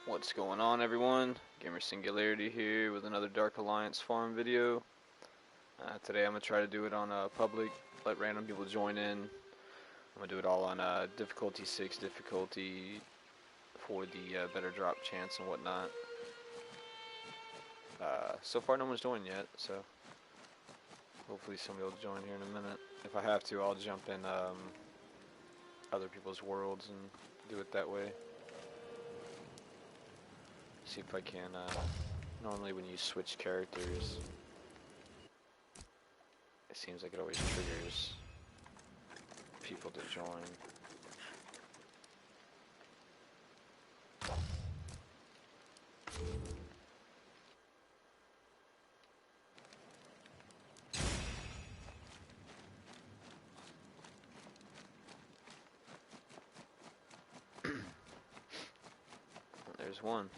What's going on, everyone? Gamer Singularity here with another Dark Alliance farm video. Today I'm going to try to do it on public, let random people join in. I'm going to do it all on difficulty 6 difficulty for the better drop chance and whatnot. So far no one's joined yet, so hopefully somebody will join here in a minute. If I have to, I'll jump in other people's worlds and do it that way. See if I can, normally when you switch characters, it seems like it always triggers people to join. There's one.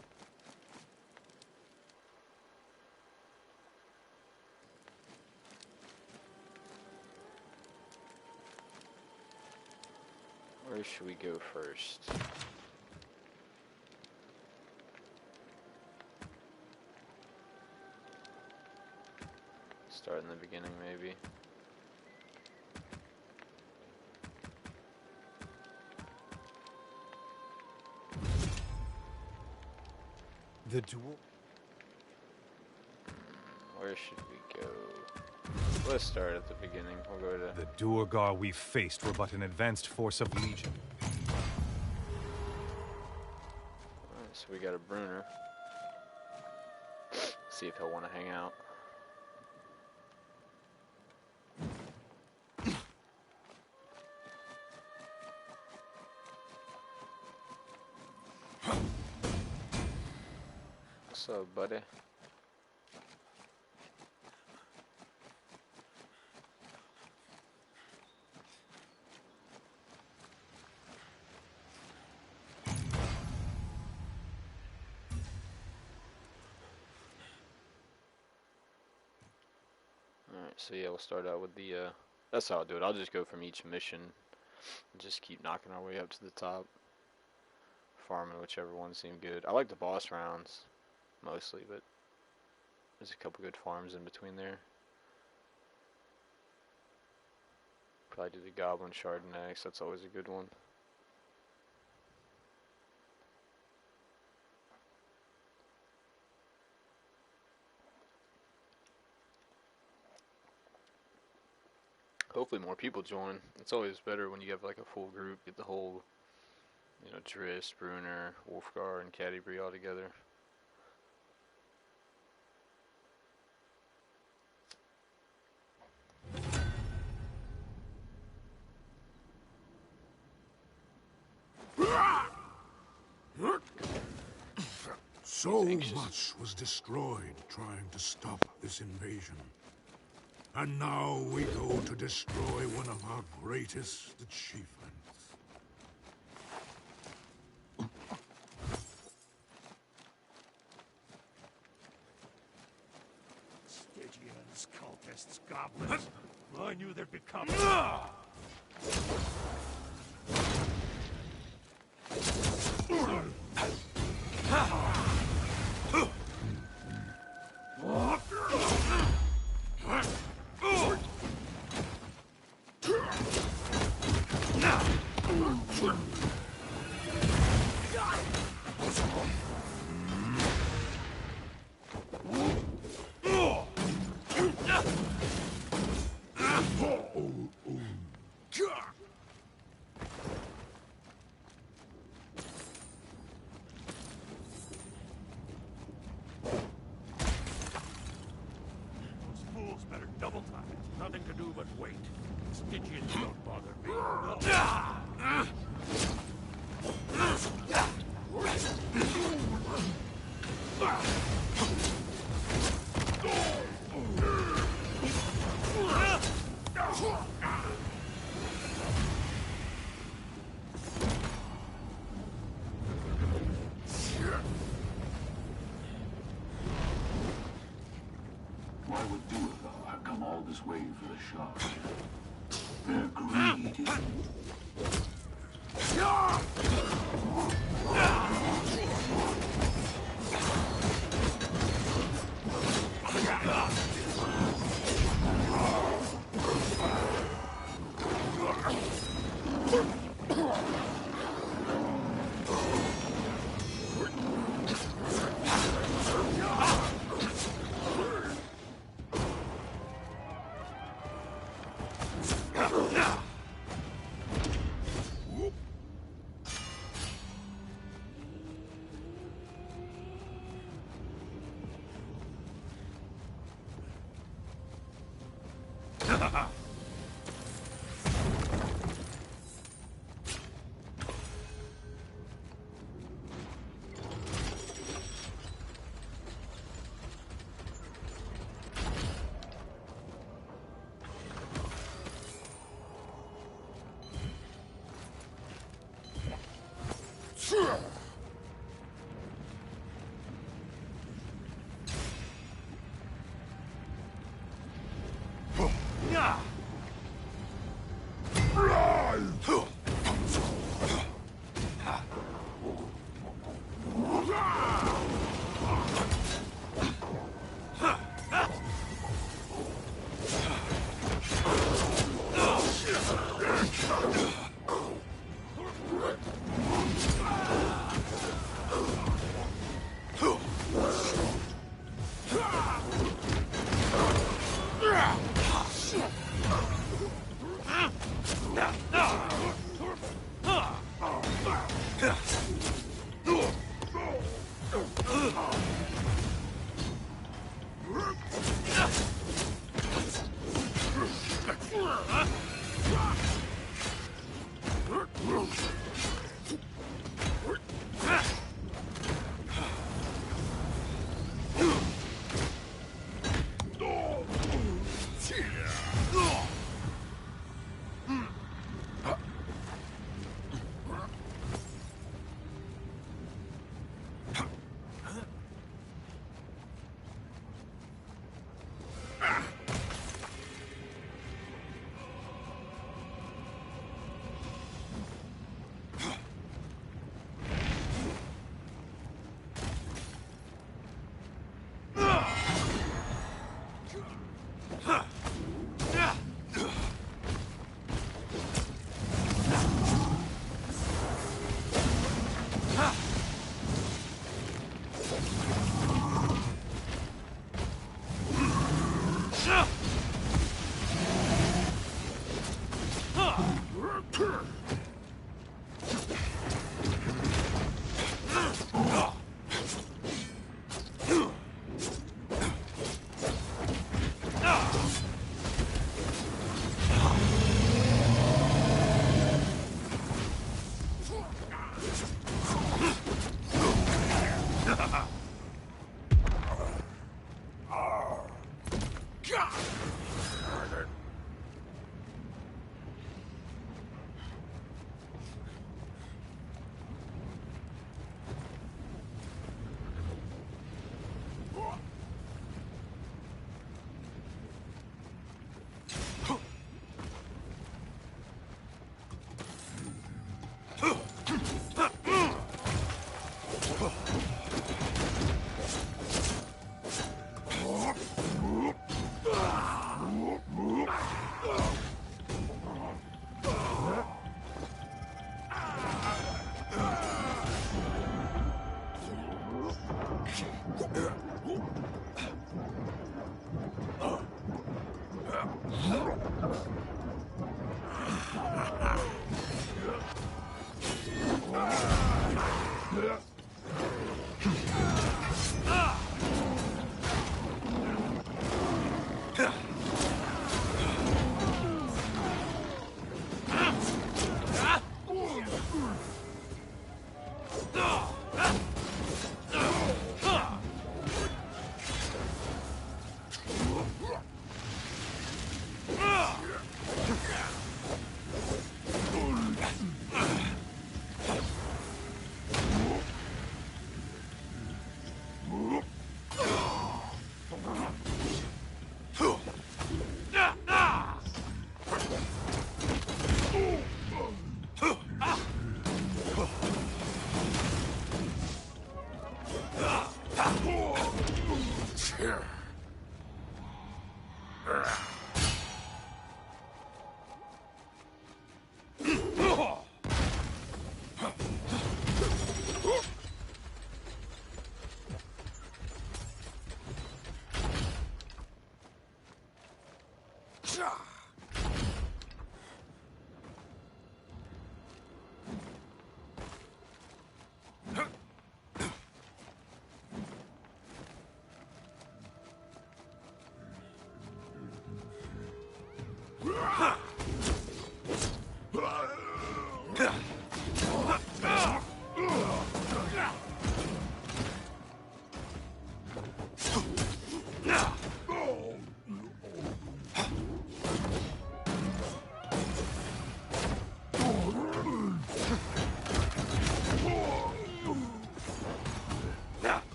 Where should we go first? Start in the beginning, maybe. The duel? Where should we go? Let's start at the beginning. We'll go to... The Duergar we faced were but an advanced force of Legion. Alright, so we got a Bruner. See if he'll want to hang out. What's up, buddy? Alright, so yeah, we'll start out with the, that's how I'll do it. I'll just go from each mission and just keep knocking our way up to the top. Farming whichever ones seem good. I like the boss rounds, mostly, but there's a couple good farms in between there. Probably do the Goblin Shard next, that's always a good one. Hopefully more people join. It's always better when you have like a full group, get the whole, you know, Triss, Bruner, Wolfgar, and Catti-brie all together. So much was destroyed trying to stop this invasion. And now we go to destroy one of our greatest achievements. Stygians, cultists, goblins. I knew there'd be come. Double time. Nothing to do but wait. Stygians don't bother me. Why would Duergar have come all this way for the shard? Their greed is...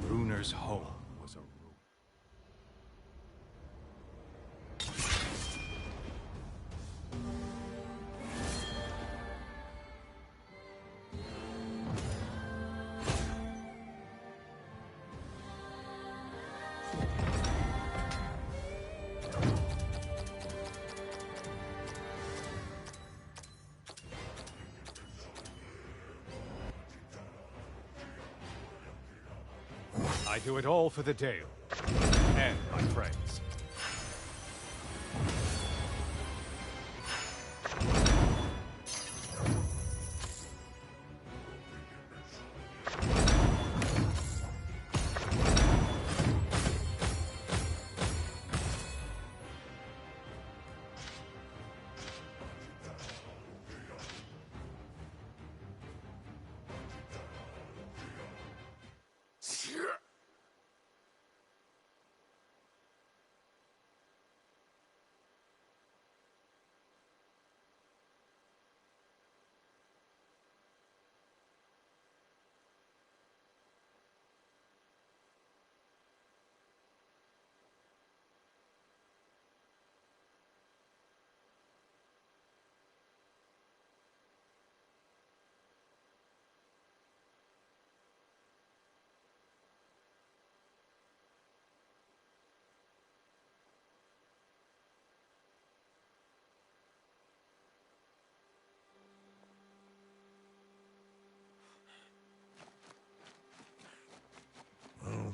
Bruner's home was a ruin. I do it all for the Dale and my friends.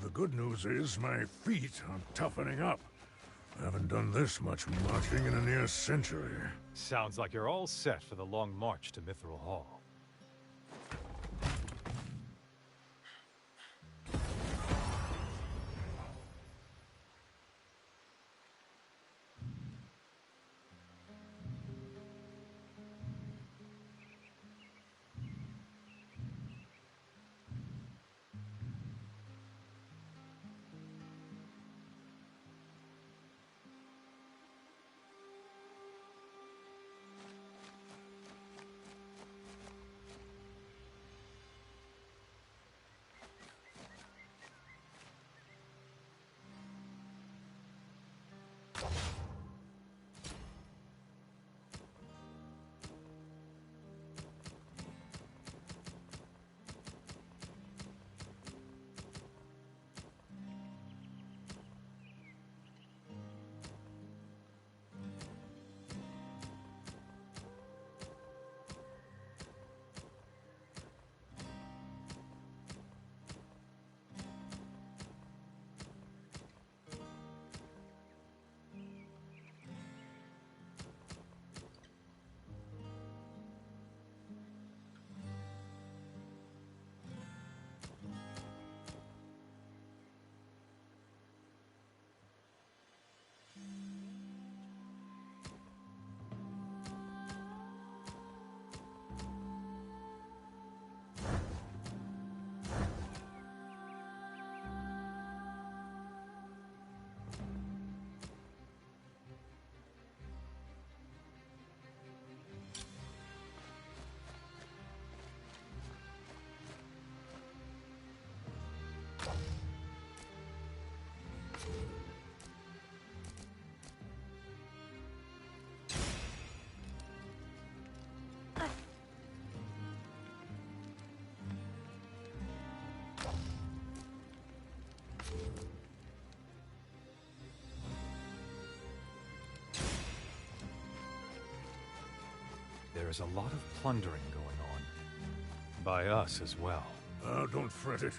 The good news is my feet are toughening up. I haven't done this much marching in a near century. Sounds like you're all set for the long march to Mithril Hall. There is a lot of plundering going on. By us as well. Oh, don't fret it.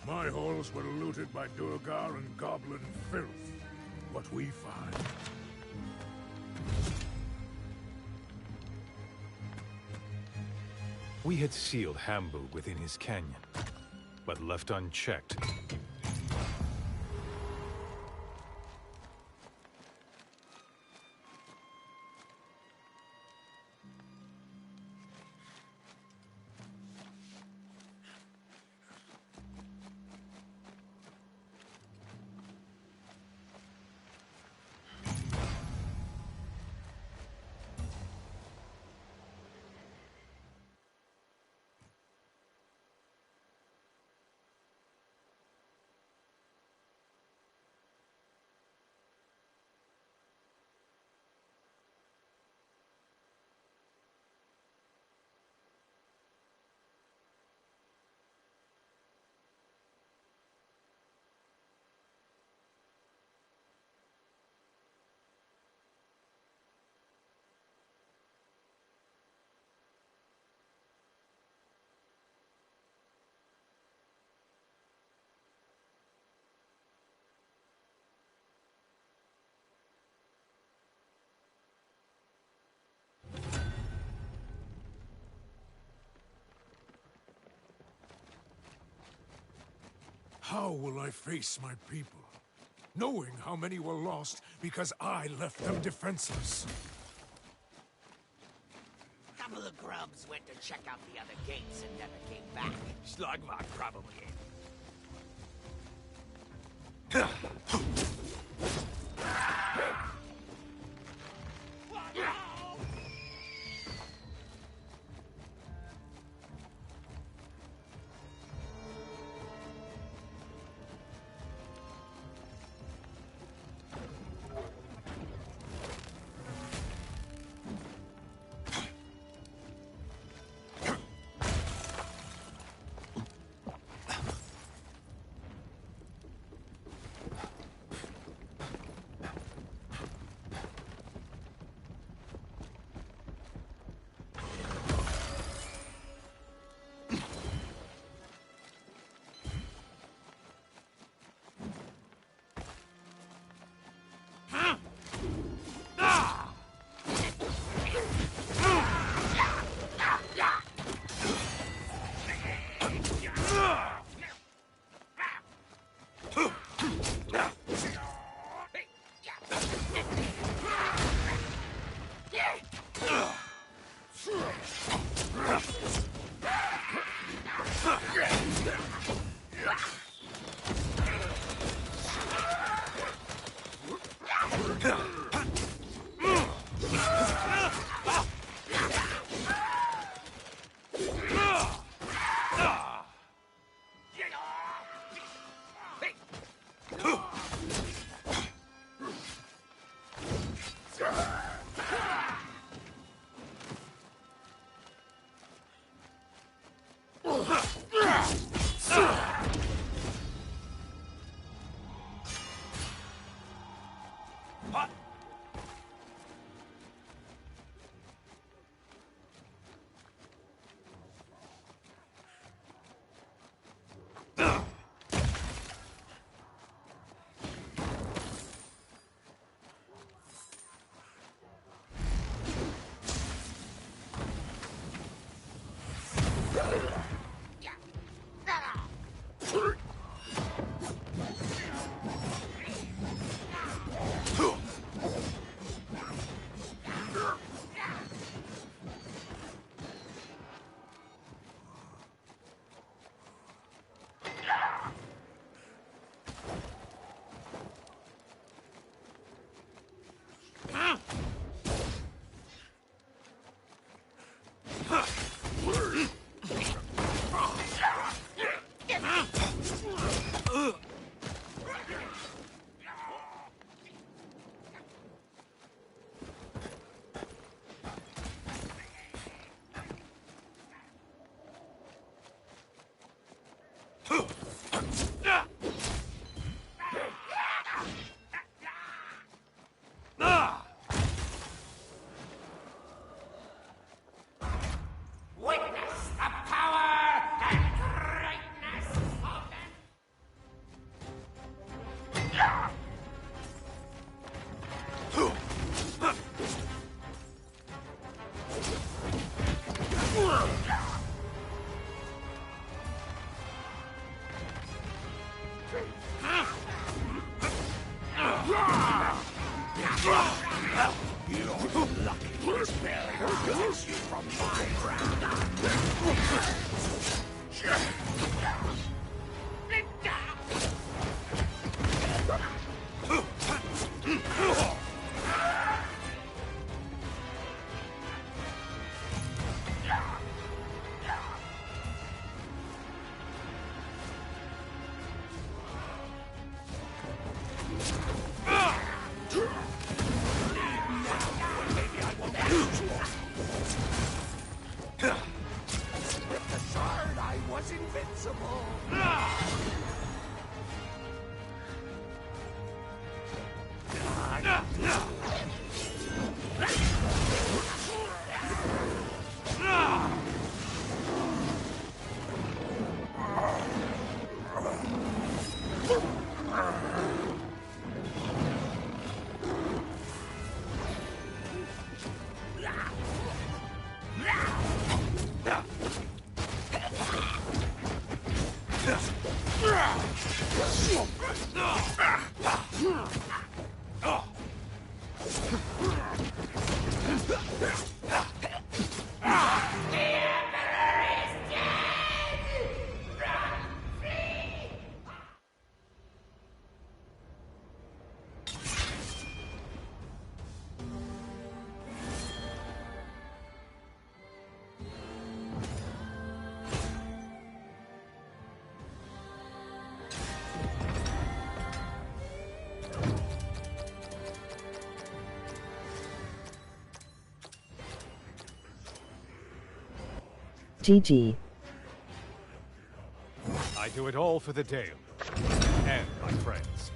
My halls were looted by Durgar and Goblin filth. What we find. We had sealed Hambu within his canyon, but left unchecked. How will I face my people, knowing how many were lost because I left them defenseless? Couple of grubs went to check out the other gates and never came back. Slugma probably invincible! GG. I do it all for the Dale and my friends.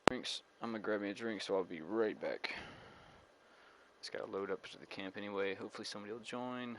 Drinks. I'm gonna grab me a drink, so I'll be right back. Just gotta load up to the camp anyway. Hopefully somebody will join.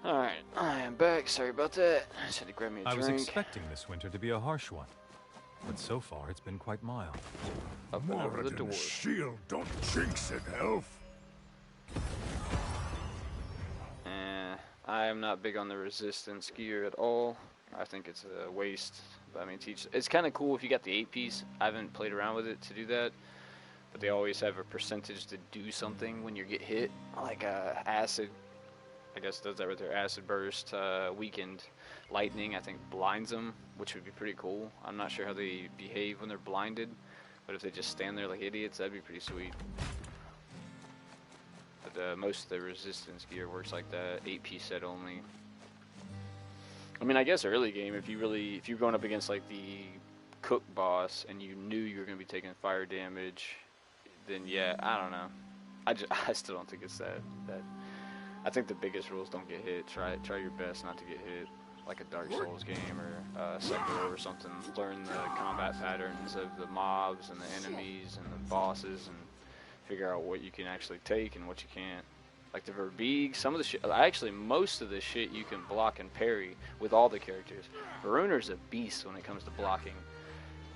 Alright, I am back. Sorry about that. I just had to grab me a I drink. was expecting this winter to be a harsh one, but so far it's been quite mild. Up and over the door. Moradin's shield, don't jinx it, elf. I am not big on the resistance gear at all. I think it's a waste. But I mean, it's kind of cool if you got the 8-piece. I haven't played around with it to do that. But they always have a percentage to do something when you get hit. Like acid, I guess does that right there. Acid burst, weakened. Lightning, I think blinds them, which would be pretty cool. I'm not sure how they behave when they're blinded. But if they just stand there like idiots, that'd be pretty sweet. But most of the resistance gear works like that, 8-piece set only. I mean, I guess early game, if you're going up against like the cook boss and you knew you were going to be taking fire damage, then yeah, I don't know. I still don't think it's that. I think the biggest rules don't get hit. Try your best not to get hit, like a Dark Souls game or Sekiro or something. Learn the combat patterns of the mobs and the enemies and the bosses and figure out what you can actually take and what you can't. Like the Verbeeg, some of the shit, actually most of the shit you can block and parry with all the characters. Varuner's a beast when it comes to blocking,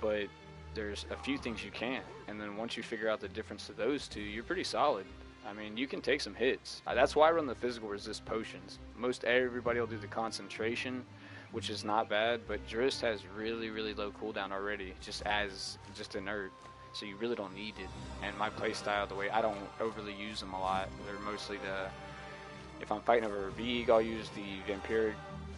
but there's a few things you can't, and then once you figure out the difference to those two, you're pretty solid. I mean, you can take some hits. That's why I run the physical resist potions. Most everybody will do the concentration, which is not bad, but Jurist has really, really low cooldown already, just inert. So you really don't need it. And my playstyle, the way I don't overly use them a lot. They're mostly if I'm fighting over a Verbeeg, I'll use the vampiric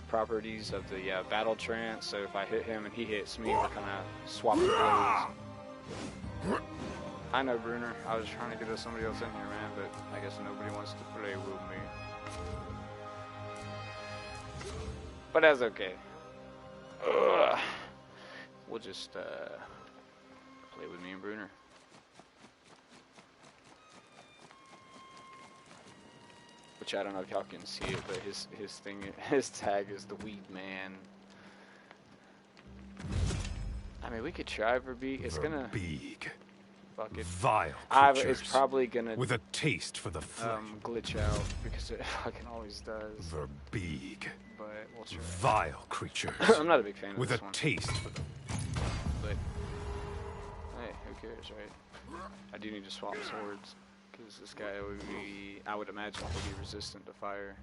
properties of the battle trance. So if I hit him and he hits me, we're kind of swapping blows. I know, Bruner. I was trying to get somebody else in here, man, but I guess nobody wants to play with me. But that's okay. Ugh. We'll just play with me and Bruner. Which I don't know if y'all can see it, but his thing, his tag is the Weed Man. I mean, we could try Verbeek. It's gonna big, fuck it. vile It's creatures probably gonna with a taste for the flame. glitch out because it fucking always does. Verbeek, But we'll try. vile creatures I'm not a big fan of with this a one. taste for the. But hey, who cares, right? I do need to swap swords because this guy would be, I would imagine, he'll be resistant to fire.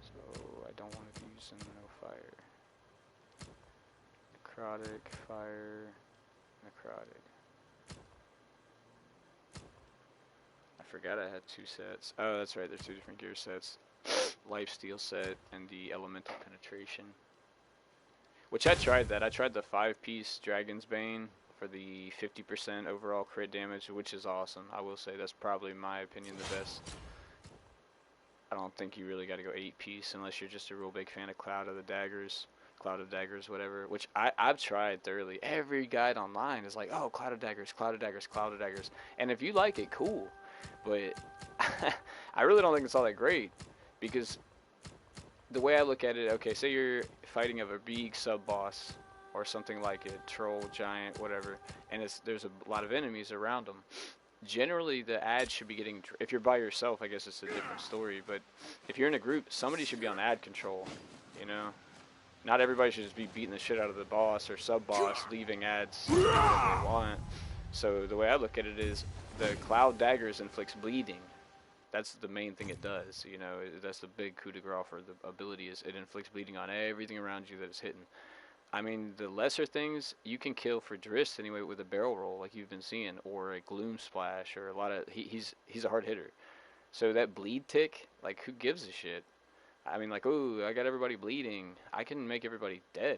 So I don't want to be using no fire. Necrotic, fire, necrotic. I forgot I had 2 sets. Oh, that's right. There's 2 different gear sets. Lifesteal set and the elemental penetration. Which I tried that. I tried the 5-piece Dragon's Bane for the 50% overall crit damage, which is awesome. I will say that's probably, in my opinion, the best. I don't think you really got to go 8-piece unless you're just a real big fan of Cloud of Daggers, whatever. Which I've tried thoroughly. Every guide online is like, oh, Cloud of Daggers, Cloud of Daggers, Cloud of Daggers. And if you like it, cool. But I really don't think it's all that great because the way I look at it, okay, say you're fighting of a big sub-boss or something like a troll, giant, whatever, and there's a lot of enemies around them. Generally, the ad should be getting, if you're by yourself, I guess it's a different story, but if you're in a group, somebody should be on ad control, you know? Not everybody should just be beating the shit out of the boss or sub-boss, leaving ads whatever they want. So the way I look at it is the Cloud Daggers inflicts bleeding. That's the main thing it does, you know, that's the big coup de grace for the ability is it inflicts bleeding on everything around you that it's hitting. I mean, the lesser things you can kill for Drist anyway with a barrel roll like you've been seeing, or a Gloom Splash, or a lot of, he's a hard hitter. So that bleed tick, like who gives a shit? I mean, like, ooh, I got everybody bleeding. I can make everybody dead.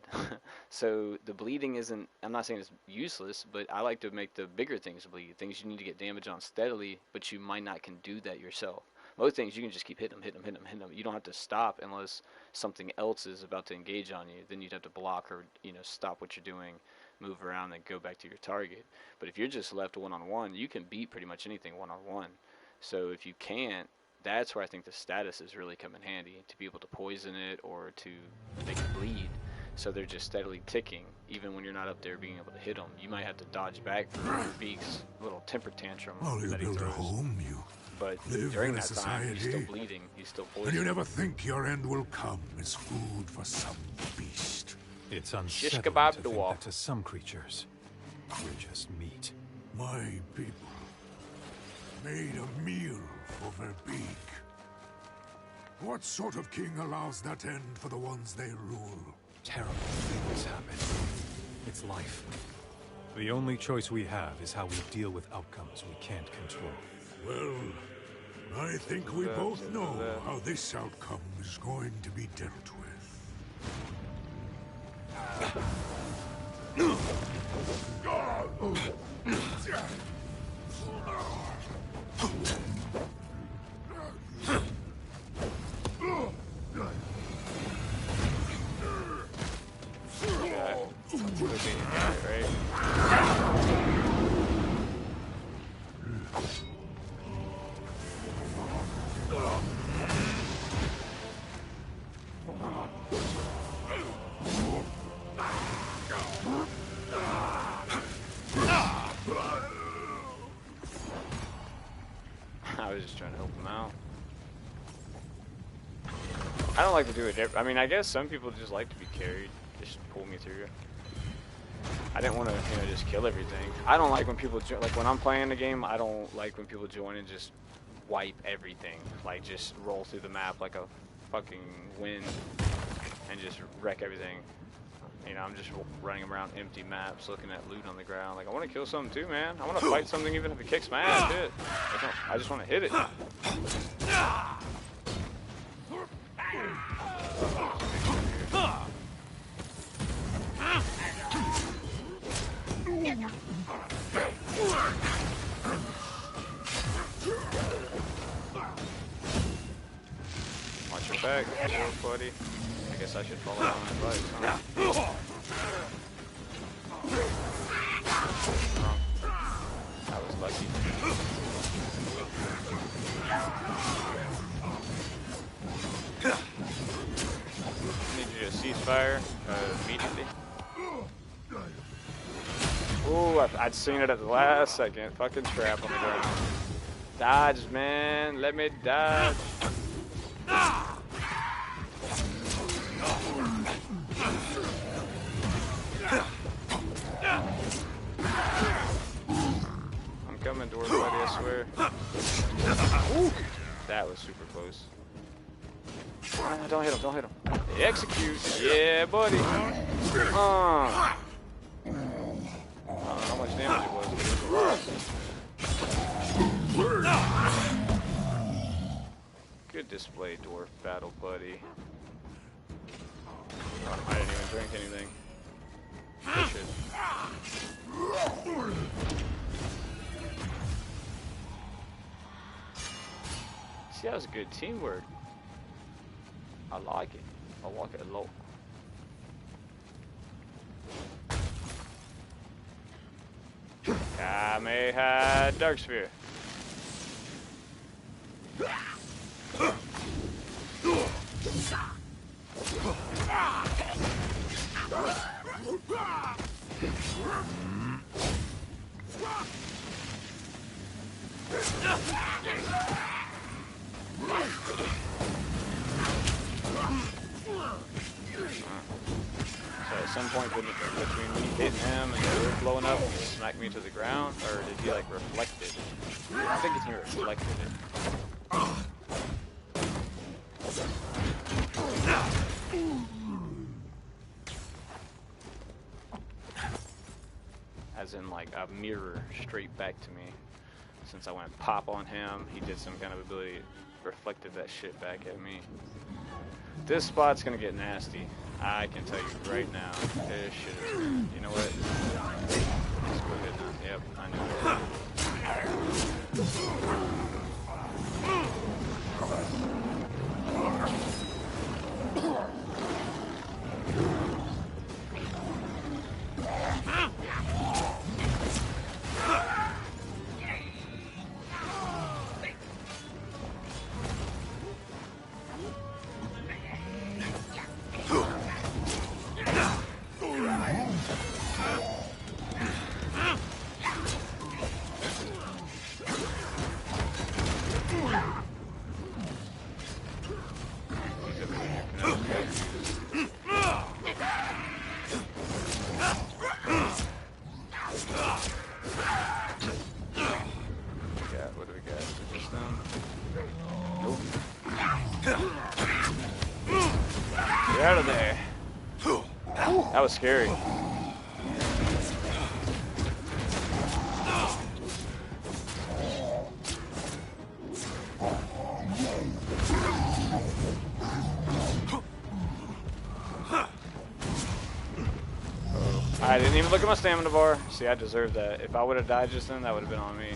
So the bleeding isn't, I'm not saying it's useless, but I like to make the bigger things bleed. Things you need to get damage on steadily, but you might not can do that yourself. Most things you can just keep hitting them. You don't have to stop unless something else is about to engage on you. Then you'd have to block or, you know, stop what you're doing, move around, and go back to your target. But if you're just left one-on-one, you can beat pretty much anything one-on-one. So if you can't, that's where I think the status is really come in handy, to be able to poison it or to make it bleed. So they're just steadily ticking, even when you're not up there being able to hit them. You might have to dodge back from Beak's little temper tantrum While you that he build a throws. home, you But live during in a that time, he's still society, bleeding, he's still and poisoned. you never think your end will come as food for some beast. It's Shish unsettling kebab to the think wall. that to some creatures, we're just meat. My people made a meal for Verbeek. What sort of king allows that end for the ones they rule? Terrible things happen. It's life. The only choice we have is how we deal with outcomes we can't control. Well, I think we both know how this outcome is going to be dealt with. I was just trying to help him out. I don't like to do it. I mean, I guess some people just like to be carried. Just pull me through. I didn't want to, you know, just kill everything. I don't like when people like when I'm playing the game. I don't like when people join and just wipe everything. Like just roll through the map like a fucking wind and just wreck everything. You know, I'm just running around empty maps, looking at loot on the ground. Like I want to kill something too, man. I want to fight something even if it kicks my ass. Shit. I just want to hit it. your back, dwarf buddy. I guess I should follow on advice, huh? Wrong. I was lucky. I need you to cease fire immediately. Ooh, I'd seen it at the last second. Fucking trap on the ground. Dodge, man. Let me dodge. I'm coming, dwarf buddy, I swear. Ooh, that was super close. Don't hit him, don't hit him. Execute. Yeah, buddy. I don't know how much damage it was, but it was a lot. Good display, dwarf battle buddy. Oh, I didn't even drink anything. Push it. See, that was good teamwork. I like it. I like it a lot. Kamehameha Dark Sphere. So at some point between me hitting him and the roof blowing up, he smacked me to the ground, or did he like reflect it? I think he reflected it. As in like a mirror straight back to me. Since I went pop on him, he did some kind of ability, reflected that shit back at me. This spot's gonna get nasty. I can tell you right now. This shit is, you know what? Let's go ahead now. Yep, I knew out of there. That was scary. I didn't even look at my stamina bar. See, I deserved that. If I would have died just then, that would have been on me.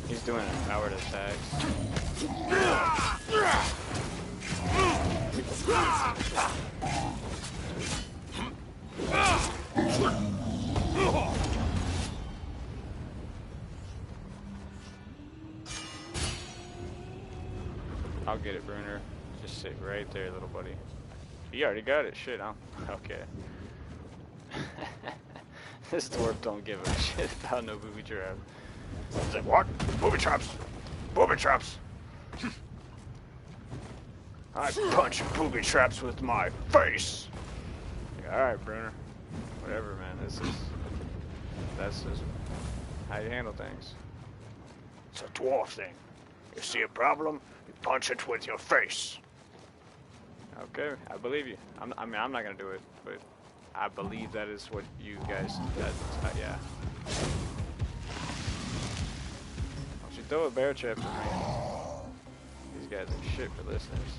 He's doing a powered attack. I'll get it, Bruner. Just sit right there, little buddy. You already got it. Shit, I'm okay. This dwarf don't give a shit about no booby trap. He's like, what? Booby traps! Booby traps! I punch booby traps with my face! Like, alright, Bruner. Whatever, man. That's just how you handle things. It's a dwarf thing. You see a problem, you punch it with your face. Okay, I believe you. I mean, I'm not gonna do it, but I believe that is what you guys, yeah. Don't you throw a bear trap at me. These guys are shit for listeners.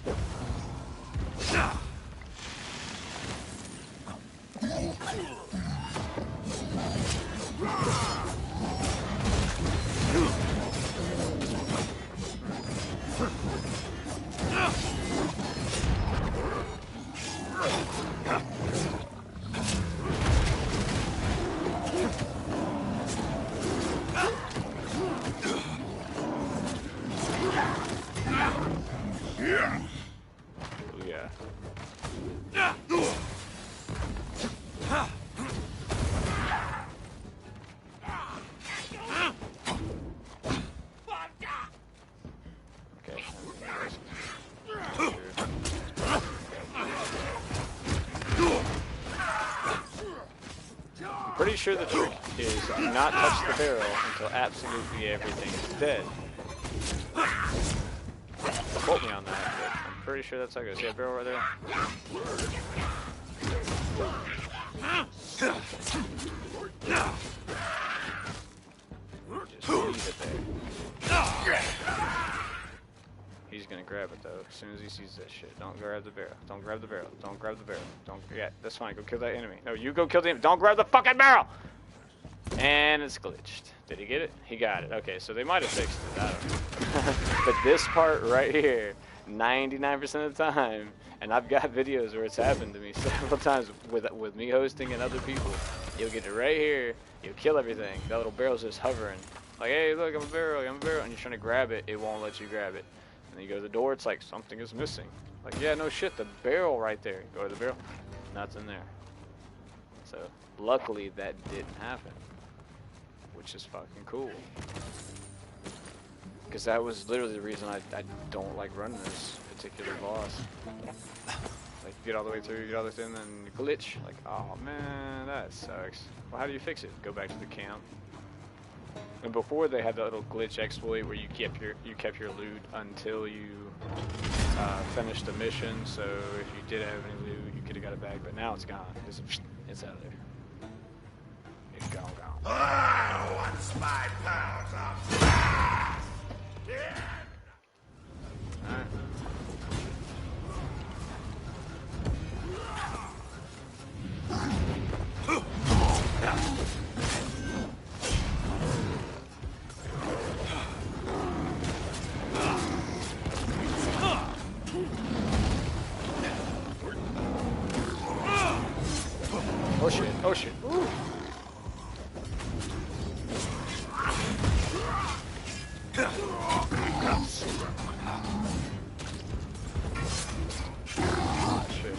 sure the trick is do not touch the barrel until absolutely everything is dead. Quote me on that, but I'm pretty sure that's how it goes. See that barrel right there? Just leave it there. He's gonna grab it though, as soon as he sees that shit. Don't grab the barrel. Don't grab the barrel. Don't grab the barrel. Don't. Yeah, that's fine. Go kill that enemy. No, you go kill the enemy. Don't grab the fucking barrel! And it's glitched. Did he get it? He got it. Okay, so they might have fixed it. I don't know. But this part right here, 99% of the time, and I've got videos where it's happened to me several times with me hosting and other people. You'll get it right here. You'll kill everything. That little barrel's just hovering. Like, hey, look, I'm a barrel. I'm a barrel. And you're trying to grab it. It won't let you grab it. And then you go to the door. It's like something is missing. Like, yeah, no shit. The barrel right there. You go to the barrel. Nothing there. So luckily that didn't happen, which is fucking cool. Because that was literally the reason I don't like running this particular boss. Like, you get all the way through, you get all the way through, and then you glitch. Like, oh man, that sucks. Well, how do you fix it? Go back to the camp. And before they had that little glitch exploit where you kept your loot until you finished the mission. So if you did have any loot, you could have got it back. But now it's gone. It's out of there. It's gone. What's my powers of Alright. Oh shit, oh shit. Ooh. Ah, shit.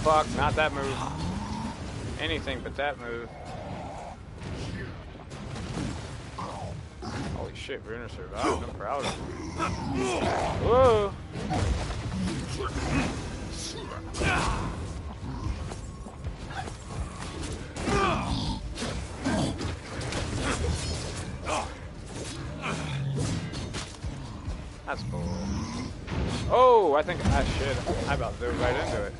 Fuck, not that move. Anything but that move. Holy shit, we're gonna survive. I'm proud of it. Whoa! That's cool. Oh, I think, ah shit, I about dove right into it.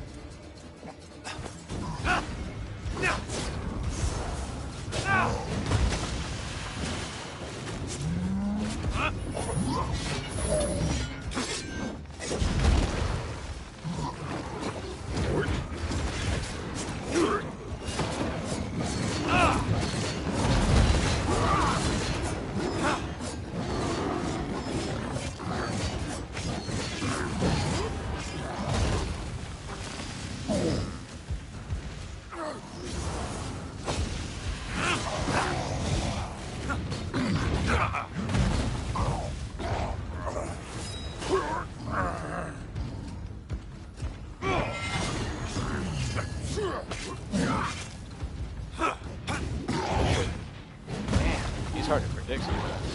He's hard to predict sometimes.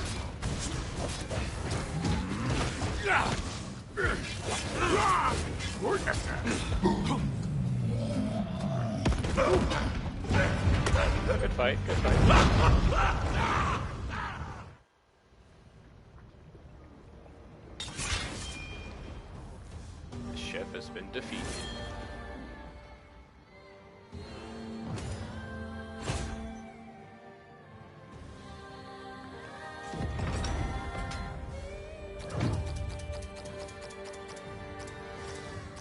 Good fight, good fight. The chef has been defeated.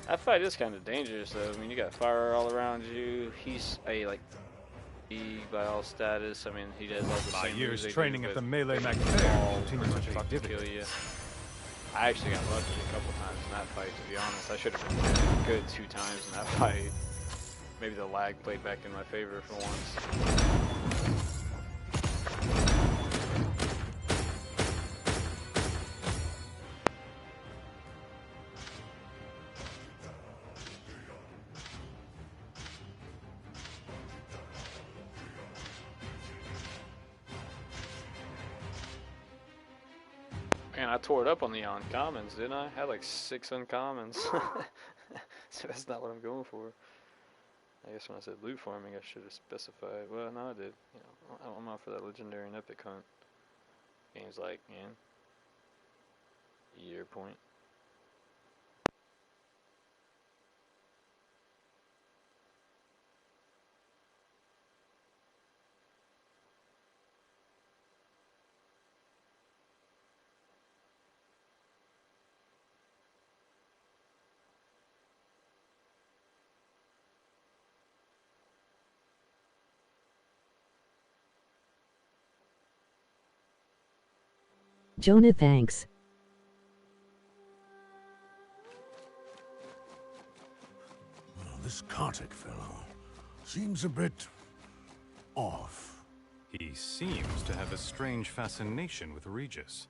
That fight is kind of dangerous though. I mean, you got fire all around you. He's a like E by all status. I mean, he does all the My same years moves training they do, at the but melee all McFair continue pretty to much pay fucking kill dividends. you. I actually got lucky a couple times in that fight, to be honest. I should have been good 2 times in that fight. Maybe the lag played back in my favor for once. Man, I tore it up on the uncommons, didn't I? I had like 6 uncommons. So that's not what I'm going for. I guess when I said loot farming, I should have specified. Well, no, I did. You know, I'm out for that legendary and epic hunt. Game's like, man, year point. Jonah, thanks. Well, this Kartik fellow seems a bit off. He seems to have a strange fascination with Regis.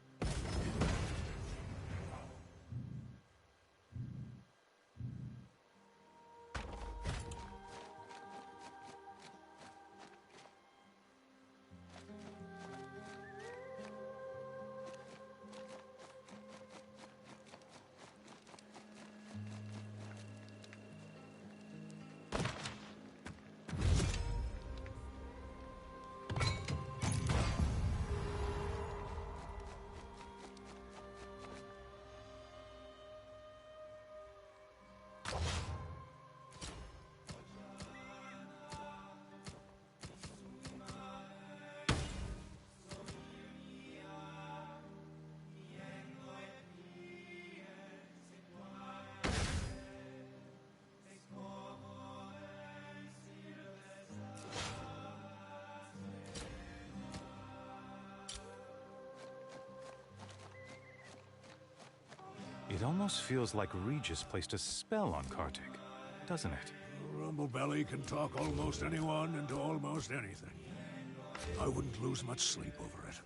It almost feels like Regis placed a spell on Kartik, doesn't it? Rumblebelly can talk almost anyone into almost anything. I wouldn't lose much sleep over it.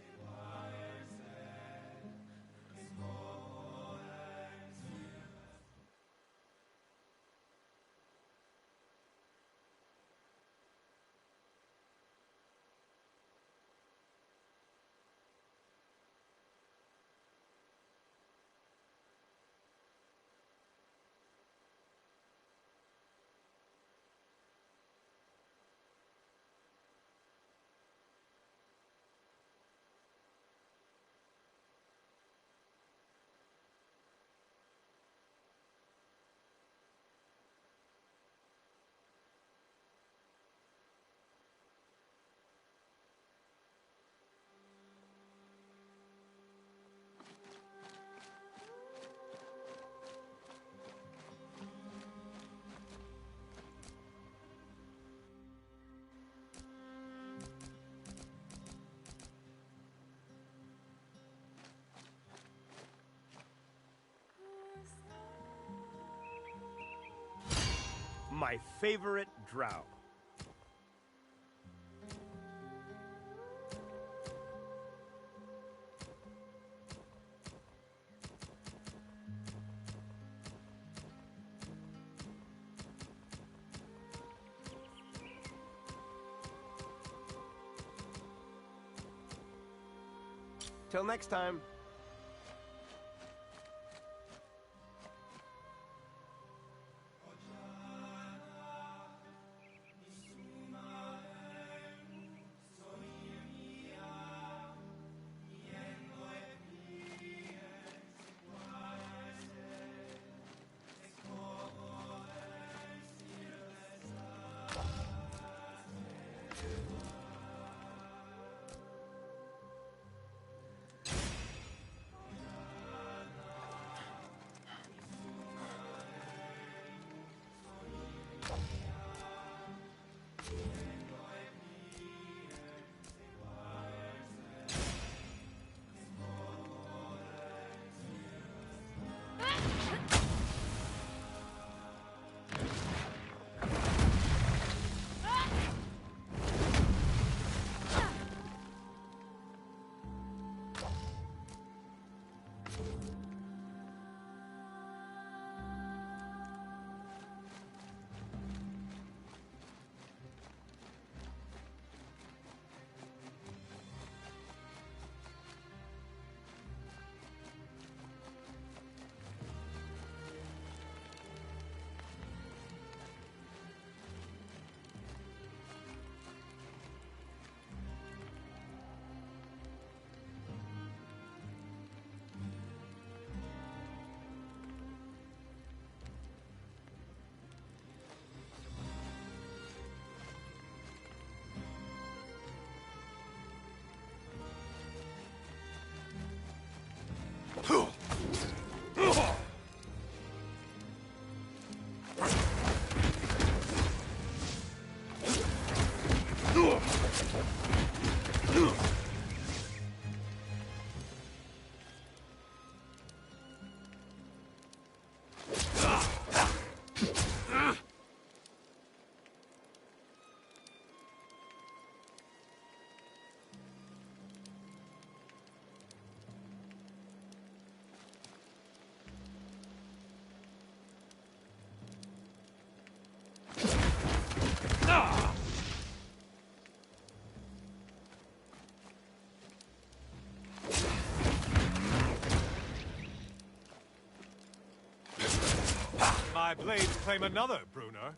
My favorite drow. Till next time. blade claim another, Bruner.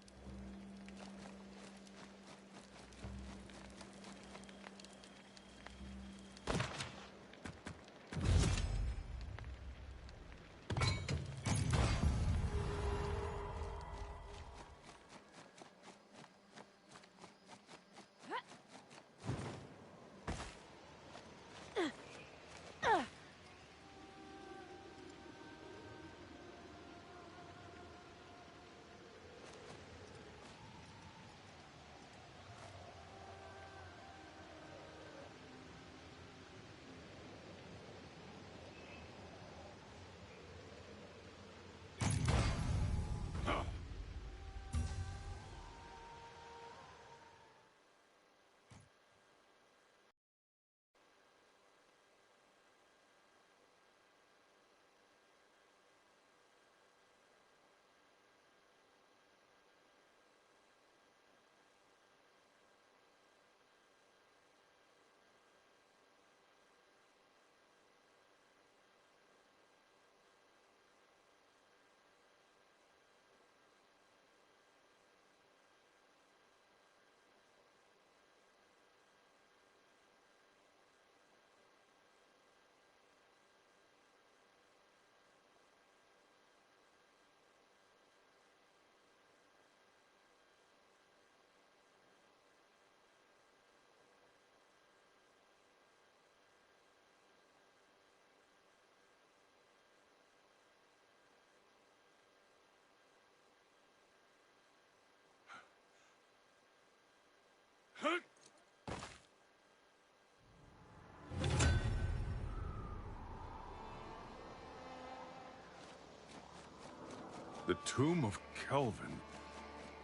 The tomb of Kelvin.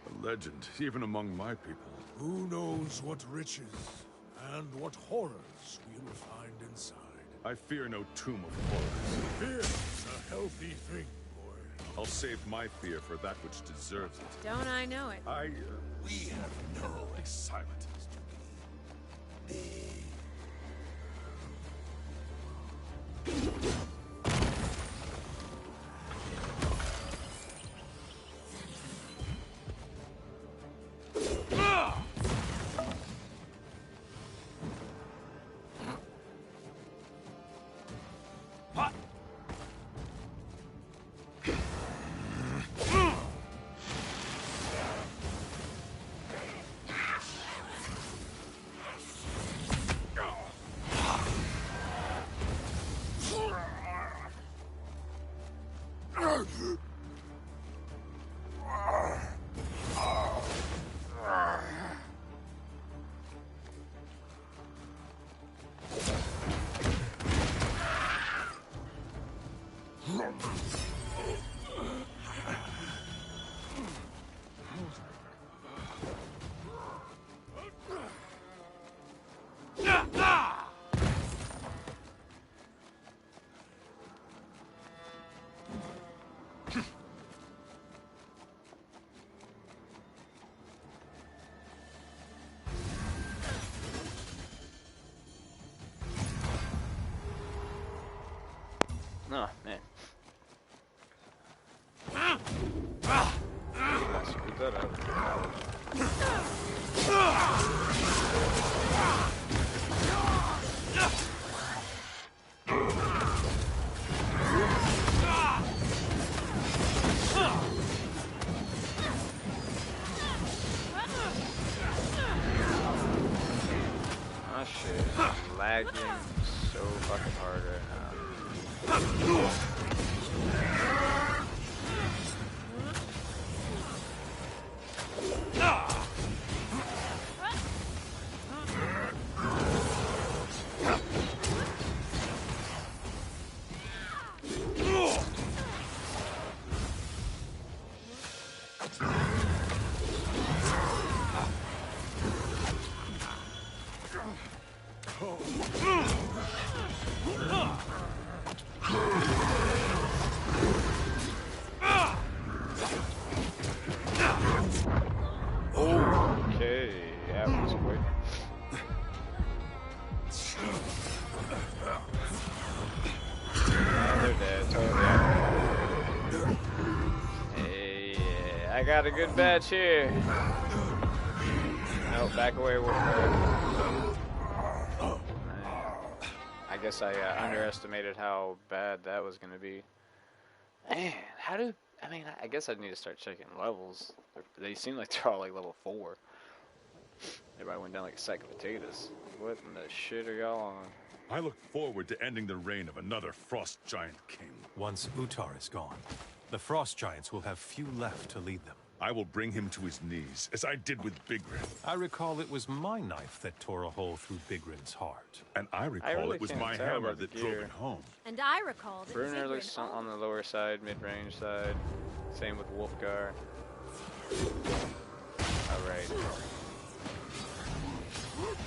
A legend, even among my people. Who knows what riches and what horrors we'll find inside. I fear no tomb of horrors. Fear is a healthy thing, boy. I'll save my fear for that which deserves it. Don't I know it? We have no Silent. Oh, man. I screwed that up. Oh shit, I'm lagging so fucking hard right now. Okay, yeah, that was quick. They're dead, totally. Hey, yeah. got a good batch here. No, back away, Wolfpack. I guess I underestimated how bad that was going to be. Man, I guess I need to start checking levels. They seem like they're all like level 4. Everybody went down like a sack of potatoes. What in the shit are y'all on? I look forward to ending the reign of another Frost Giant king. Once Utar is gone, the Frost Giants will have few left to lead them. I will bring him to his knees, as I did with Bigrin. I recall it was my knife that tore a hole through Bigrin's heart. And I recall really it was can't my tell hammer about the that drove gear. it home. And I recall that Bruner Zigrin looks on the lower side, mid-range side. Same with Wolfgar. Alright.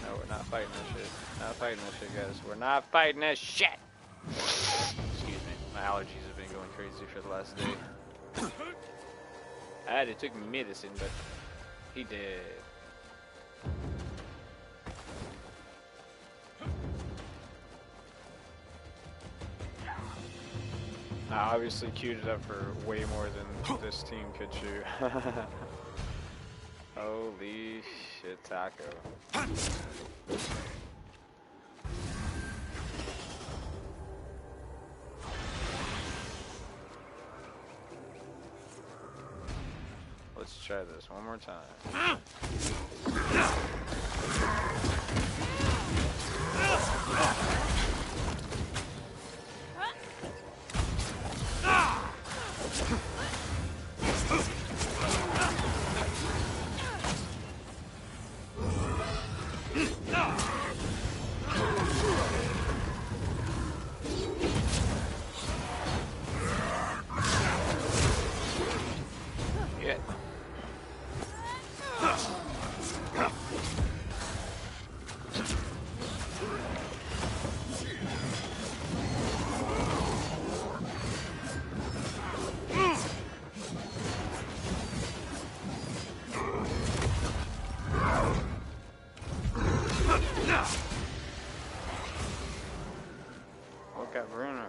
No, we're not fighting that shit. Not fighting that shit, guys. We're not fighting that shit! Excuse me. My allergies have been going crazy for the last day. I had to took medicine, but he did. I obviously queued it up for way more than this team could chew. Holy shit, taco. Let's try this one more time. Look at Bruno.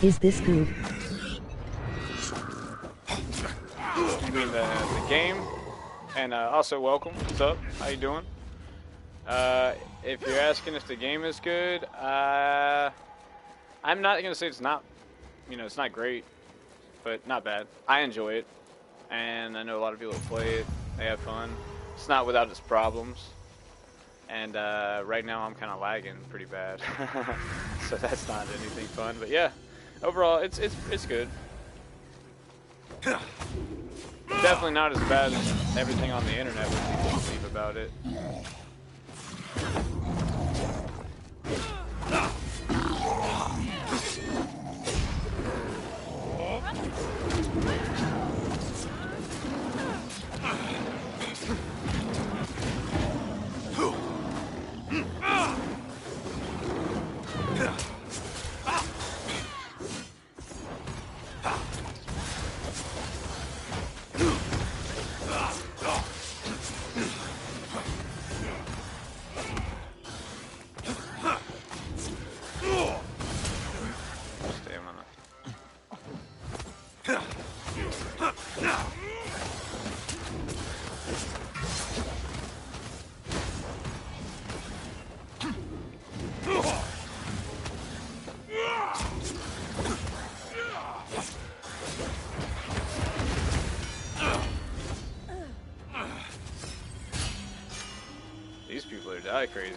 Is this good? You mean the game? And also welcome. What's up? How you doing? If you're asking if the game is good, I'm not gonna say it's not. It's not great, but not bad. I enjoy it, and I know a lot of people that play it. They have fun. It's not without its problems. And right now I'm kind of lagging pretty bad, so that's not anything fun. But yeah, overall it's good. Definitely not as bad as everything on the internet would people believe about it. These people are die crazy.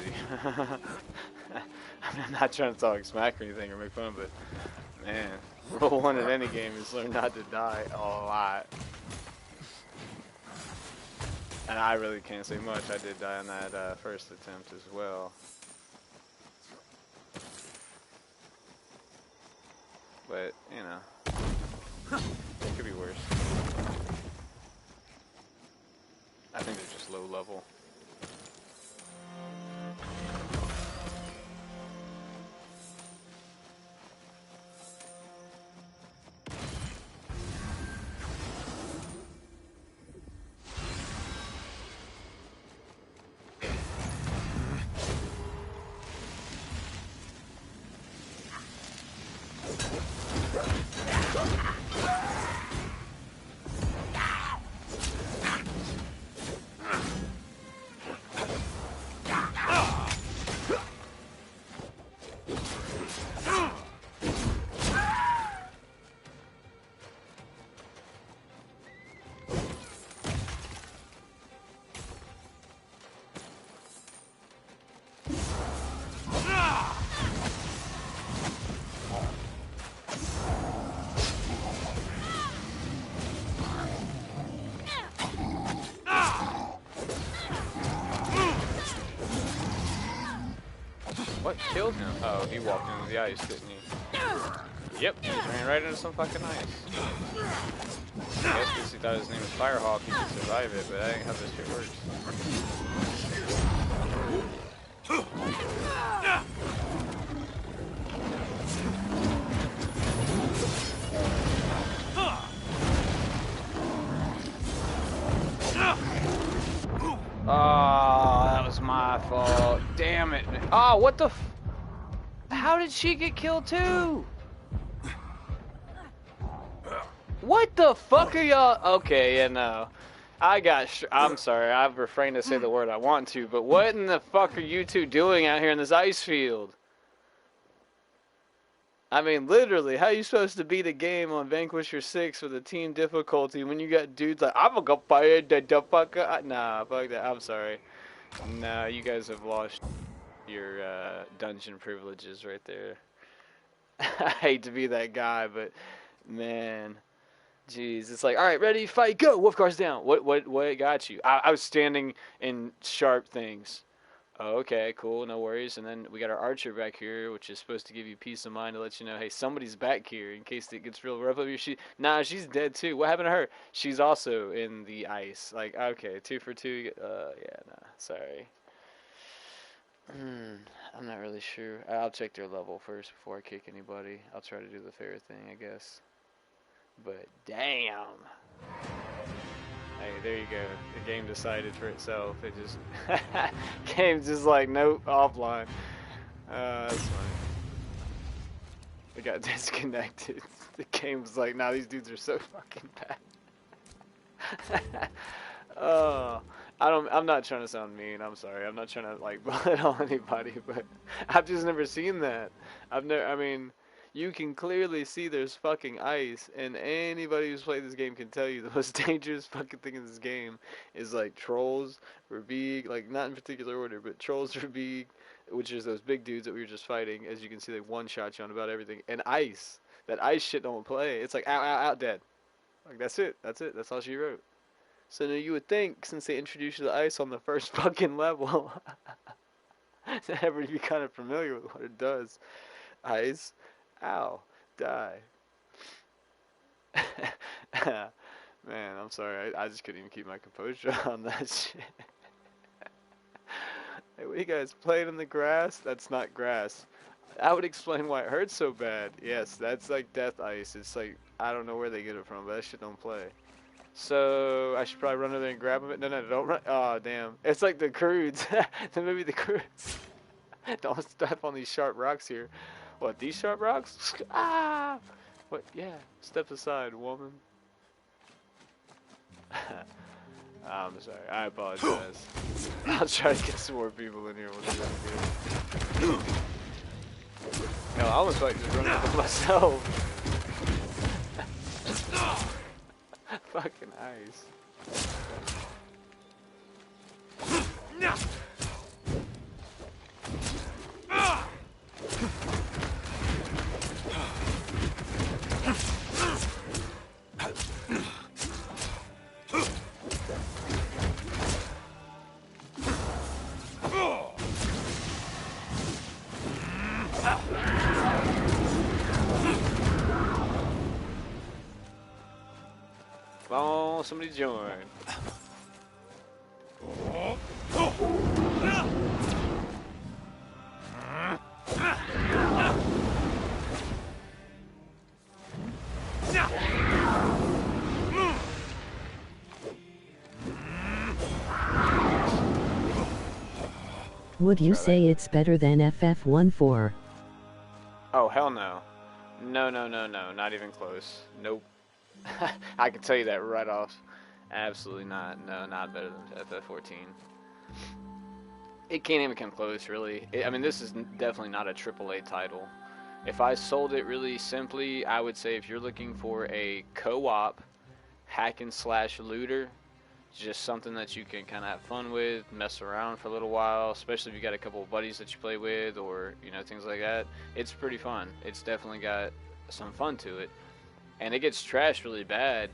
I'm not trying to talk smack or anything or make fun, but man, rule one in any game is learn not to die a lot. And I really can't say much. I did die on that first attempt as well. But, you know, it could be worse. I think they're just low level. What killed him? Oh, he walked into the ice, didn't he? Yep, he just ran right into some fucking ice. I guess because he thought his name was Firehawk, he could survive it, but that ain't how this shit works. Oh, that was my fault. Damn it. Oh, what the f... How did she get killed too? What the fuck are y'all... Okay, yeah, no. I'm sorry, I've refrained to say the word I want to, but what in the fuck are you two doing out here in this ice field? I mean, literally, how are you supposed to beat a game on Vanquisher 6 with a team difficulty when you got dudes like, I'm gonna fire the fucker? Nah, fuck that, I'm sorry. Nah, you guys have lost your dungeon privileges right there. I hate to be that guy, but man, jeez, it's like, all right, ready, fight, go. Wolf guard's down. What got you? I was standing in sharp things. Oh, okay, cool, no worries. And then we got our archer back here, which is supposed to give you peace of mind to let you know, hey, somebody's back here in case it gets real rough up here. Nah, she's dead too. What happened to her? She's also in the ice. Like, okay, 2 for 2. Yeah, nah, sorry. I'm not really sure. I'll check their level first before I kick anybody. I'll try to do the fair thing, I guess. But damn. Hey, there you go. The game decided for itself. It just... Game's just like, nope, offline. That's funny. It got disconnected. The game was like, nah, these dudes are so fucking bad. Oh... I'm not trying to sound mean. I'm sorry. I'm not trying to like belittle anybody, but I've just never seen that. I mean, you can clearly see there's fucking ice, and anybody who's played this game can tell you the most dangerous fucking thing in this game is like trolls, Ravig, like not in particular order, but trolls, Ravig, which is those big dudes that we were just fighting. As you can see, they one-shot you on about everything, and ice. That ice shit don't play. It's like ow, ow, ow, dead. Like that's it. That's it. That's all she wrote. So now you would think, since they introduced you to ice on the first fucking level, that everybody be kind of familiar with what it does. Ice, ow, die. Man, I'm sorry, I just couldn't even keep my composure on that shit. Hey, what you guys playing in the grass? That's not grass. That would explain why it hurts so bad. Yes, that's like death ice. It's like, I don't know where they get it from, but that shit don't play. So, I should probably run over there and grab him. No, don't run. Oh, damn. It's like the Croods. The movie The Croods. Don't step on these sharp rocks here. What, these sharp rocks? Ah! What? Yeah. Step aside, woman. I'm sorry. I apologize. I'll try to get some more people in here. We'll do that again. No, I almost like just running with myself. Fucking ice. somebody join. Would you say it's better than FF14? Oh, hell no. No, no, no, no. Not even close. Nope. I can tell you that right off. Absolutely not. No, not better than FF14. It can't even come close, really. I mean, this is definitely not a AAA title. If I sold it really simply, I would say if you're looking for a co-op hack and slash looter, just something that you can kind of have fun with, mess around for a little while, especially if you got a couple of buddies that you play with, or things like that. It's pretty fun. It's definitely got some fun to it, and it gets trashed really bad.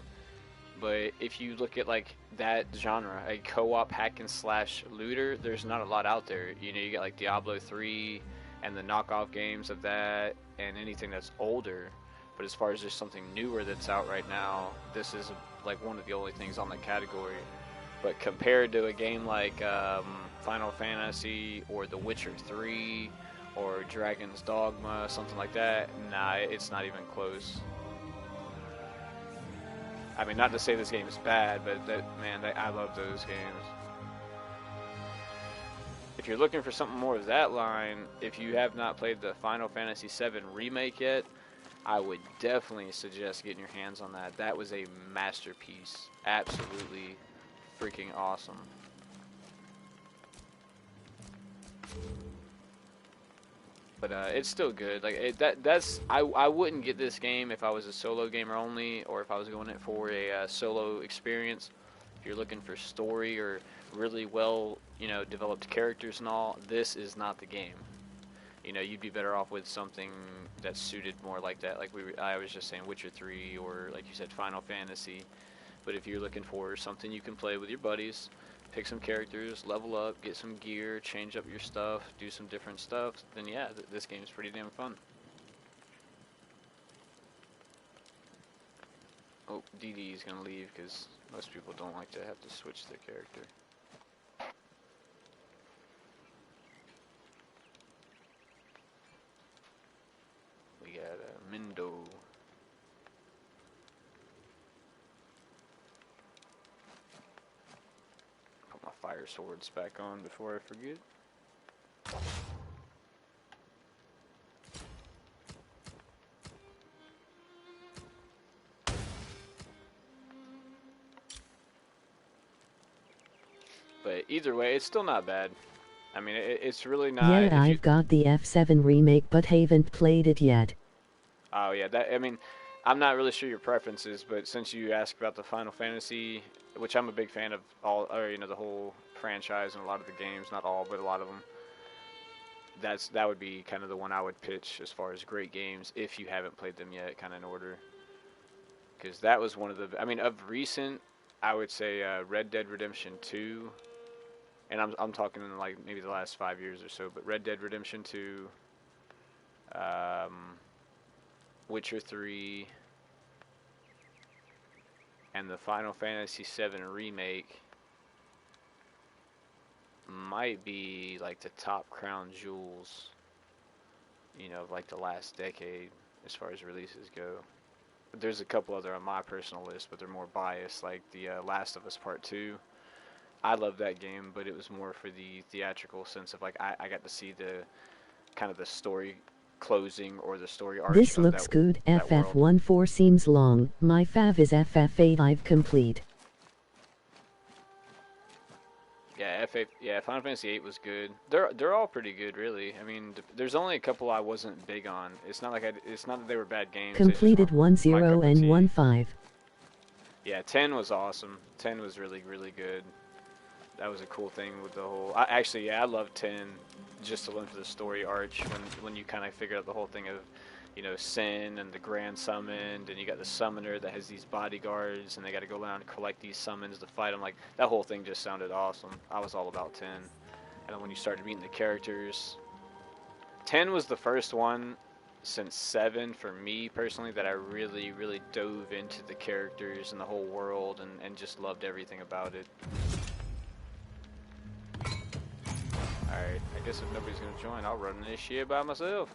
But if you look at like that genre, a co-op hack and slash looter, there's not a lot out there. You got like Diablo 3 and the knockoff games of that, and anything that's older. But as far as just something newer that's out right now, this is like one of the only things on the category. But compared to a game like Final Fantasy or The Witcher 3 or Dragon's Dogma, something like that, nah, it's not even close. I mean, not to say this game is bad, but I love those games. If you're looking for something more of that line, if you have not played the Final Fantasy VII Remake yet, I would definitely suggest getting your hands on that. That was a masterpiece. Absolutely freaking awesome. But it's still good. Like I wouldn't get this game if I was a solo gamer only, or if I was going it for a solo experience. If you're looking for story or really well, developed characters and all, this is not the game. You'd be better off with something that's suited more like that. Like I was just saying, Witcher 3, or like you said, Final Fantasy. But if you're looking for something you can play with your buddies, pick some characters, level up, get some gear, change up your stuff, do some different stuff, then yeah, this game is pretty damn fun. Oh, DD is going to leave because most people don't like to have to switch their character. We got Mindo. Put my fire swords back on before I forget. But either way, it's still not bad. I mean, it's really not. Yeah, I've got the F7 remake, but haven't played it yet. Oh yeah, I'm not really sure your preferences, but since you asked about the Final Fantasy, which I'm a big fan of the whole franchise and a lot of the games, not all, but a lot of them. That would be kind of the one I would pitch as far as great games if you haven't played them yet, kind of in order. Because that was one of the, of recent, I would say Red Dead Redemption 2, and I'm talking in like maybe the last 5 years or so, but Red Dead Redemption 2, Witcher 3, and the Final Fantasy VII Remake might be like the top crown jewels, of like the last decade as far as releases go. But there's a couple other on my personal list, but they're more biased, like the Last of Us Part 2. I love that game, but it was more for the theatrical sense of like I got to see the kind of the story closing or the story arc. This looks good. FF14 seems long. My fav is FF8. I've complete. Yeah, Final Fantasy VIII was good. They're all pretty good, really. I mean, there's only a couple I wasn't big on. It's not that they were bad games. Completed 10 and 15. Yeah, 10 was awesome. 10 was really, really good. That was a cool thing with the whole. I love 10 just to learn for the story arch when you kind of figure out the whole thing of, Sin and the Grand Summoned, and you got the Summoner that has these bodyguards, and they got to go around and collect these summons to fight them. Like, that whole thing just sounded awesome. I was all about 10. And then when you started meeting the characters, 10 was the first one since 7 for me personally that I really, really dove into the characters and the whole world and just loved everything about it. Alright, I guess if nobody's gonna join, I'll run this shit by myself.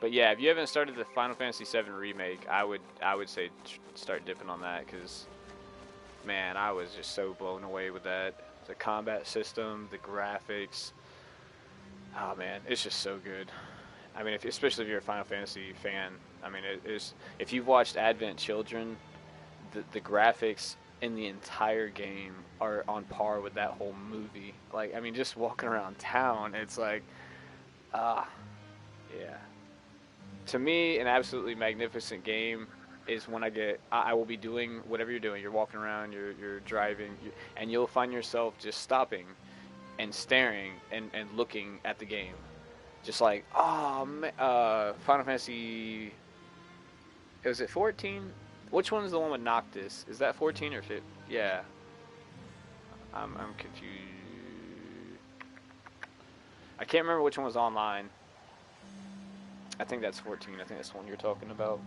But yeah, if you haven't started the Final Fantasy VII Remake, I would say start dipping on that, because, man, I was just so blown away with that. The combat system, the graphics. Oh, man, it's just so good. I mean, especially if you're a Final Fantasy fan. I mean, if you've watched Advent Children, the graphics in the entire game are on par with that whole movie. Like, I mean, just walking around town, it's like, yeah. To me, an absolutely magnificent game is when I will be doing whatever you're doing. You're walking around, you're driving, and you'll find yourself just stopping and staring and looking at the game. Just like, oh, Final Fantasy, was it 14? Which one is the one with Noctis? Is that 14 or 15? Yeah. I'm confused. I can't remember which one was online. I think that's 14. I think that's the one you're talking about.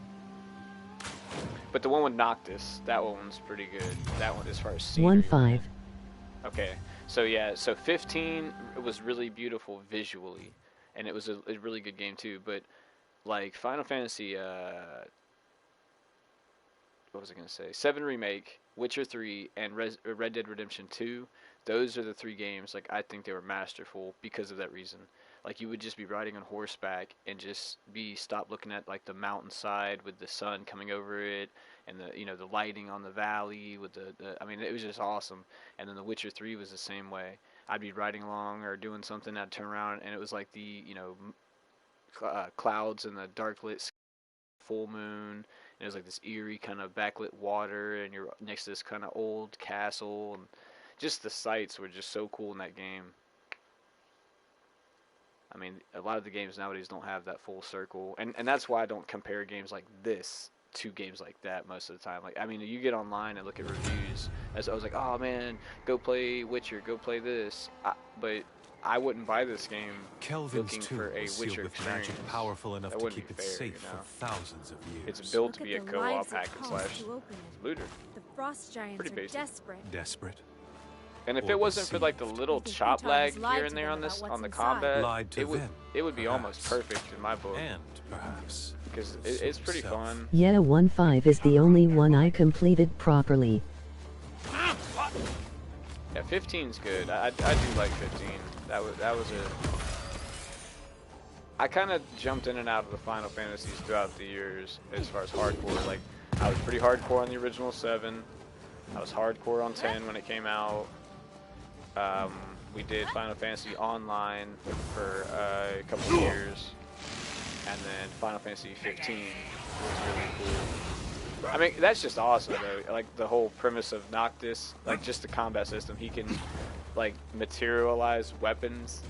But the one with Noctis, that one's pretty good. That one, as far as scenery. 1-5. Okay. So yeah, so 15 was really beautiful visually, and it was a really good game too. But like Final Fantasy, what was I gonna say? 7 Remake, Witcher 3, and Red Dead Redemption 2. Those are the 3 games. Like, I think they were masterful because of that reason. Like, you would just be riding on horseback and just stop looking at like the mountainside with the sun coming over it, and the lighting on the valley with the I mean, it was just awesome. And then the Witcher 3 was the same way. I'd be riding along or doing something, I'd turn around and it was like the clouds and the dark lit full moon, and it was like this eerie kind of backlit water, and you're next to this kind of old castle, and just the sights were just so cool in that game. I mean, a lot of the games nowadays don't have that full circle, and that's why I don't compare games like this to games like that most of the time. Like, I mean, you get online and look at reviews, I was like, oh man, go play Witcher, go play this, but I wouldn't buy this game looking for a Witcher experience. Magic powerful enough that to wouldn't keep be it fair, safe for thousands of years. It's built to Look be a at the co-op lives it hack and cost slash to open it. looter. The frost giants Pretty are basic. desperate. Desperate. And if Or it wasn't for like the deceived. little The chop lag Futons lied here and to there them on this about what's on the inside. combat, Lied to them, it would be almost perhaps. perfect in my book, And perhaps because so it's pretty itself. fun. Yeah, 1-5 is the only one I completed properly. Yeah, 15's good. I do like 15. That was I kind of jumped in and out of the Final Fantasies throughout the years as far as hardcore. Like, I was pretty hardcore on the original 7. I was hardcore on 10 when it came out. We did Final Fantasy Online for a couple of years, and then Final Fantasy 15 was really cool. I mean, that's just awesome though. Like the whole premise of Noctis, like just the combat system. He can like materialize weapons.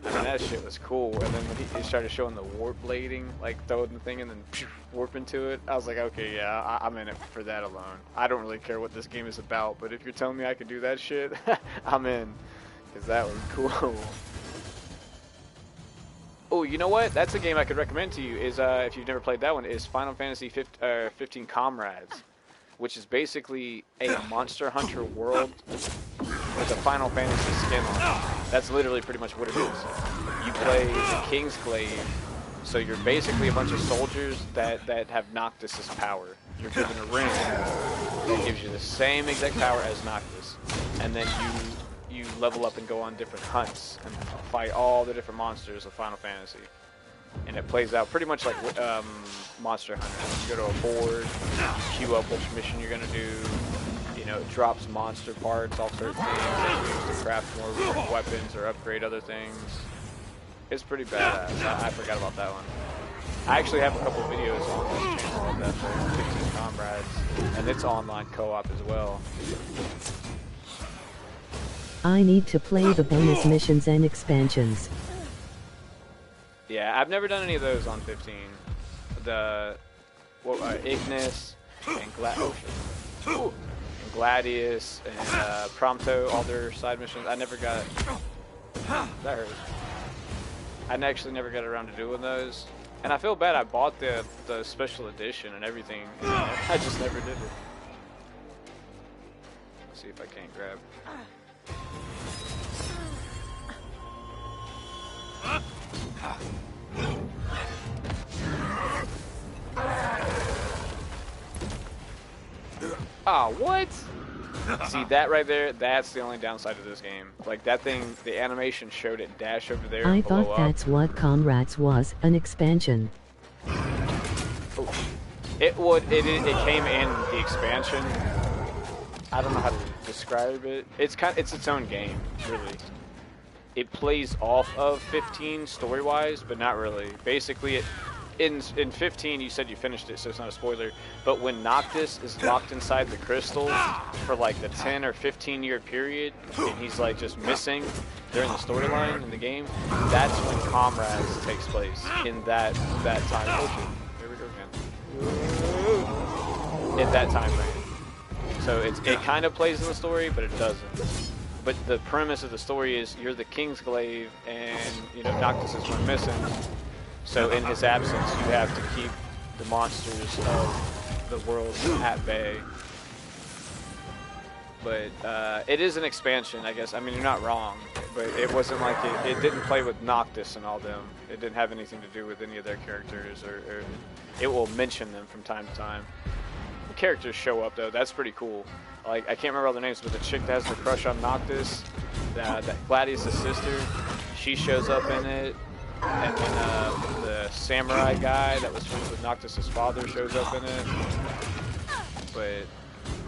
I mean, that shit was cool. And then when he started showing the warp blading, like throwing the thing and then warp into it, I was like, okay, yeah, I'm in it for that alone. I don't really care what this game is about, but if you're telling me I can do that shit, I'm in, because that was cool. Oh, you know what? That's a game I could recommend to you. Is if you've never played that one, is Final Fantasy 15 Comrades, which is basically a Monster Hunter world with a Final Fantasy skin on it. That's literally pretty much what it is. You play the Kingsglaive, so you're basically a bunch of soldiers that have Noctis's power. You're given a ring that gives you the same exact power as Noctis, and then you level up and go on different hunts and fight all the different monsters of Final Fantasy. And it plays out pretty much like Monster Hunter. You go to a board, you queue up which mission you're gonna do. You know, it drops monster parts off certain things that you use to craft more weapons or upgrade other things. It's pretty badass. I forgot about that one. I actually have a couple videos on this channel of that for 15 Comrades, and it's online co-op as well. I need to play the bonus missions and expansions. Yeah, I've never done any of those on 15. The Ignis and Gladius and Prompto, all their side missions. I never got. That hurt. I actually never got around to doing those. And I feel bad I bought the special edition and everything. And I just never did it. Let's see if I can't grab. Ah, what? See that right there? That's the only downside of this game. Like that thing, the animation showed it dash over there. I and blow thought up. that's what Comrades was, an expansion. It came in the expansion. I don't know how to describe it. It's its own game, really. It plays off of 15 story-wise, but not really. Basically, in 15 you said you finished it, so it's not a spoiler. But when Noctis is locked inside the crystal for like the 10 or 15 year period, and he's like just missing during the storyline in the game, that's when Comrades takes place in that time. Okay, there we go again. In that time frame. So it kind of plays in the story, but it doesn't. But the premise of the story is you're the Kingsglaive, and Noctis is one missing. So in his absence, you have to keep the monsters of the world at bay. But it is an expansion, I guess. I mean, you're not wrong, but it wasn't like it didn't play with Noctis and all them. It didn't have anything to do with any of their characters, or it will mention them from time to time. The characters show up though. That's pretty cool. Like I can't remember all their names, but the chick that has the crush on Noctis, that Gladius' sister, she shows up in it. And then the samurai guy that was friends with Noctis' father shows up in it. But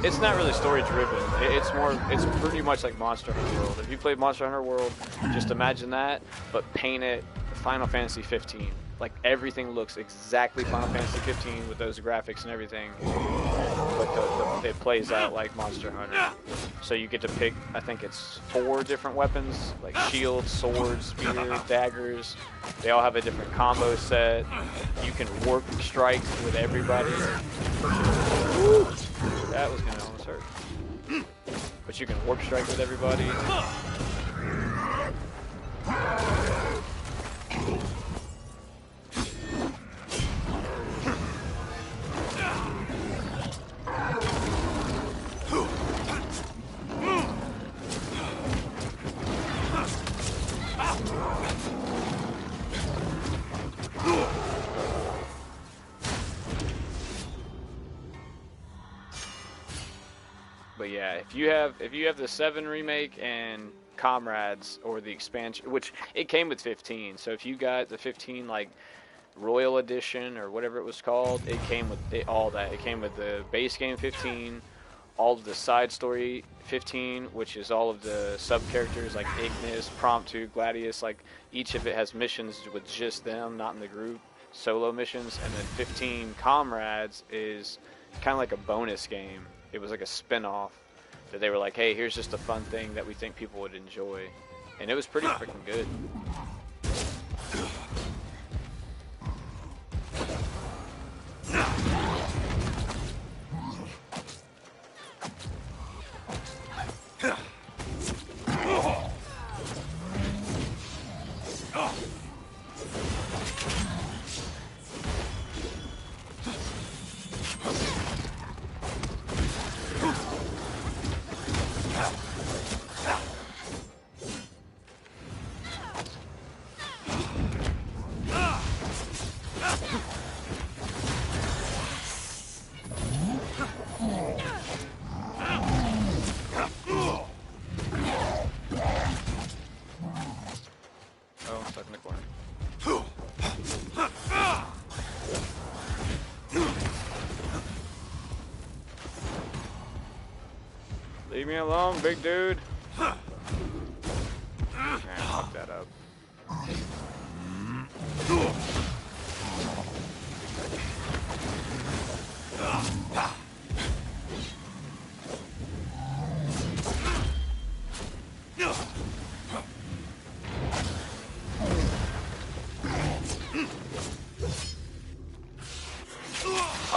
it's not really story driven. It's pretty much like Monster Hunter World. If you played Monster Hunter World, just imagine that, but paint it Final Fantasy 15. Like everything looks exactly Final Fantasy 15 with those graphics and everything. But it plays out like Monster Hunter. So you get to pick, I think it's 4 different weapons, like shields, swords, spear, daggers. They all have a different combo set. You can warp strike with everybody. Woo! That was gonna almost hurt. But you can warp strike with everybody. But yeah, if you have the 7 remake and Comrades or the expansion, which it came with 15, so if you got the 15 like Royal Edition or whatever it was called, it came with all that. It came with the base game 15, all of the side story 15, which is all of the sub characters like Ignis, Promptu, Gladius. Like each of it has missions with just them, not in the group, solo missions. And then 15 Comrades is kind of like a bonus game. It was like a spin-off that they were like, hey, here's just a fun thing that we think people would enjoy. And it was pretty freaking good. Leave me alone, big dude. Man, fuck that up.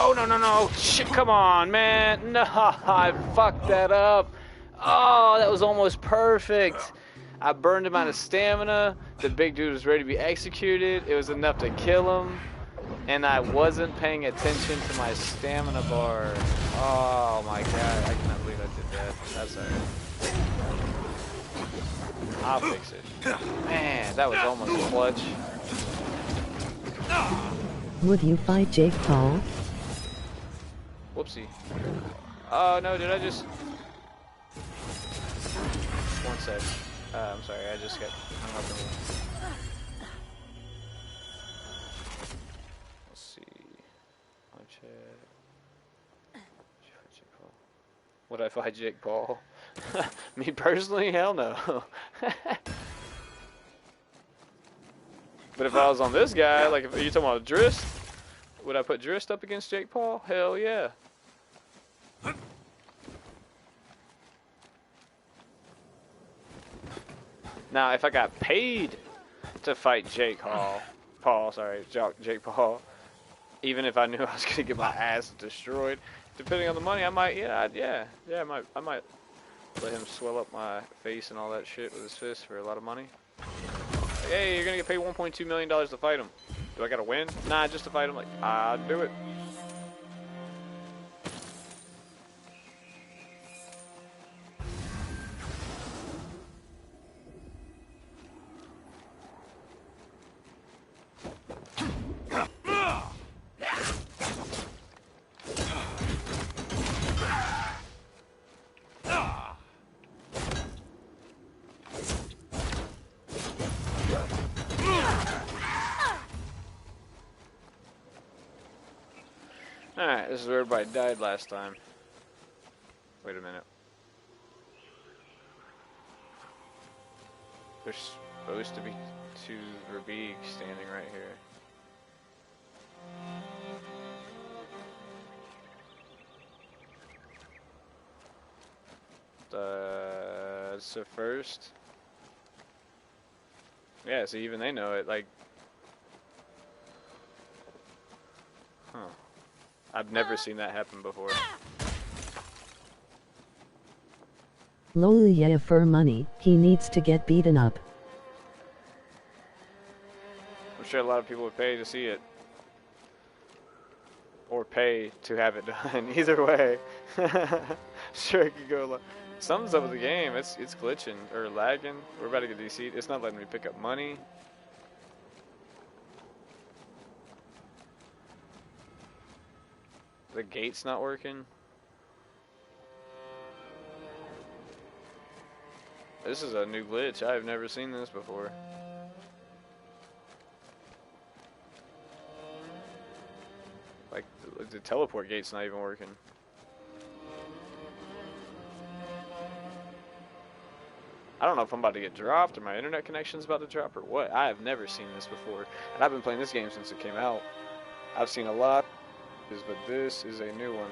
Oh, no, no, no. Shit, come on, man. No, I fucked that up. Oh, that was almost perfect. I burned him out of stamina, the big dude was ready to be executed. It was enough to kill him. And I wasn't paying attention to my stamina bar. Oh my god, I cannot believe I did that. That's alright. I'll fix it. Man, that was almost clutch. Would you fight Jake Paul? Whoopsie. Oh no, did I just... One sec. I'm sorry, I just got hung up in one. Let's see. My chat. Would I fight Jake Paul? Me personally? Hell no. But if I was on this guy, like if you're talking about Drist, would I put Drist up against Jake Paul? Hell yeah. Now, if I got paid to fight Jake Paul, even if I knew I was gonna get my ass destroyed, depending on the money, I might, I might let him swell up my face and all that shit with his fist for a lot of money. Like, hey, you're gonna get paid $1.2 million to fight him. Do I gotta win? Nah, just to fight him. Like, I'd do it. Alright, this is where everybody died last time. Wait a minute. There's supposed to be two Rabig standing right here. So first. Yeah, see, even they know it, like. Huh. I've never seen that happen before. Lol, yeah, for money, he needs to get beaten up. I'm sure a lot of people would pay to see it. Or pay to have it done. Either way. Sure, it could go. Something's up with the game. It's glitching or lagging. We're about to get DC'd. It's not letting me pick up money. The gate's not working. This is a new glitch. I've never seen this before. Like, the teleport gate's not even working. I don't know if I'm about to get dropped or my internet connection's about to drop or what. I have never seen this before. And I've been playing this game since it came out. I've seen a lot, but this is a new one.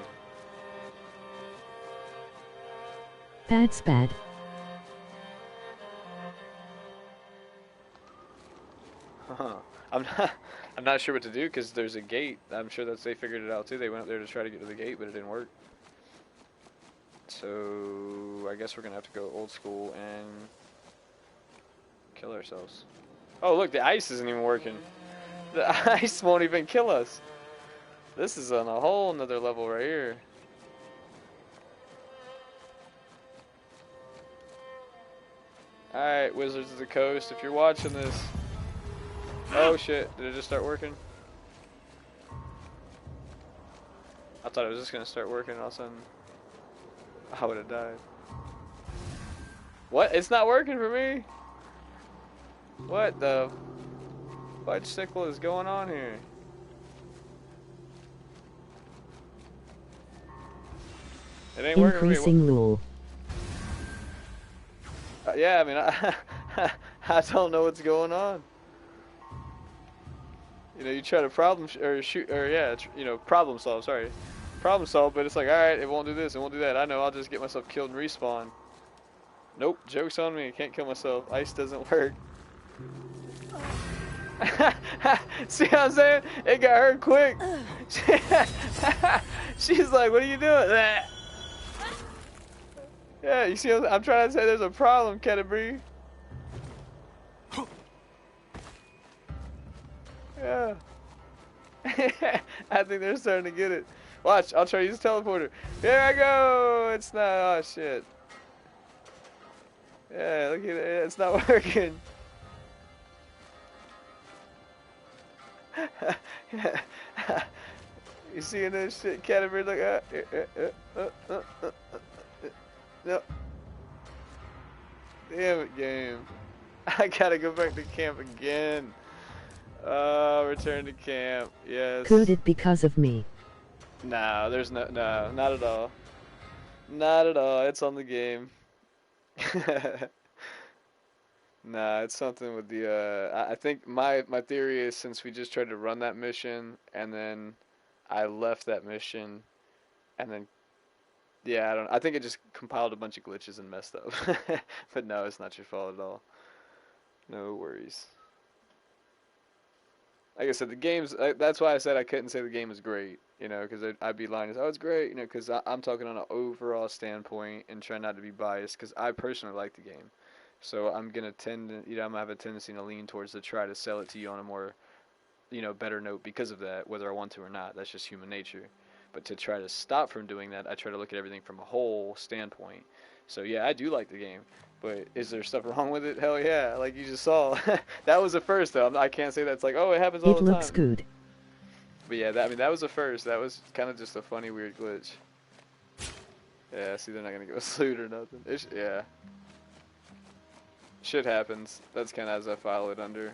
That's bad. I'm not sure what to do because there's a gate. I'm sure that they figured it out too. They went up there to try to get to the gate, but it didn't work. So I guess we're gonna have to go old school and kill ourselves. Oh look, the ice isn't even working. The ice won't even kill us. This is on a whole nother level right here. Alright, Wizards of the Coast, if you're watching this. Oh shit, did it just start working? I thought it was just gonna start working and all of a sudden I would have died. What? It's not working for me? What the fudge sickle is going on here? It ain't working for me. Increasing lul. Yeah, I mean, I don't know what's going on. You know, you try to problem solve. Sorry, problem solve, but it's like, all right, it won't do this, it won't do that. I know, I'll just get myself killed and respawn. Nope, joke's on me. Can't kill myself. Ice doesn't work. See what I'm saying? It got her quick. She's like, what are you doing? Yeah, you see, I'm trying to say there's a problem, Canterbury. Yeah. I think they're starting to get it. Watch, I'll try to use teleporter. Here I go! It's not, oh shit. Yeah, look at it, it's not working. You seeing this shit, Caterpillar? No. Damn it, game. I gotta go back to camp again. Return to camp. Yes. Coded because of me. No, there's no, not at all. Not at all. It's on the game. Nah, it's something with the, I think my theory is since we just tried to run that mission, and then I left that mission, and then, yeah, I think it just compiled a bunch of glitches and messed up. But no, it's not your fault at all. No worries. Like I said, the game's, that's why I said I couldn't say the game is great, you know, because I'd be lying. Oh, it's great, you know, because I'm talking on an overall standpoint and trying not to be biased, because I personally like the game. So I'm going to tend to, you know, I'm going to have a tendency to lean towards to try to sell it to you on a more, you know, better note because of that, whether I want to or not. That's just human nature. But to try to stop from doing that, I try to look at everything from a whole standpoint. So yeah, I do like the game. But is there stuff wrong with it? Hell yeah, like you just saw. That was the first though. I can't say that's like, oh, it happens all the time. It looks good. But yeah, I mean, that was the first. That was kind of just a funny, weird glitch. Yeah, see, they're not going to give us loot or nothing. Yeah. Shit happens. That's kind of as I file it under.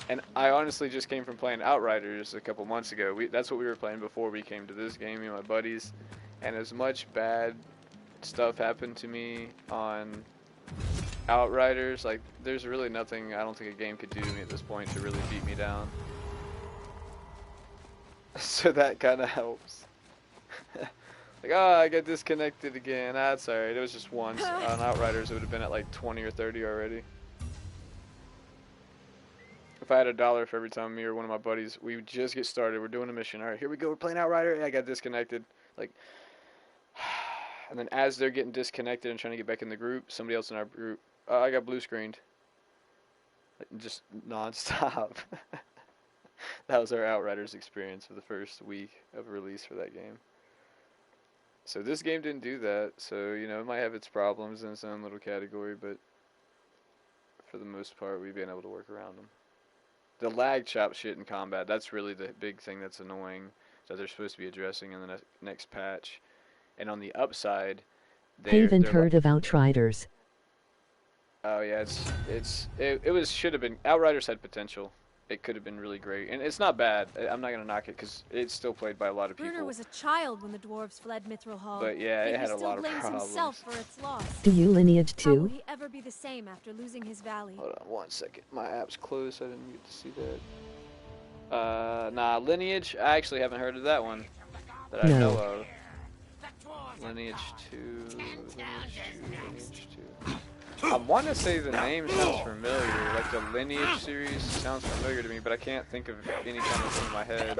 And I honestly just came from playing Outriders a couple months ago. That's what we were playing before we came to this game, me and my buddies. And as much bad stuff happened to me on Outriders, like, there's really nothing I don't think a game could do to me at this point to really beat me down. So that kind of helps. Like, oh, I got disconnected again. That's alright. It was just once. On Outriders, it would have been at like 20 or 30 already. If I had $1 for every time me or one of my buddies, we would just get started. We're doing a mission. Alright, here we go. We're playing Outrider. Yeah, I got disconnected. Like, and then as they're getting disconnected and trying to get back in the group, somebody else in our group, I got blue screened. Like, just non-stop. That was our Outriders experience for the first week of release for that game. So this game didn't do that, so, you know, it might have its problems in its own little category, but for the most part, we've been able to work around them. The lag chop shit in combat, that's really the big thing that's annoying, that they're supposed to be addressing in the next patch. And on the upside, Haven't heard of Outriders. Oh yeah, should have been, Outriders had potential. It could have been really great, and it's not bad. I'm not gonna knock it because it's still played by a lot of people. Bruner was a child when the dwarves fled Mithril Hall. But yeah, it had a lot of problems. He still blames himself for its loss. Do you lineage too? How will he ever be the same after losing his valley? Hold on 1 second. My app's closed, so I didn't get to see that. Nah, lineage. I actually haven't heard of that one that I know of. Lineage 2. Lineage 2. I want to say the name sounds familiar, like the Lineage series sounds familiar to me, but I can't think of any kind of thing in my head.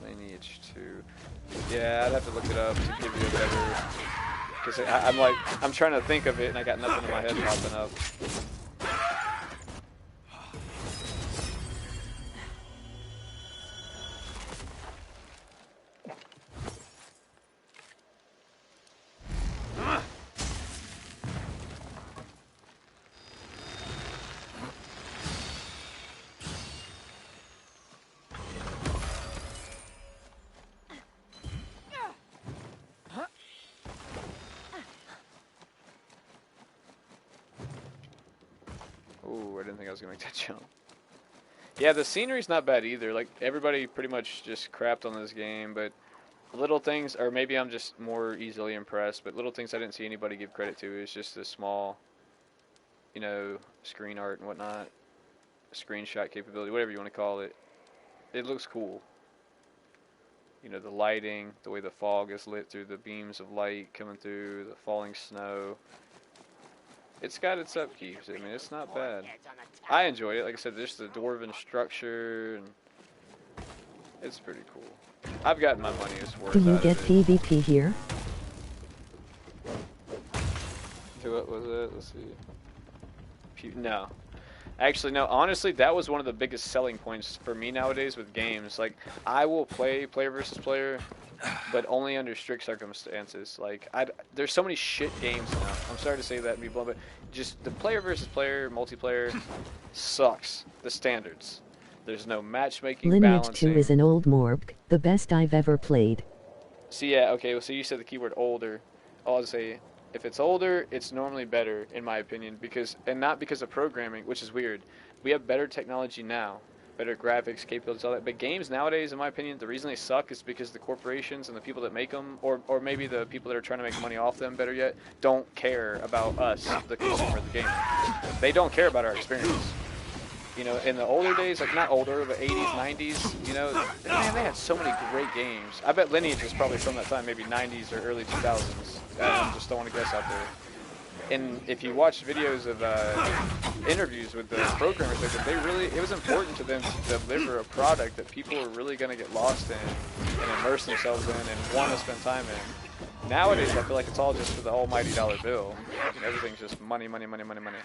Lineage 2. Yeah, I'd have to look it up to give you a better... Because I'm trying to think of it and I got nothing in my head popping up. Ooh, I didn't think I was gonna make that jump. Yeah, the scenery's not bad either. Like, everybody pretty much just crapped on this game, but little things, or maybe I'm just more easily impressed, but little things I didn't see anybody give credit to is just the small, you know, screen art and whatnot, screenshot capability, whatever you want to call it. It looks cool. You know, the lighting, the way the fog is lit through the beams of light coming through, the falling snow. It's got its upkeeps. I mean, it's not bad. I enjoyed it. Like I said, just the dwarven structure, and it's pretty cool. I've gotten my money's worth. Do you get PvP here? What was it? Let's see. No. Actually, no. Honestly, that was one of the biggest selling points for me nowadays with games. Like, I will play player versus player, but only under strict circumstances. Like, there's so many shit games now. I'm sorry to say that and be blunt, but just the player versus player multiplayer sucks. The standards. There's no matchmaking, Lineage balancing. 2 is an old morph, the best I've ever played. So yeah, okay. Well, so you said the keyword older. I'll just say, if it's older, it's normally better, in my opinion, and not because of programming, which is weird. We have better technology now, better graphics, capabilities, all that. But games nowadays, in my opinion, the reason they suck is because the corporations and the people that make them, or maybe the people that are trying to make money off them, better yet, don't care about us, the consumer, the gamer. They don't care about our experience. You know, in the older days, like not older, but 80s, 90s, you know, man, they had so many great games. I bet Lineage was probably from that time, maybe 90s or early 2000s. I just don't want to guess out there. And if you watch videos of interviews with the programmers, it was important to them to deliver a product that people were really going to get lost in and immerse themselves in and want to spend time in. Nowadays, I feel like it's all just for the almighty dollar bill. Everything's just money, money, money, money, money.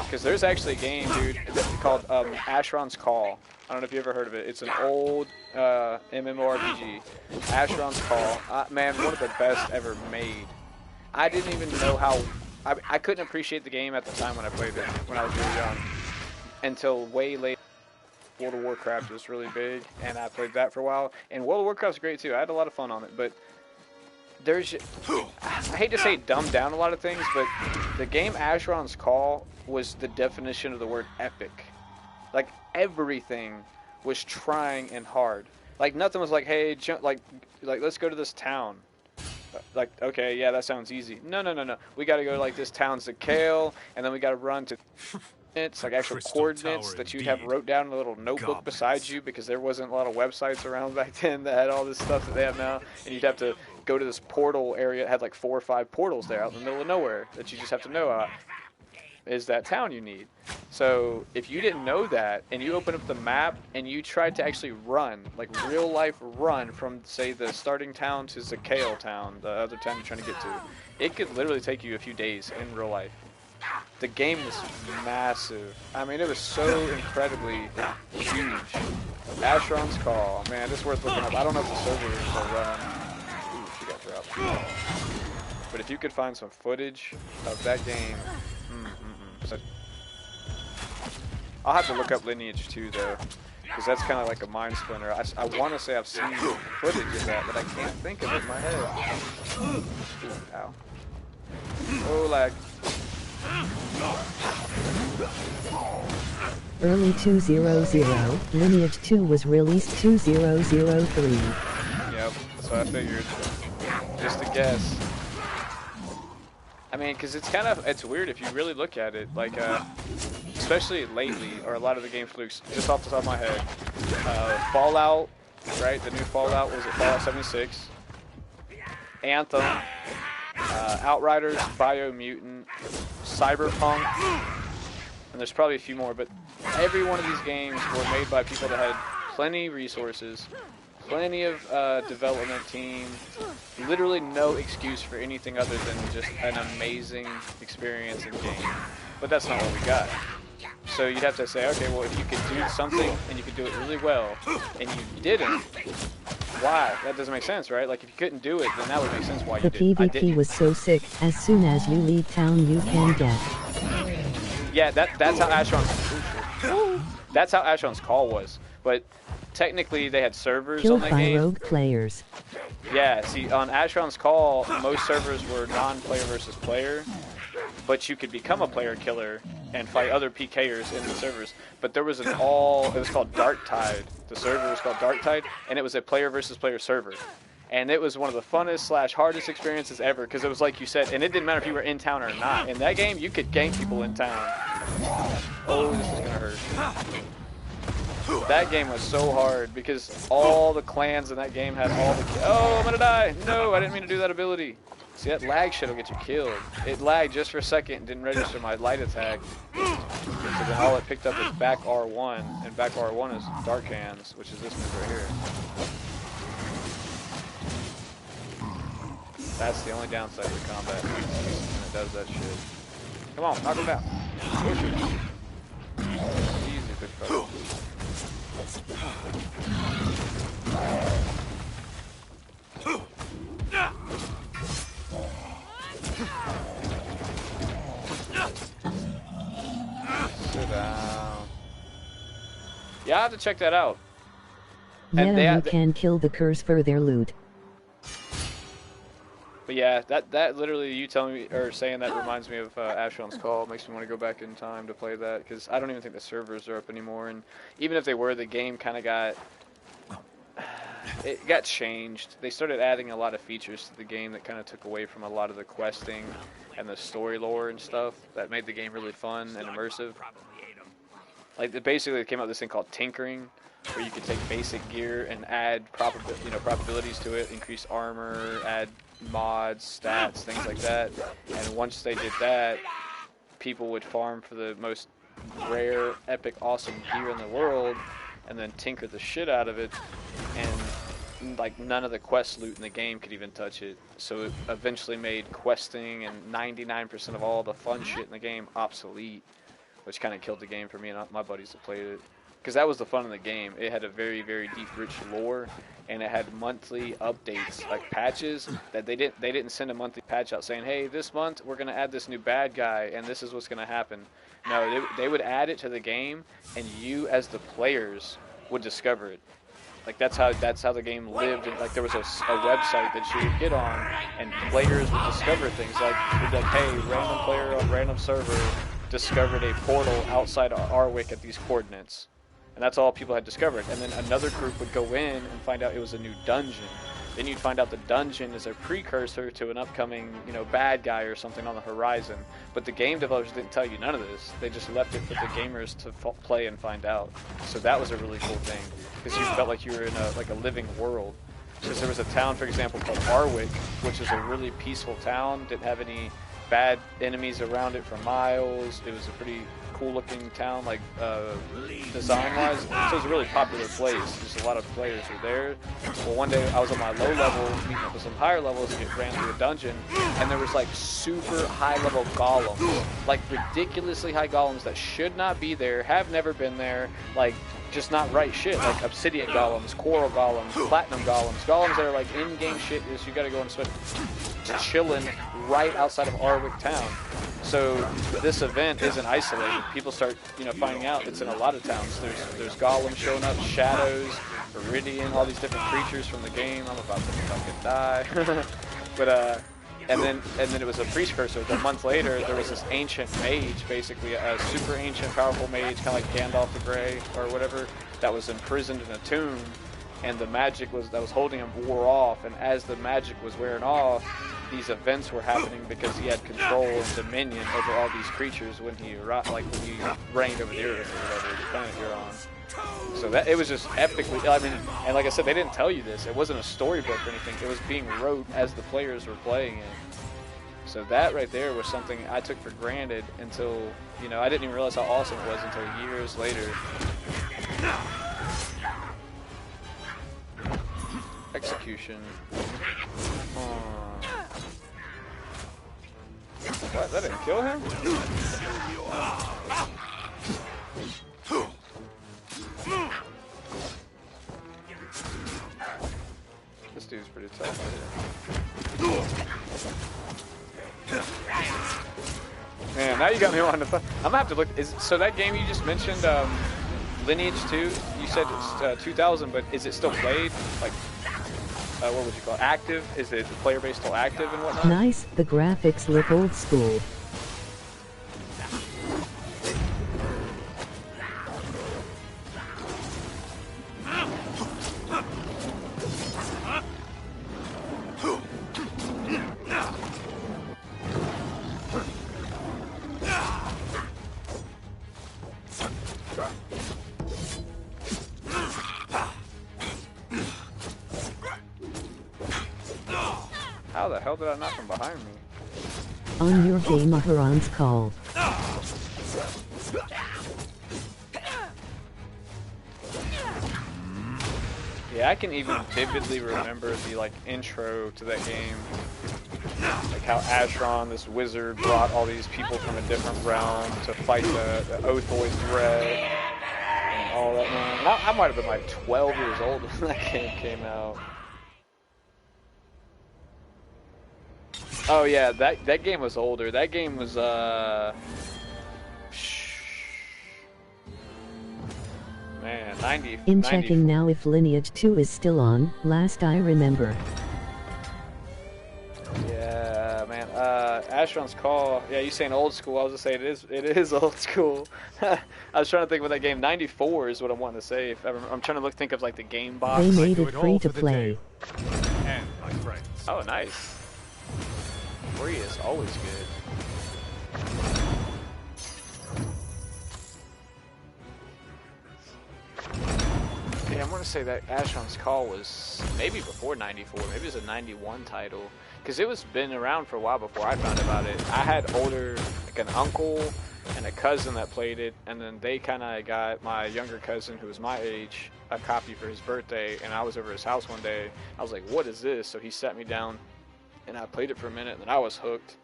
Because there's actually a game, dude, called Asheron's Call. I don't know if you ever heard of it. It's an old MMORPG. Asheron's Call. Man, one of the best ever made. I didn't even know how... I couldn't appreciate the game at the time when I played it, when I was really young. Until way later. World of Warcraft was really big, and I played that for a while. And World of Warcraft's great, too. I had a lot of fun on it, but... I hate to say dumbed down a lot of things, but the game Asheron's Call was the definition of the word epic. Like, everything was trying and hard. Like, nothing was like, hey, like let's go to this town. Like, okay, yeah, that sounds easy. No. We gotta go to, like, this town's Kale, and then we gotta run to... It's like actual coordinates that you'd have wrote down in a little notebook beside you, because there wasn't a lot of websites around back then that had all this stuff that they have now, and you'd have to go to this portal area. It had like 4 or 5 portals there out in the middle of nowhere that you just have to know is that town you need. So if you didn't know that and you open up the map and you tried to actually run, like real life run from, say, the starting town to Zakale town, the other town you're trying to get to, it could literally take you a few days in real life. The game was massive. I mean, it was so incredibly huge. Asheron's Call, man, it's worth looking up. I don't know if the server is still running. Ooh, she got dropped. But if you could find some footage of that game, I'll have to look up Lineage 2 though, because that's kind of like a mind splinter. I want to say I've seen footage of that, but I can't think of it in my head. Ooh, ow. Oh, lag. Early 2000, Lineage 2 was released 2003. Yep, that's what I figured. Just a guess. I mean, because it's weird if you really look at it, like, especially lately, or a lot of the game flukes, just off the top of my head. Fallout, right? The new Fallout, was it Fallout 76? Anthem, Outriders, Biomutant, Cyberpunk, and there's probably a few more, but every one of these games were made by people that had plenty of resources, plenty of development team, literally no excuse for anything other than just an amazing experience in game. But that's not what we got. So you'd have to say, okay, well, if you could do something and you could do it really well, and you didn't, why? That doesn't make sense, right? Like, if you couldn't do it, then that would make sense why you didn't. The PvP was so sick. As soon as you leave town, you can get. Yeah, that's how Asheron's Call was. But technically, they had servers Killed on that by game. rogue players. Yeah, see, on Asheron's Call, most servers were non-player versus player, but you could become a player killer and fight other PKers in the servers. But there was it was called Dark Tide. The server was called Dark Tide, and it was a player versus player server. And it was one of the funnest / hardest experiences ever, because it was like you said, and it didn't matter if you were in town or not. In that game, you could gank people in town. Oh, this is gonna hurt. That game was so hard because all the clans in that game had all the... Oh, I'm gonna die! No, I didn't mean to do that ability. See, that lag shit will get you killed. It lagged just for a second and didn't register my light attack. So then all it picked up was back R1, and back R1 is Dark Hands, which is this move right here. That's the only downside of the combat when it does that shit. Come on, knock him down. Push it. Easy, big fella. Sit down. Yeah, I have to check that out. And Yeah, you can kill the curse for their loot. But yeah, that literally, you telling me or saying that reminds me of Asheron's Call. Makes me want to go back in time to play that, because I don't even think the servers are up anymore. And even if they were, the game kind of got changed. They started adding a lot of features to the game that kind of took away from a lot of the questing and the story lore and stuff that made the game really fun and immersive. Like basically, it came out with this thing called tinkering, where you could take basic gear and add probabilities to it, increase armor, add mods, stats, things like that. And once they did that, people would farm for the most rare, epic, awesome gear in the world, and then tinker the shit out of it, and like none of the quest loot in the game could even touch it. So it eventually made questing and 99% of all the fun shit in the game obsolete, which kind of killed the game for me and my buddies that played it. Because that was the fun of the game. It had a very, very deep, rich lore, and it had monthly updates, like patches that they didn't send a monthly patch out saying, hey, this month we're gonna add this new bad guy, and this is what's gonna happen. No, they would add it to the game, and you as the players would discover it. Like that's how the game lived. And like there was a website that you would get on, and players would discover things like hey, random player on random server discovered a portal outside of Arwick at these coordinates. And that's all people had discovered. And then another group would go in and find out it was a new dungeon. Then you'd find out the dungeon is a precursor to an upcoming, bad guy or something on the horizon. But the game developers didn't tell you none of this. They just left it for the gamers to play and find out. So that was a really cool thing, because you felt like you were in a living world. Because there was a town, for example, called Arwick, which is a really peaceful town. Didn't have any bad enemies around it for miles. It was a pretty cool-looking town, like design-wise. So it was a really popular place. Just a lot of players were there. Well, one day I was on my low level, meeting up with some higher levels, and ran through a dungeon, and there was like super high-level golems, like ridiculously high golems that should not be there, have never been there, like just not right shit, like obsidian golems, coral golems, platinum golems, golems that are like in-game shit. Is you got to go and spend chilling right outside of Arwick town. So this event isn't isolated. People start, finding out it's in a lot of towns. There's golems showing up, shadows, Iridian, all these different creatures from the game. I'm about to fucking die. But and then it was a precursor. A month later, there was this ancient mage, basically a super ancient, powerful mage, kind of like Gandalf the Grey or whatever, that was imprisoned in a tomb, and the magic that was holding him wore off. And as the magic was wearing off, these events were happening because he had control and dominion over all these creatures when he reigned over the earth or whatever, the planet you're on. So that it was just epically. I mean, and like I said, they didn't tell you this. It wasn't a storybook or anything. It was being wrote as the players were playing it. So that right there was something I took for granted until, I didn't even realize how awesome it was until years later. Execution. What? That didn't kill him? This dude's pretty tough. Man, now you got me wanting to. I'm gonna have to look. So that game you just mentioned, Lineage 2? You said it's 2000, but is it still played? Like, what would you call it? Active? Is the player base still active and whatnot? Nice. The graphics look old school. How the hell did I knock him behind me? On your game, Aharon's Call. Yeah, I can even vividly remember the like intro to that game, like how Ashron, this wizard, brought all these people from a different realm to fight the Othoid threat and all that. Man, I might have been like 12 years old when that game came out. Oh yeah, that game was older. That game was man, 90. In checking now if Lineage 2 is still on, last I remember. Yeah, man. Ashron's Call. Yeah, you saying old school? I was gonna say it is old school. I was trying to think of that game. 94 is what I'm wanting to say. If ever, I'm trying to think of like the game box. They made it free to play. And my friends. Oh, nice. Free is always good. Yeah, I'm gonna say that Ashron's Call was maybe before 94. Maybe it was a 91 title. Because it was been around for a while before I found about it. I had older, like an uncle and a cousin that played it, and then they kind of got my younger cousin, who was my age, a copy for his birthday, and I was over his house one day. I was like, what is this? So he sat me down, and I played it for a minute, and then I was hooked.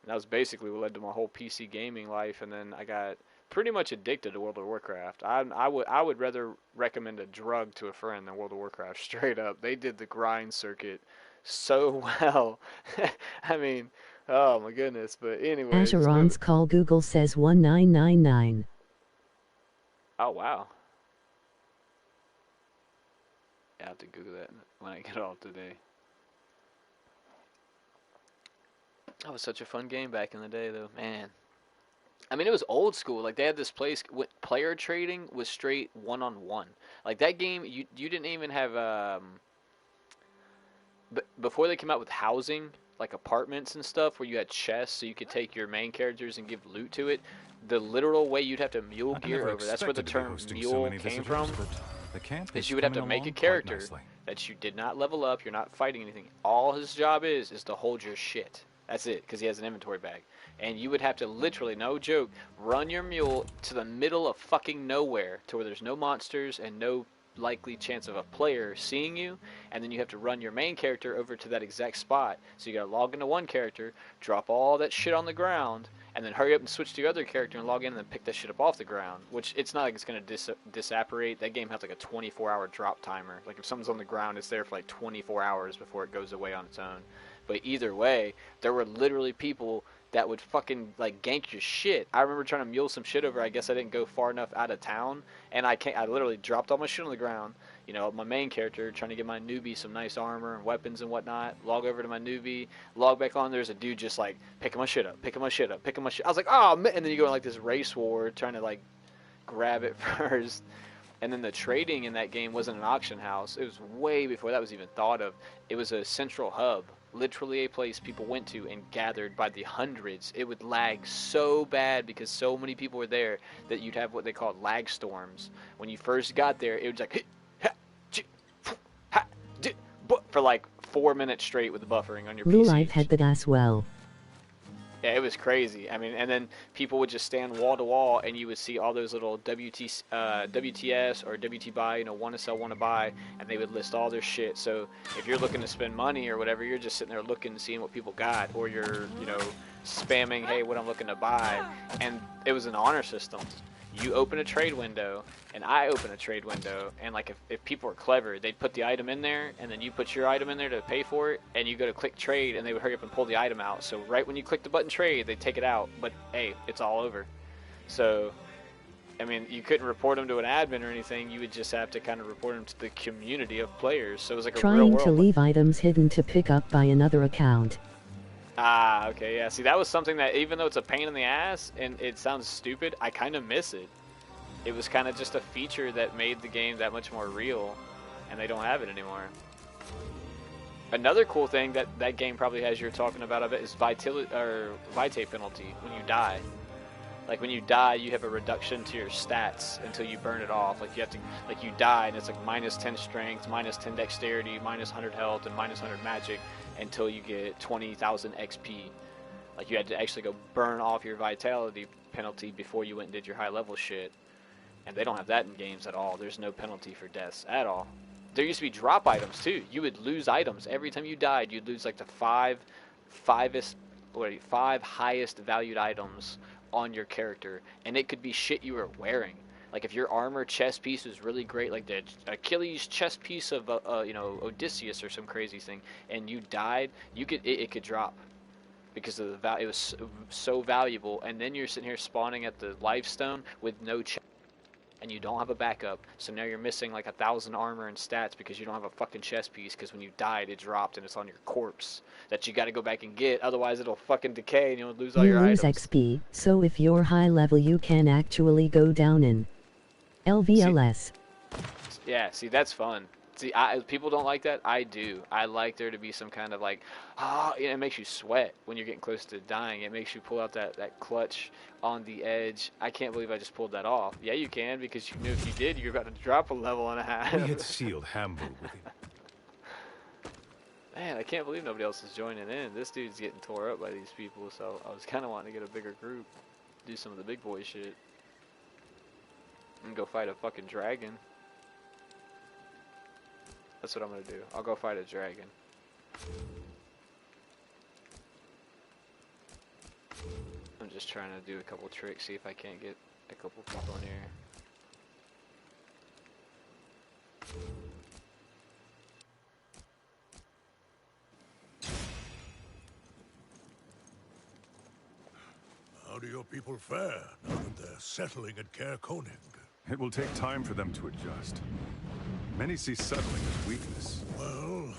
And that was basically what led to my whole PC gaming life, and then I got pretty much addicted to World of Warcraft. I would rather recommend a drug to a friend than World of Warcraft, straight up. They did the grind circuit so well. I mean, oh my goodness. But anyway. Asheron's Call Google says 1999. Oh wow. Yeah, I have to Google that when I get off today. That was such a fun game back in the day, though, man. I mean, it was old school. Like, they had this place, player trading was straight one-on-one. Like, that game, you didn't even have, before they came out with housing, like apartments and stuff, where you had chests so you could take your main characters and give loot to it, the literal way you'd have to mule gear over, that's where the term mule came from, is you would have to make a character that you did not level up, you're not fighting anything. All his job is to hold your shit. That's it, because he has an inventory bag. And you would have to literally, no joke, run your mule to the middle of fucking nowhere to where there's no monsters and no likely chance of a player seeing you, and then you have to run your main character over to that exact spot. So you gotta log into one character, drop all that shit on the ground, and then hurry up and switch to your other character and log in and then pick that shit up off the ground. Which, it's not like it's gonna disapparate. That game has like a 24-hour drop timer. Like, if someone's on the ground, it's there for like 24 hours before it goes away on its own. But either way, there were literally people that would fucking like gank your shit. I remember trying to mule some shit over. I guess I didn't go far enough out of town, and I literally dropped all my shit on the ground. You know, my main character trying to get my newbie some nice armor and weapons and whatnot. Log over to my newbie, log back on. There's a dude just like picking my shit up, picking my shit up, picking my shit. I was like, oh man! And then you go in like this race war, trying to like grab it first. And then the trading in that game wasn't an auction house. It was way before that was even thought of. It was a central hub. Literally a place people went to and gathered by the hundreds. It would lag so bad because so many people were there that you'd have what they called lag storms. When you first got there, it was like for like 4 minutes straight with the buffering on your Blue PC. Life had that as well. Yeah, it was crazy. I mean, and then people would just stand wall to wall, and you would see all those little WTS or WT buy, you know, want to sell, want to buy, and they would list all their shit. So if you're looking to spend money or whatever, you're just sitting there looking, seeing what people got, or you're, you know, spamming, hey, what I'm looking to buy. And it was an honor system. You open a trade window, and I open a trade window, and like if people were clever, they'd put the item in there, and then you put your item in there to pay for it, and you go to click trade, and they would hurry up and pull the item out. So right when you click the button trade, they take it out, but hey, it's all over. So, I mean, you couldn't report them to an admin or anything. You would just have to kind of report them to the community of players. So it was like a real world. Trying to leave items hidden to pick up by another account. Ah, okay, yeah. See, that was something that, even though it's a pain in the ass and it sounds stupid, I kind of miss it. It was kind of just a feature that made the game that much more real, and they don't have it anymore. Another cool thing that that game probably has, you're talking about of it, is vitae penalty when you die. Like when you die, you have a reduction to your stats until you burn it off. Like you have to, like you die, and it's like minus 10 strength, minus 10 dexterity, minus 100 health, and minus 100 magic until you get 20,000 XP. Like you had to actually go burn off your vitality penalty before you went and did your high level shit. And they don't have that in games at all. There's no penalty for deaths at all. there used to be drop items too. You would lose items every time you died. You'd lose like the five highest valued items on your character, and it could be shit you were wearing. Like if your armor chest piece was really great, like the Achilles chest piece of Odysseus or some crazy thing, and you died, it could drop because of the value. It was so valuable, and then you're sitting here spawning at the life stone with no chest, and you don't have a backup, so now you're missing like 1,000 armor and stats because you don't have a fucking chest piece, because when you died it dropped and it's on your corpse that you got to go back and get, otherwise it'll fucking decay and you'll lose all You your lose items. XP, so if you're high level you can actually go down in LVLS. Yeah, see, that's fun. See, people don't like that. I do. I like there to be some kind of like, it makes you sweat when you're getting close to dying. It makes you pull out that clutch on the edge. I can't believe I just pulled that off. Yeah, you can, because you knew if you did, you were about to drop a level and a half. We had sealed Hambu with him. Man, I can't believe nobody else is joining in. This dude's getting tore up by these people, so I was kind of wanting to get a bigger group, do some of the big boy shit, and go fight a fucking dragon. That's what I'm gonna do. I'll go fight a dragon. I'm just trying to do a couple tricks, see if I can't get a couple people in here. How do your people fare now that they're settling at Caer Konig? It will take time for them to adjust. Many see settling as weakness. Well,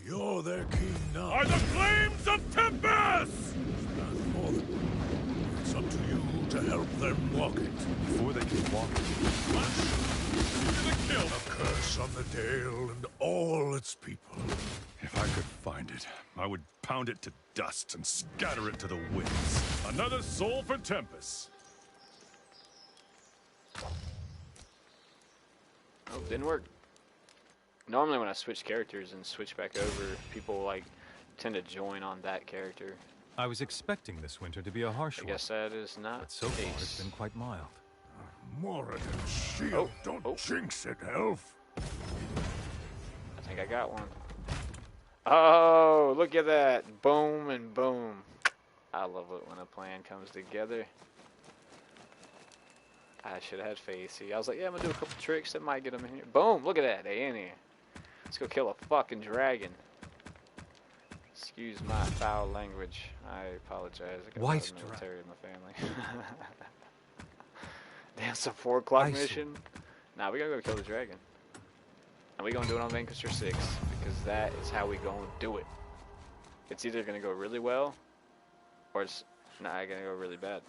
you're their king now. Are the flames of Tempest! Not more than it's up to you to help them walk it. Before they can walk it, To the kill! A curse on the Dale and all its people. if I could find it, I would pound it to dust and scatter it to the winds. Another soul for Tempest. Oh, didn't work. Normally when I switch characters and switch back over, people like tend to join on that character. I was expecting this winter to be a harsh I one, guess that is not but so the far case. it's been quite mild. Moradin's shield. Don't jinx it, elf. I think I got one. Oh, look at that. Boom and boom. I love it when a plan comes together. I should have had faith. See, I was like, yeah, I'm going to do a couple tricks that might get them in here. Boom, look at that. They in here. Let's go kill a fucking dragon. Excuse my foul language. I apologize. I got White the military in my family. Damn, it's a 4 o'clock mission? Nah, we gotta go kill the dragon. And we gonna do it on Vanquisher 6, because that is how we gonna do it. It's either gonna go really well, or it's not gonna go really bad.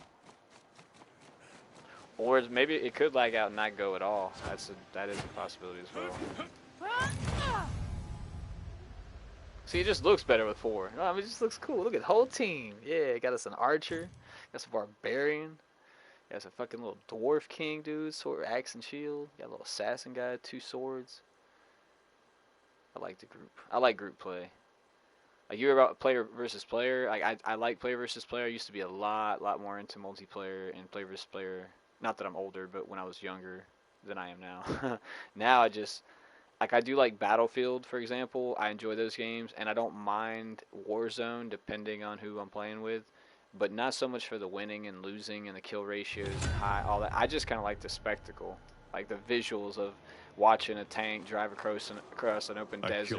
Or maybe it could lag out and not go at all. That is a possibility as well. See, it just looks better with 4. No, I mean, it just looks cool. Look at the whole team. Yeah, got us an archer, got us a barbarian, got us a fucking little dwarf king, dude. Sword, axe, and shield. Got a little assassin guy, 2 swords. I like the group. I like group play. Like, you hear about player versus player. Like, I like player versus player. I used to be a lot more into multiplayer and player versus player. Not that I'm older, but when I was younger than I am now. Now I just, like, I do like Battlefield, for example. I enjoy those games, and I don't mind Warzone depending on who I'm playing with, but not so much for the winning and losing and the kill ratios and high, all that. I just kind of like the spectacle, like the visuals of watching a tank drive across an open desert,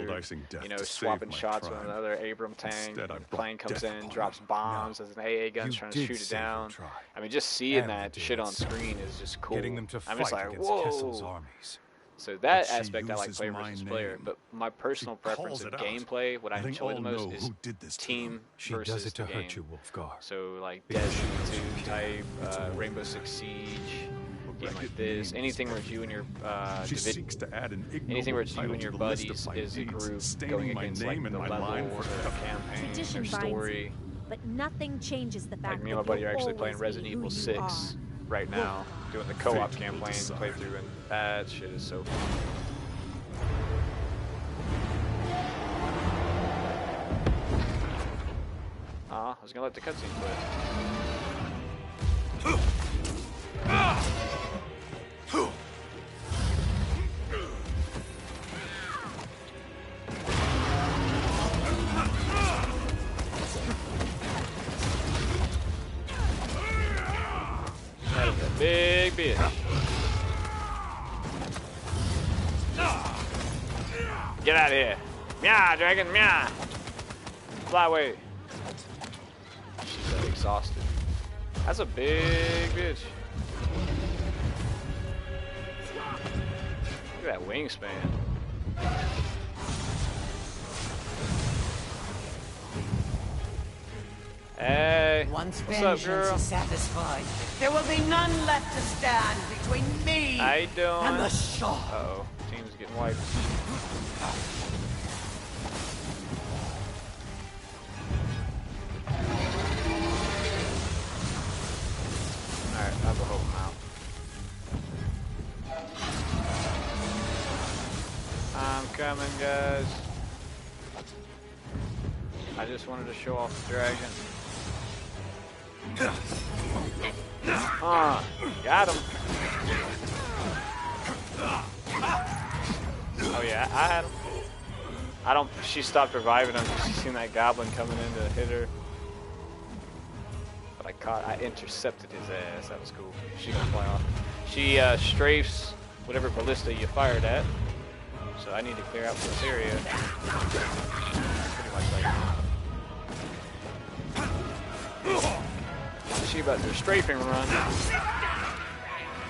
you know, swapping shots with another Abram tank. The plane comes in, drops bombs as an AA gun's trying to shoot it down. I mean, just seeing that shit on screen is just cool. Getting them to I'm just fight like, against whoa. Kessel's armies. So that She aspect I like uses player my versus player, name. but my personal She preference calls of it out. gameplay, what I Letting enjoy the all most know is who did this to team them. She versus does it to the hurt game. you, Wolfgar. So like Because Destiny she knows 2 type, Rainbow Six Siege, game like this, anything where it's you and your She seeks to add an anything where it's ignoble you and your title to the list buddies of my is a deeds, group staining going my against like name the and my line levels or for the campaign, Tradition their binds story. you, but nothing changes the fact Like me and my that buddy you'll are actually playing always be Resident who Evil you 6 are. right now, doing the co-op Fate will campaign decide. playthrough, and that shit is so fun. I was gonna let the cutscene play. bitch. Get out of here. Meow, dragon, meow. Fly away. She's exhausted. That's a big bitch. Look at that wingspan. Hey, Once what's up, vengeance girl? is satisfied, there will be none left to stand between me How you doing? and the Shaw. Uh-oh, team's getting wiped. Alright, I will help him out. I'm coming, guys. I just wanted to show off the dragon. Got him. Oh yeah, I had him. I don't. She stopped reviving him. She seen that goblin coming in to hit her. But I intercepted his ass. That was cool. She gonna fly off. She strafes whatever ballista you fired at. So I need to clear out this area. Pretty much like. She about to do a strafing run.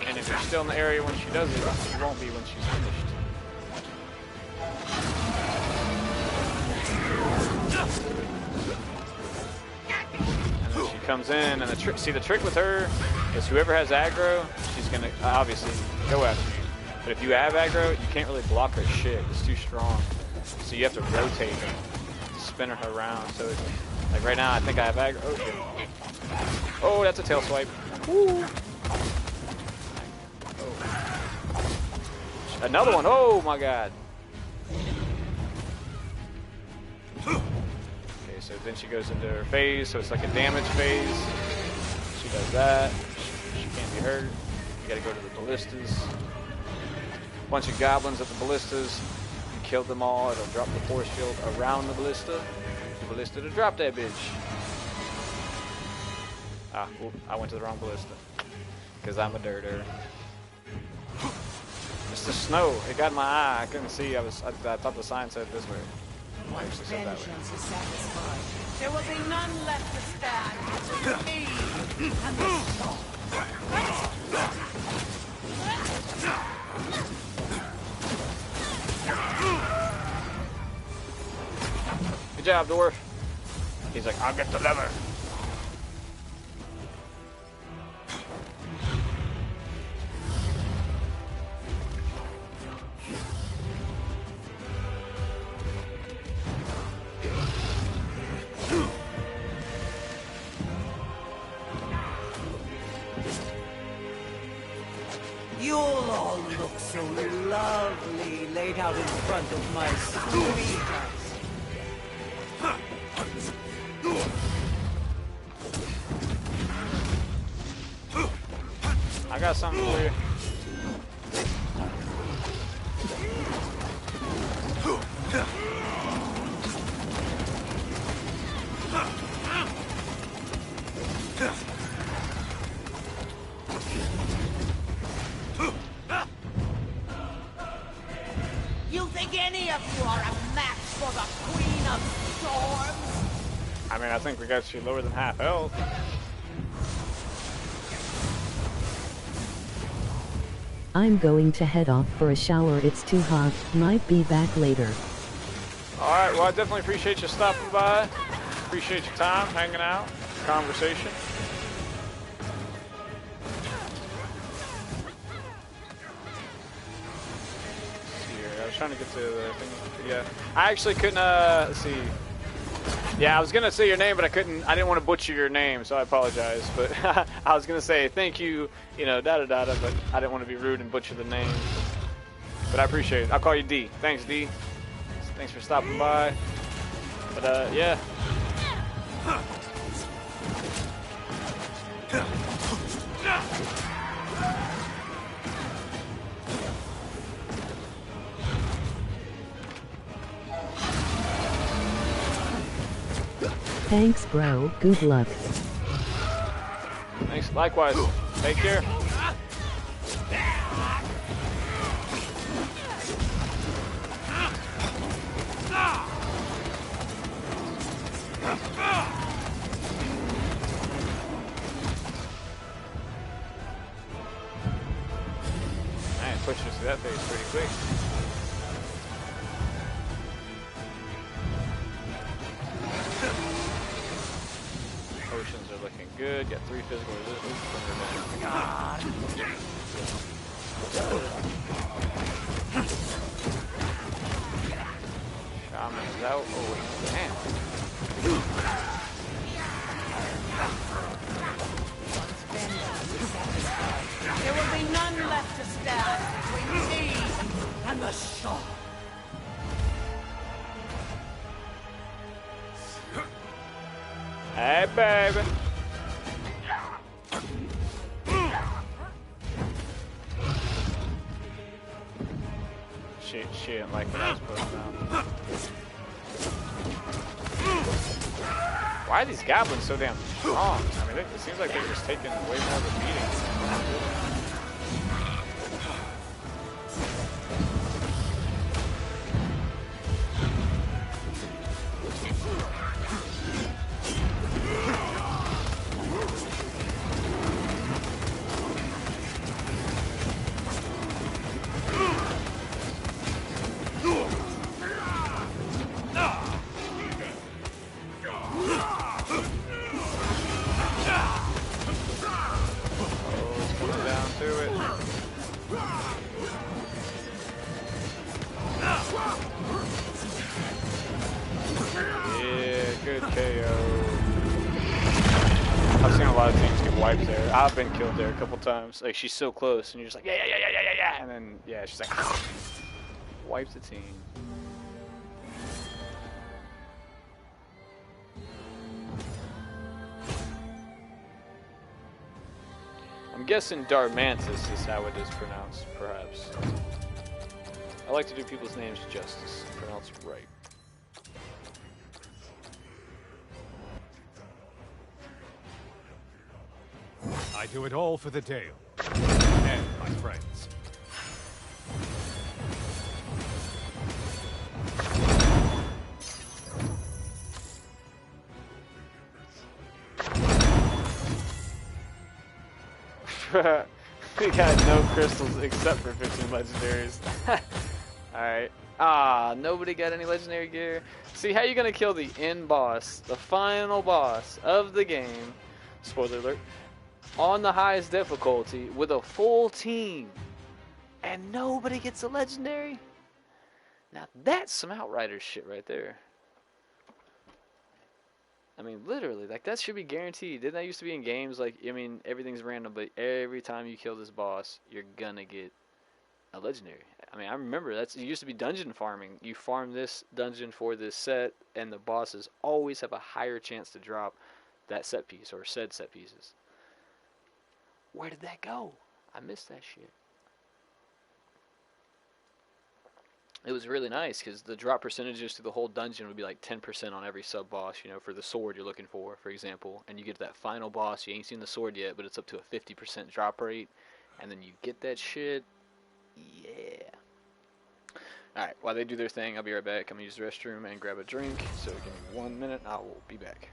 And if you're still in the area when she does it, you won't be when she's finished. And then she comes in, and the trick with her is whoever has aggro, she's gonna obviously go after you. But if you have aggro, you can't really block her shit. It's too strong. So you have to rotate her, spin her around. So it's, like right now, I think I have aggro. Oh, shit. Oh, that's a tail swipe. Woo. Oh. Another one. Oh my god. Okay, so then she goes into her phase, so it's like a damage phase. She does that. She can't be hurt. You gotta go to the ballistas. Bunch of goblins at the ballistas. You kill them all. It'll drop the force field around the ballista. The ballista to drop that bitch. Ah, whoop, I went to the wrong ballista. Because I'm a dirter. It's the snow. It got in my eye. I couldn't see. I thought the sign said this way. I Once actually said that way. vengeance is satisfied, there will be none left to stand between me and the Shaw. Good job, dwarf. He's like, I'll get the lever. You'll all look so lovely laid out in front of my sweetheart. I got something for you. You think any of you are a match for the Queen of Storms? I mean, I think we got you lower than half health. I'm going to head off for a shower. It's too hot. Might be back later. Alright, well, I definitely appreciate you stopping by. Appreciate your time, hanging out, conversation. Let's see here. I was trying to get to the thing. Yeah. I actually couldn't, let's see. Yeah, I was going to say your name, but I didn't want to butcher your name, so I apologize. But I was going to say thank you, you know, da-da-da-da, but I didn't want to be rude and butcher the name. But I appreciate it. I'll call you D. Thanks, D. Thanks for stopping by. But, yeah. Thanks, bro. Good luck. Thanks. Likewise. Take care. that phase pretty quick. Potions are looking good. Got 3 physical resistance. Shaman is out. Oh, damn. There will be none left to stand between me and the shore. Hey, baby. She didn't like what I was putting out. Why are these goblins so damn strong? I mean, it seems like they're just taking way more of a beating. I've been killed there a couple times. Like, she's so close, and you're just like, yeah, and then, yeah, she's like, wipes the team. I'm guessing Darmantis is how it is pronounced, perhaps. I like to do people's names justice, pronounce it right. I do it all for the Dale and my friends. We got no crystals except for 15 legendaries. Alright. Ah, nobody got any legendary gear. See, how you gonna kill the end boss, the final boss of the game, spoiler alert, on the highest difficulty with a full team and nobody gets a legendary? Now that's some Outriders shit right there. I mean, literally, like, that should be guaranteed. Didn't that used to be in games? Like, I mean, everything's random, but every time you kill this boss, you're gonna get a legendary. I mean, I remember it used to be dungeon farming. You farm this dungeon for this set, and the bosses always have a higher chance to drop that set piece or said set pieces. Where did that go? I missed that shit. It was really nice because the drop percentages through the whole dungeon would be like 10% on every sub boss, you know, for the sword you're looking for example. And you get to that final boss, you ain't seen the sword yet, but it's up to a 50% drop rate. And then you get that shit. Yeah. Alright, while they do their thing, I'll be right back. I'm gonna use the restroom and grab a drink. So give me 1 minute and I will be back.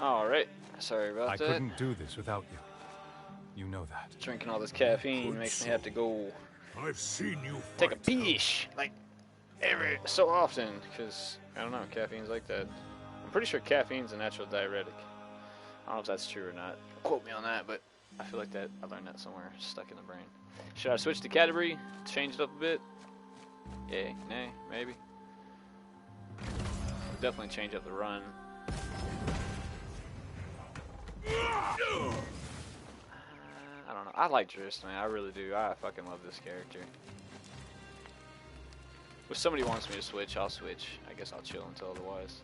Alright, sorry about that. I couldn't do this without you. You know that. Drinking all this caffeine makes me have to go I've seen you take a fight. pish. Like, every so often, because, I don't know, caffeine's like that. I'm pretty sure caffeine's a natural diuretic. I don't know if that's true or not. Quote me on that, but I feel like that I learned that somewhere, stuck in the brain. Should I switch to category, change it up a bit? Yay, nay, maybe. Definitely change up the run. I don't know. I like Drist, man. I really do. I fucking love this character. If somebody wants me to switch, I'll switch. I guess I'll chill until otherwise.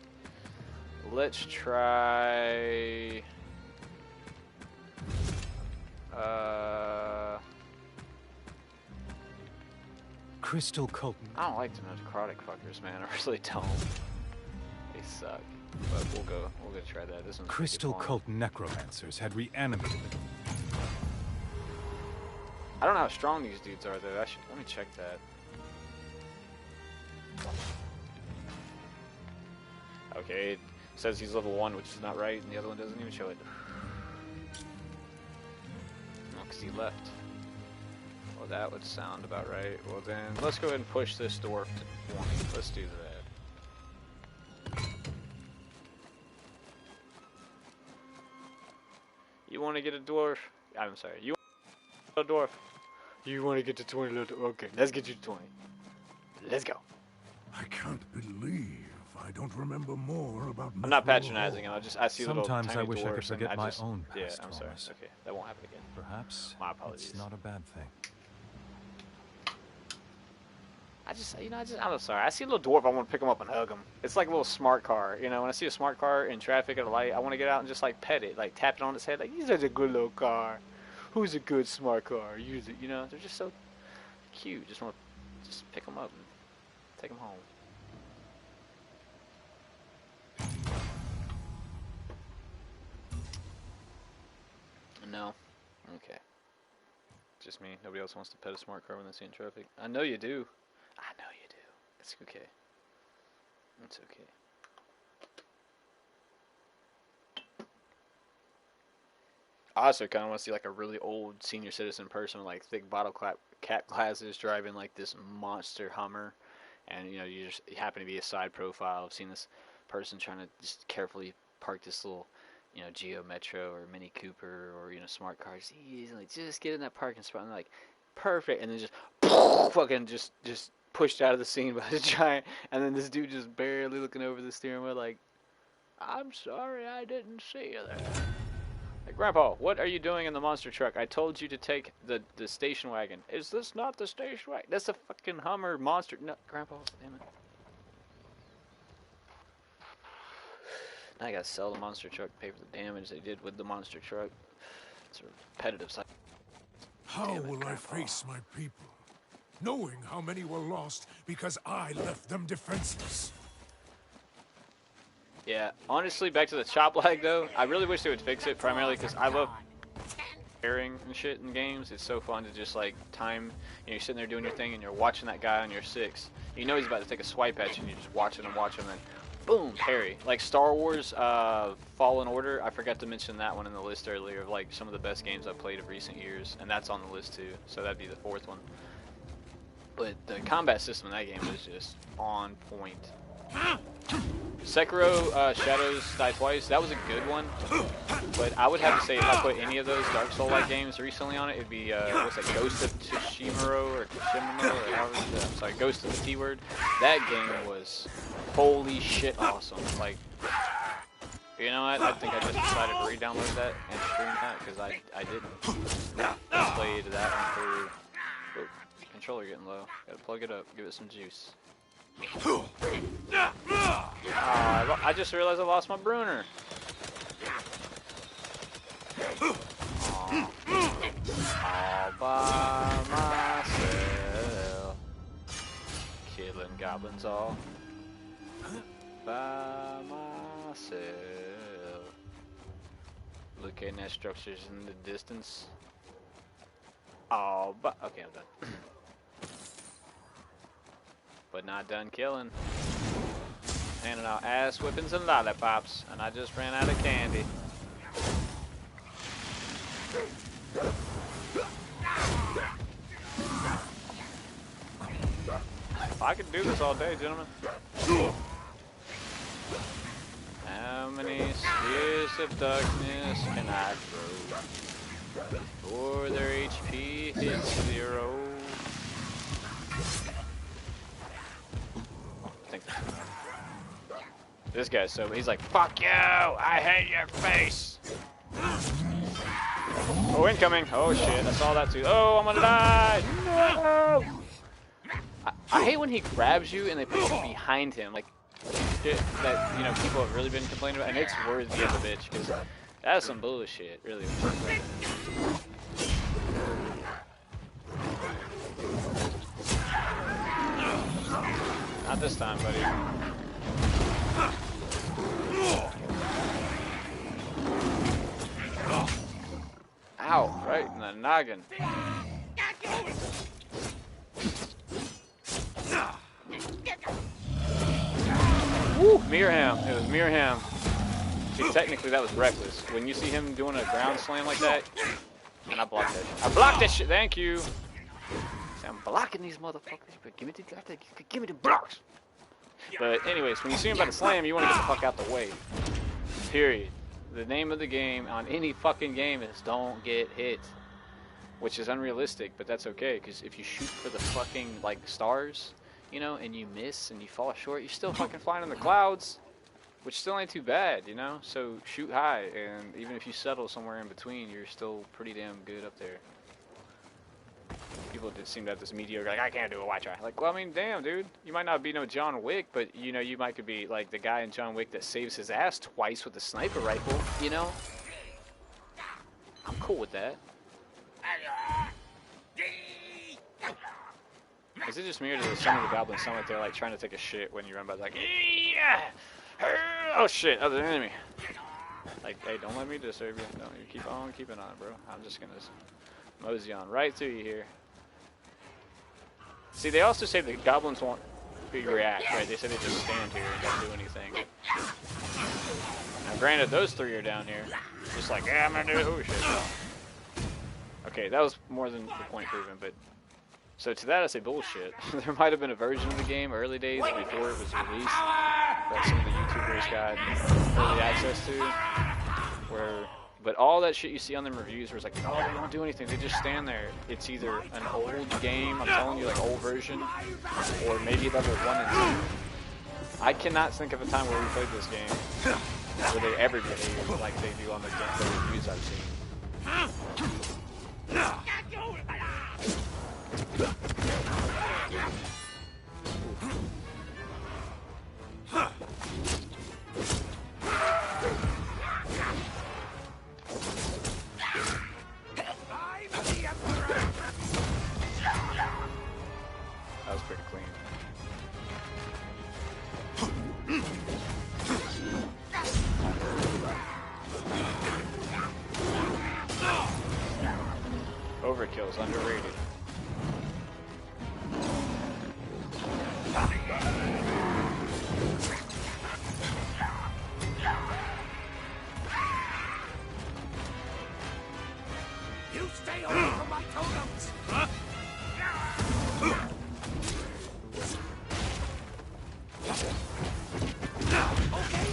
Let's try... Crystal Colton. I don't like the necrotic fuckers, man. I really don't. They suck. But we'll go try that. This one's Crystal Cult necromancers had reanimated. I don't know how strong these dudes are, though. Let me check that. Okay, it says he's level 1, which is not right, and the other one doesn't even show it. No, because he left. Well, that would sound about right. Well, then, let's go ahead and push this dwarf to 20. Let's do that. You want to get a dwarf? I'm sorry. You want a dwarf? You want to get to 20? Okay, let's get you to 20. Let's go. I can't believe I don't remember more about. I'm not patronizing him. I see little Sometimes tiny I wish I could dwarfs and forget my own Yeah, past I'm sorry. traumas. Okay, that won't happen again. Perhaps My apologies. it's not a bad thing. I'm sorry. I see a little dwarf, I want to pick him up and hug him. It's like a little smart car. You know, when I see a smart car in traffic at a light, I want to get out and just like pet it, like tap it on its head, like, he's such a good little car. Who's a good smart car? Use it. You know, they're just so cute. Just want to just pick them up and take them home. No. Okay. Just me. Nobody else wants to pet a smart car when they see in traffic. I know you do. I know you do. It's okay. It's okay. I also kind of want to see like a really old senior citizen person with like thick bottle cap glasses driving like this monster Hummer, and you know you happen to be a side profile. I've seen this person trying to just carefully park this little, you know, Geo Metro or Mini Cooper or, you know, smart cars. Easily just get in that parking spot and like perfect, and then just fucking just pushed out of the scene by the giant, and then this dude just barely looking over the steering wheel like, I'm sorry, I didn't see you there. Like, Grandpa, what are you doing in the monster truck? I told you to take the station wagon. Is this not the station wagon? That's a fucking Hummer monster. No, Grandpa, damn it. Now I gotta sell the monster truck, pay for the damage they did with the monster truck. It's a repetitive cycle. How will I face my people, knowing how many were lost because I left them defenseless? Yeah, honestly, back to the chop lag though, I really wish they would fix it, primarily because I love pairing and shit in games. It's so fun to just like time, you know, you're sitting there doing your thing and you're watching that guy on your 6. You know he's about to take a swipe at you and you're just watching him and then boom, parry. Like Star Wars Fallen Order, I forgot to mention that one in the list earlier of like some of the best games I've played of recent years, and that's on the list too, so that'd be the 4th one. But the combat system in that game is just on point. Sekiro Shadows Die Twice, that was a good one, but I would have to say if I put any of those Dark Soul-like games recently on it, it'd be, what's that, Ghost of Tsushima or however, I'm sorry, Ghost of the T-Word. That game was holy shit awesome. Like, you know what, I think I just decided to re-download that and stream that, because I didn't. I played that one through. Oh, controller getting low, gotta plug it up, give it some juice. I just realized I lost my Bruner. All by myself, killing goblins all by myself. Looking at structures in the distance. All by, okay, I'm done. But not done killing. Handing out ass whippings and lollipops, and I just ran out of candy. If I could do this all day, gentlemen. How many spheres of darkness can I throw before their HP hits 0? I think that's enough. This guy's so he's like, fuck you! I hate your face! Oh, incoming! Oh shit, I saw that too. Oh, I'm gonna die! No! I hate when he grabs you and they put you behind him, like shit that, you know, people have really been complaining about, and it's worthy of a bitch, because that's some bullshit, really. Not this time, buddy. Ow, right in the noggin. Woo, mirror him. It was mirror him. See, technically that was reckless. When you see him doing a ground slam like that, and I blocked that shit. I blocked that shit, thank you. See, I'm blocking these motherfuckers, but give me the blocks. But anyways, when you see him about to slam, you want to get the fuck out the way. Period. The name of the game on any fucking game is don't get hit. Which is unrealistic, but that's okay, because if you shoot for the fucking, like, stars, you know, and you miss and you fall short, you're still fucking flying in the clouds, which still ain't too bad, you know? So shoot high, and even if you settle somewhere in between, you're still pretty damn good up there. People did seem to have this mediocre, like, I can't do it, why try? Like, well, I mean, damn, dude. You might not be no John Wick, but, you know, you might could be, like, the guy in John Wick that saves his ass twice with a sniper rifle, you know? I'm cool with that. Is it just me, or does some of the goblins sound like they're, like, trying to take a shit when you run by, like, yeah! Oh, shit, other enemy. Like, hey, don't let me disturb you. Don't you keep on keeping on, bro. I'm just gonna mosey on right through you here. See, they also say the goblins won't react, right? They say they just stand here and don't do anything. Now, granted, those three are down here. Just like, yeah, I'm gonna do it. Oh, shit. Okay, that was more than the point proven, but... So to that I say bullshit. There might have been a version of the game early days before it was released that some of the YouTubers got early access to, where, but all that shit you see on them reviews was like, oh, they don't do anything, they just stand there. It's either an old game, I'm telling you, like old version, or maybe level 1 and 2. I cannot think of a time where we played this game where they ever behave like they do on the reviews I've seen. That was pretty clean. Overkill is underrated. You stay away from my totems! Huh? Okay,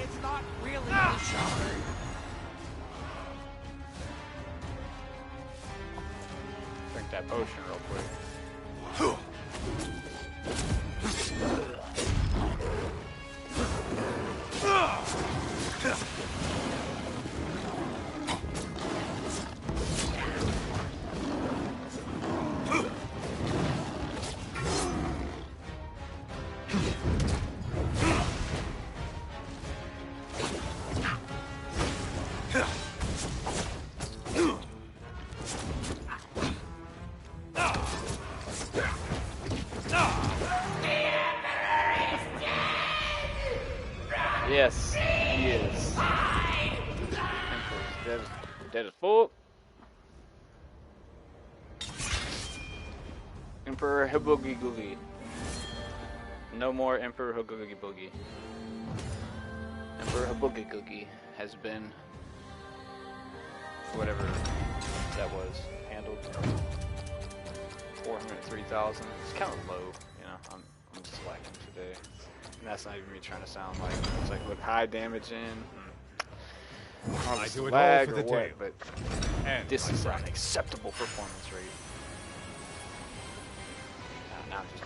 it's not really the shard. Drink that potion real quick. Yes, he is. Emperor's dead as fuck. Emperor Hiboogie Googie. No more Emperor Hiboogie Boogie. Emperor Hiboogie Googie has been, whatever that was, handled. 403,000. It's kind of low, you I'm just lacking today. And that's not even me trying to sound like it's like with high damage in. I do it all lag for or the what, Dale. but And this my is an friends. acceptable performance rate.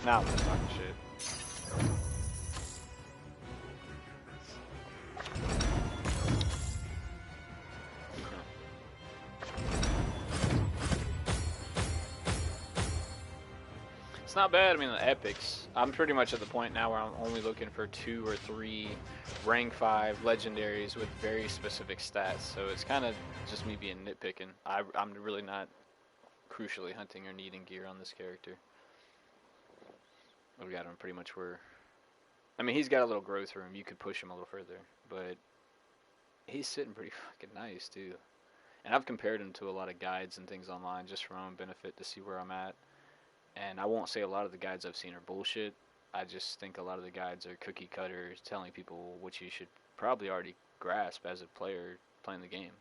Now I'm just talking shit. It's not bad. I mean, the epics. I'm pretty much at the point now where I'm only looking for 2 or 3 rank 5 legendaries with very specific stats. So it's kind of just me being nitpicking. I'm really not crucially hunting or needing gear on this character. I've got him pretty much where... I mean, he's got a little growth room. You could push him a little further. But he's sitting pretty fucking nice, too. And I've compared him to a lot of guides and things online just for my own benefit to see where I'm at. And I won't say a lot of the guides I've seen are bullshit. I just think a lot of the guides are cookie cutters telling people what you should probably already grasp as a player playing the game.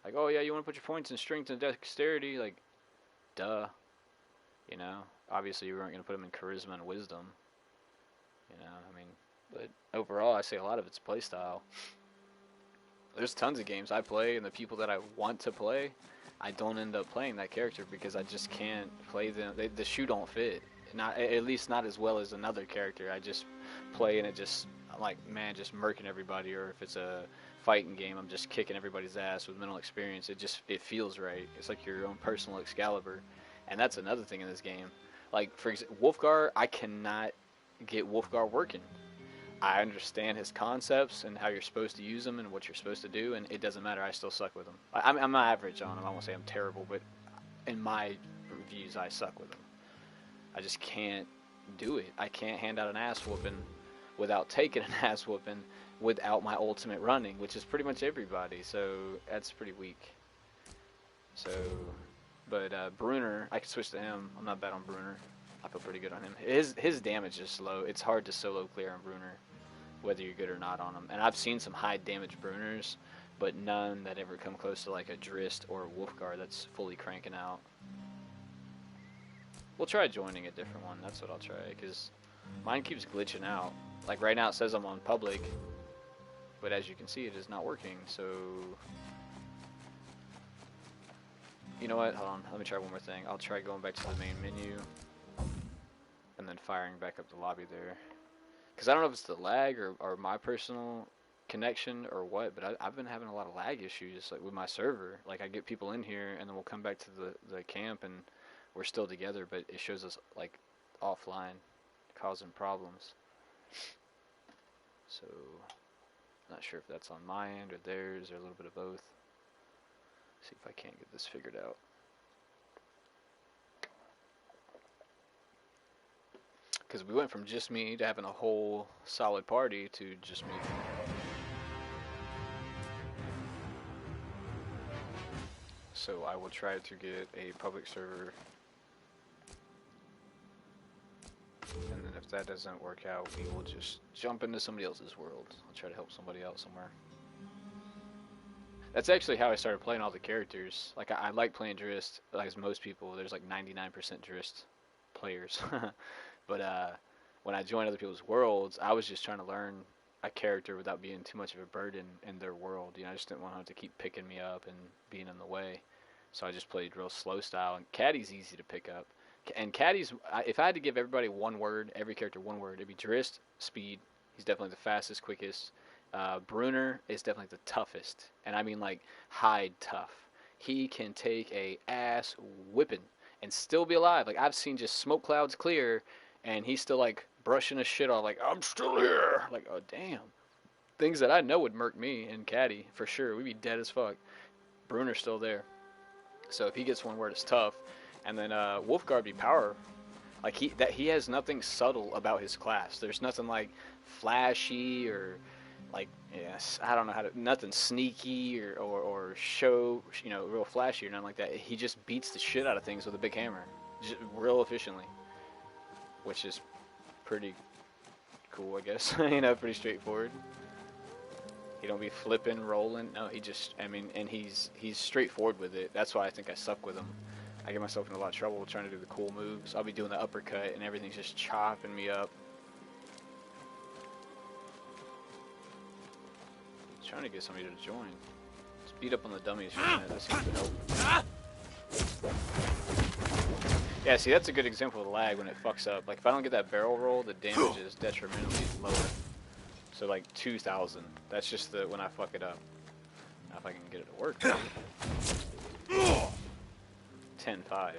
Like, oh yeah, you want to put your points in strength and dexterity? Like, duh. You know? Obviously you weren't going to put them in charisma and wisdom. You know, I mean, but overall I say a lot of it's playstyle. There's tons of games I play, and the people that I want to play, I don't end up playing that character because I just can't play them. The shoe don't fit. Not at least not as well as another character. I just play and I'm like, man, just murking everybody. Or if it's a fighting game, I'm just kicking everybody's ass with mental experience. It feels right. It's like your own personal Excalibur, and that's another thing in this game. Like for example, Wolfgar, I cannot get Wolfgar working. I understand his concepts and how you're supposed to use them and what you're supposed to do, and it doesn't matter. I still suck with them. I'm average on them. I won't say I'm terrible, but in my reviews, I suck with them. I just can't do it. I can't hand out an ass whooping without taking an ass whooping without my ultimate running, which is pretty much everybody. So that's pretty weak. So, but Bruner, I can switch to him. I'm not bad on Bruner. I feel pretty good on him. His damage is slow. It's hard to solo clear on Bruner, whether you're good or not on him. And I've seen some high damage Bruners, but none that ever come close to like a Drist or a Wolfgar that's fully cranking out. We'll try joining a different one. That's what I'll try, because mine keeps glitching out. Like right now it says I'm on public, but as you can see it is not working. So you know what? Hold on. Let me try one more thing. I'll try going back to the main menu and then firing back up the lobby there. Because I don't know if it's the lag or my personal connection or what, but I've been having a lot of lag issues like with my server. Like I get people in here and then we'll come back to the camp and we're still together, but it shows us like offline, causing problems. So not sure if that's on my end or theirs or a little bit of both. See if I can't get this figured out. Because we went from just me to having a whole solid party to just me. So I will try to get a public server. And then if that doesn't work out, we will just jump into somebody else's world. I'll try to help somebody out somewhere. That's actually how I started playing all the characters. Like I like playing Drist, like as most people. There's like 99% Drist players. But when I joined other people's worlds, I was just trying to learn a character without being too much of a burden in their world. You know, I just didn't want them to keep picking me up and being in the way. So I just played real slow style. And Caddy's easy to pick up. And Caddy's, if I had to give everybody one word, every character one word, it'd be Drist, speed. He's definitely the fastest, quickest. Bruner is definitely the toughest. And I mean like hide tough. He can take a ass whipping and still be alive. Like I've seen just smoke clouds clear and he's still like brushing his shit off like, I'm still here. Like, oh damn. Things that I know would murk me and Caddy for sure. We'd be dead as fuck. Bruner's still there. So if he gets one word, it's tough. And then Wolfguard be power. Like he has nothing subtle about his class. There's nothing like flashy or like, yes, I don't know how to, nothing sneaky or show, you know, real flashy or nothing like that. He just beats the shit out of things with a big hammer, just real efficiently, which is pretty cool, I guess. You know, pretty straightforward. He don't be flipping, rolling. No, he just, I mean, and he's straightforward with it. That's why I think I suck with him. I get myself in a lot of trouble trying to do the cool moves. I'll be doing the uppercut and everything's just chopping me up. Trying to get somebody to join. Just beat up on the dummies for a minute. That seems to help. Yeah, see, that's a good example of lag when it fucks up. Like, if I don't get that barrel roll, the damage is detrimentally lower. So, like, 2,000. That's just the when I fuck it up. Now, if I can get it to work. 10-5.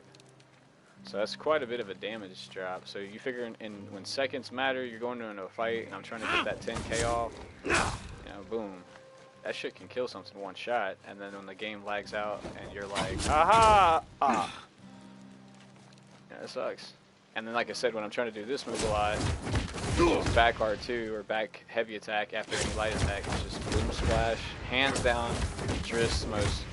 So that's quite a bit of a damage drop. So you figure when seconds matter, you're going into a fight, and I'm trying to get that 10k off. You know, boom. That shit can kill something one shot, and then when the game lags out, and you're like, aha! Ah! Yeah, it sucks. And then, like I said, when I'm trying to do this move a lot, it's back R2 or back heavy attack after any light attack. It's just boom splash, hands down, Drist's most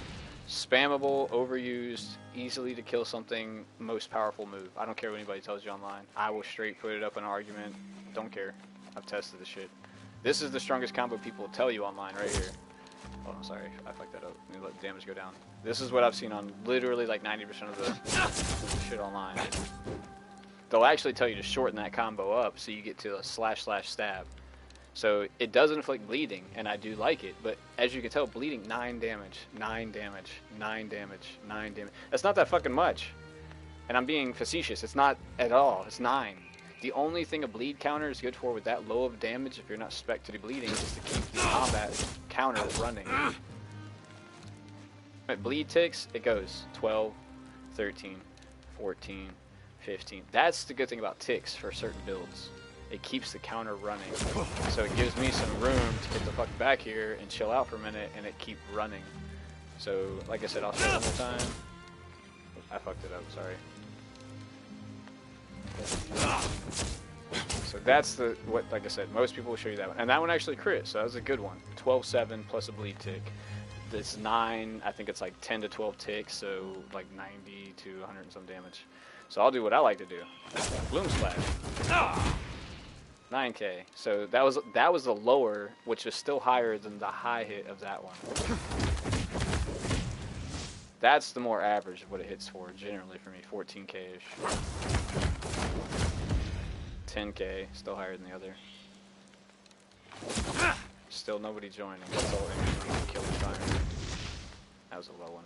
spammable, overused, easily to kill something, most powerful move. I don't care what anybody tells you online. I will straight put it up in an argument. Don't care. I've tested the shit. This is the strongest combo people tell you online right here. Oh, sorry, I fucked that up. Let me let the damage go down. This is what I've seen on literally like 90% of the shit online. They'll actually tell you to shorten that combo up so you get to a //stab. So it does inflict bleeding, and I do like it, but as you can tell, bleeding 9 damage, 9 damage, 9 damage, 9 damage. That's not that fucking much. And I'm being facetious. It's not at all. It's 9. The only thing a bleed counter is good for with that low of damage, if you're not spec to do bleeding, is to keep the combat counter running. When bleed ticks, it goes 12, 13, 14, 15. That's the good thing about ticks for certain builds. It keeps the counter running. So it gives me some room to get the fuck back here and chill out for a minute, and it keep running. So, like I said, I'll show it one more time. I fucked it up, sorry. So that's what, like I said, most people will show you that one. And that one actually crit, so that was a good one. 12-7 plus a bleed tick. This 9, I think it's like 10 to 12 ticks, so like 90 to 100 and some damage. So I'll do what I like to do. Bloom Splash. 9k. So that was the lower, which is still higher than the high hit of that one. That's the more average of what it hits for, generally for me, 14k-ish. 10k, still higher than the other. Still nobody joining. That's all it killing time. That was a low one.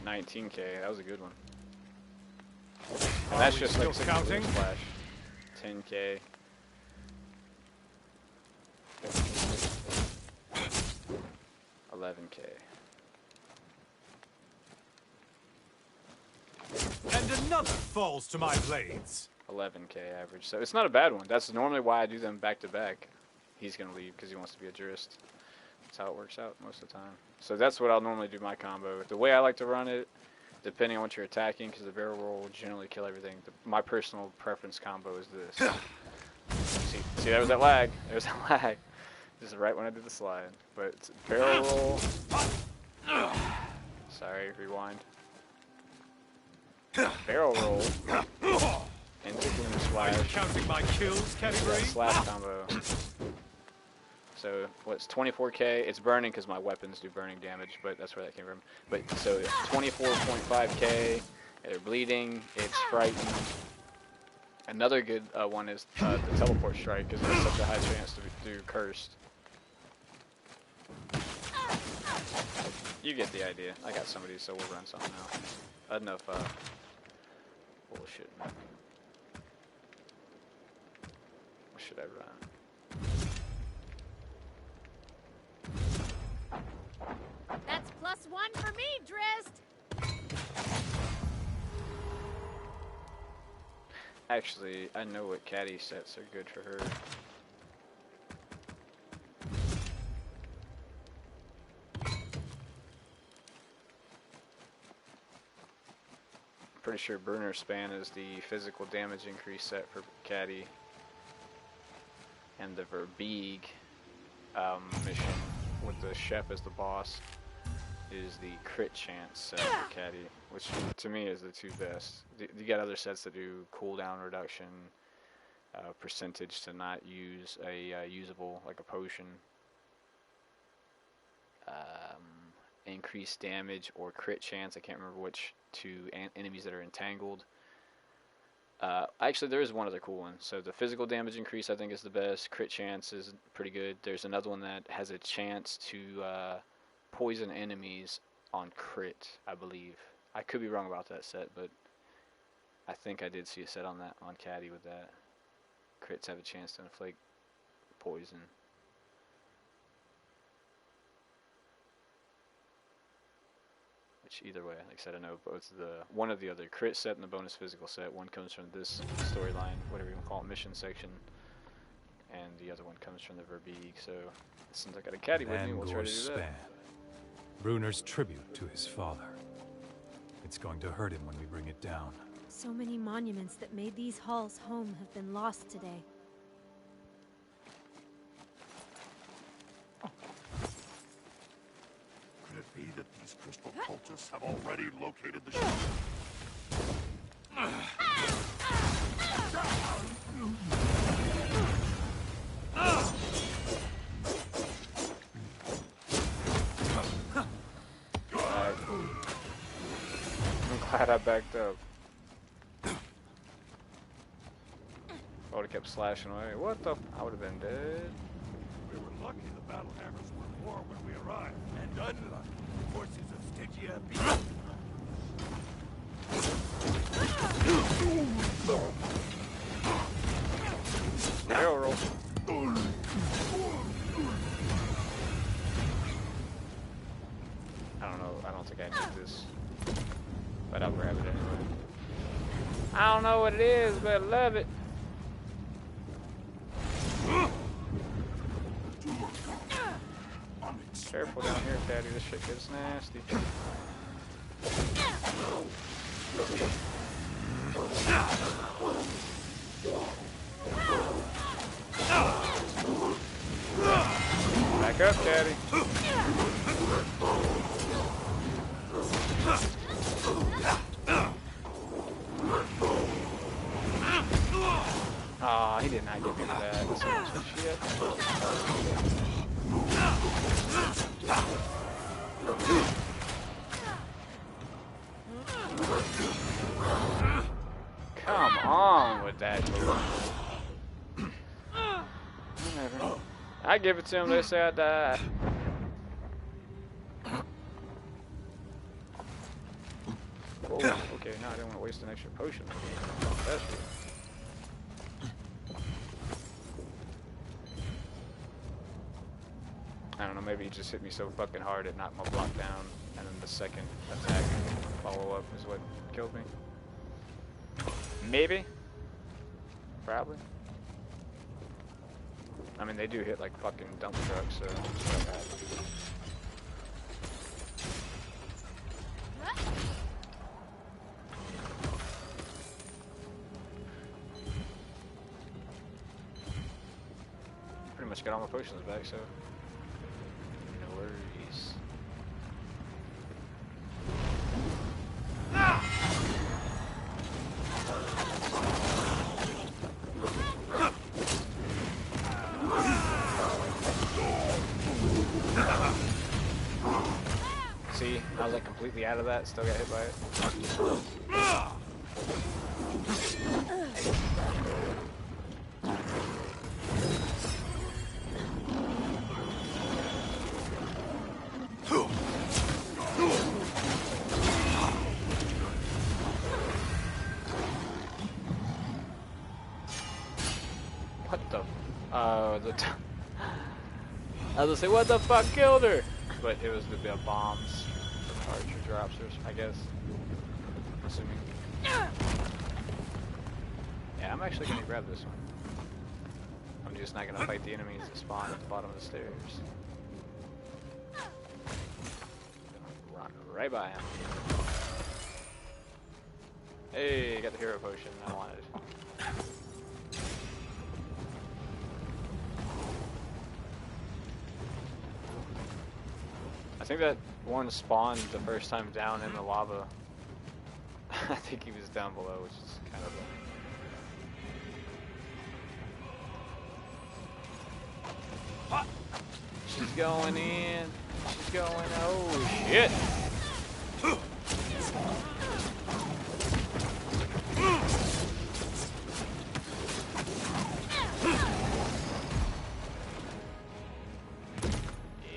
19k, that was a good one. And that's just like counting. Splash. 10k. 11k. And another falls to my blades. 11k average. So it's not a bad one. That's normally why I do them back to back. He's gonna leave because he wants to be a jurist. That's how it works out most of the time. So that's what I'll normally do my combo. The way I like to run it, depending on what you're attacking, because the barrel roll will generally kill everything. My personal preference combo is this. See, there was that lag. There's that lag. This is right when I did the slide. But it's barrel roll. Sorry, rewind. Barrel roll. Into boom splash. Are you counting my kills, category? Slash combo. So what's 24k? It's burning because my weapons do burning damage, but that's where that came from. But so 24.5k. They're bleeding. It's frightened. Another good one is the teleport strike because there's such a high chance to do cursed. You get the idea. I got somebody, so we'll run something now. Enough bullshit. What should I run? That's +1 for me, Drist. Actually, I know what caddy sets are good for her. Pretty sure Burner Span is the physical damage increase set for caddy. And the Verbeeg mission with the chef as the boss is the crit chance set for caddy, which to me is the two best. You got other sets that do cooldown reduction, percentage to not use a usable, like a potion, increased damage or crit chance. I can't remember which to enemies that are entangled. Actually, there is one other cool one. So the physical damage increase, I think, is the best. Crit chance is pretty good. There's another one that has a chance to poison enemies on crit, I believe. I could be wrong about that set, but I think I did see a set on that on Caddy with that. Crits have a chance to inflict poison. Which either way, like I said, I know both one of the other crit set and the bonus physical set. One comes from this storyline, whatever you want to call it, mission section, and the other one comes from the Verbeeg. So since I got a Caddy with me, we'll try to do that. Span. Bruner's tribute to his father. It's going to hurt him when we bring it down. So many monuments that made these halls home have been lost today. Could it be that these crystal cultists have already located the ship? I'm glad I backed up. I would have kept slashing away. What the? I would have been dead. We were lucky the battle hammers were more when we arrived, and unlucky the forces of Stygia beat. Barrel roll. I don't know. I don't think I need this, but I'll grab it anyway. I don't know what it is, but I love it. Careful down here, Caddy. This shit gets nasty. Back up, Caddy. Aw, he did not get me for that. That's so much shit. Come on with that. Whatever. I give it to him, they say I died. Whoa, okay, now I didn't want to waste an extra potion. That's good. I don't know, maybe he just hit me so fucking hard it knocked my block down, and then the second attack follow-up is what killed me. Maybe. Probably. I mean, they do hit like fucking dump trucks, so it's not bad. Pretty much got all my potions back, so no worries. See, I was like completely out of that, still got hit by it. What the? I was gonna say, what the fuck killed her? But it was the bombs, archer drops, I guess. I'm assuming. Yeah, I'm actually gonna grab this one. I'm just not gonna fight the enemies that spawn at the bottom of the stairs. Run right by him. Hey, got the hero potion I wanted. I think that one spawned the first time down in the lava. I think he was down below, which is kind of a... She's going in. She's going? Oh shit!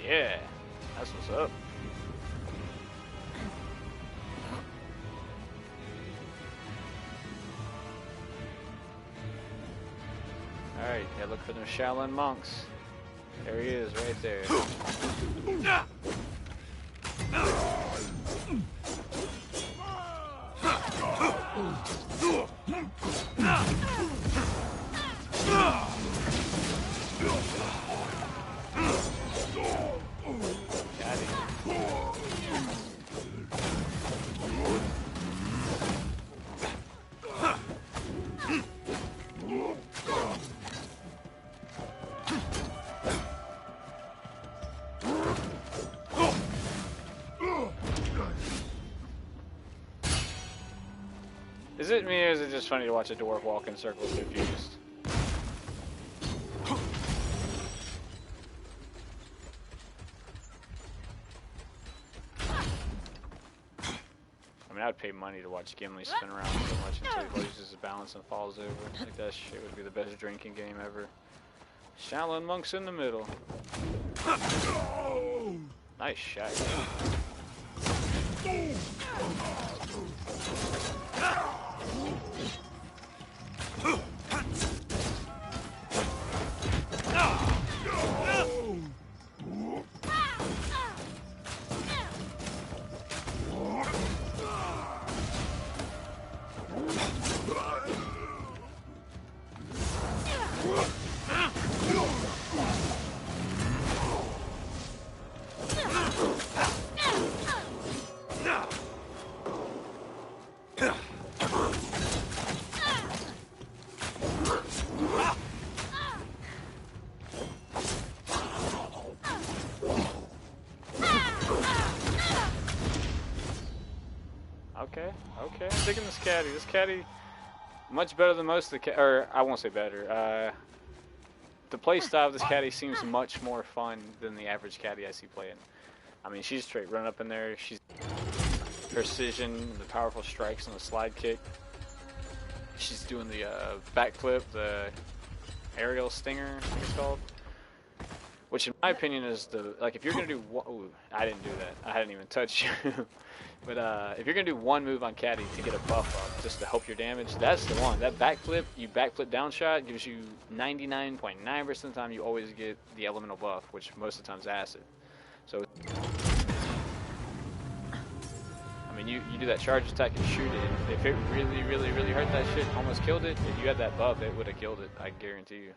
Yeah, that's what's up. Alright, gotta look for them Shaolin monks. There he is, right there. Got it. Is it me or is it just funny to watch a dwarf walk in circles confused? I mean, I'd pay money to watch Gimli spin around so much until he loses his balance and falls over. Like, that shit would be the best drinking game ever. Shaolin monks in the middle. Nice shot. Okay, I'm digging this caddy. This caddy, much better than most of the or I won't say better. The play style of this caddy seems much more fun than the average caddy I see playing. I mean, she's straight running up in there. She's precision, the powerful strikes, and the slide kick. She's doing the backflip, the aerial stinger, I think it's called. Which, in my opinion, is the if you're gonna do ooh, I didn't do that. I hadn't even touched you. But if you're gonna do one move on caddy to get a buff up, just to help your damage, that's the one. That backflip, you backflip down shot, gives you 99.9% of the time you always get the elemental buff, which most of the time is acid. So, I mean, you do that charge attack and shoot it. If it really, really, really hurt that shit, almost killed it. If you had that buff, it would have killed it. I guarantee you.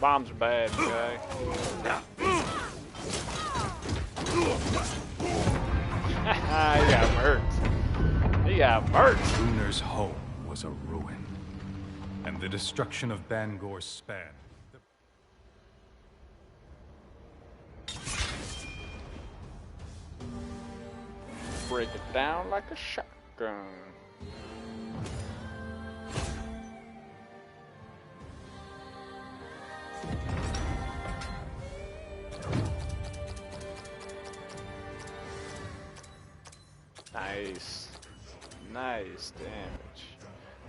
Bombs are bad, guy. He got murked. He got murked. Luna's home was a ruin, and the destruction of Bangor's span. Break it down like a shotgun. Nice. Nice damage.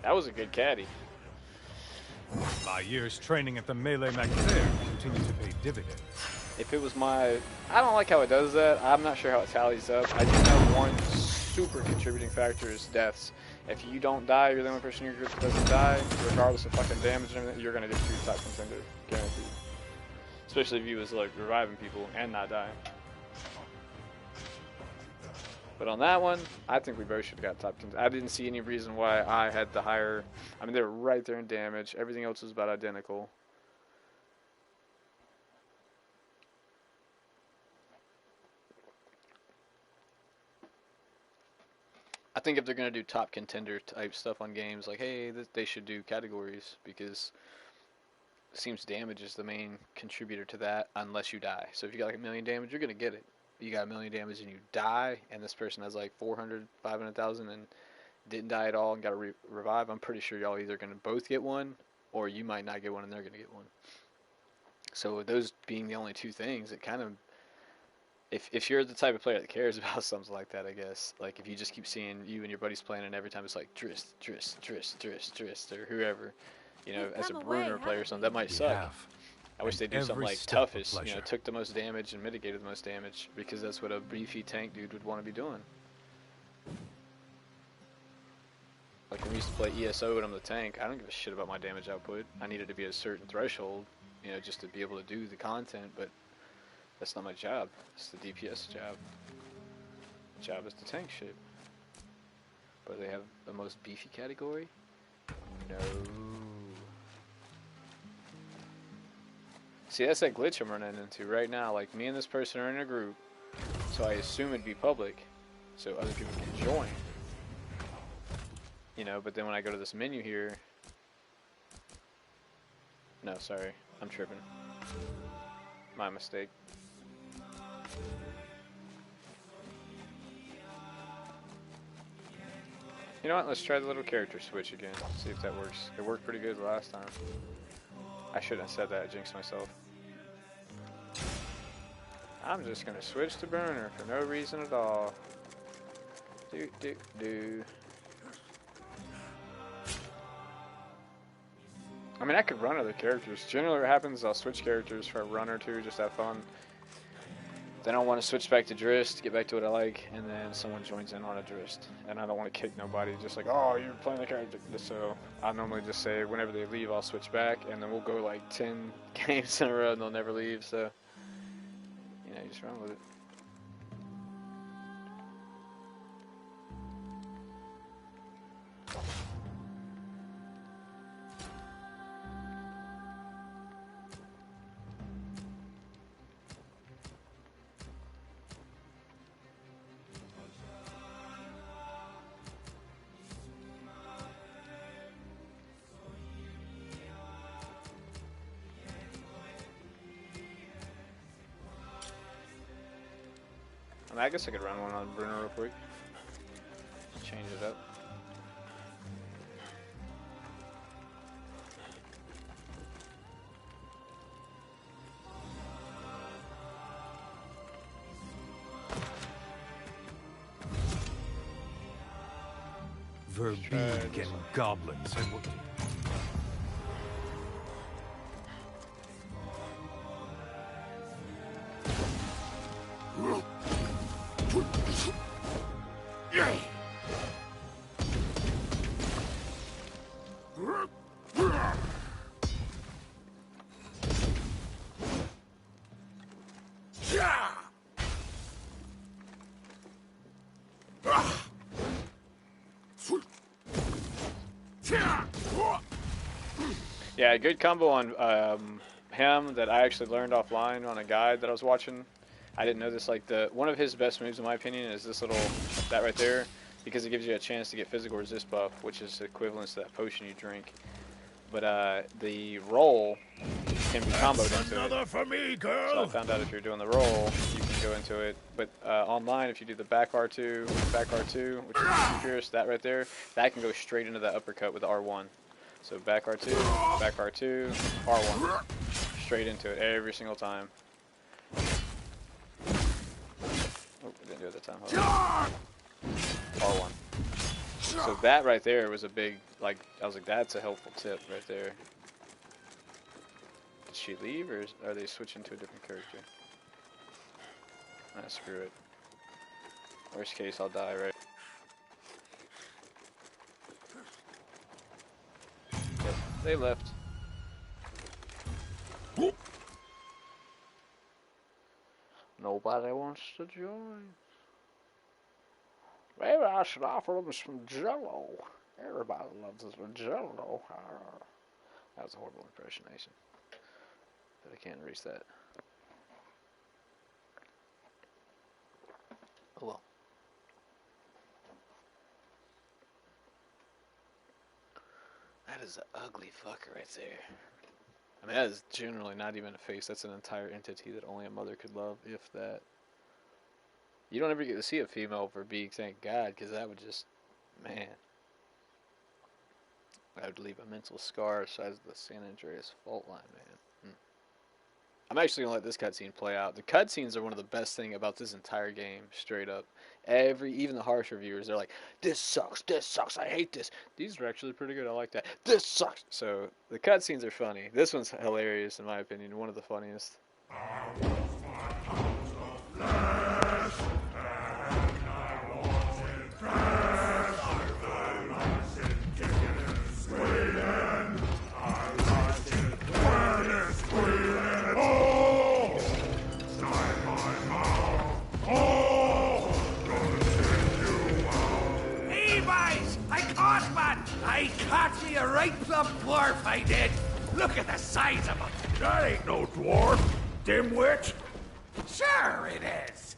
That was a good caddy. My years training at the Melee MacFair continue to pay dividends. If it was my... I don't like how it does that. I'm not sure how it tallies up. I do know one super contributing factor is deaths. If you don't die, you're the only person in your group that doesn't die, regardless of fucking damage and everything, you're going to get 2 type contender. Guaranteed. Especially if you was like reviving people and not dying. But on that one, I think we both should have got top 10. I didn't see any reason why I had the higher. I mean, they were right there in damage. Everything else was about identical. I think if they're going to do top contender type stuff on games, like, hey, they should do categories because it seems damage is the main contributor to that unless you die. So if you got like 1,000,000 damage, you're going to get it. You got 1,000,000 damage and you die, and this person has like 400, 500,000 and didn't die at all and got to revive, I'm pretty sure y'all either going to both get one or you might not get one and they're going to get one. So those being the only two things, it kind of, if you're the type of player that cares about something like that, I guess, like if you just keep seeing you and your buddies playing and every time it's like Drist, Drist, Drist, Drist, Drist, or whoever, you know, as a Bruner player or something, that might suck. I wish they do something like toughest, you know, took the most damage and mitigated the most damage, because that's what a beefy tank dude would want to be doing. Like when we used to play ESO and I'm the tank, I don't give a shit about my damage output. I needed to be at a certain threshold, you know, just to be able to do the content, but that's not my job. It's the DPS job. The job is to tank shit. But they have the most beefy category? No. See, that's that glitch I'm running into right now. Like, me and this person are in a group, so I assume it'd be public, so other people can join. You know, but then when I go to this menu here... No, sorry. I'm tripping. My mistake. You know what? Let's try the little character switch again. See if that works. It worked pretty good the last time. I shouldn't have said that. I jinxed myself. I'm just gonna switch to Burner for no reason at all. Do. I mean, I could run other characters. Generally what happens is I'll switch characters for a run or two, just have fun. Then I want to switch back to Drist, get back to what I like, and then someone joins in on a Drist. And I don't want to kick nobody, just like, oh, you're playing the character. So I normally just say, whenever they leave, I'll switch back, and then we'll go like 10 games in a row and they'll never leave, so, you know, you just run with it. I guess I could run one on Bruno real quick. Change it up. Verbeeg and goblins and what? Yeah, a good combo on him that I actually learned offline on a guide that I was watching. I didn't know this. Like one of his best moves, in my opinion, is this little that right there, because it gives you a chance to get physical resist buff, which is equivalent to that potion you drink. But the roll can be comboed into it. For me, girl. So I found out if you're doing the roll, you can go into it. But online, if you do the back R2, which is fierce, that right there, that can go straight into the uppercut with the R1. So back R2, R1. Straight into it every single time. Oh, I didn't do it that time. R1. So that right there was a big, like, I was like, that's a helpful tip right there. Did she leave, or are they switching to a different character? Ah, screw it. Worst case, I'll die, right? Yep, they left. Nobody wants to join. Maybe I should offer them some Jello. Everybody loves this Jello. That was a horrible impersonation, but I can't erase that. Oh well. That is an ugly fucker right there. I mean, that is generally not even a face. That's an entire entity that only a mother could love, if that. You don't ever get to see a female for being, thank God, because that would just, man. That would leave a mental scar the size of the San Andreas fault line, man. I'm actually going to let this cutscene play out. The cutscenes are one of the best thing about this entire game, straight up. Even the harsh reviewers, they're like, this sucks, I hate this. These are actually pretty good, I like that. This sucks. So, the cutscenes are funny. This one's hilarious, in my opinion, one of the funniest. I caught me a right plump dwarf, I did. Look at the size of him. That ain't no dwarf, dimwit. Sure it is.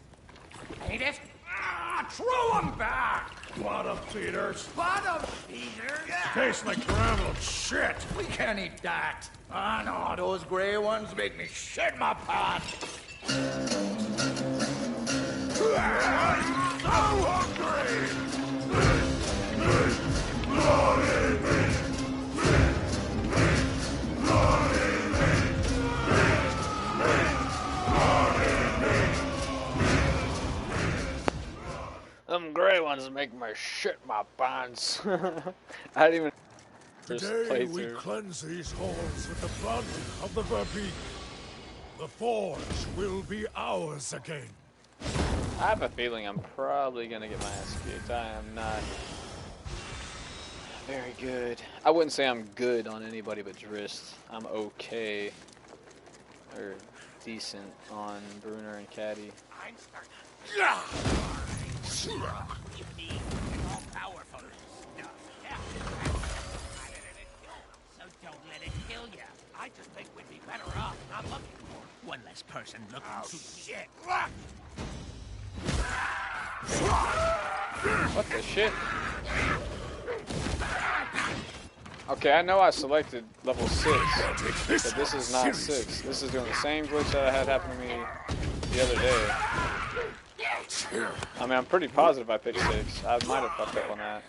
Ain't it? Ah, throw him back. Bottom feeders. Bottom feeders? Yeah. Tastes like graveled shit. We can't eat that. Ah, no, those gray ones make me shit my pants. I'm so hungry. Them gray ones make me shit my pants. I didn't even Today we cleanse these halls with the blood of the Verbeek. The Forge will be ours again. I have a feeling I'm probably gonna get my ass kicked. I am not very good. I wouldn't say I'm good on anybody but Drist. I'm okay. Or decent on Bruner and Caddy. I'm starting. Yeah. You need all powerful stuff. Yeah. So don't let it kill you. I just think we'd be better off not looking for one less person looking to shit. What the shit? Okay, I know I selected level 6, but this is not 6. This is doing the same glitch that I had happen to me the other day. I mean, I'm pretty positive I picked 6. I might have fucked up on that.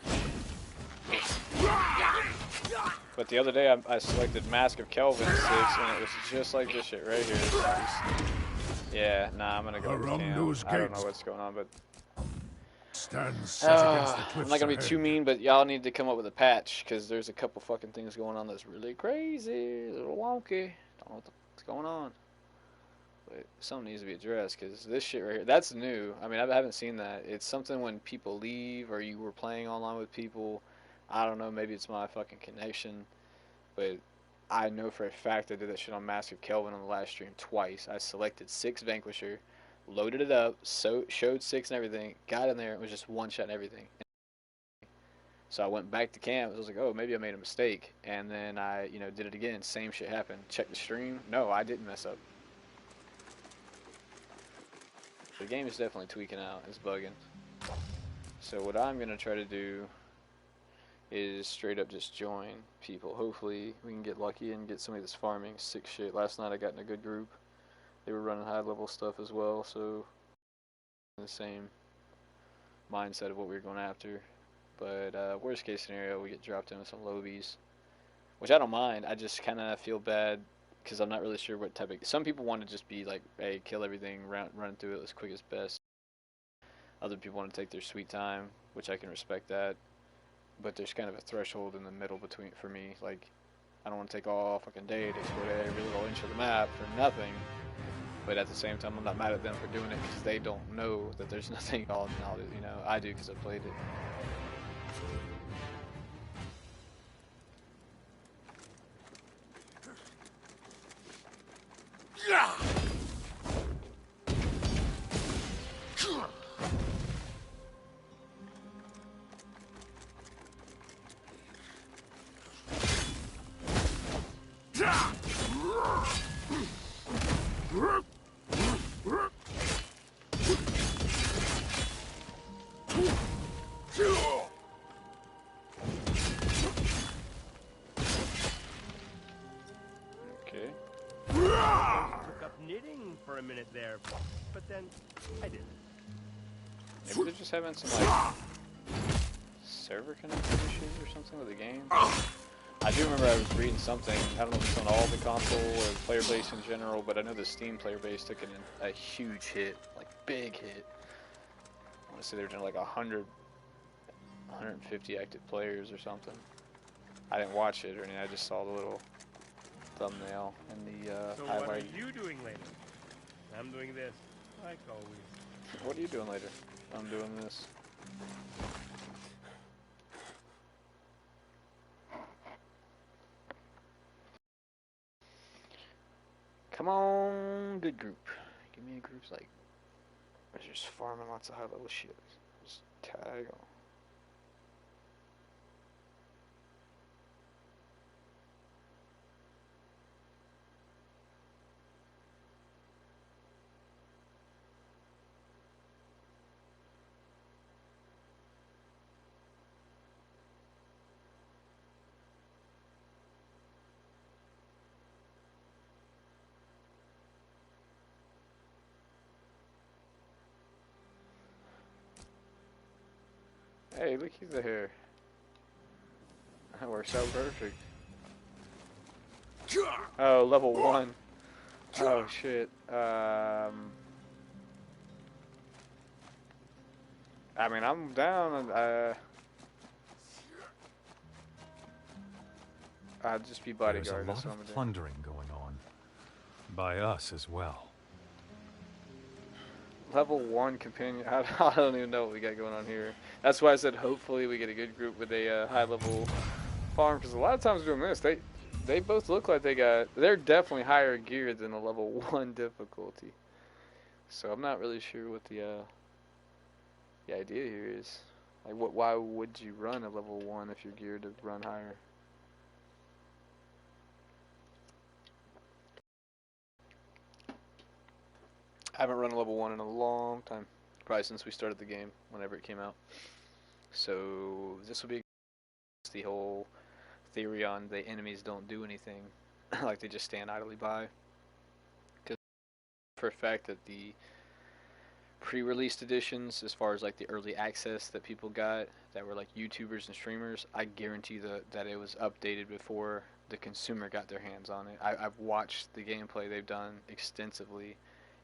But the other day I selected Mask of Kelvin 6, and it was just like this shit right here. Yeah, nah, I'm gonna go with camp. I don't know what's going on, but I'm not gonna be too mean, but y'all need to come up with a patch, because there's a couple fucking things going on that's really crazy, a little wonky. Don't know what's going on. But something needs to be addressed, because this shit right here, that's new. I mean, I haven't seen that. It's something when people leave, or you were playing online with people. I don't know, maybe it's my fucking connection, but I know for a fact I did that shit on Mask of Kelvin on the last stream twice. I selected 6 Vanquisher, loaded it up, showed 6 and everything, got in there, it was just one shot and everything. So I went back to camp, I was like, oh, maybe I made a mistake, and then I, did it again, same shit happened. Check the stream, no, I didn't mess up. The game is definitely tweaking out, it's bugging. So what I'm going to try to do is straight up just join people. Hopefully we can get lucky and get somebody that's farming sick shit. Last night I got in a good group. They were running high level stuff as well, so in the same mindset of what we were going after. But worst case scenario, we get dropped in with some lobies, which I don't mind. I just kind of feel bad because I'm not really sure what type of... Some people want to just be like, hey, kill everything, run through it as quick as best. Other people want to take their sweet time, which I can respect that. But there's kind of a threshold in the middle between, for me. Like, I don't want to take all fucking day to explore every little inch of the map for nothing. But at the same time, I'm not mad at them for doing it because they don't know that there's nothing all knowledge. I do because I played it. for a minute there, but then I didn't. Maybe they're just having some like server connection issues or something with the game. I do remember I was reading something, I don't know if it's on all the console or the player base in general, but I know the Steam player base took a huge hit, like big hit. I want to say they were doing like 150 active players or something. I didn't watch it or anything, I just saw the little thumbnail and the So highlight. what are you doing later? I'm doing this, like always. What are you doing later? I'm doing this. Come on, good group. Give me a group's like, where's just farming lots of high level shit. Just tag on. Hey, look, he's here. That works out perfect. Oh, level 1. Oh, shit. I mean, I'm down. I'd just be bodyguard. There's a That's lot what I'm of gonna plundering going on. By us as well. do. Level 1 companion. I don't even know what we got going on here. That's why I said hopefully we get a good group with a high level farm, because a lot of times doing this, they both look like they're definitely higher geared than the level 1 difficulty. So I'm not really sure what the idea here is. Like, why would you run a level 1 if you're geared to run higher? I haven't run a level 1 in a long time. Probably since we started the game, whenever it came out. So this will be the whole theory on the enemies don't do anything. Like, they just stand idly by. Because for a fact that the pre-released editions, as far as like the early access that people got that were like YouTubers and streamers, I guarantee that it was updated before the consumer got their hands on it. I've watched the gameplay they've done extensively,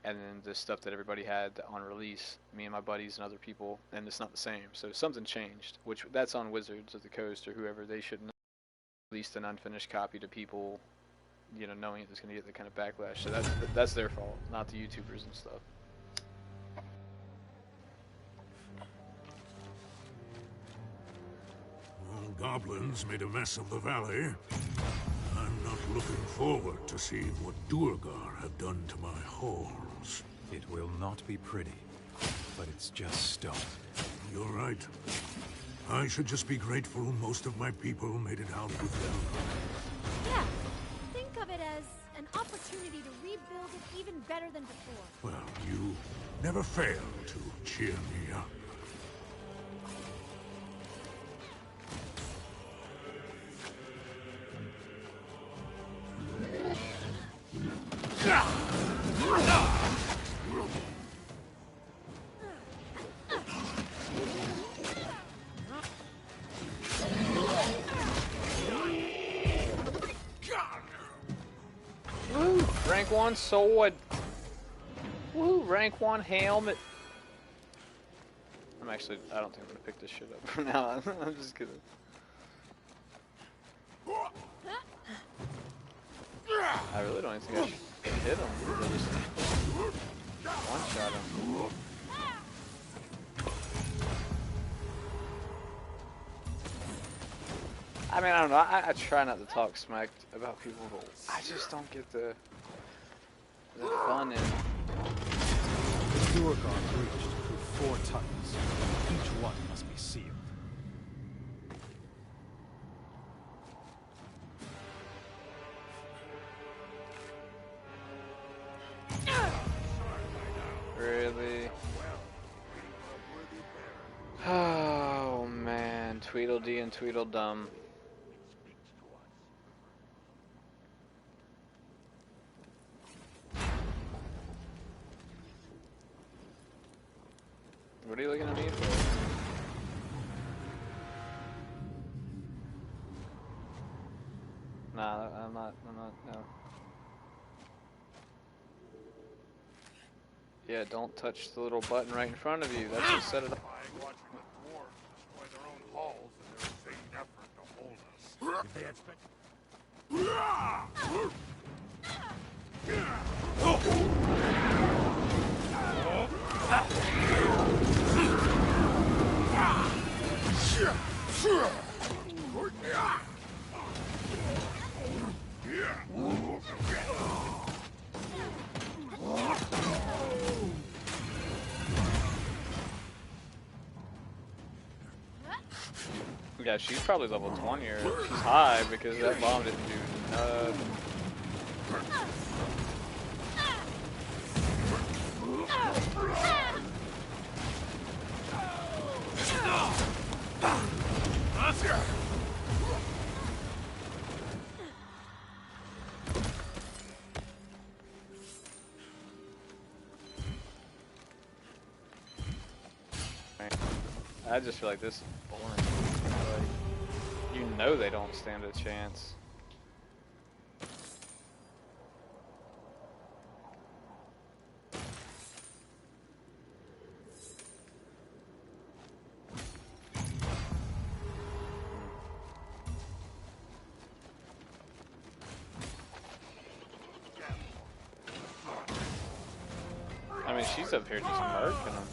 and then the stuff that everybody had on release, me and my buddies and other people, and it's not the same. So something changed, which that's on Wizards of the Coast or whoever. They shouldn't have released an unfinished copy to people, you know, knowing it's going to get the kind of backlash. So that's their fault, not the YouTubers and stuff. Goblins made a mess of the valley. I'm not looking forward to seeing what Duergar have done to my halls. It will not be pretty, but it's just stone. You're right. I should just be grateful most of my people made it out with them. Yeah, think of it as an opportunity to rebuild it even better than before. Well, you never fail to cheer me up. Woo! Rank 1 sword! Woo! Rank 1 helmet! I don't think I'm gonna pick this shit up from now on. I'm just gonna... I really don't think I should hit him. I just one-shot him. I mean, I don't know. I try not to talk smack about people, but I just don't get the fun in it. The Duergar breached through 4 tunnels. Each one must be sealed. Really? Oh man, Tweedledee and Tweedledum. What are you looking at me for? Nah, I'm not, no. Yeah, don't touch the little button right in front of you. That's what set it up. Watching the dwarves destroy their own halls in their vain effort to hold us. If they expect... Yeah, she's probably level 20 or she's high because that bomb didn't do nothing. I just feel like this is boring. Like, you know they don't stand a chance. I mean, she's up here just murking them.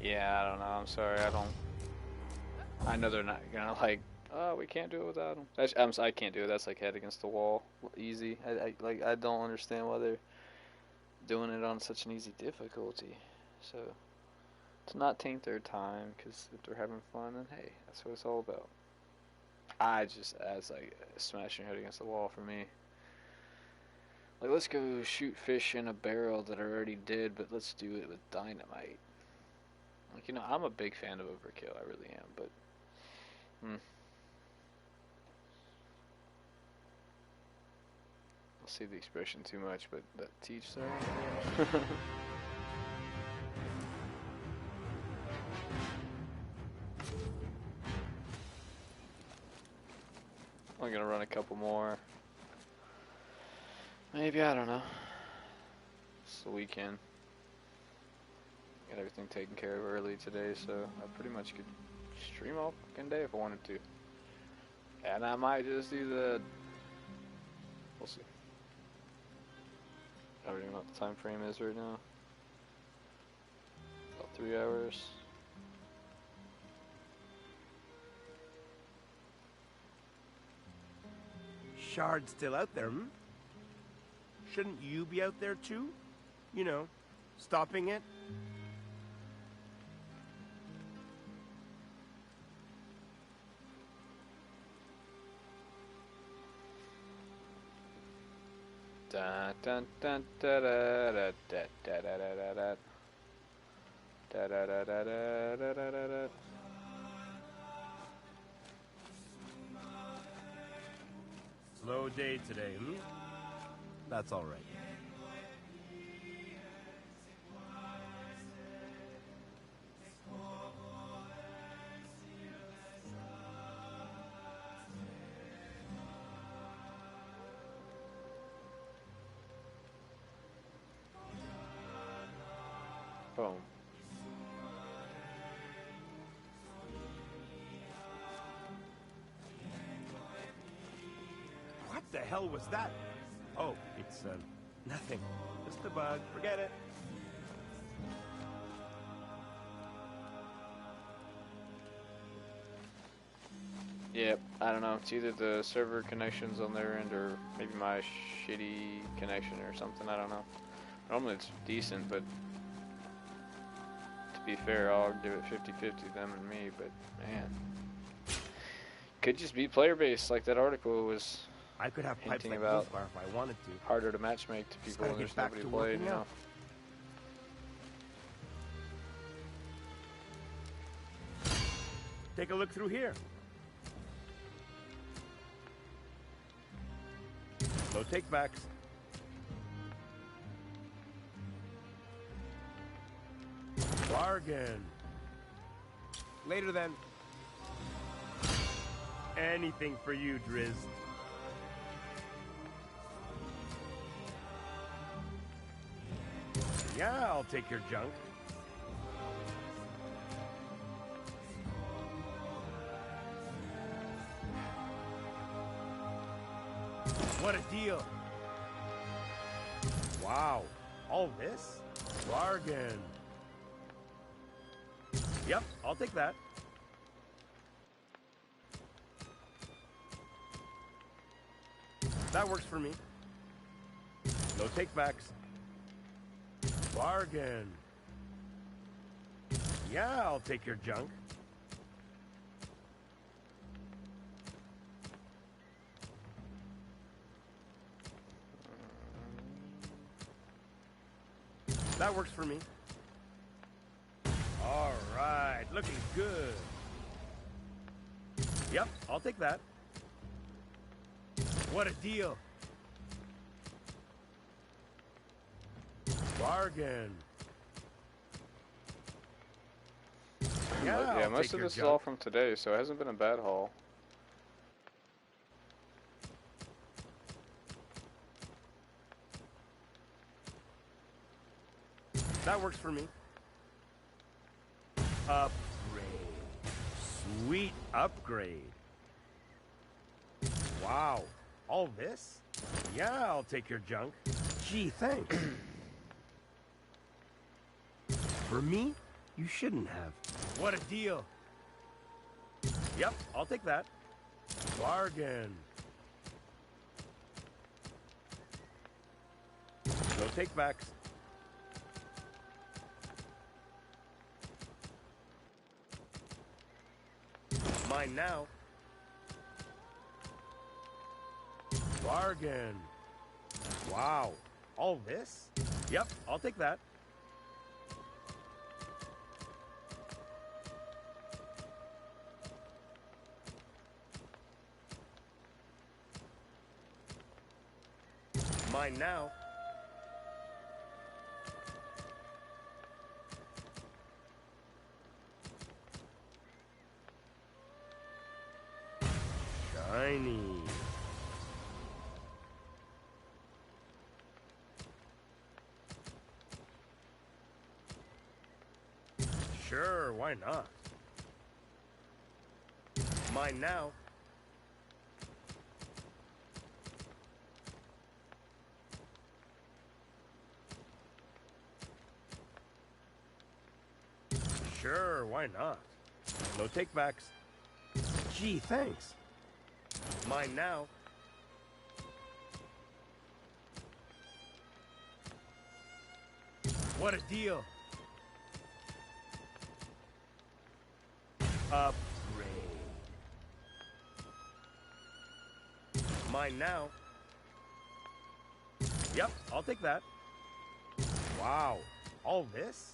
Yeah, I don't know. I'm sorry. I know they're not gonna like. Oh, we can't do it without them. I can't do it. That's like head against the wall, easy. I don't understand why they're doing it on such an easy difficulty. So to not taint their time, because if they're having fun, then hey, that's what it's all about. That's like smashing your head against the wall for me. Like, let's go shoot fish in a barrel that are already dead, but let's do it with dynamite. Like, you know, I'm a big fan of overkill, I really am, but I'll save the expression too much, but that teach there. I'm gonna run a couple more. Maybe, I don't know. It's the weekend. Got everything taken care of early today, so I pretty much could stream all fucking day if I wanted to. And I might just do the... We'll see. I don't even know what the time frame is right now. About 3 hours. Shard's still out there, hmm? Shouldn't you be out there too? You know, stopping it? Dun dun dun da da da da da da da da da da da da da da da da da. Slow day today, hmm? That's all right. Boom. What the hell was that? Oh, it's, nothing. Just a bug. Forget it. Yep, I don't know. It's either the server connections on their end or maybe my shitty connection or something. I don't know. Normally it's decent, but to be fair, I'll give it 50-50 them and me, but man. Could just be player based, like that article was I could have pipes hinting like about. Wolfgar if I wanted to. Harder to matchmake to people gotta when get there's back nobody to playing, working you know. out. Take a look through here. No takebacks. Bargain. Later then. Anything for you, Driz. Yeah, I'll take your junk. What a deal. Wow. All this? Bargain. Yep, I'll take that. That works for me. No takebacks. Bargain. Yeah, I'll take your junk. That works for me. All right, looking good. Yep, I'll take that. What a deal. Bargain. Yeah, Yeah, I'll most take of your this is junk. all from today, so it hasn't been a bad haul. That works for me. Upgrade. Sweet upgrade. Wow. All this? Yeah, I'll take your junk. Gee, thanks. For me, you shouldn't have. What a deal. Yep, I'll take that. Bargain. No takebacks. Mine now. Bargain. Wow. All this? Yep, I'll take that. Mine now. Shiny. Sure, why not? Mine now. Sure, why not? No takebacks. Gee, thanks. Mine now. What a deal. Upgrade. Mine now. Yep, I'll take that. Wow. All this?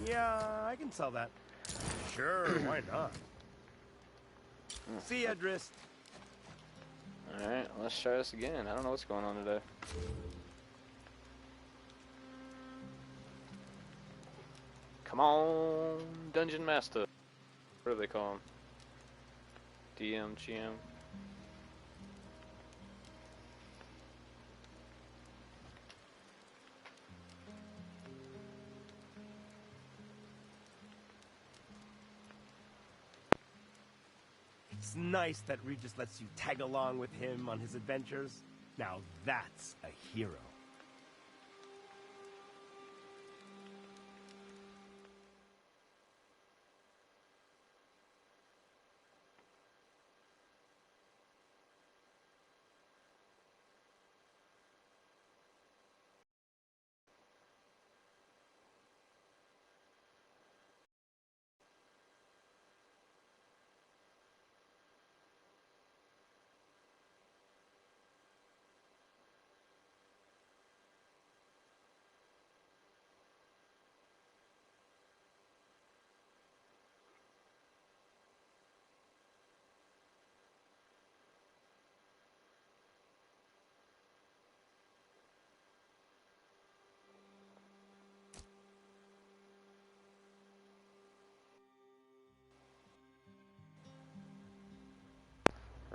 Yeah, I can sell that. Sure, why not? See ya, Driz. Alright, let's try this again. I don't know what's going on today. Come on, Dungeon Master. What do they call him? DM, GM? It's nice that Regis lets you tag along with him on his adventures. Now that's a hero.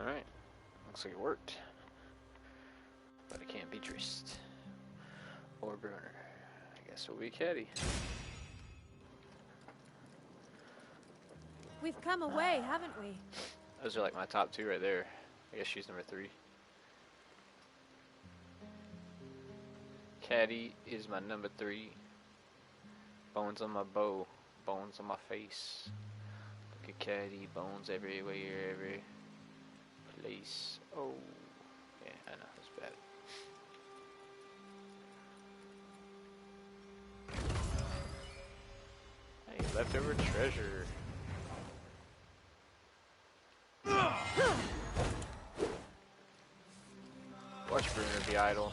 Alright. Looks like it worked. But it can't be Trist. Or Bruner. I guess we'll be Caddy. We've come away, haven't we? Those are like my top two right there. I guess she's number 3. Caddy is my number 3. Bones on my bow. Bones on my face. Look at Caddy. Bones everywhere, every place. Oh. Yeah, I know. That's bad. Hey, leftover treasure. Watch Bruner be idle.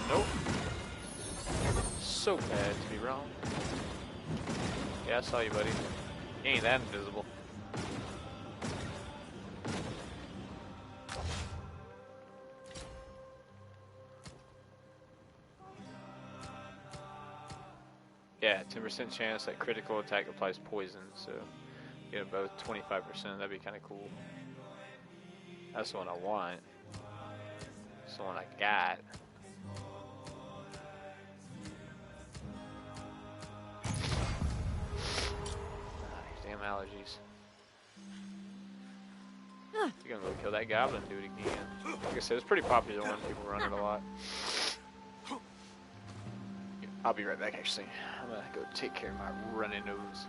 Nope. So bad to be wrong. Yeah, I saw you, buddy. You ain't that invisible. Yeah, 10% chance that critical attack applies poison, so you get both 25%. That'd be kind of cool. That's the one I want. That's the one I got. Damn allergies. You're gonna go kill that goblin, do it again. Like I said, it's pretty popular one. People run it a lot. I'll be right back, actually. I'm gonna go take care of my runny nose.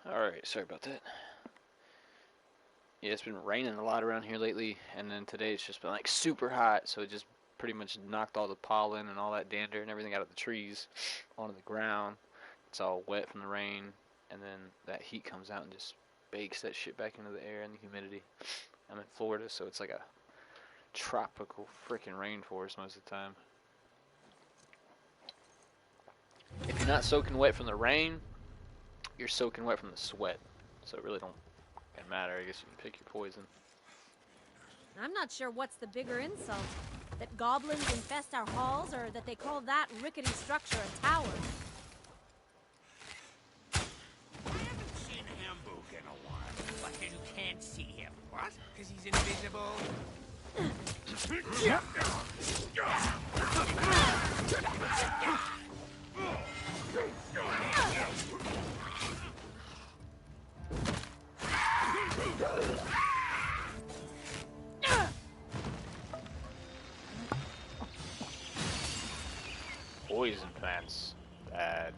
Alright, sorry about that. Yeah, it's been raining a lot around here lately, and then today it's just been like super hot, so it just pretty much knocked all the pollen and all that dander and everything out of the trees onto the ground. It's all wet from the rain, and then that heat comes out and just bakes that shit back into the air and the humidity. I'm in Florida, so it's like a tropical freaking rainforest most of the time. If you're not soaking wet from the rain, you're soaking wet from the sweat, so it really don't matter. I guess you can pick your poison. I'm not sure what's the bigger insult. That goblins infest our halls, or that they call that rickety structure a tower. I haven't seen Hamburg in a while. But you can't see him. What? Because he's invisible? Poison plants. Bad.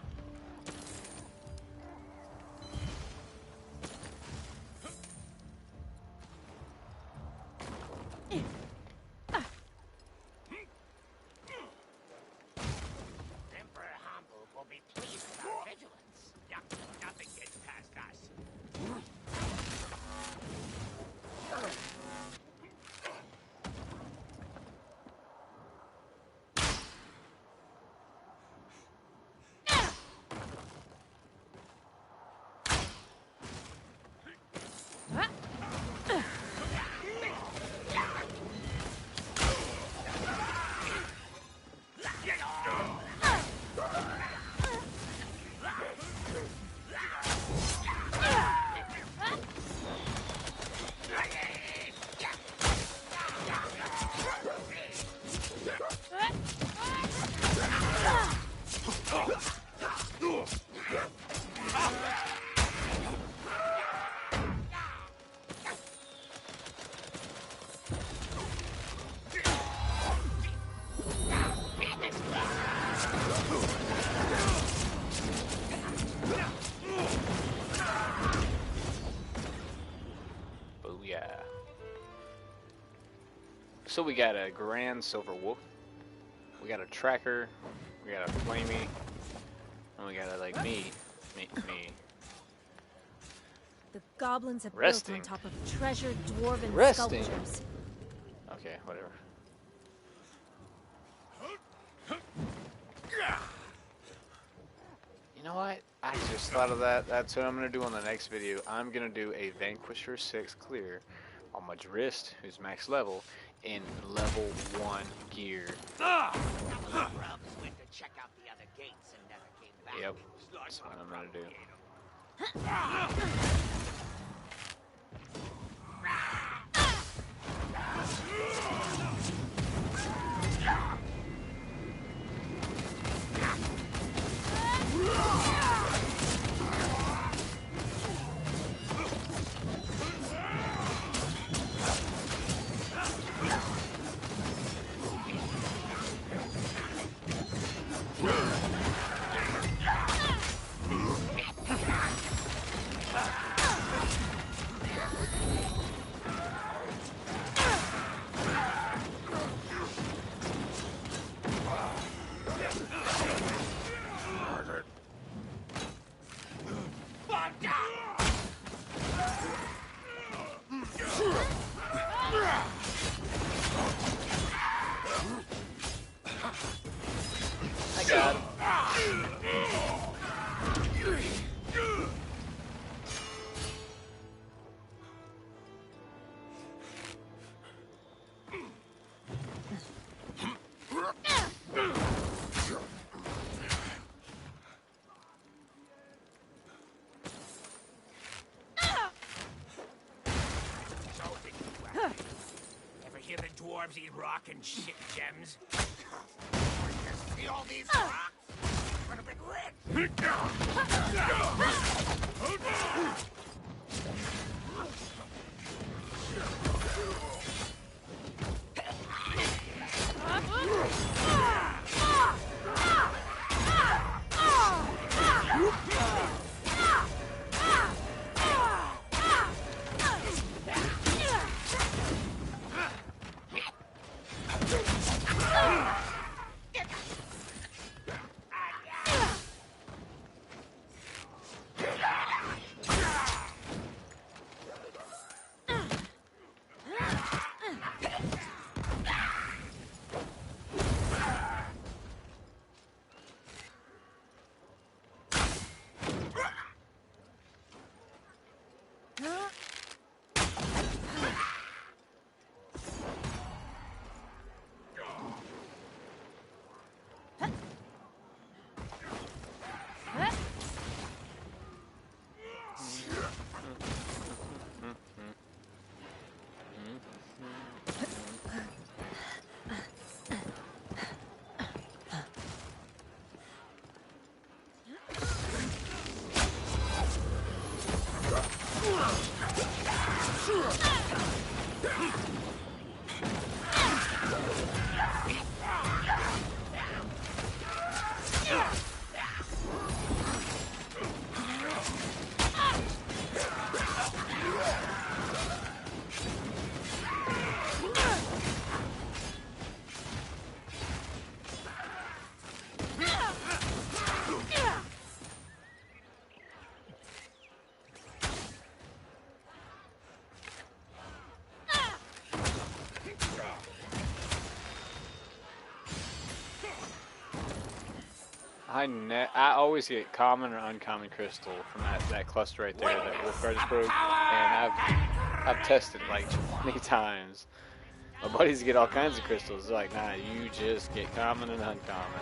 Emperor Hamburg will be pleased with our vigilance. Nothing gets past us. So we got a grand silver wolf, We got a tracker, we got a flamey, and we got a like me. The goblins have Resting. built on top of treasured dwarven Resting. sculptures. Okay, whatever. You know what? I just thought of that. That's what I'm gonna do on the next video. I'm gonna do a Vanquisher 6 clear on my Drist, who's max level, in level 1 gear. Yep, that's what I'm gonna do. I got him. Ever hear the dwarves eat rock and shit gems? See all these rocks? What a big red! I always get common or uncommon crystal from that cluster right there that Wolf Guard just broke, and I've tested like 20 times. My buddies get all kinds of crystals. They're like, nah, you just get common and uncommon.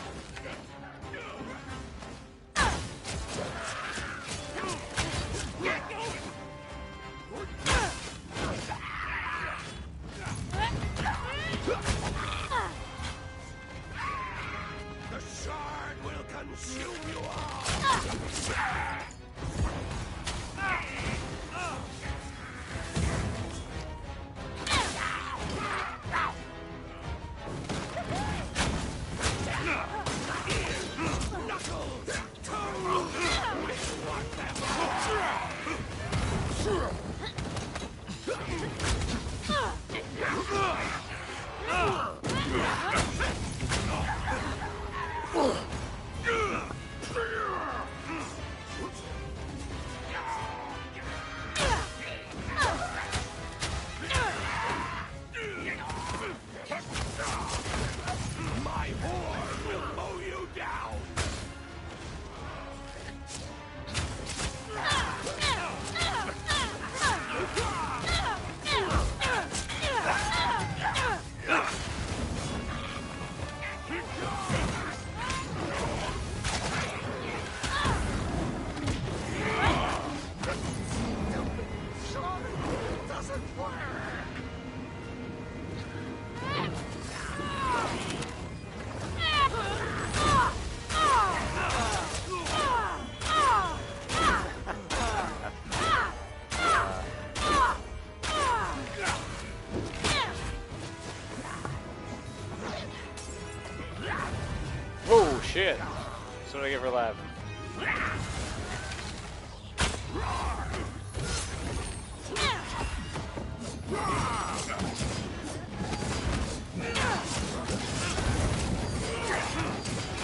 shit. That's what I get for laughing.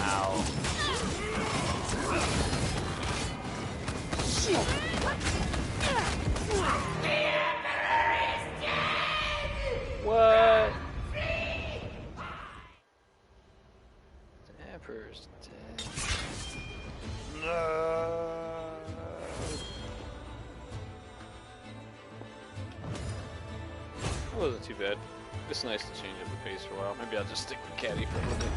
Ow. What? The Emperor's dead. No. That wasn't too bad. It's nice to change up the pace for a while. Maybe I'll just stick with Caddy for a little bit.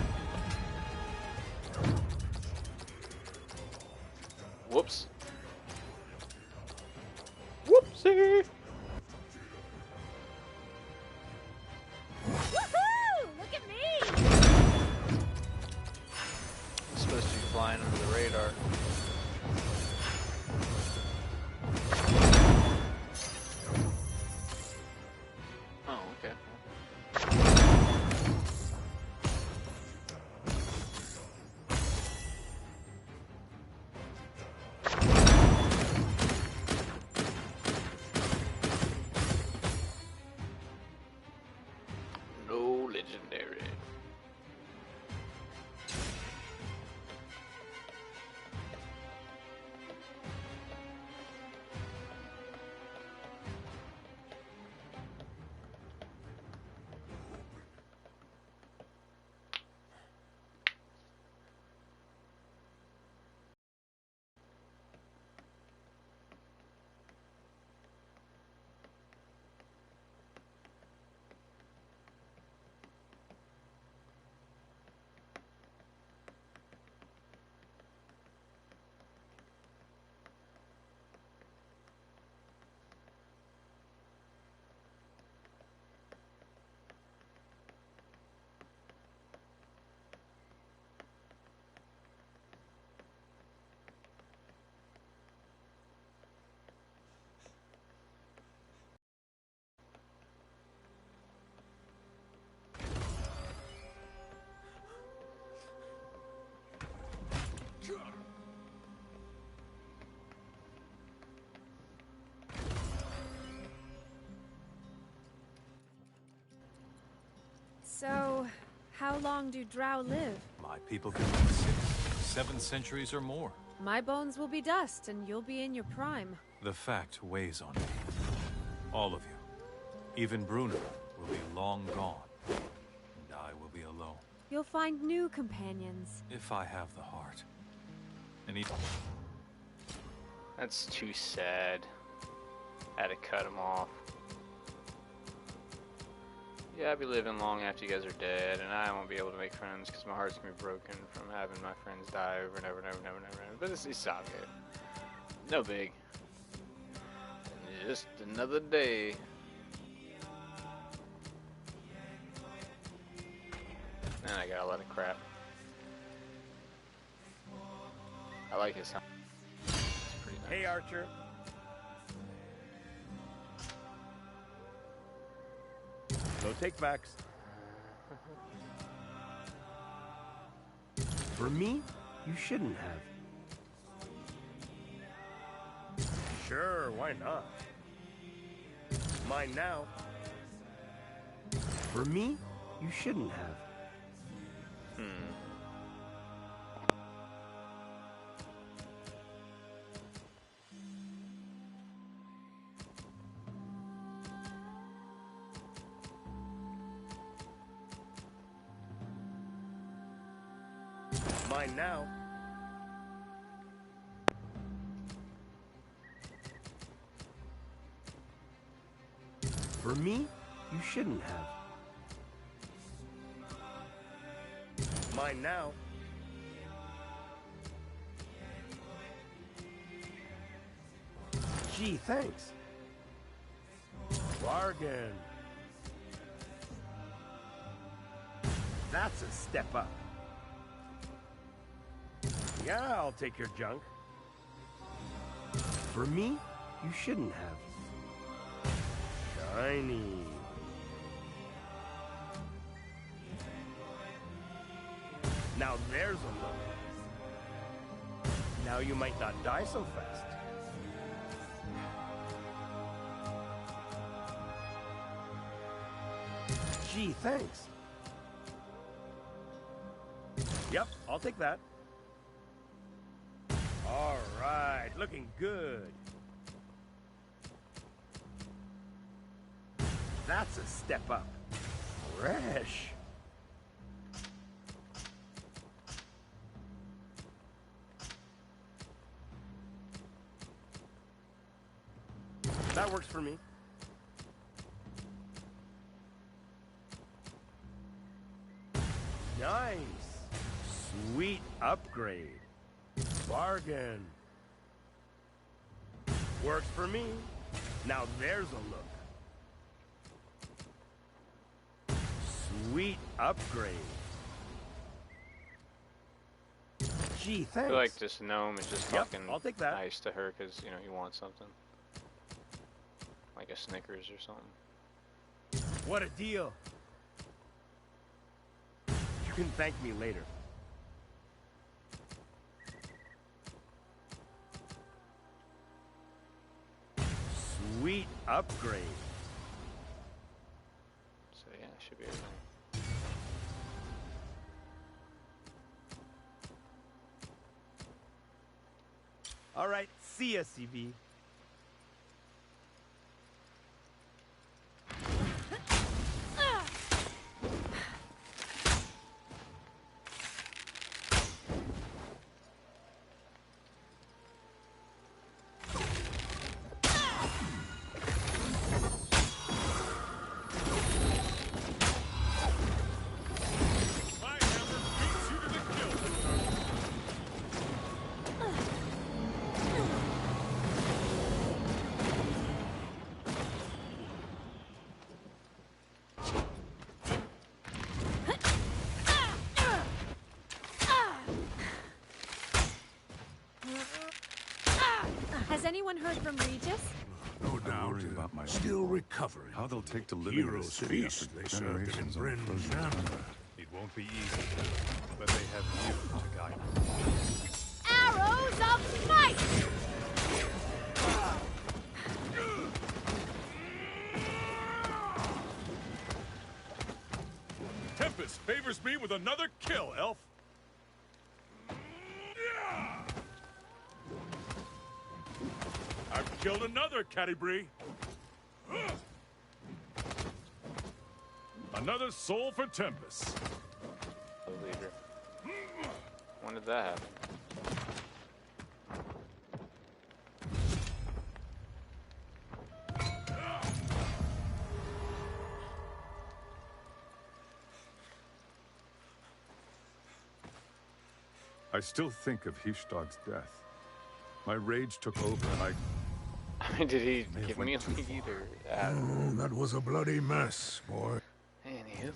Whoops. Whoopsie! Woohoo! Look at me! I'm supposed to be flying under the radar. Oh, okay. No legendary. So, how long do drow live? My people can live 6, 7 centuries or more. My bones will be dust, and you'll be in your prime. The fact weighs on me. All of you, even Bruno, will be long gone. And I will be alone. You'll find new companions. If I have the heart. And That's too sad. Had to cut him off. Yeah, I'll be living long after you guys are dead, and I won't be able to make friends because my heart's gonna be broken from having my friends die over and over and over and over and over. But it's all good. No big. Just another day. And I got a lot of crap. I like his helmet. It's pretty nice. Hey, Archer. No takebacks. For me, you shouldn't have. Sure, why not? Mine now. For me, you shouldn't have. Mine now. For me, you shouldn't have. Mine now. Gee, thanks. Bargain. That's a step up. Yeah, I'll take your junk. For me, you shouldn't have. Shiny. Now there's a look. Now you might not die so fast. Gee, thanks. Yep, I'll take that. All right, looking good. That's a step up. Fresh. That works for me. Nice. Sweet upgrade. Bargain. Works for me. Now there's a look. Sweet upgrade. Gee, thanks. I feel like this gnome is just Yep, fucking I'll take that. nice to her because, you know, he wants something. Like a Snickers or something. What a deal. You can thank me later. Sweet upgrade. So yeah, it should be everything. All right, see ya, CV. Has anyone heard from Regis? No doubt. worry about my Still recovering. How they'll take to living in a Heroes city feast, after they served it in generations of Bryn frozen Shannon. tundra. It won't be easy, but they have you to guide them. Arrows of might! Tempest favors me with another kill, elf. I've killed another Catti-brie. Another soul for Tempest. The leader. When did that happen? I still think of Hishtag's death. My rage took over and I mean, did he May have give me a went too lead far. or... Oh, that was a bloody mess, boy. Anywho.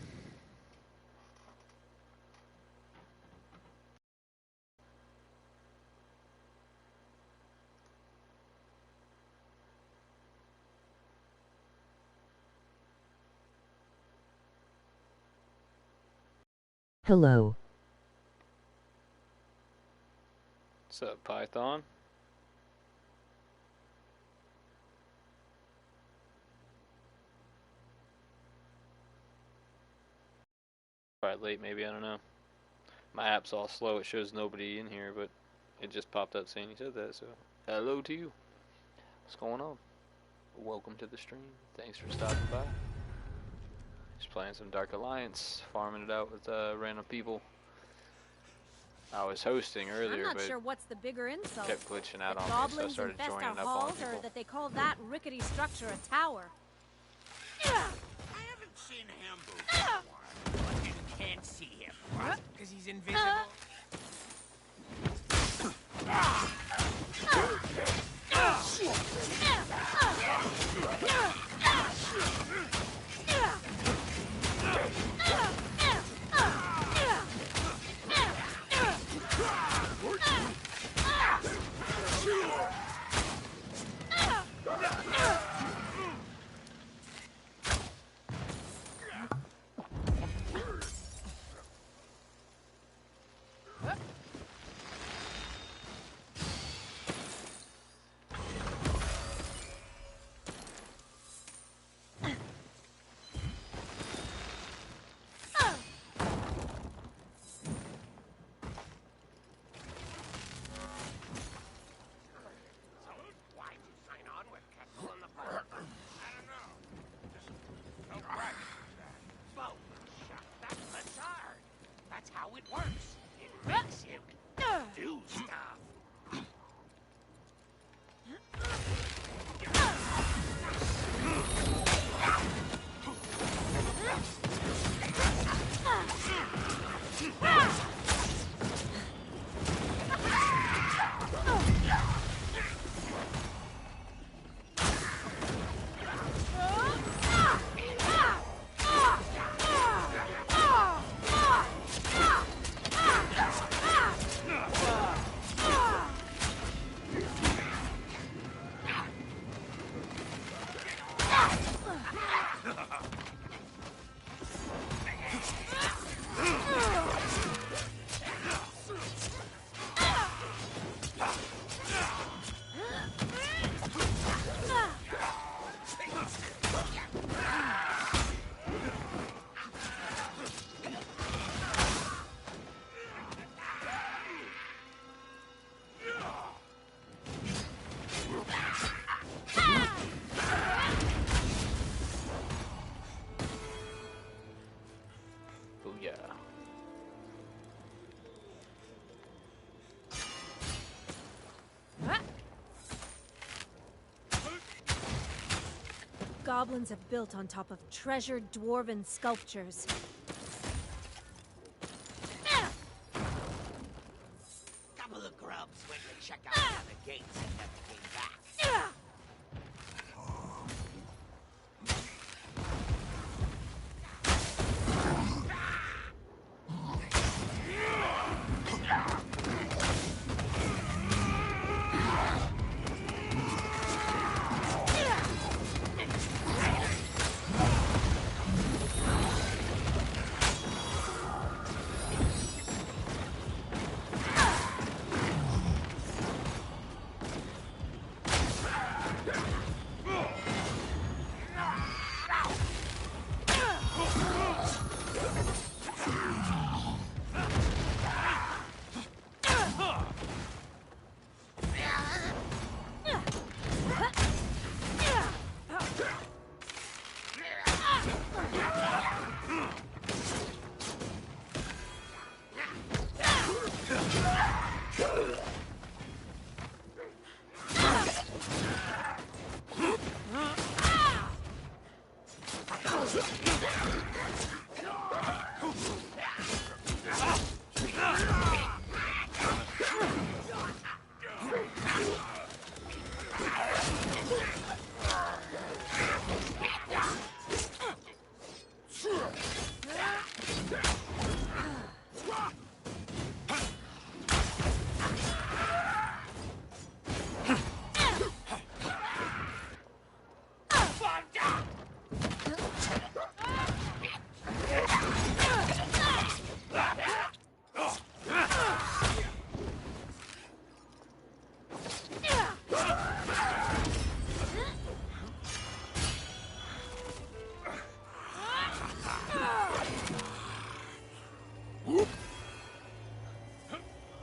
Hello. What's up, Python? Quite late, maybe, I don't know. My app's all slow, it shows nobody in here, but it just popped up saying you said that, so hello to you. What's going on? Welcome to the stream. Thanks for stopping by. Just playing some Dark Alliance, farming it out with random people. I was hosting earlier, I'm not but sure what's the bigger insult. kept glitching out That on me, so I goblins started infest joining our up on halls, or people. that they call that rickety structure a tower. I haven't seen him before. But you can't see him. What? Because he's invisible? goblins have built on top of treasured dwarven sculptures. Couple of grubs went to check out the other gates and never came back.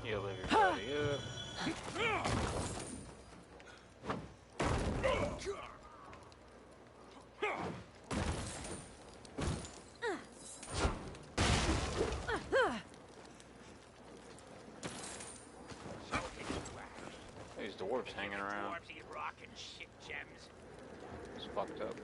Heal everybody up. These dwarves hanging around. Dwarves eat rock and shit gems. It's fucked up.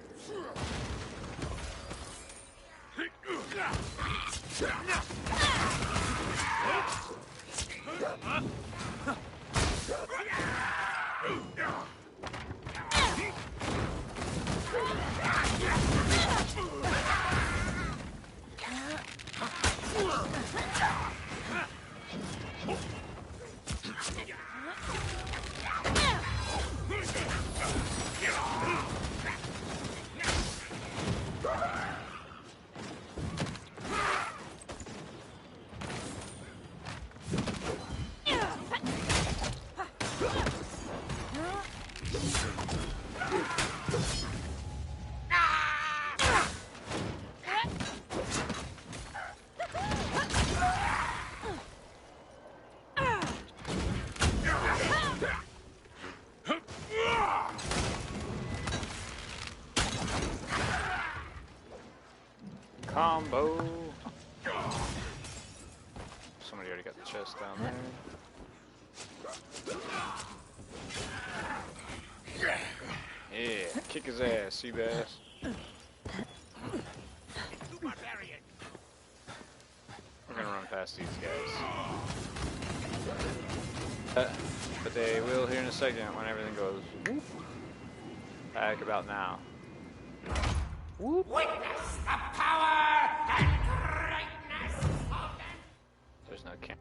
Combo. Somebody already got the chest down there. Yeah, kick his ass, sea bass. We're gonna run past these guys. But they will here in a second when everything goes back about now. Witness the power and greatness of them. There's no camp.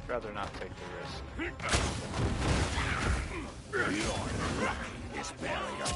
Rather not take the risk. This barrier.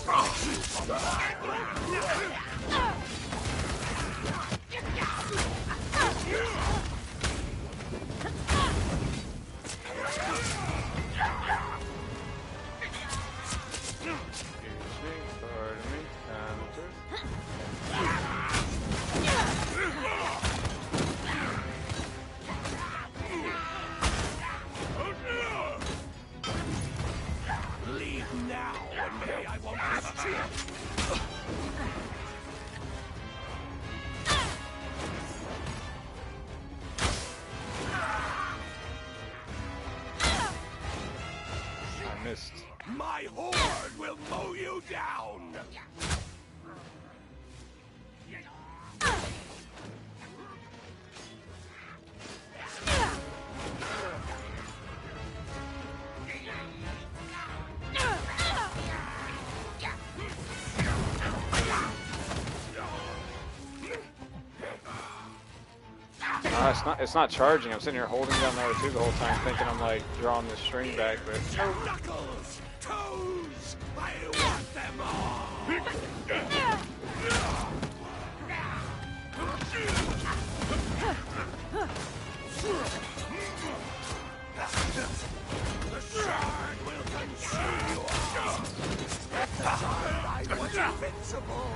Leave now, and may I won't miss you. I missed. My horde will mow you down! It's not charging. I'm sitting here holding down R2 the whole time, thinking I'm like drawing the string back, but Knuckles! Toes! I want them all! The shard will consume you all! At the time I was invincible!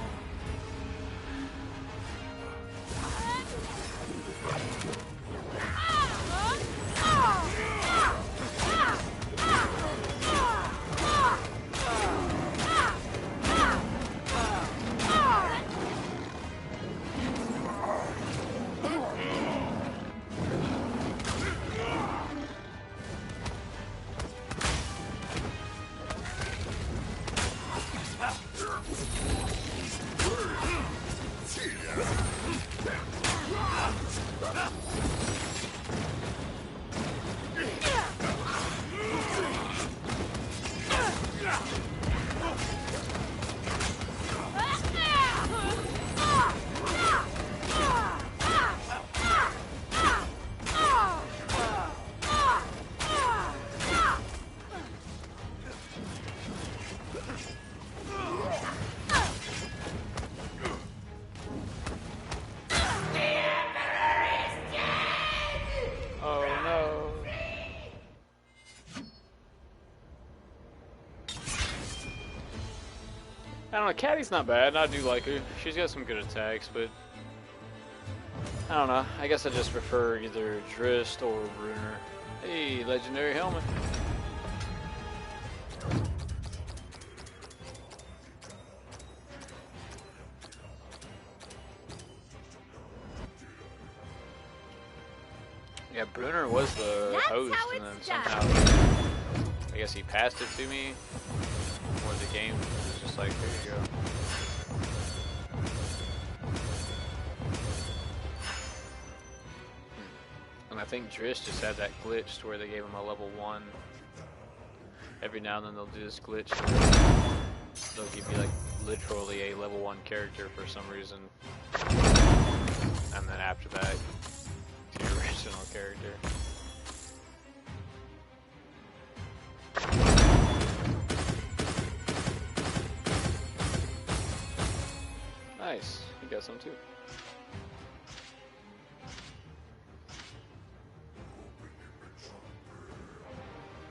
I don't know, Caddy's not bad, I do like her. She's got some good attacks, but I don't know. I guess I just prefer either Drist or Bruner. Hey, legendary helmet. Yeah, Bruner was the host, and then somehow I guess he passed it to me, or the game was just like, there you go. And I think Driss just had that glitch to where they gave him a level 1. Every now and then they'll do this glitch. They'll give you like literally a level 1 character for some reason. And then after that, to your original character. Nice, you got some too.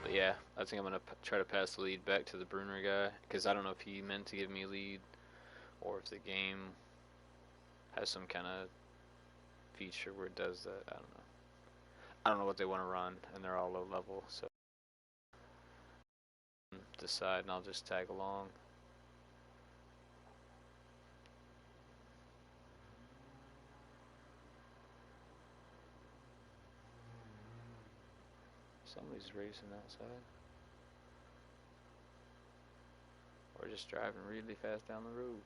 But yeah, I think I'm gonna try to pass the lead back to the Bruner guy, because I don't know if he meant to give me lead, or if the game has some kind of feature where it does that. I don't know. I don't know what they want to run, and they're all low level, so decide, and I'll just tag along. Somebody's racing outside. Or just driving really fast down the road.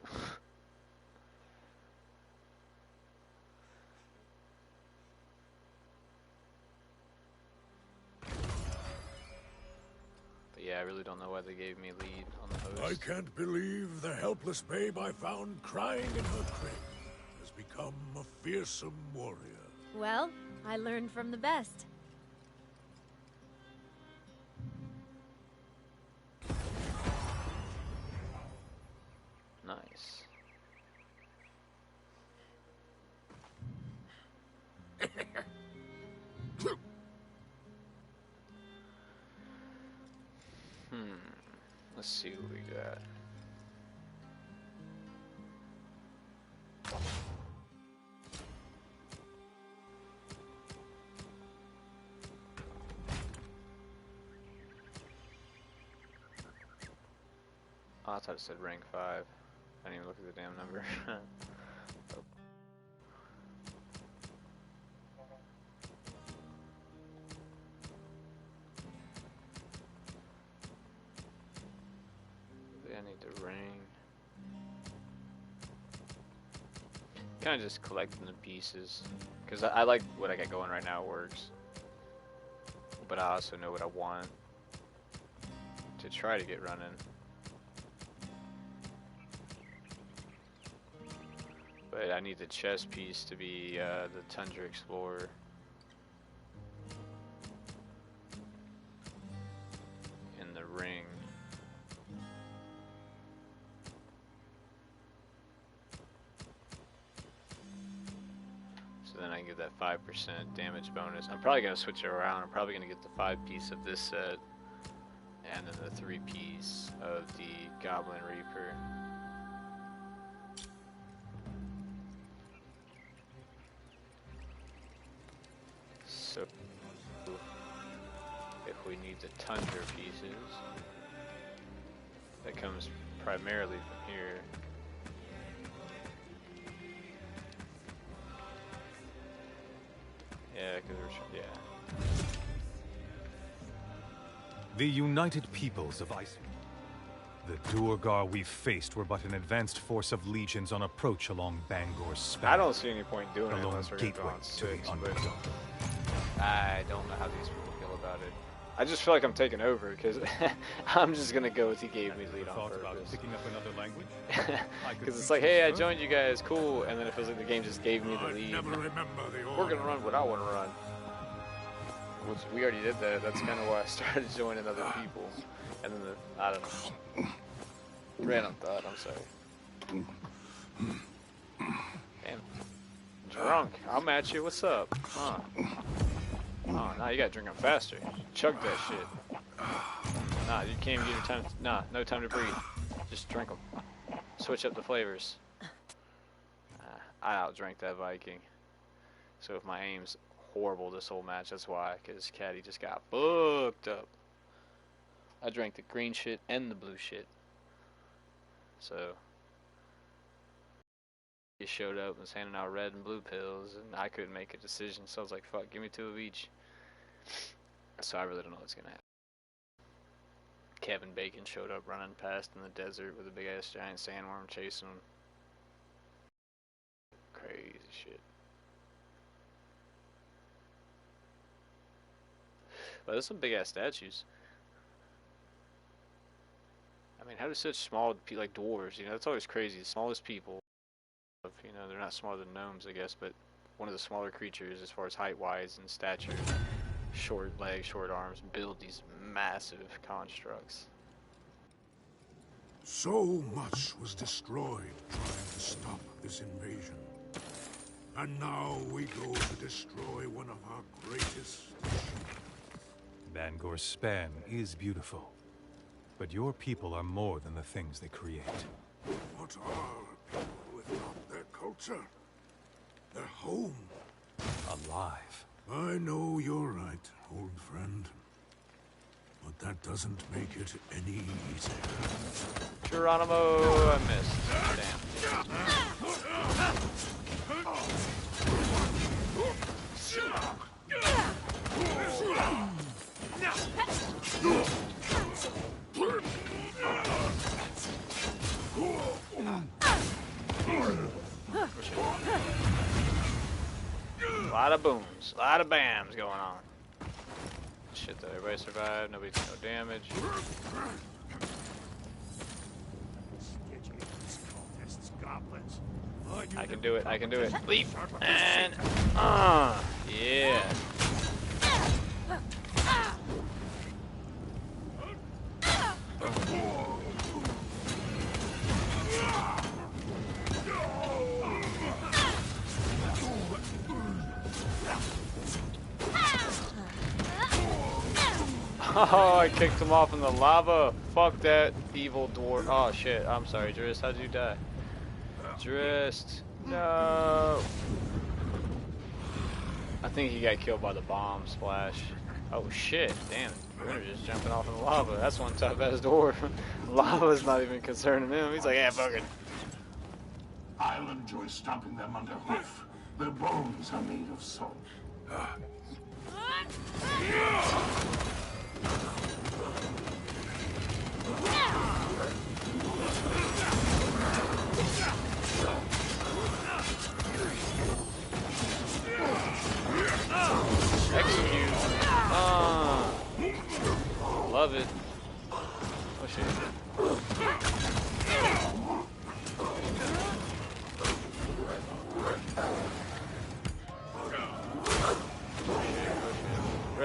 But yeah, I really don't know why they gave me lead on the host. I can't believe the helpless babe I found crying in her crib has become a fearsome warrior. Well, I learned from the best. Nice. Let's see what we got. Oh, I thought it said rank 5. I didn't even look at the damn number. Oh. Maybe I need to rank. Kind of just collecting the pieces, because I like what I got going right now. It works, but I also know what I want to try to get running. But I need the chess piece to be the Tundra Explorer. In the ring. So then I can get that 5% damage bonus. I'm probably going to switch it around. I'm probably going to get the 5-piece of this set. And then the 3-piece of the Goblin Reaper. So, if we need the Tundra pieces, that comes primarily from here. Yeah, because we're, The united peoples of Ice. The Duergar we faced were but an advanced force of legions on approach along Bangor's span. I don't see any point doing it Alone unless we're going to go gateway on to the 6, but Underdark. I don't know how these people feel about it. I just feel like I'm taking over, because I'm just going to go with he gave me lead on Thought about purpose. picking up another language? Because it's like, hey, I joined you guys, cool, and then it feels like the game just gave me the I lead. never remember the We're order. going to run what I want to run. Which, we already did that. That's kind of why I started joining other people. And then I don't know. Random thought, I'm sorry. Damn. Drunk. I'm at you. What's up? Huh. Oh, nah, you gotta drink them faster. Chug that shit. Nah, you can't even give your time. Nah, no time to breathe. Just drink them. Switch up the flavors. I outdrank that Viking. So if my aim's horrible this whole match, that's why. Because Caddy just got booked up. I drank the green shit and the blue shit. So he showed up and was handing out red and blue pills, and I couldn't make a decision. So I was like, fuck, give me 2 of each. So I really don't know what's gonna happen. Kevin Bacon showed up running past in the desert with a big ass giant sandworm chasing him. Crazy shit. But there's some big ass statues. I mean, how do such small, like dwarves, you know, that's always crazy. The smallest people, you know, they're not smaller than gnomes, I guess, but one of the smaller creatures as far as height-wise and stature, short legs, short arms, build these massive constructs. So much was destroyed trying to stop this invasion. And now we go to destroy one of our greatest. Bangor's span is beautiful. But your people are more than the things they create. What are people without their culture? Their home? Alive. I know you're right, old friend. But that doesn't make it any easier. Geronimo, I missed. A lot of booms, a lot of bams going on. Shit, though, everybody survived, nobody took no damage. I can do it, I can do it. Leap! And, yeah. Oh, I kicked him off in the lava. Fuck that evil dwarf. Oh shit, I'm sorry, Drist. How'd you die? Drist. No. I think he got killed by the bomb splash. Oh shit, damn. We're just jumping off in the lava. That's one tough ass dwarf. Lava's not even concerning him. He's like, yeah, fuck it. I'll enjoy stomping them under hoof. Their bones are made of salt.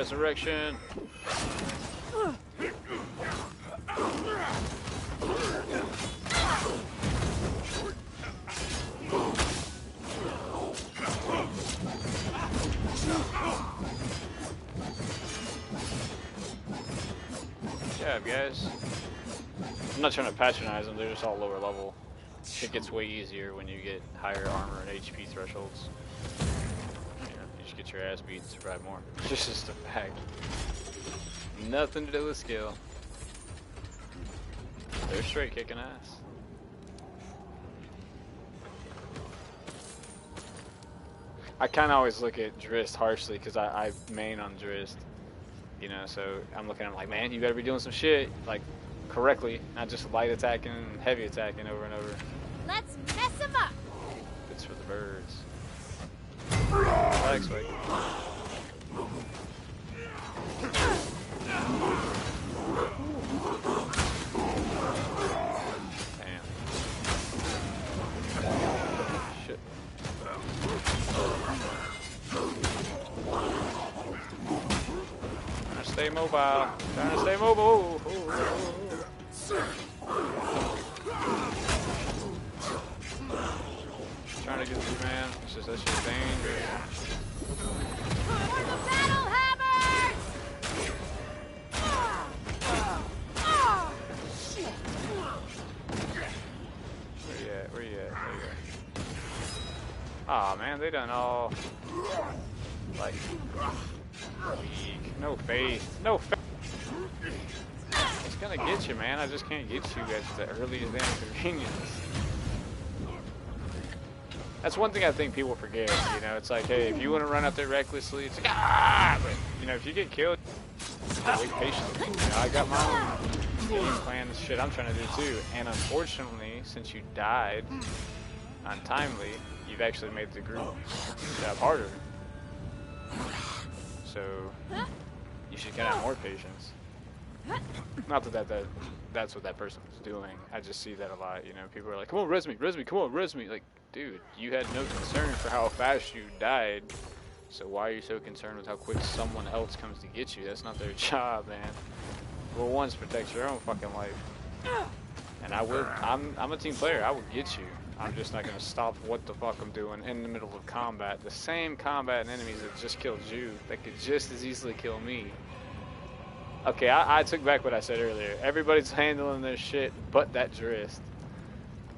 Resurrection. Good job, guys. I'm not trying to patronize them, they're just all lower level. It gets way easier when you get higher armor and HP thresholds. You know, you just get your ass beat and survive more. It's just a fact. Nothing to do with skill. They're straight kicking ass. I kind of always look at Drist harshly because I main on Drist. You know, so I'm looking at him like, man, you better be doing some shit, like, correctly, not just light attacking and heavy attacking over and over. Let's mess him up! It's for the birds. Thanks, Mike. Damn. Shit. Trying to stay mobile. Trying to stay mobile. Trying to get through, man. It's just that shit's dangerous. For the battle hammers! Where you at? Where you at? There you go. Aw, man, they done all like weak. No faith. No faith. It's gonna get you, man. I just can't get you at the earliest damn convenience. That's one thing I think people forget, you know, it's like, hey, if you want to run out there recklessly, it's like, ah! But, you know, if you get killed, wait patiently. You know, I got my own game plan, shit I'm trying to do too. And unfortunately, since you died untimely, you've actually made the group job harder. So, you should get out more patience. Not that that's what that person was doing. I just see that a lot, you know, people are like, come on, res me, come on, res me. Like, dude, you had no concern for how fast you died, so why are you so concerned with how quick someone else comes to get you? That's not their job, man. Rule 1 is protect your own fucking life. And I'm a team player, I will get you. I'm just not gonna stop what the fuck I'm doing in the middle of combat. The same combat and enemies that just killed you, that could just as easily kill me. Okay, I took back what I said earlier. Everybody's handling their shit but that Drist.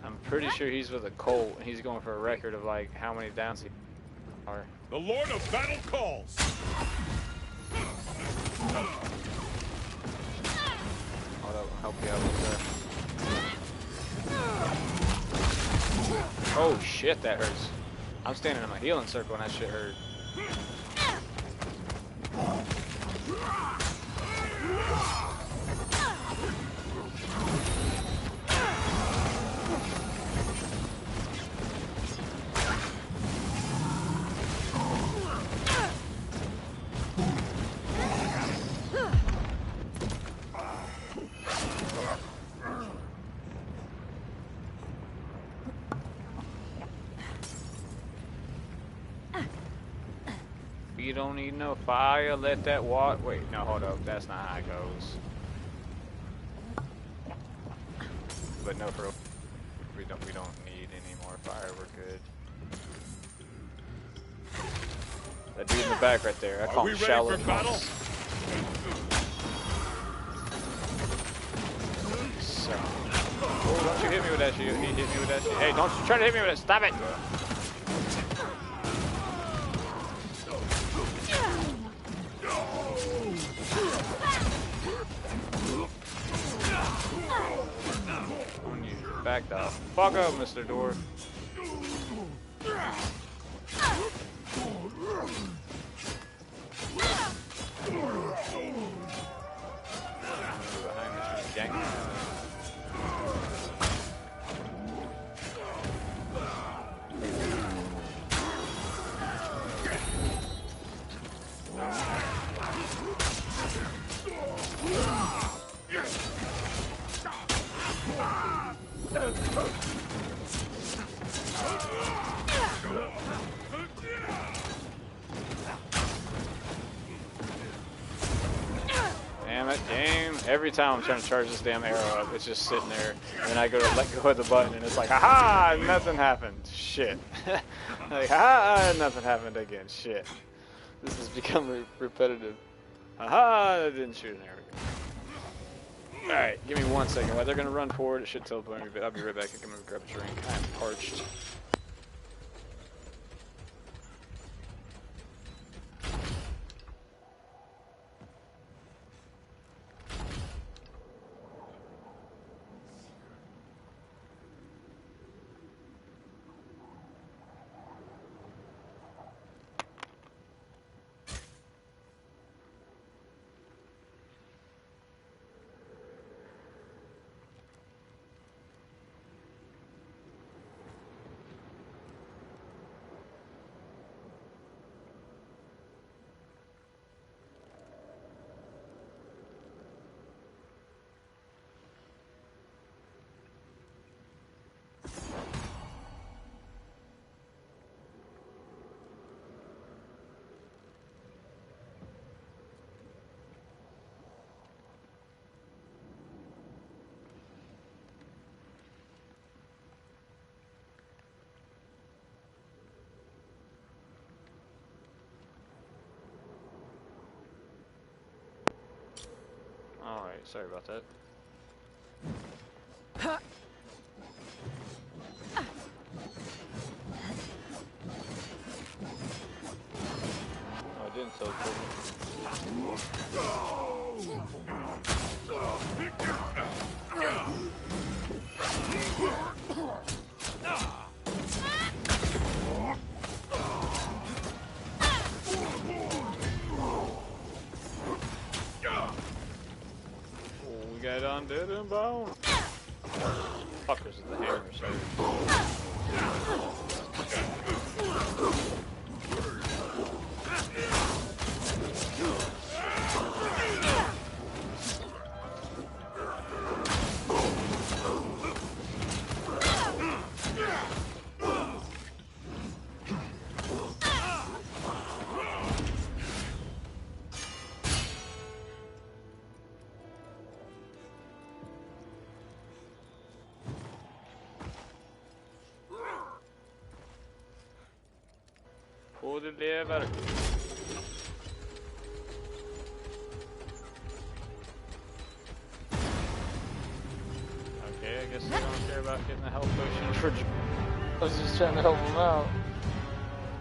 I'm pretty sure he's with a Colt, and he's going for a record of like how many downs he are. The Lord of Battle calls. Hold up, I'll help you out with that. Oh shit, that hurts. I'm standing in my healing circle and that shit hurt. You don't need no fire, let that water. Wait, no, hold up. That's not how it goes. But no, for we don't need any more fire. We're good. That dude in the back right there. I call him shallow pumps. So, oh, don't you hit me with that shit. He hit me with that shit. Hey, don't you try to hit me with that. Stop it. Back the fuck up, Mr. Dwarf. Behind this gang. Every time I'm trying to charge this damn arrow up, it's just sitting there. And then I go to let go of the button, and it's like, haha, nothing happened. Shit. Like, haha, nothing happened again. Shit. This has become repetitive. Haha, I didn't shoot an arrow again. Alright, give me 1 second. While they're going to run forward, it should teleport me, but I'll be right back. I'm going to grab a drink. I'm parched. Alright, sorry about that. Oh, I didn't teleport we got undead and bone. Fuckers with the hammer, sorry. Pull the lever. Okay, I guess I don't care about getting the health potion for. I was just trying to help him out.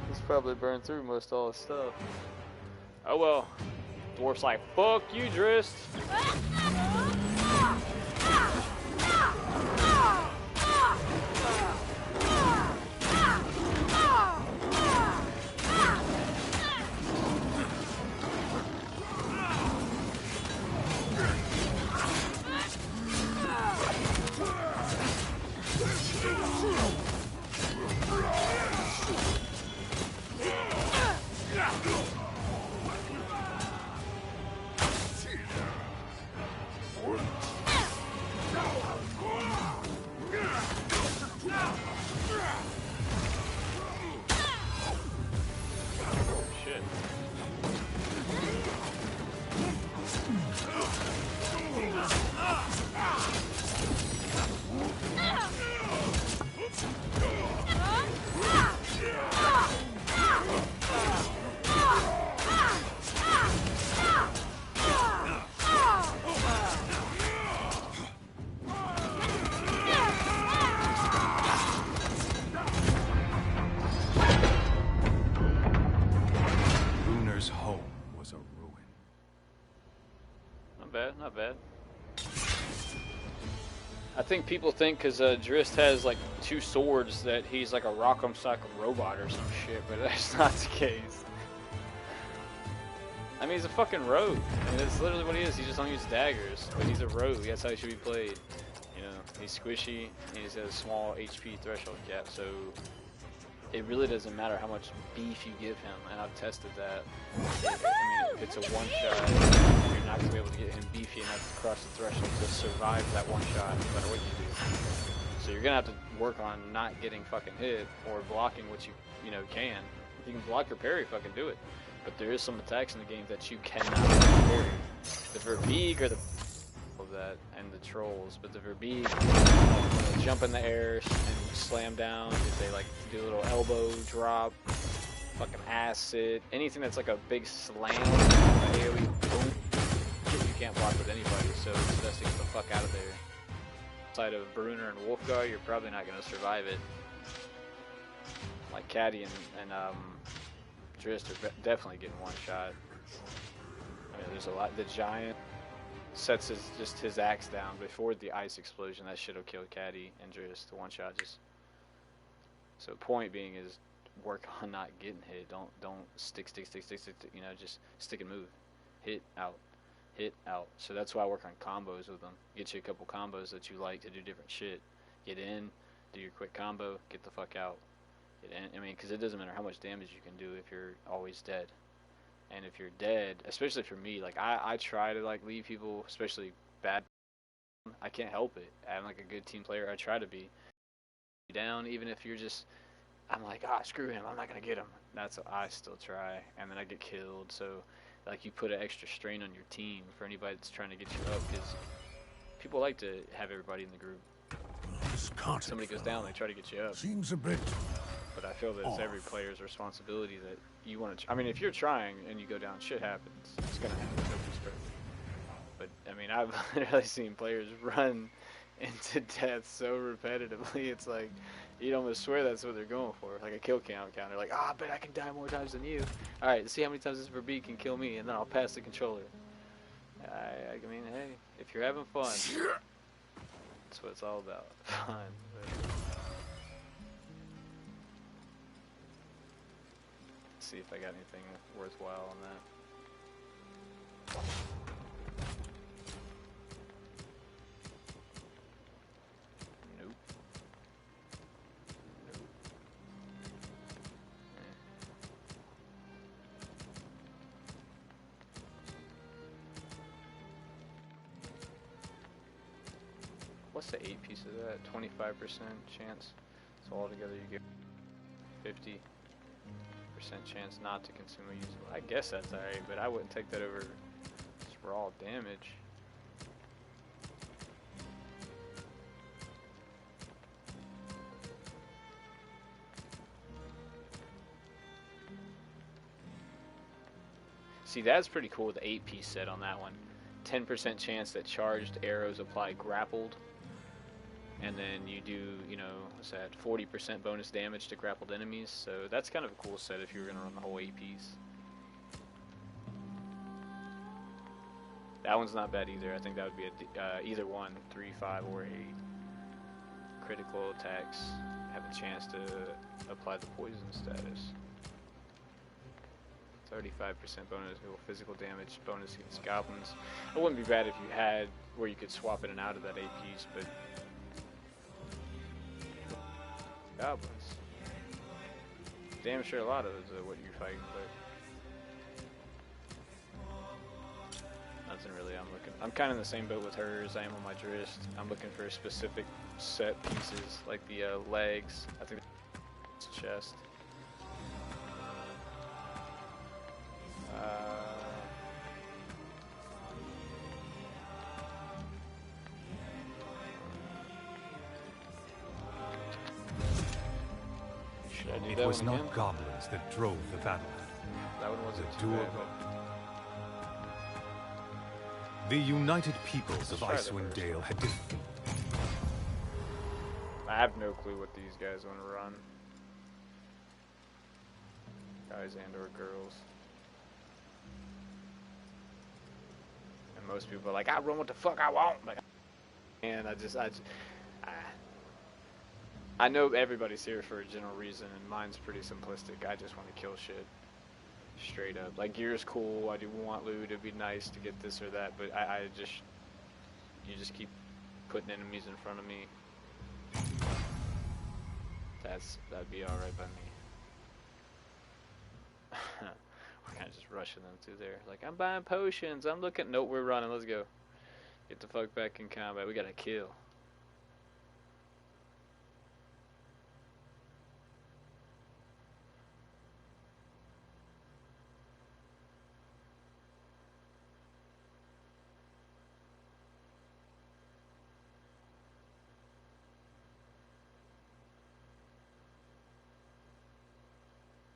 He's probably burned through most all his stuff. Oh well. Dwarf's like, fuck you, Drist. Not bad. I think people think because Drist has like 2 swords that he's like a Rock'em Sock'em robot or some shit, but that's not the case. I mean, he's a fucking rogue. I mean, that's literally what he is. He just don't use daggers, but he's a rogue. That's how he should be played. You know, he's squishy, and he's got a small HP threshold cap, so it really doesn't matter how much beef you give him, and I've tested that. I mean, if it's a one-shot, you're not going to be able to get him beefy enough to cross the threshold to survive that one-shot, no matter what you do. So you're going to have to work on not getting fucking hit, or blocking what you can. If you can block your parry, fucking do it. But there is some attacks in the game that you cannot parry. The Verbeeg or the of that, and the trolls. But the Verbeeg jump in the air and slam down. If they like do a little elbow drop, fucking acid, anything that's like a big slam, AoE boom, you can't block with anybody. So it's best to get the fuck out of there. Outside of Bruner and Wolfgar, you're probably not gonna survive it. Like Caddy and Drist are definitely getting one shot. I mean, there's a lot. The giant sets his axe down before the ice explosion. That shit'll kill Caddy and Drist. The one shot just. So point being is work on not getting hit. Don't stick. You know, just stick and move. Hit out. So that's why I work on combos with them. Get you a couple combos that you like to do different shit. Get in, do your quick combo, get the fuck out. Get in. I mean, because it doesn't matter how much damage you can do if you're always dead. And if you're dead, especially for me, like I try to like leave people, especially bad. I can't help it. I'm like a good team player. I try to be down, even if you're just. I'm like, screw him. I'm not gonna get him. That's what I still try, and then I get killed. So, like, you put an extra strain on your team for anybody that's trying to get you up, because people like to have everybody in the group. Somebody goes down, they try to get you up. Seems a bit. But I feel that it's every player's responsibility that you want to. I mean, if you're trying and you go down, shit happens. It's gonna happen. Nobody's perfect. But I mean, I've literally seen players run into death so repetitively. It's like you'd almost swear that's what they're going for, like a kill count counter. Like, I bet I can die more times than you. All right, let's see how many times this Verbeeg can kill me, and then I'll pass the controller. I mean, hey, if you're having fun, that's what it's all about. Fun. But see if I got anything worthwhile on that. Nope. What's the 8 piece of that? 25% chance. So altogether you get 50% chance not to consume a usable. I guess that's alright, but I wouldn't take that over just raw damage. See, that's pretty cool, the 8-piece set on that one. 10% chance that charged arrows apply grappled. And then you do, you know, what's that, 40% bonus damage to grappled enemies. So that's kind of a cool set if you were going to run the whole 8-piece. That one's not bad either. I think that would be either one, 3, 5, or 8. Critical attacks have a chance to apply the poison status. 35% bonus physical damage bonus against goblins. It wouldn't be bad if you had where you could swap in and out of that 8-piece, but goblins. Damn sure a lot of those are what you're fighting, but nothing really I'm looking. I'm kind of in the same boat with her as I am on my Drist. I'm looking for specific set pieces, like the legs. I think it's chest. It was not goblins that drove the battle. That one wasn't The too duel. bad. The united peoples of Icewind Dale had I have no clue what these guys want to run. Guys and or girls. And most people are like, I run what the fuck I want. Like, and I know everybody's here for a general reason, and mine's pretty simplistic. I just want to kill shit. Straight up. Like, gear's cool, I do want loot, it'd be nice to get this or that, but you just keep putting enemies in front of me. That'd be alright by me. We're kind of just rushing them through there. Like, I'm buying potions, I'm looking. Nope, we're running, let's go. Get the fuck back in combat, we gotta kill.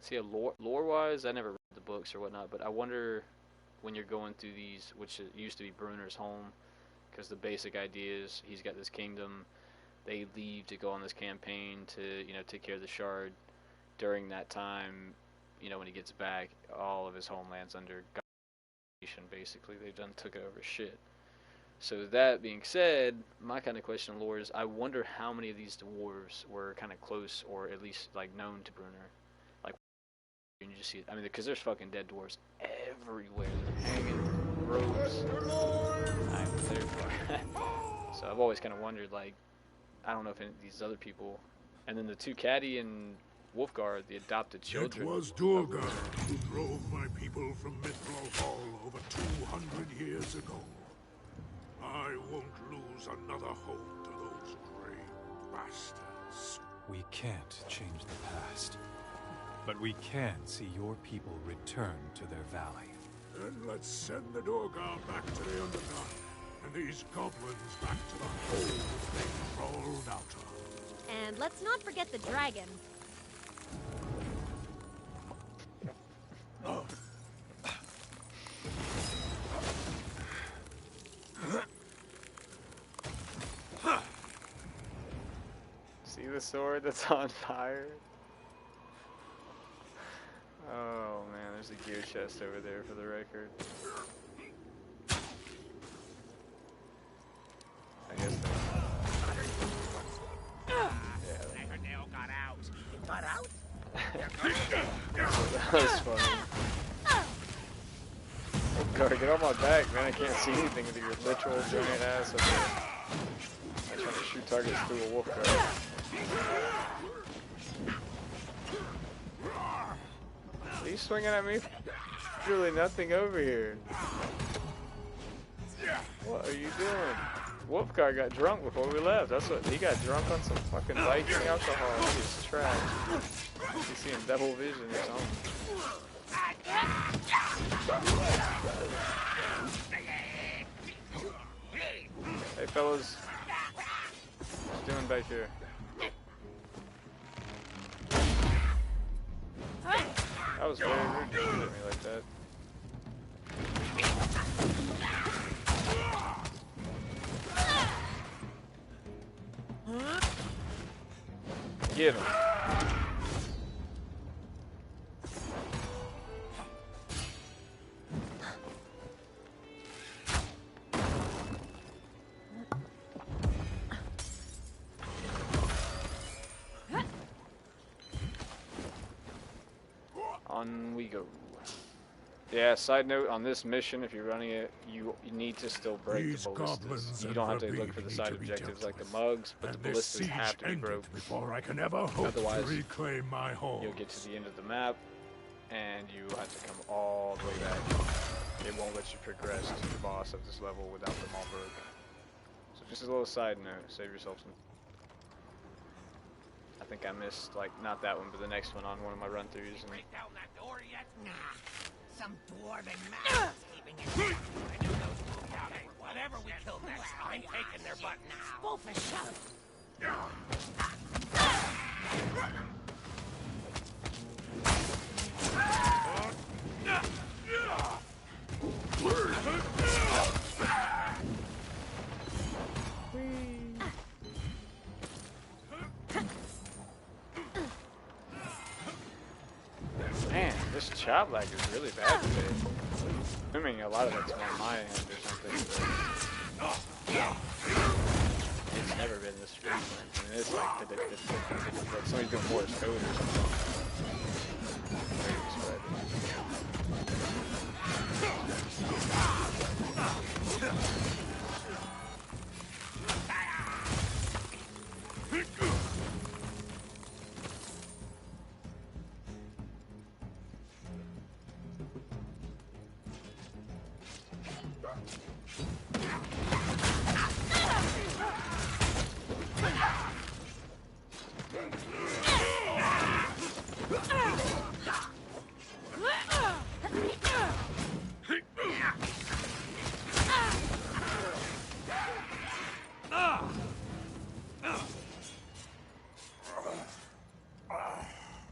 See, lore-wise, I never read the books or whatnot, but I wonder when you're going through these, which it used to be Bruner's home, because the basic idea is he's got this kingdom. They leave to go on this campaign to, take care of the Shard. During that time, when he gets back, all of his homeland's under domination, basically. They've done took it over shit. So that being said, my kind of question, lore, is I wonder how many of these dwarves were kind of close or at least like known to Bruner. Like, you just see it. I mean, because there's fucking dead dwarves everywhere. They're hanging ropes. I'm there for it. So I've always kind of wondered, like, I don't know if any of these other people, and then the two Caddy and Wolfgar, the adopted children. It was Durgar who drove my people from Mithril Hall over 200 years ago. I won't lose another hope to those grey bastards. We can't change the past, but we can see your people return to their valley. Then let's send the Durgar back to the Underdark, and these goblins back to the hole they crawled out of. And let's not forget the dragon. See the sword that's on fire? Oh man, there's a gear chest over there for the record. I guess Nail got out. It got out? that was funny. Oh god, get on my back, man. I can't see anything with your literal giant ass up there. I'm trying to shoot targets through a wolf guard. Are you swinging at me? There's really nothing over here. What are you doing? Wolfgar got drunk before we left. That's what he got drunk on, some fucking Viking alcohol. He's trash. He's seeing double vision or something. Hey fellas, what's doing back here? That was very rude to shoot at me like that. Get him. On we go. Yeah, side note, on this mission, if you're running it, you need to still break These the ballistas. goblins You don't have to and look for the Rabid side need to be objectives dealt like the with. mugs, but And the this ballistas siege have to be ended broke. before I can ever hope Otherwise, to reclaim my home. You'll get to the end of the map, and you have to come all the way back. It won't let you progress to the boss of this level without them all broke. So just a little side note, save yourself some. I think I missed, like, not that one, but the next one on one of my run-throughs. Break down that door yet? Nah. Some dwarven man is keeping it. I knew those two out there. Whatever we kill next, I'm taking their butt now. Wolfish up. Man, this chop lag is really bad today. Assuming a lot of it's on my end or something. It's never been this frequent. I mean, it's like somebody's doing Morse code or something.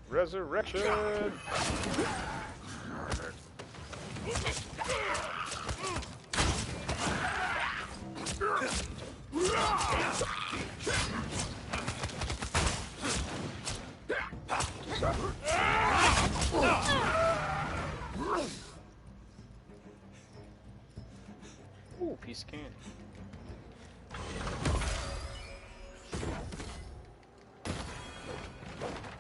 Resurrection! Ooh, piece of candy.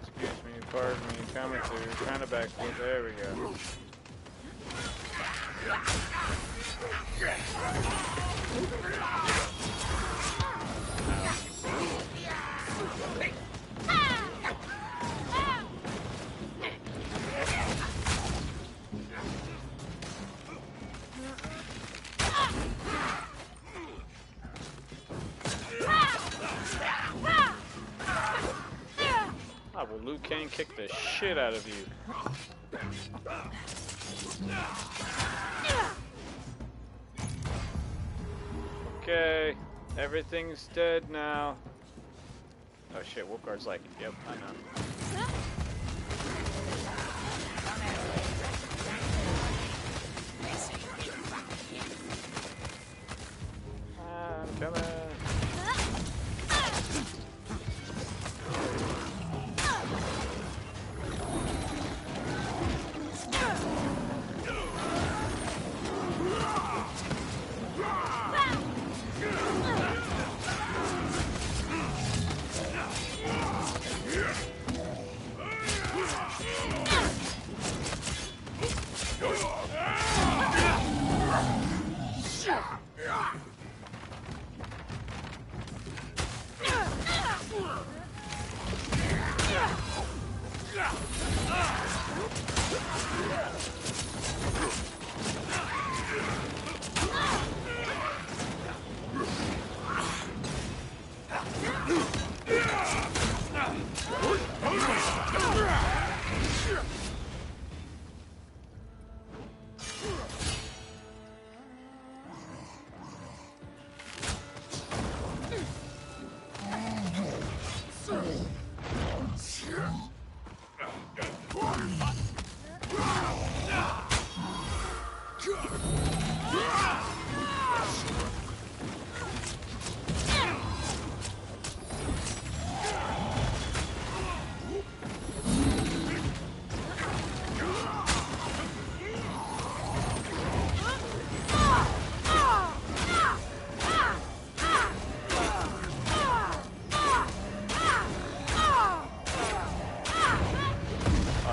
Excuse me, pardon me, coming through, trying to backflip, there we go. Ah, well, Liu Kang kicked the shit out of you. Okay, everything's dead now. Oh shit, Wolfguard's like, yep, I know. I'm coming.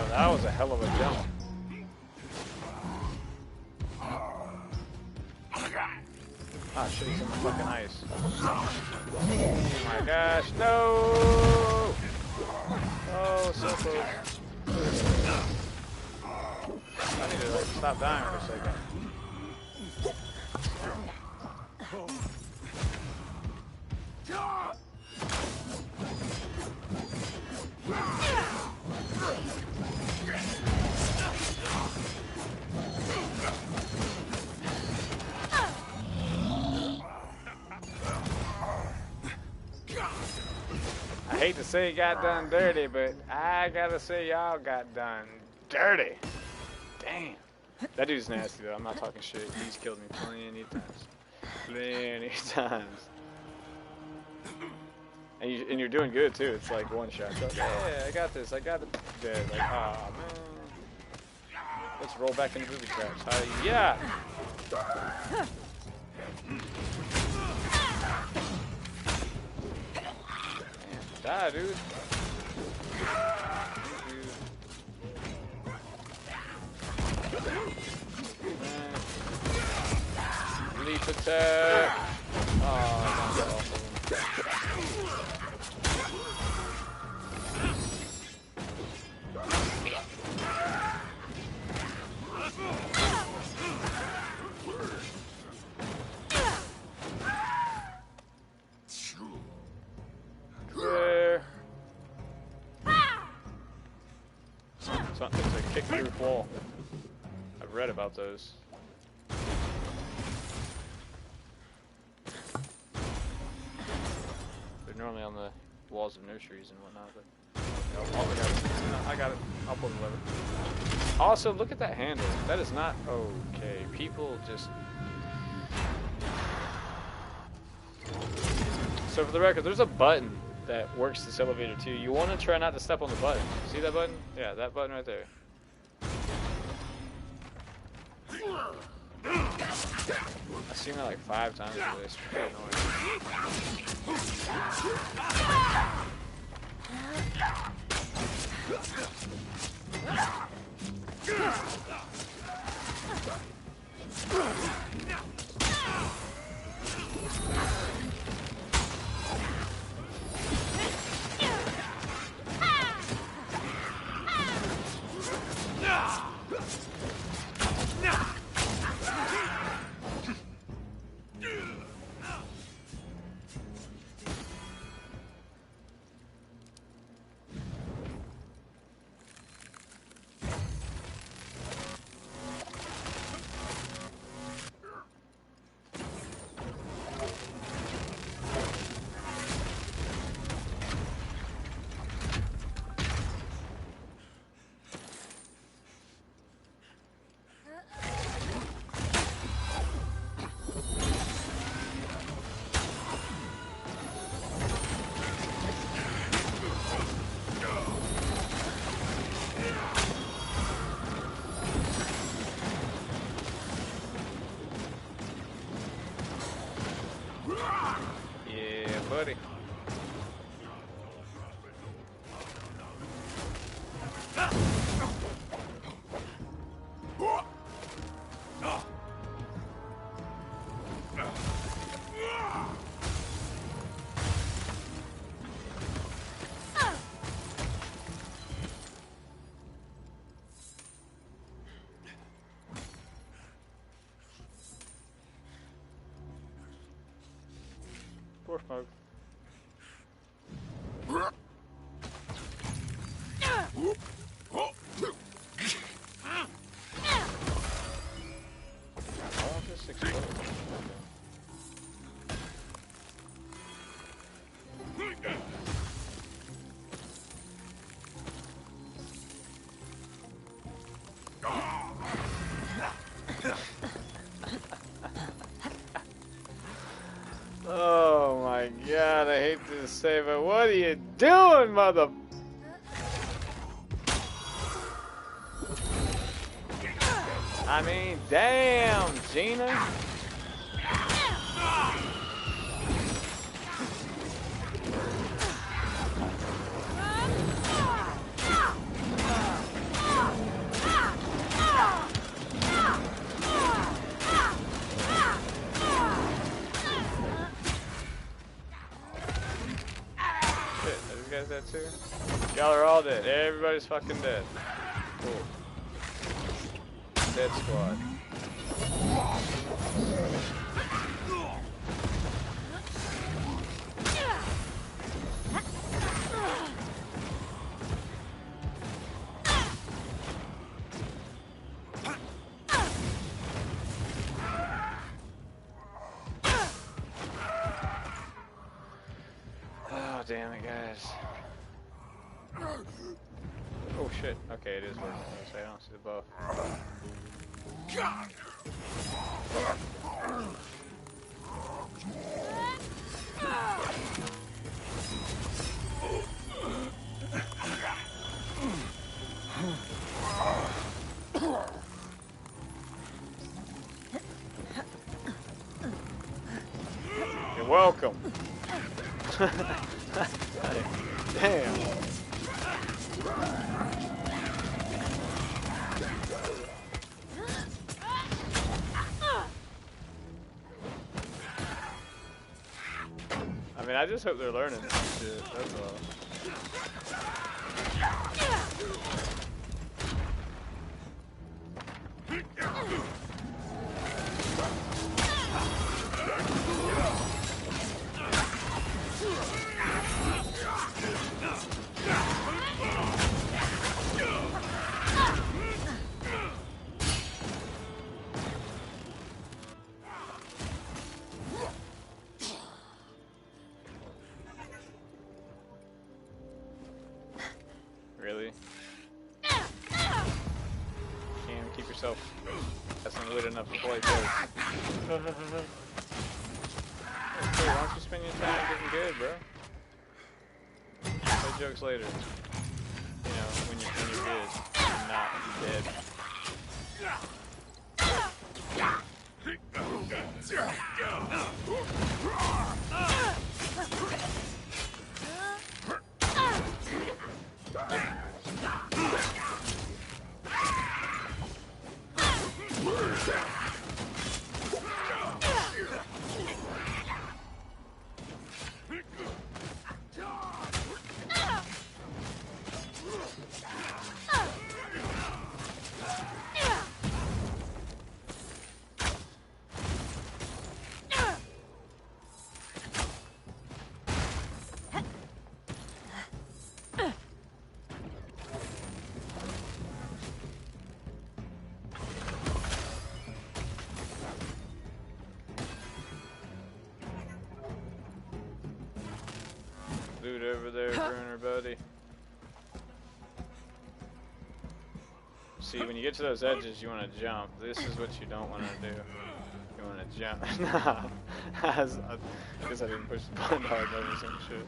That was a hell of a jump. Ah, shit, he's in the fucking ice. Oh my gosh, no! Oh, so close. I need to like stop dying for a second. I hate to say it got done dirty, but I gotta say y'all got done dirty. Damn. That dude's nasty though, I'm not talking shit. He's killed me plenty times. Plenty times. And you're doing good too, it's like one shot. So, yeah, I got this, I got it. Dead. Like, aw, man. Let's roll back into booby traps. Yeah! Die, dude. Leap attack. Oh, that's awesome. There. It's a kick-proof wall. I've read about those. They're normally on the walls of nurseries and whatnot, but you know, I I got it. I'll pull the lever. Also, look at that handle. That is not okay. People just... So for the record, there's a button that works this elevator too. You want to try not to step on the button. See that button? Yeah, that button right there. I've seen that like 5 times today. It's pretty yeah, buddy. Poor smoke. I want this explode. Oh my god, I hate to say, but what are you doing, mother... I mean, damn, Gina. Shit, are these guys dead too? Y'all are all dead. Everybody's fucking dead. Cool. Dead squad. Oh, damn it, guys. Oh shit. Okay, it is working. I don't see the buff. You're welcome. Damn. I mean, I just hope they're learning some shit, that's all. Really? yourself. That's not lit enough to play jokes. Okay, why don't you spend your time getting good, bro? Play jokes later. You know, when you're good and not dead. Dude over there, Bruner, buddy. See, when you get to those edges, you want to jump. This is what you don't want to do. You want to jump. Nah. I guess I didn't push the button hard enough or some shit.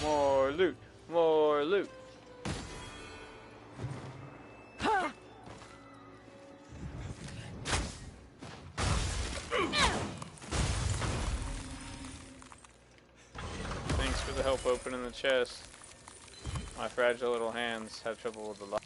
More loot, more loot. Thanks for the help opening the chest. My fragile little hands have trouble with the lock.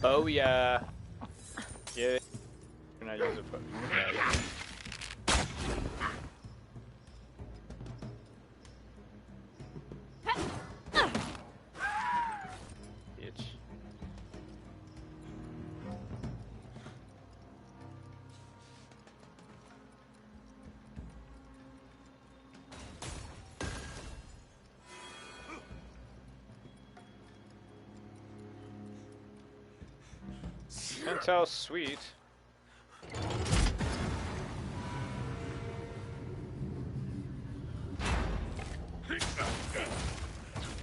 Oh yeah. Yeah. Can I use it for? Yeah. Bitch. Penthouse suite.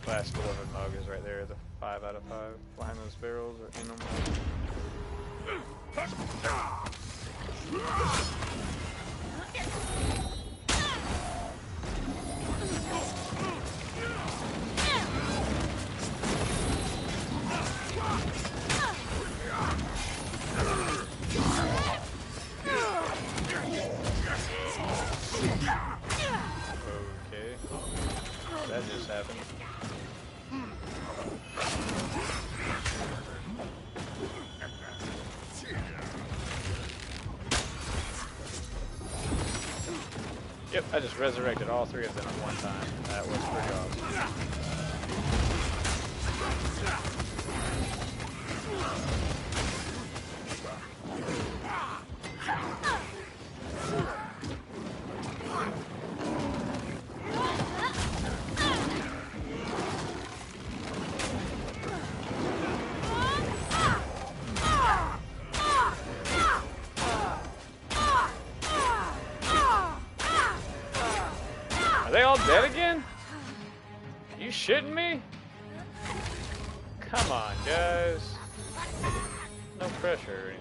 Last delivered mug is right there, the 5 out of 5. Behind those barrels or in them. Okay. That just happened. Yep, I just resurrected all 3 of them at one time. That was pretty awesome. Are they all dead again? You shitting me? Come on, guys. No pressure or anything.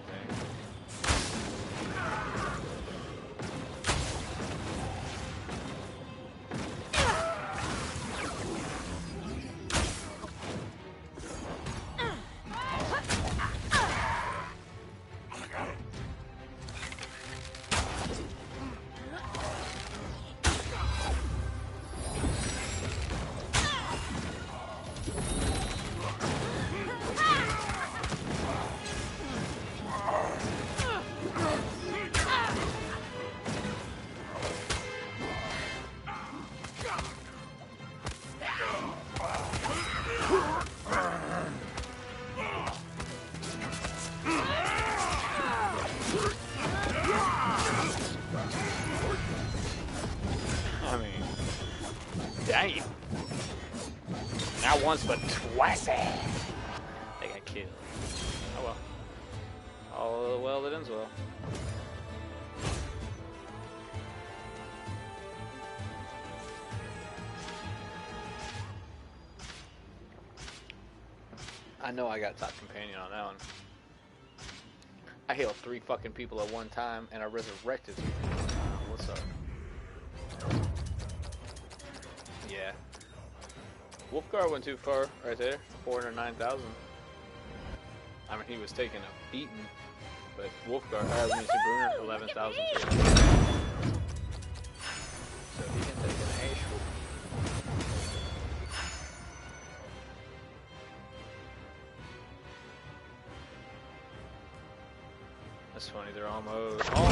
Dang. Not once, but twice. They got killed. Oh well. All well that ends well. I know I got top companion on that one. I healed 3 fucking people at one time, and I resurrected. What's up? Yeah. Wolfgar went too far right there. 409,000. I mean, he was taking a beating, but Wolfgar had me Sabrina 11,000. So he can take an ace. That's funny. They're almost 20.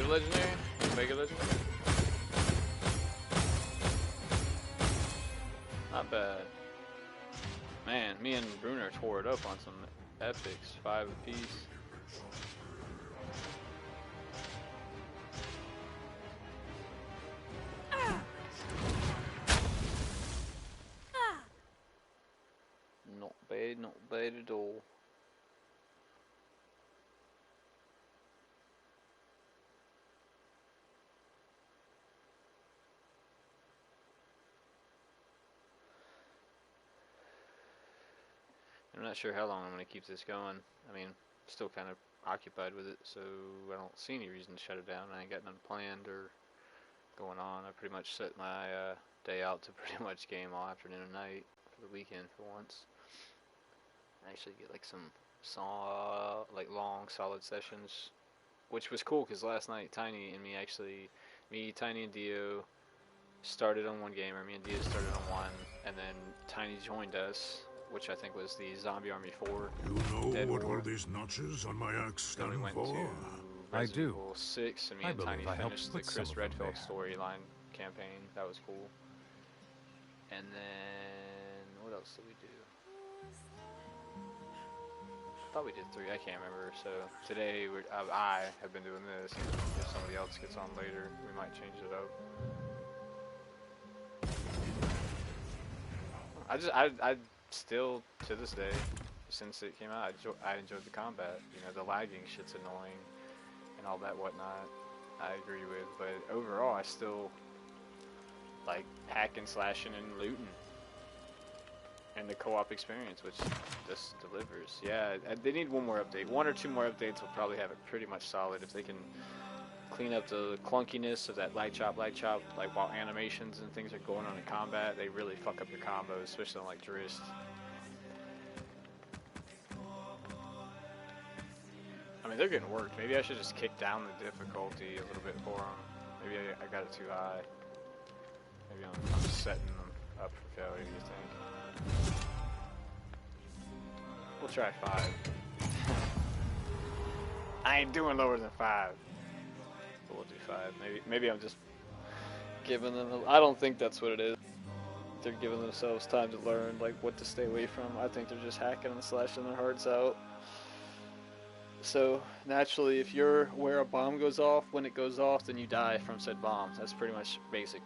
Legendary? Mega legendary? Not bad. Man, me and Bruner tore it up on some epics, 5 apiece. Not bad at all. I'm not sure how long I'm going to keep this going. I mean, still kind of occupied with it, so I don't see any reason to shut it down. I ain't got nothing planned or going on. I pretty much set my day out to pretty much game all afternoon and night for the weekend for once. I actually get like some like long solid sessions, which was cool because last night Tiny and me, Tiny and Dio started on one game, or me and Dio started on one, and then Tiny joined us, which I think was the Zombie Army 4. You know Dead what War. all these notches on my axe Then we stand went for? to I Resident do. Evil 6, and me I and Tiny believe I helped finished the put some Chris of them Redfield there. storyline campaign. That was cool. And then what else did we do? I thought we did 3. I can't remember. So today I have been doing this. If somebody else gets on later, we might change it up. I still to this day, since it came out, I enjoyed the combat. You know, the lagging shit's annoying and all that whatnot. I agree with, but overall, I still like hacking, slashing, and looting, and the co-op experience, which this delivers. Yeah, they need one more update. 1 or 2 more updates will probably have it pretty much solid if they can clean up the clunkiness of that light chop, like while animations and things are going on in combat, they really fuck up your combos, especially on like Drist. I mean, they're getting worked. Maybe I should just kick down the difficulty a little bit for them. Maybe I got it too high. Maybe I'm setting them up for failure, you think? We'll try 5. I ain't doing lower than 5. But we'll do 5. Maybe I'm just giving them I don't think that's what it is. They're giving themselves time to learn like what to stay away from. I think they're just hacking and slashing their hearts out. So naturally, if you're where a bomb goes off, when it goes off, then you die from said bomb. That's pretty much basic.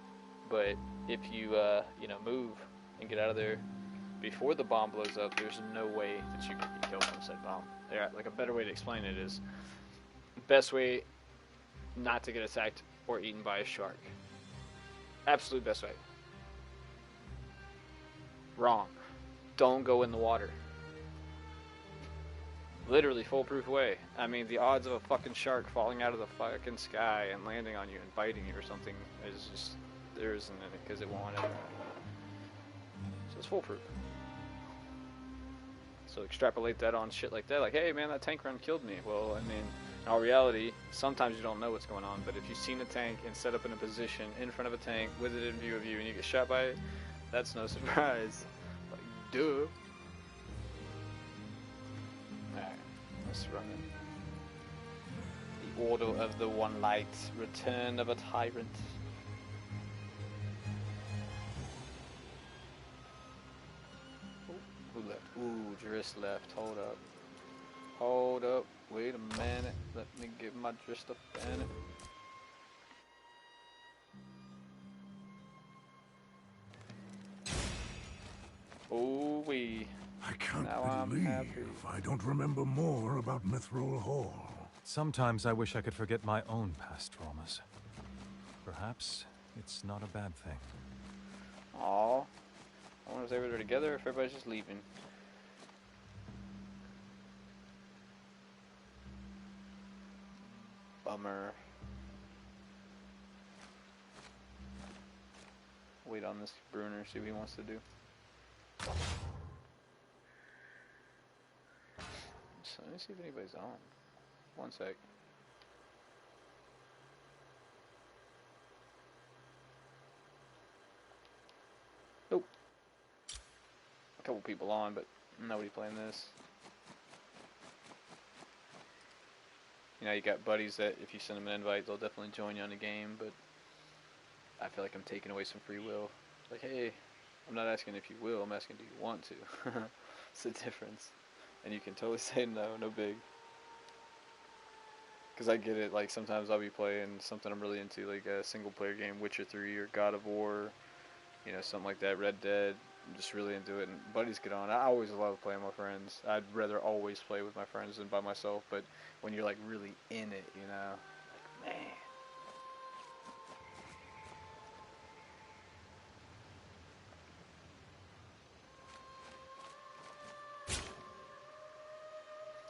But if you move and get out of there before the bomb blows up, there's no way that you can get killed from said bomb. Like a better way to explain it is, best way not to get attacked or eaten by a shark. Absolute best way. Wrong. Don't go in the water. Literally foolproof way. I mean, the odds of a fucking shark falling out of the fucking sky and landing on you and biting you or something is just, there isn't in it because it won't ever. So it's foolproof. So extrapolate that on shit like that. Like, hey man, that tank run killed me. Well, I mean, in all reality, sometimes you don't know what's going on, but if you've seen a tank and set up in a position in front of a tank with it in view of you and you get shot by it, that's no surprise. Like, duh. Alright, let's run it. The Order of the One Light, Return of a Tyrant. Ooh, who left? Ooh, Drist left. Hold up. Hold up. Wait a minute. Let me give my Drist a minute. Oh, wee. I can't Now I'm believe happy. I don't remember more about Mithril Hall. Sometimes I wish I could forget my own past traumas. Perhaps it's not a bad thing. Aw. I wonder if they were together or if everybody's just leaving. Bummer. Wait on this Bruner, see what he wants to do. So let me see if anybody's on. One sec. Nope. A couple people on, but nobody playing this. You know, you got buddies that if you send them an invite, they'll definitely join you on the game, but I feel like I'm taking away some free will. Like, hey, I'm not asking if you will, I'm asking do you want to. It's the difference. And you can totally say no, no big. Because I get it, like sometimes I'll be playing something I'm really into, like a single player game, Witcher 3 or God of War, you know, something like that, Red Dead. I'm just really into it, and buddies get on. I always love playing with my friends. I'd rather always play with my friends than by myself, but when you're like really in it, you know, like, man.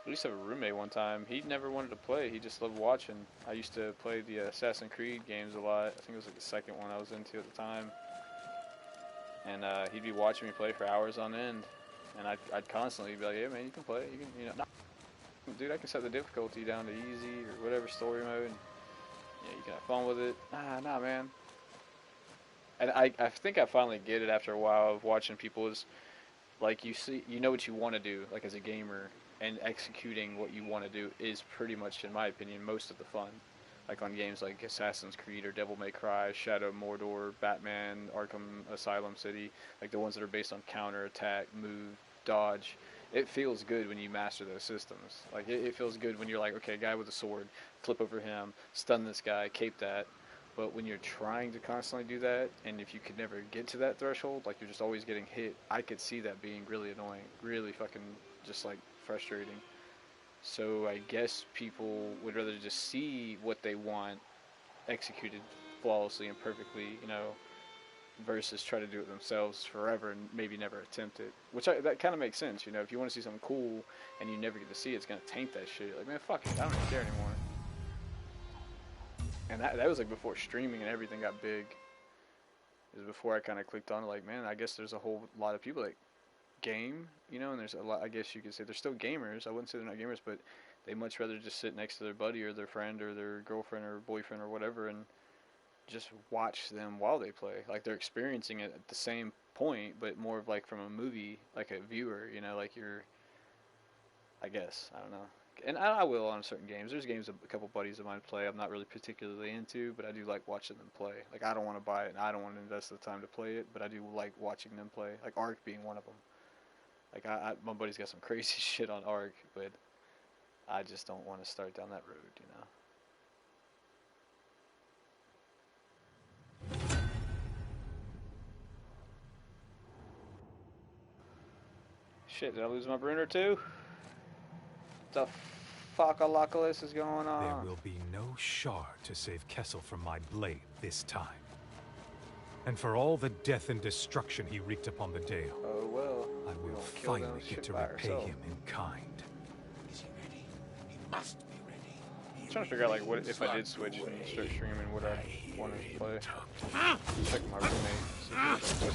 I used to have a roommate one time. He never wanted to play. He just loved watching. I used to play the Assassin's Creed games a lot. I think it was like the second one I was into at the time. And he'd be watching me play for hours on end. And I'd constantly be like, "Yeah, man, you can play. You can, you know, nah, dude, I can set the difficulty down to easy or whatever story mode. And, yeah, you can have fun with it." Nah, man. And I think I finally get it after a while of watching people. Is like you know what you want to do, like as a gamer, and executing what you want to do is pretty much, in my opinion, most of the fun. Like on games like Assassin's Creed or Devil May Cry, Shadow of Mordor, Batman, Arkham Asylum City, like the ones that are based on counter, attack, move, dodge. It feels good when you master those systems. Like it feels good when you're like, okay, guy with a sword, flip over him, stun this guy, cape that. But when you're trying to constantly do that, and if you could never get to that threshold, like you're just always getting hit, I could see that being really annoying, really fucking just like frustrating. So I guess people would rather just see what they want executed flawlessly and perfectly, you know, versus try to do it themselves forever and maybe never attempt it. That kind of makes sense, you know. If you want to see something cool and you never get to see it, it's gonna taint that shit. Like, man, fuck it, I don't even care anymore. And that was like before streaming and everything got big. It was before I kind of clicked on it, like, man, I guess there's a whole lot of people that game, you know, and there's a lot, I guess you could say, they're still gamers. I wouldn't say they're not gamers, but they much rather just sit next to their buddy or their friend or their girlfriend or boyfriend or whatever and just watch them while they play. Like they're experiencing it at the same point, but more of like from a movie, like a viewer, you know, like you're, I guess, I don't know. And I will on certain games. There's games a couple buddies of mine play I'm not really particularly into, but I do like watching them play. Like I don't want to buy it and I don't want to invest the time to play it, but I do like watching them play. Like Ark being one of them. Like my buddy's got some crazy shit on Ark, but I just don't want to start down that road, you know. Shit, did I lose my Bruner too? What the fuck-a-localus is going on? There will be no shard to save Kessel from my blade this time. And for all the death and destruction he wreaked upon the Dale, oh well, I will finally get to repay him in kind. Is he ready? He must be ready. I'm trying to figure out like what if I did switch and start streaming, what I want to play. Check my roommate. See if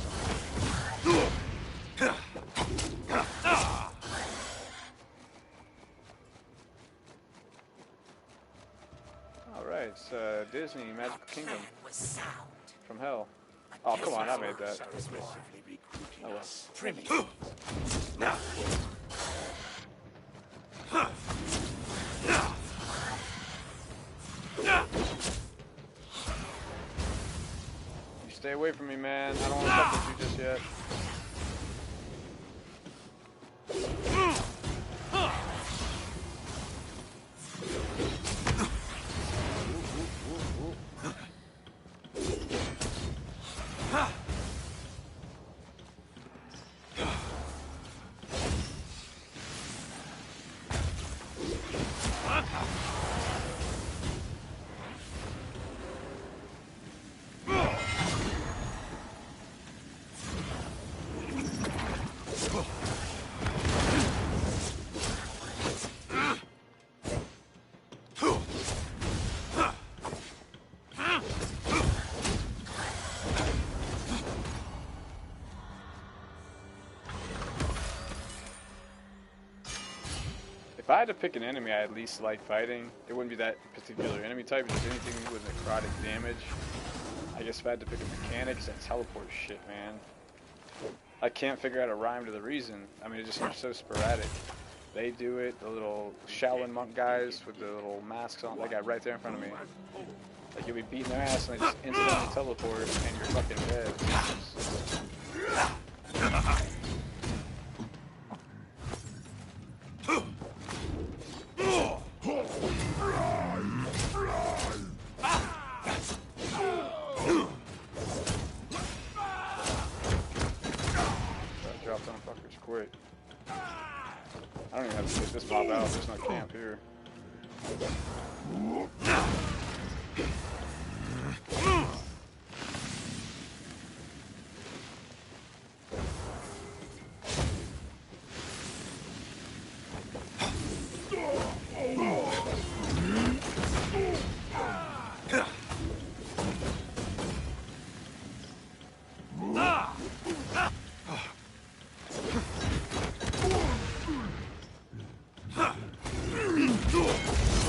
Alright, it's Disney Magical Kingdom from Hell. Oh, come on, I made that. Oh well. You stay away from me, man. I don't want to fuck with you just yet. If I had to pick an enemy I at least like fighting, it wouldn't be that particular enemy type, just anything with necrotic damage. I guess if I had to pick a mechanic, it's that teleport shit, man. I can't figure out a rhyme to the reason. I mean, it just seems so sporadic. They do it, the little Shaolin monk guys with the little masks on, that guy right there in front of me. Like, you'll be beating their ass and they just instantly teleport and you're fucking dead. Drop them fuckers quick. I don't even have to get this mob out. There's no camp here.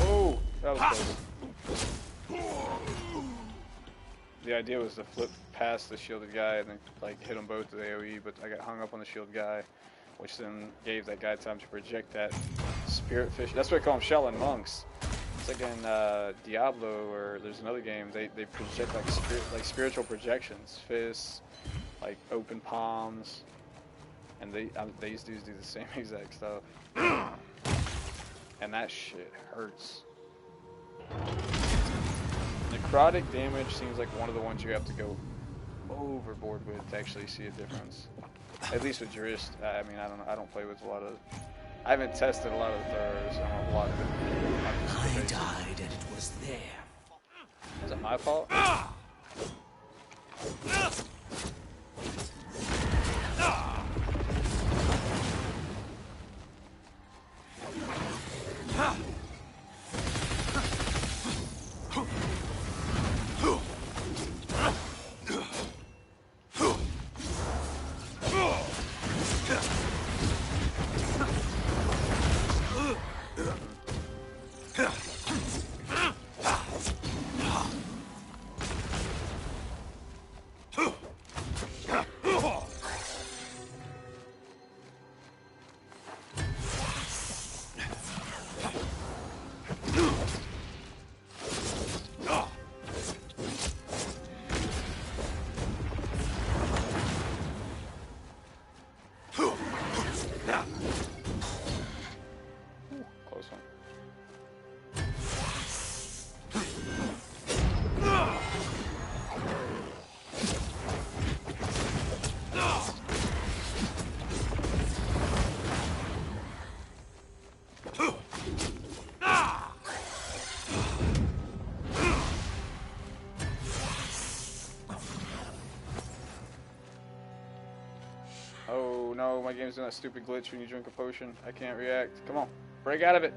Oh, that was close. The idea was to flip past the shielded guy and then like hit them both with AoE, but I got hung up on the shield guy, which then gave that guy time to project that spirit fish. That's what I call them, Shaolin monks. It's like in Diablo, or there's another game. They project like spiritual projections, fists, like open palms, and these dudes do the same exact stuff. And that shit hurts. Necrotic damage seems like one of the ones you have to go overboard with to actually see a difference. At least with Jurist. I mean, I don't play with a lot of. I haven't tested a lot of throws on a lot of them. I died and it was there. Is it my fault? Oh no, my game's doing that stupid glitch when you drink a potion. I can't react. Come on, break out of it.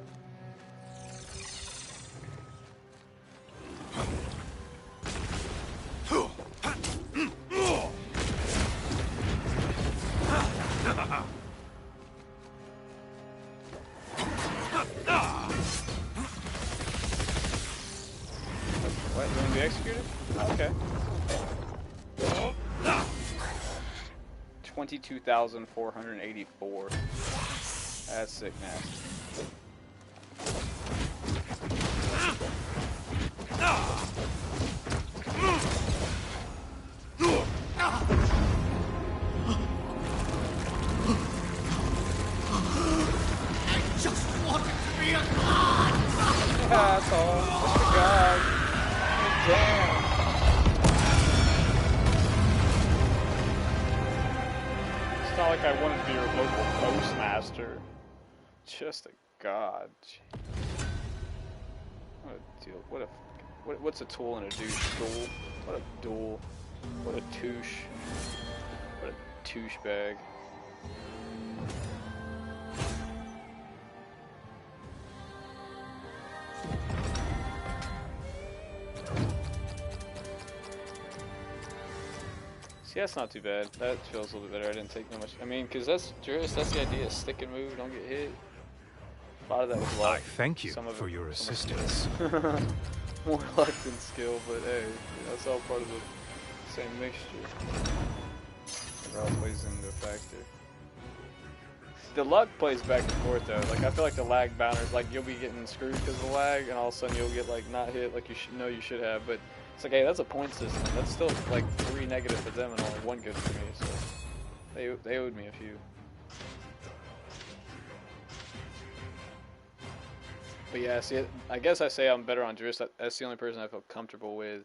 What, you want to be executed? Oh, okay. 22,484. That's sick, nasty. I just wanted to be a god! That's all. Just a god. Damn. It's not like I wanted to be your local postmaster. Just a god. What a deal. What's a tool and a douche? Duel? What a duel. What a touche. What a touche bag. See, that's not too bad. That feels a little bit better. I didn't take that much. I mean, because that's Jurist, that's the idea. Stick and move, don't get hit. A lot of that was luck. I thank you Some of for it, your assistance. More luck than skill, but hey, that's all part of the same mixture. It all plays into a factor. The luck plays back and forth though. Like I feel like the lag bounders, like you'll be getting screwed because of the lag, and all of a sudden you'll get like not hit like you should know you should have. But it's like, hey, that's a point system. That's still like 3 negative for them and only 1 good for me. So They owed me a few. But yeah, see, I guess I say I'm better on Drizzt. That's the only person I feel comfortable with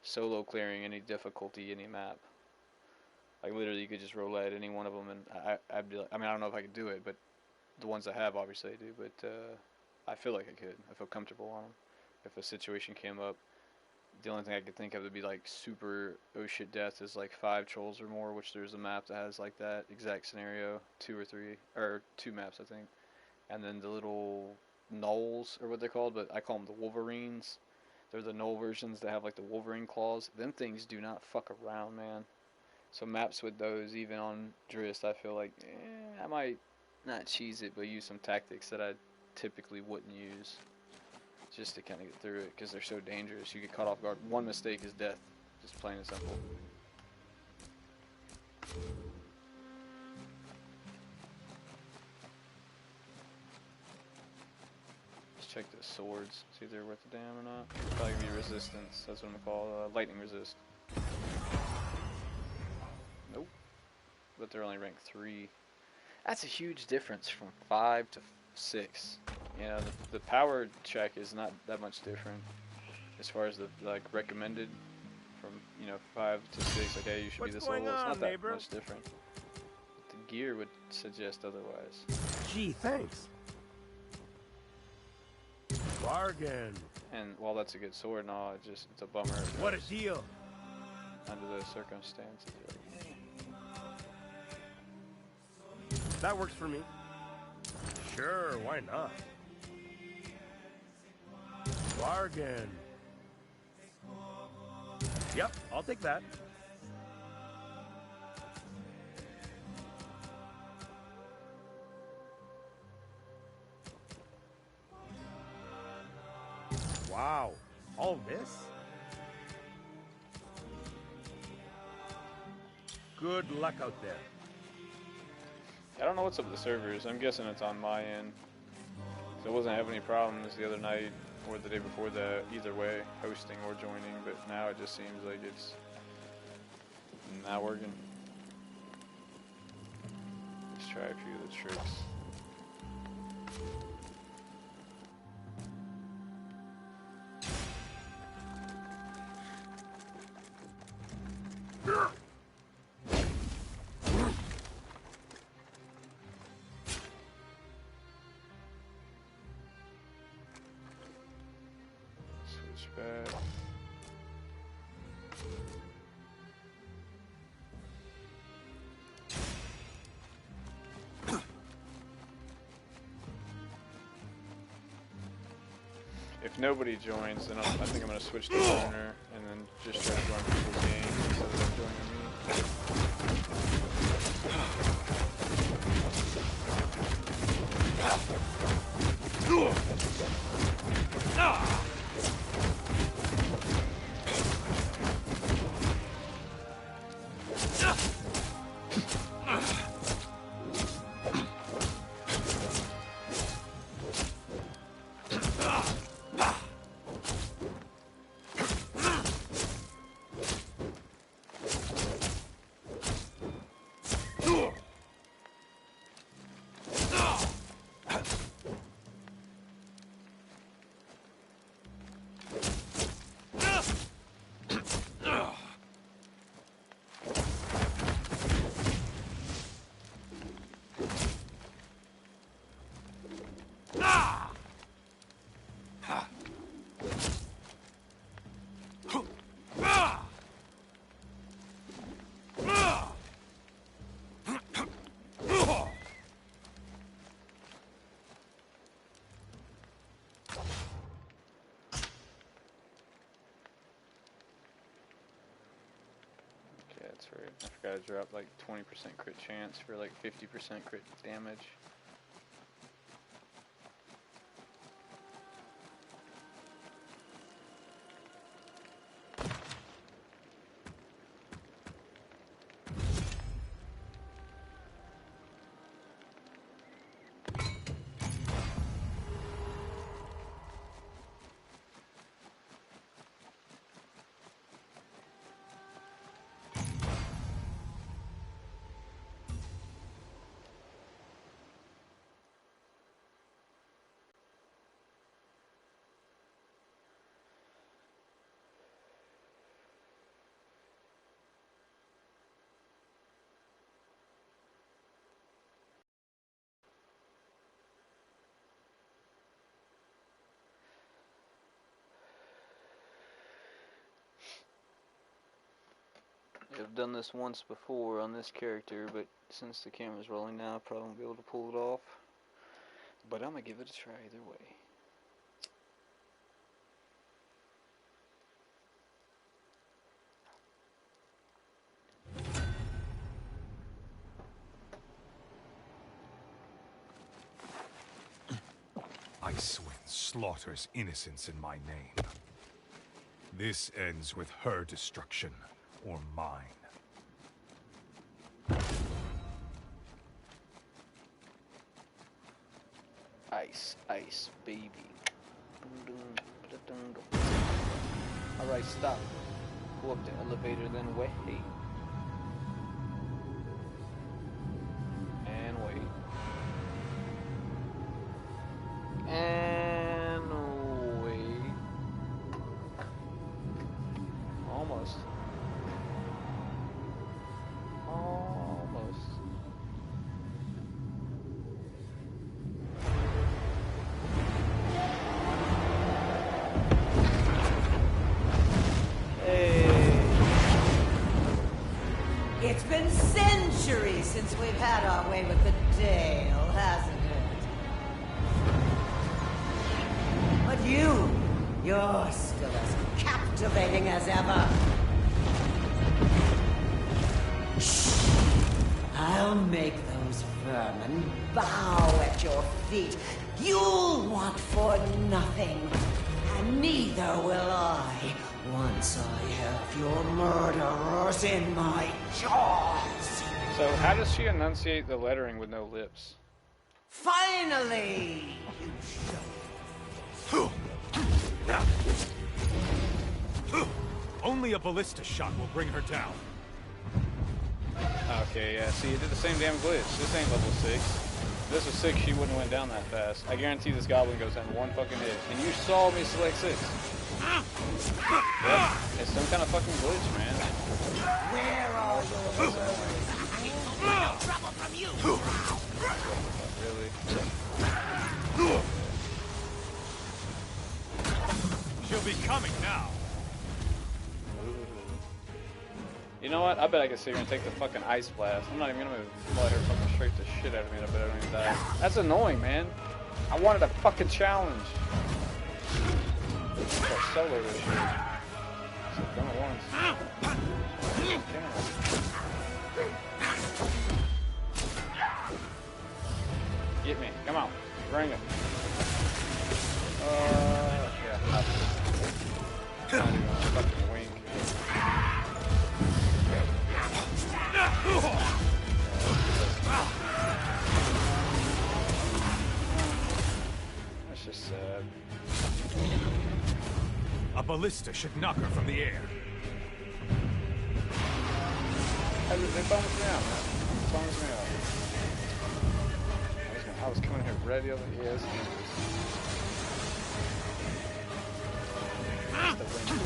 solo clearing any difficulty, any map. Like literally, you could just roulette any one of them, and I'd be like, I mean, I don't know if I could do it, but the ones I have, obviously, I do. But I feel like I could. I feel comfortable on them. If a situation came up, the only thing I could think of would be like super oh shit death is like 5 trolls or more, which there's a map that has like that exact scenario, 2 or 3 or 2 maps I think, and then the little gnolls or what they're called, but I call them the Wolverines. They're the gnoll versions that have like the Wolverine claws. Them things do not fuck around, man. So maps with those, even on Drizzt, I feel like I might not cheese it, but use some tactics that I typically wouldn't use, just to kind of get through it, because they're so dangerous. You get caught off guard. One mistake is death, just plain and simple. Let's check the swords, see if they're worth the damn or not. Probably gonna be resistance, that's what I'm gonna call lightning resist. Nope, but they're only ranked 3. That's a huge difference from 5 to 6. You know, the power check is not that much different as far as the like recommended from 5 to 6. Like, hey, you should be this level. It's not that much different. But the gear would suggest otherwise. Gee, thanks. Bargain. And while that's a good sword and all, it's a bummer. What a deal. Under those circumstances. That works for me. Sure, why not? Bargain. Yep, I'll take that. Wow, all this? Good luck out there. I don't know what's up with the servers. I'm guessing it's on my end. So I wasn't having any problems the other night or the day before that, either way, hosting or joining, but now it just seems like it's not working. Let's try a few of the tricks. Switch back. If nobody joins, then I think I'm going to switch to owner and then just try to join people's games instead of them joining That's right. I forgot to drop like 20% crit chance for like 50% crit damage. I've done this once before on this character, but since the camera's rolling now, I probably won't be able to pull it off. But I'm gonna give it a try either way. Icewind slaughters innocents in my name. This ends with her destruction, or mine. Ice, ice, baby. Alright, stop. Go up the elevator, then wait. And wait. And wait. Almost. Almost. It's been centuries since we've had our way with the Dale, hasn't it? But you're still as captivating as ever. Shh! I'll make those vermin bow at your feet. You'll want for nothing, and neither will I. Once I have your murderers in my jaws. So how does she enunciate the lettering with no lips? Finally, you Only a ballista shot will bring her down. Okay, yeah, see, it did the same damn glitch. This ain't level 6. If this was 6, she wouldn't have went down that fast. I guarantee this goblin goes down one fucking hit. And you saw me select 6. Yep, it's some kind of fucking glitch, man. Where are you? No trouble from you. Really? She'll be coming now. You know what? I bet I can sit here and take the fucking ice blast. I'm not even gonna let her fucking straight the shit out of me, and I bet I don't even die. That's annoying, man. I wanted a fucking challenge. I'll solo this shit. So I've done it once. Get me. Come on. Bring it. Yeah. Not even a fucking wink. That's just sad. A ballista should knock her from the air. They bummed me out, man. It bums me out. I was coming here ready over the ears.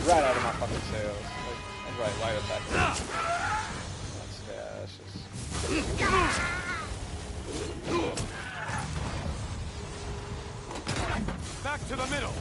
Right out of my fucking sails. Like, light attack. That's just... Back to the middle.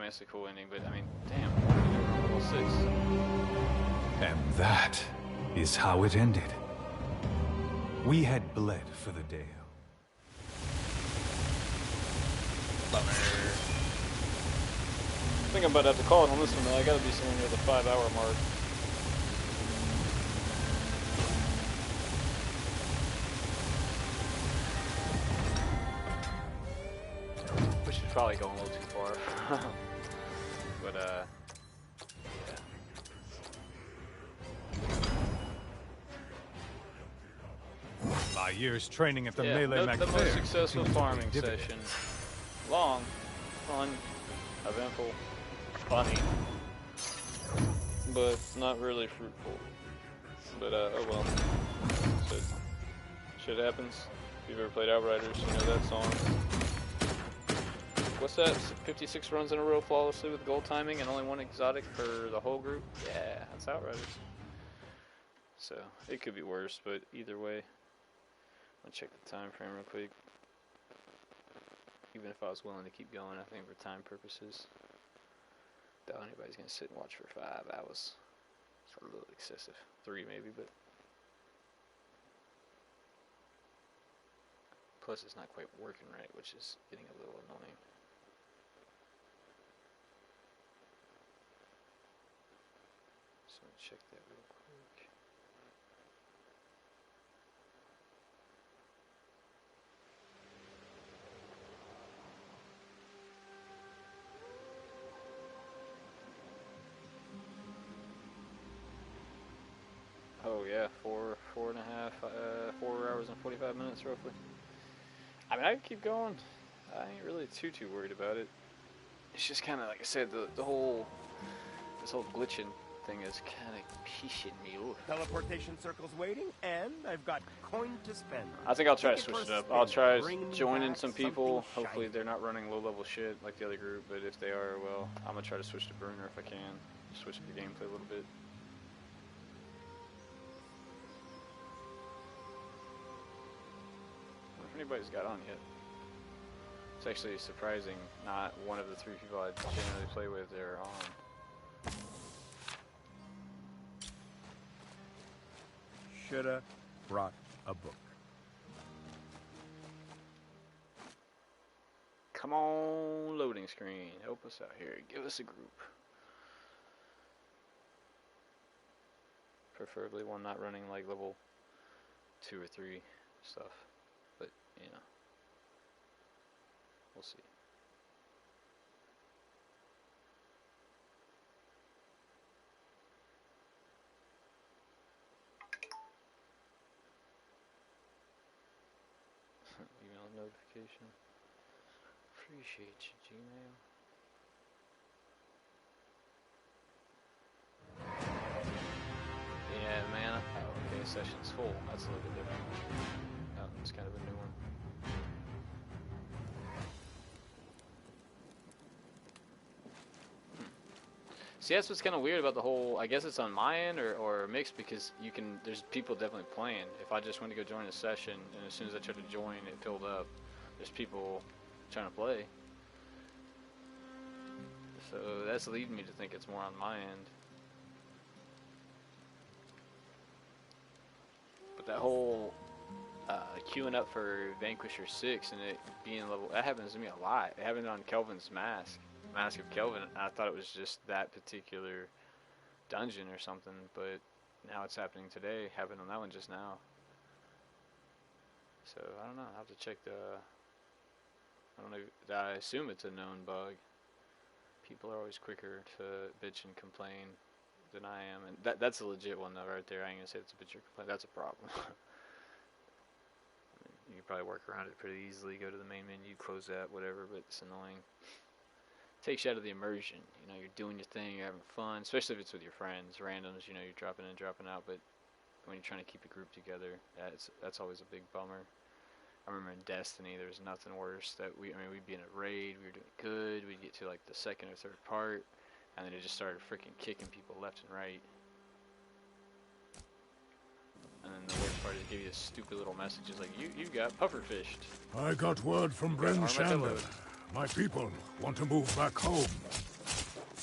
It's a cool ending, but I mean, damn, level 6. And that is how it ended. We had bled for the Dale. Bummer. I think I'm about to have to call it on this one though. I gotta be somewhere near the 5-hour mark. Which is probably going a little too far. But yeah. My years training at the Yeah, Melee not the McFair most successful continued to farming pay dividends. session. Long, fun, eventful, funny, but not really fruitful. But oh well. So, shit happens. If you've ever played Outriders, you know that song. What's that? 56 runs in a row flawlessly with gold timing and only one exotic for the whole group? Yeah, that's Outriders. So, it could be worse, but either way. I'm gonna check the time frame real quick. Even if I was willing to keep going, I think for time purposes, doubt anybody's gonna sit and watch for 5 hours. It's a little excessive. 3 maybe, but plus it's not quite working right, which is getting a little annoying. So I'll check that real quick. Oh yeah, 4 hours and 45 minutes roughly. I mean, I can keep going. I ain't really too worried about it. It's just kind of like I said, this whole glitching thing is kind of pissing me off. Teleportation circle's waiting, and I've got coin to spend. I think I'll try to Take it switch for it a up. spin. I'll try Bring me joining back some people. something Hopefully shiny. they're not running low-level shit like the other group, but if they are, well, I'm gonna try to switch to Bruner if I can. Switch up the gameplay a little bit. I wonder if anybody's got on yet. It's actually surprising not one of the 3 people I generally play with are on. Shoulda brought a book. Come on, loading screen. Help us out here. Give us a group. Preferably one not running like level 2 or 3 stuff. But, you know. We'll see. Email notification. Appreciate you, Gmail. Yeah, man. Oh, okay, session's full. That's a little bit different. That one's kind of a new one. See, that's what's kind of weird about the whole, I guess it's on my end or mixed, because you can, there's people definitely playing. If I just went to go join a session, and as soon as I tried to join, it filled up. There's people trying to play. So that's leading me to think it's more on my end. But that whole queuing up for Vanquisher 6 and it being level, that happens to me a lot. It happened on Kelvin's Mask of Kelvin. I thought it was just that particular dungeon or something, but now it's happening today. Happened on that one just now. So I don't know. I'll have to check the. I don't know. I assume it's a known bug. People are always quicker to bitch and complain than I am, and that's a legit one though, right there. I ain't gonna say it's a bitch or complain. That's a problem. You can probably work around it pretty easily. Go to the main menu, close that, whatever. But it's annoying. Takes you out of the immersion. You know, you're doing your thing, you're having fun, especially if it's with your friends, randoms. You know, you're dropping in, dropping out. But when you're trying to keep a group together, that's always a big bummer. I remember in Destiny, there was nothing worse. We'd be in a raid, we were doing good, we'd get to like the second or third part, and then it just started freaking kicking people left and right. And then the worst part is give you this stupid little messages like, you got pufferfished. I got word from Bren Chandler. My people want to move back home.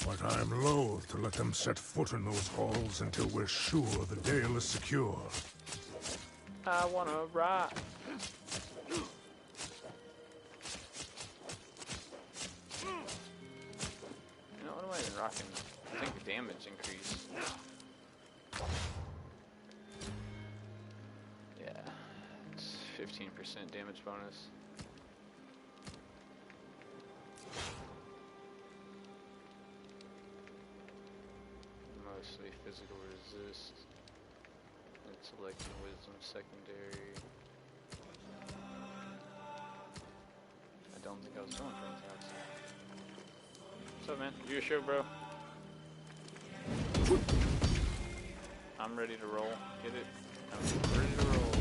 But I'm loath to let them set foot in those halls until we're sure the Dale is secure. I wanna rock. You know, what am I even rocking? I think the damage increase. Yeah, it's 15% damage bonus. Mostly physical resist. Intellect and wisdom secondary. I don't think I was going for anything else. What's up, man? You a show, bro? I'm ready to roll. Get it? I'm ready to roll.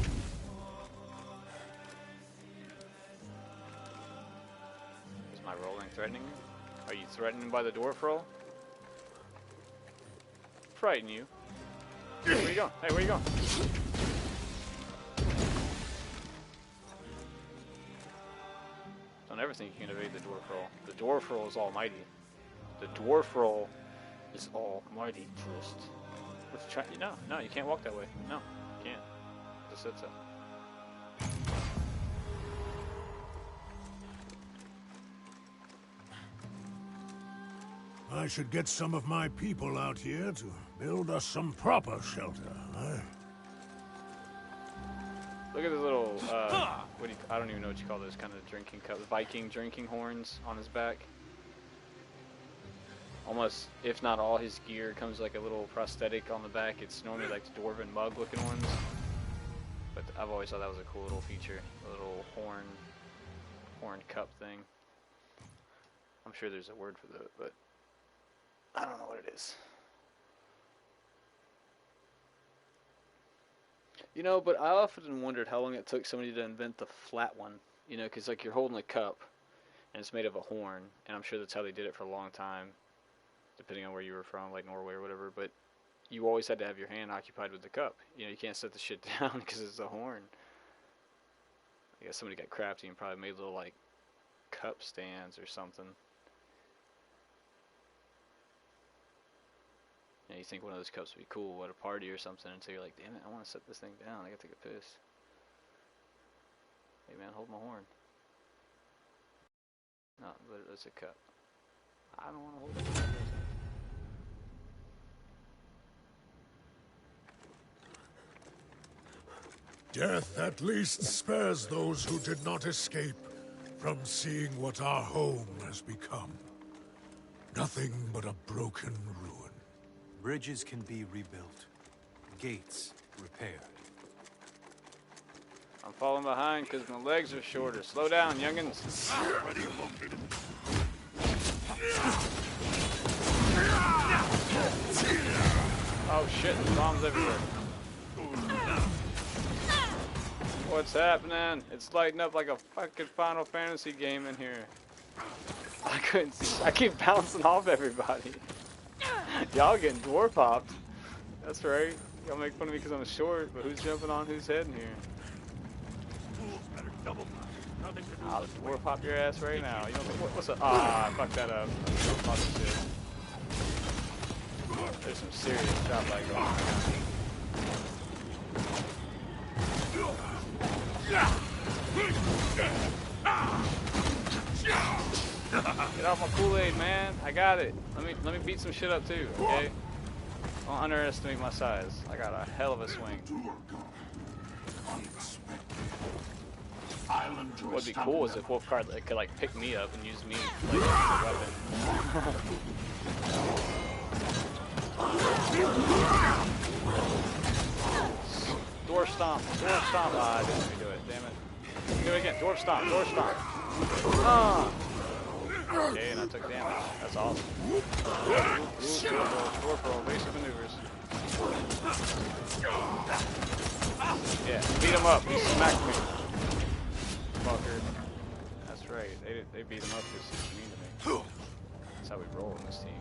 Is my rolling threatening you? Are you threatened by the dwarf roll? Frighten you? Hey, where you going? Hey, where you going? Don't ever think you can evade the dwarf roll. The dwarf roll is almighty. The dwarf roll is almighty, twist. Let's try. No, you can't walk that way. No, you can't. Just said so. I should get some of my people out here to build us some proper shelter, huh? Look at this little, I don't even know what you call those kind of drinking cups. Viking drinking horns on his back. Almost, if not all his gear comes like a little prosthetic on the back. It's normally like the dwarven mug looking ones. But I've always thought that was a cool little feature. A little horn cup thing. I'm sure there's a word for that, but I don't know what it is. You know, but I often wondered how long it took somebody to invent the flat one. You know, because like you're holding a cup, and it's made of a horn, and I'm sure that's how they did it for a long time, depending on where you were from, like Norway or whatever. But you always had to have your hand occupied with the cup. You know, you can't set the shit down because it's a horn. I guess somebody got crafty and probably made little like cup stands or something. You know, you think one of those cups would be cool at a party or something until you're like, damn it, I want to set this thing down. I gotta take a piss. Hey man, hold my horn. No, but it's a cup. I don't want to hold it. Death at least spares those who did not escape from seeing what our home has become. Nothing but a broken ruin. Bridges can be rebuilt. Gates repaired. I'm falling behind because my legs are shorter. Slow down, youngins. Oh shit, there's bombs everywhere. What's happening? It's lighting up like a fucking Final Fantasy game in here. I keep bouncing off everybody. Y'all getting dwarf popped. That's right. Y'all make fun of me because I'm short, but who's jumping on whose head in here? I'll dwarf pop your ass right now. You don't think, what's up? Ah, fuck that up. Fuck this shit. There's some serious drop lag going on right now. Get off my Kool-Aid, man. I got it. Let me beat some shit up too, okay? Don't underestimate my size. I got a hell of a swing. What'd be cool is if Wolfcard could like pick me up and use me like as a weapon. Dwarf stomp, dwarf stomp. Ah, I didn't let me do it. Damn it. Do it again. Dwarf stomp, dwarf stomp. Ah. Okay, and I took damage. That's awesome. Dwarf roll, basic maneuvers. Yeah, beat him up. He smacked me. Fucker. That's right. They beat him up because he's mean to me. That's how we roll in this team.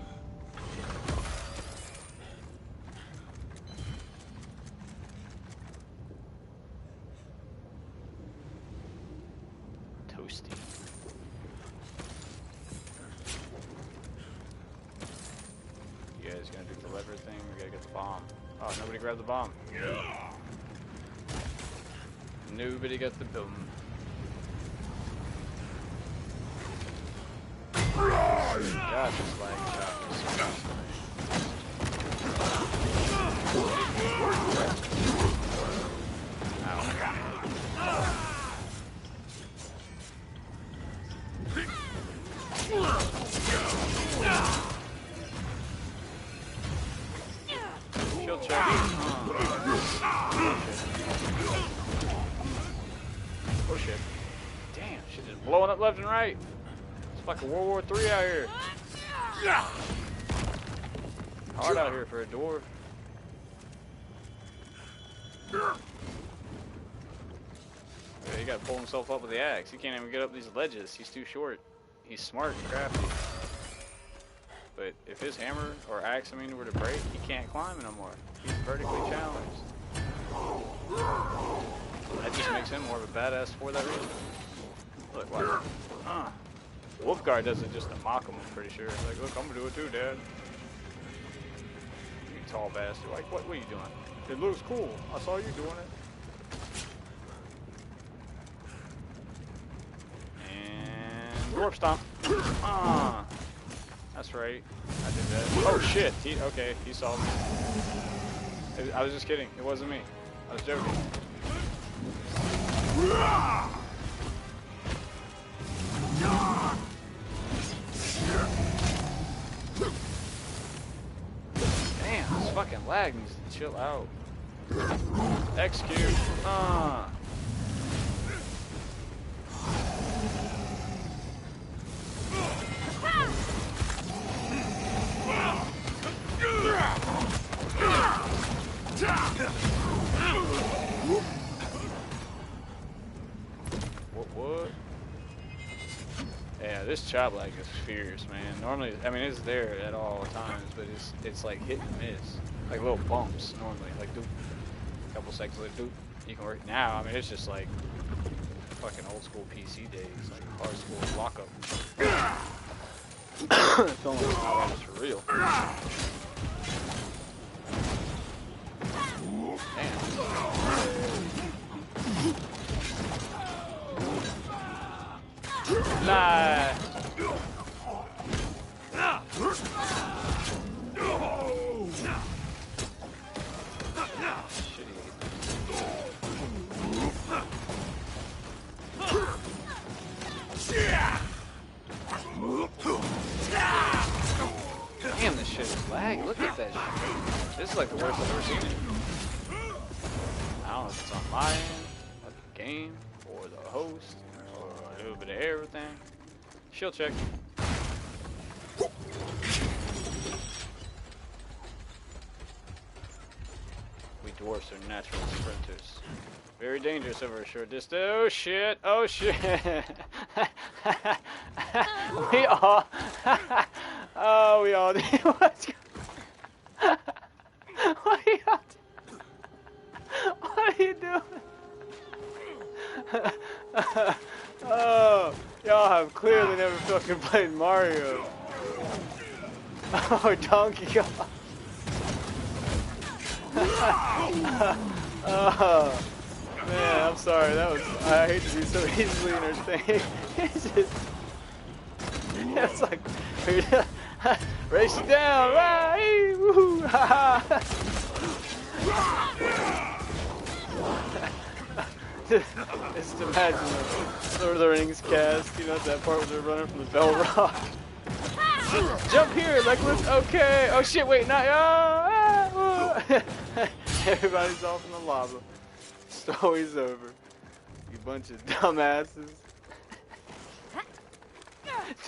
Toasty. Bomb. Oh, nobody grabbed the bomb. Nobody got the bomb. God, this lag shot is so much. Shield check. Oh shit. Damn, shit is blowing up left and right. It's like a World War III out here. Hard out here for a dwarf. Yeah, he gotta pull himself up with the axe. He can't even get up these ledges. He's too short. He's smart and crafty. But if his hammer or axe, were to break, he can't climb no more. He's vertically challenged. That just makes him more of a badass for that reason. Look, watch. Wolfguard does it just to mock him, I'm pretty sure. It's like, look, I'm gonna do it too, Dad. You tall bastard. Like, what are you doing? It looks cool. I saw you doing it. And dwarf stomp. That's right. I did that. Oh shit. Okay, he saw me. I was just kidding. It wasn't me. I was joking. Damn, this fucking lag needs to chill out. Execute. What? Yeah, this chop lag is fierce, man. Normally, it's there at all times, but it's like hit and miss. Like little bumps normally, like doop. A couple seconds later, doop. You can work now. It's just like fucking old school PC days, like hard school lockup. It's almost not for real. Damn. Nah. Damn, this shit is lag. Look at that shit. This is like the worst I've ever seen it. I don't know if it's on my end, or the game, or the host, or a little bit of everything. Shield check. We dwarfs are natural sprinters. Very dangerous over a short distance. Oh shit! Oh shit! We all. Oh, we all. What's what are y'all doing? What are you doing? Oh, y'all have clearly never fucking played Mario. Oh, Donkey Kong. Oh, man, I'm sorry. I hate to be so easily entertained. It's like, race it down, right? Woo, ha ha. Just imagine the Lord of the Rings cast, that part where they're running from the Bell Rock. Jump here, like, let's, okay. Oh shit, wait, not, everybody's off in the lava. Story's over. You bunch of dumbasses.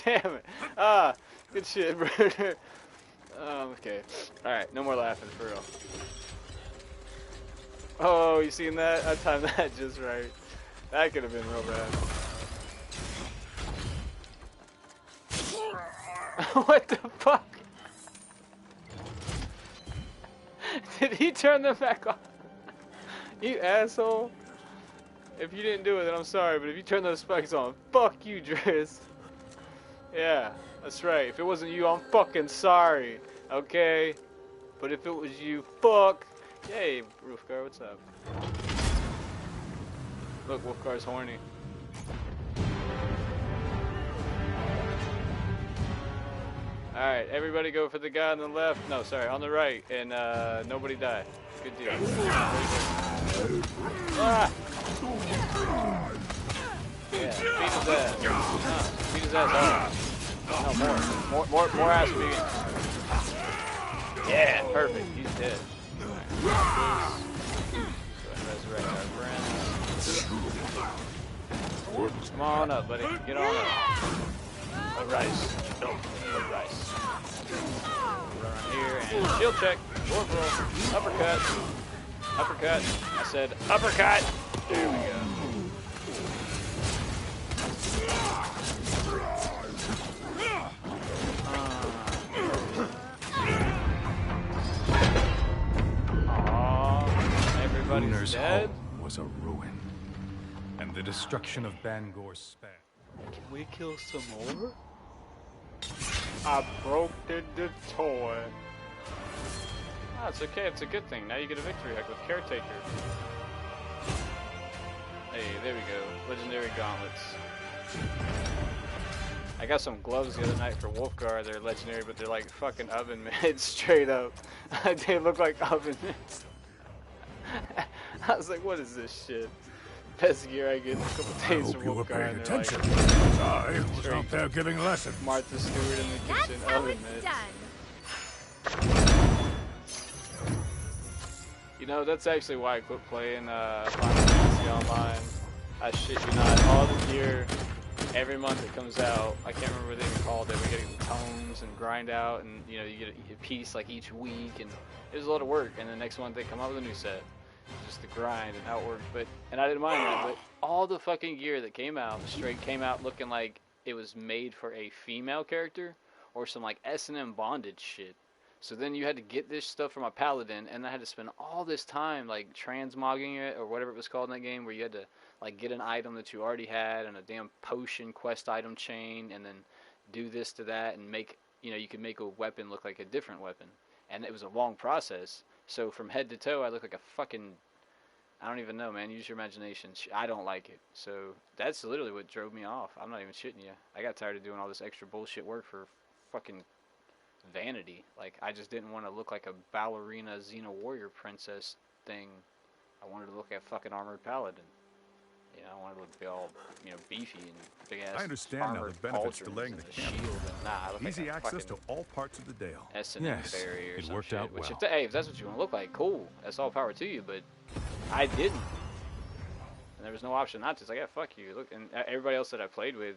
Damn it. Good shit, brother. Okay. Alright, no more laughing, for real. Oh, you seen that? I timed that just right. That could have been real bad. What the fuck? Did he turn them back on? You asshole. If you didn't do it, then I'm sorry, but if you turn those spikes on, fuck you, Driz. Yeah, that's right. If it wasn't you, I'm fucking sorry. Okay? But if it was you, fuck. Hey, Wolfgar, what's up? Look, Wolfgar's horny. Alright, everybody go for the guy on the left. No, sorry, on the right. And nobody die. Good deal. Ah! Yeah, beat his ass. Beat his ass hard. No, more ass beating. Yeah, perfect. He's dead. Alright, go and resurrect our friend. Come on up, buddy. Get on up. A rice. No, a rice. Run around here and shield check. Dwarf roll. Uppercut. Uppercut. I said uppercut. There we go. Lunar's dead. home was a ruin, and the destruction of Bangor's span. Can we kill some more? I broke the toy. Ah, it's okay. It's a good thing. Now you get a victory hack with Caretaker. Hey, there we go. Legendary gauntlets. I got some gloves the other night for Wolfgar. They're legendary, but they're like fucking oven mitts, straight up. They look like oven mitts. I was like, what is this shit? Best gear I get in a couple days from Wolfgar. And they're like, I was out there giving lessons. Martha Stewart in the kitchen, That's how oven it's mitts. done. You know, that's actually why I quit playing Final Fantasy Online. I shit you not. All the gear, every month it comes out, I can't remember what they even called it. We get tomes and grind out, and you know, you get a piece like each week, and it was a lot of work. And the next month they come out with a new set. Just the grind and how it worked. And I didn't mind that, but all the fucking gear that came out, straight came out looking like it was made for a female character or some like S&M bondage shit. So then you had to get this stuff from a paladin, and I had to spend all this time like transmogging it or whatever it was called in that game, where you had to like get an item that you already had and a damn potion quest item chain, and then do this to that and make, you know, you could make a weapon look like a different weapon. And it was a long process. So from head to toe, I look like a fucking, I don't even know, man. Use your imagination. I don't like it. So that's literally what drove me off. I'm not even shitting you. I got tired of doing all this extra bullshit work for fucking vanity. Like, I just didn't want to look like a ballerina Xena warrior princess thing. I wanted to look like a fucking armored paladin. You know, I wanted to look all, you know, beefy and big ass. I understand now the benefits delaying the camp. Easy like access to all parts of the Dale. Yes, barrier or it some worked shit, out which well. Hey, if that's what you want to look like, cool. That's all power to you, but I didn't. And there was no option not to. It's like, yeah, fuck you. Look, and everybody else that I played with,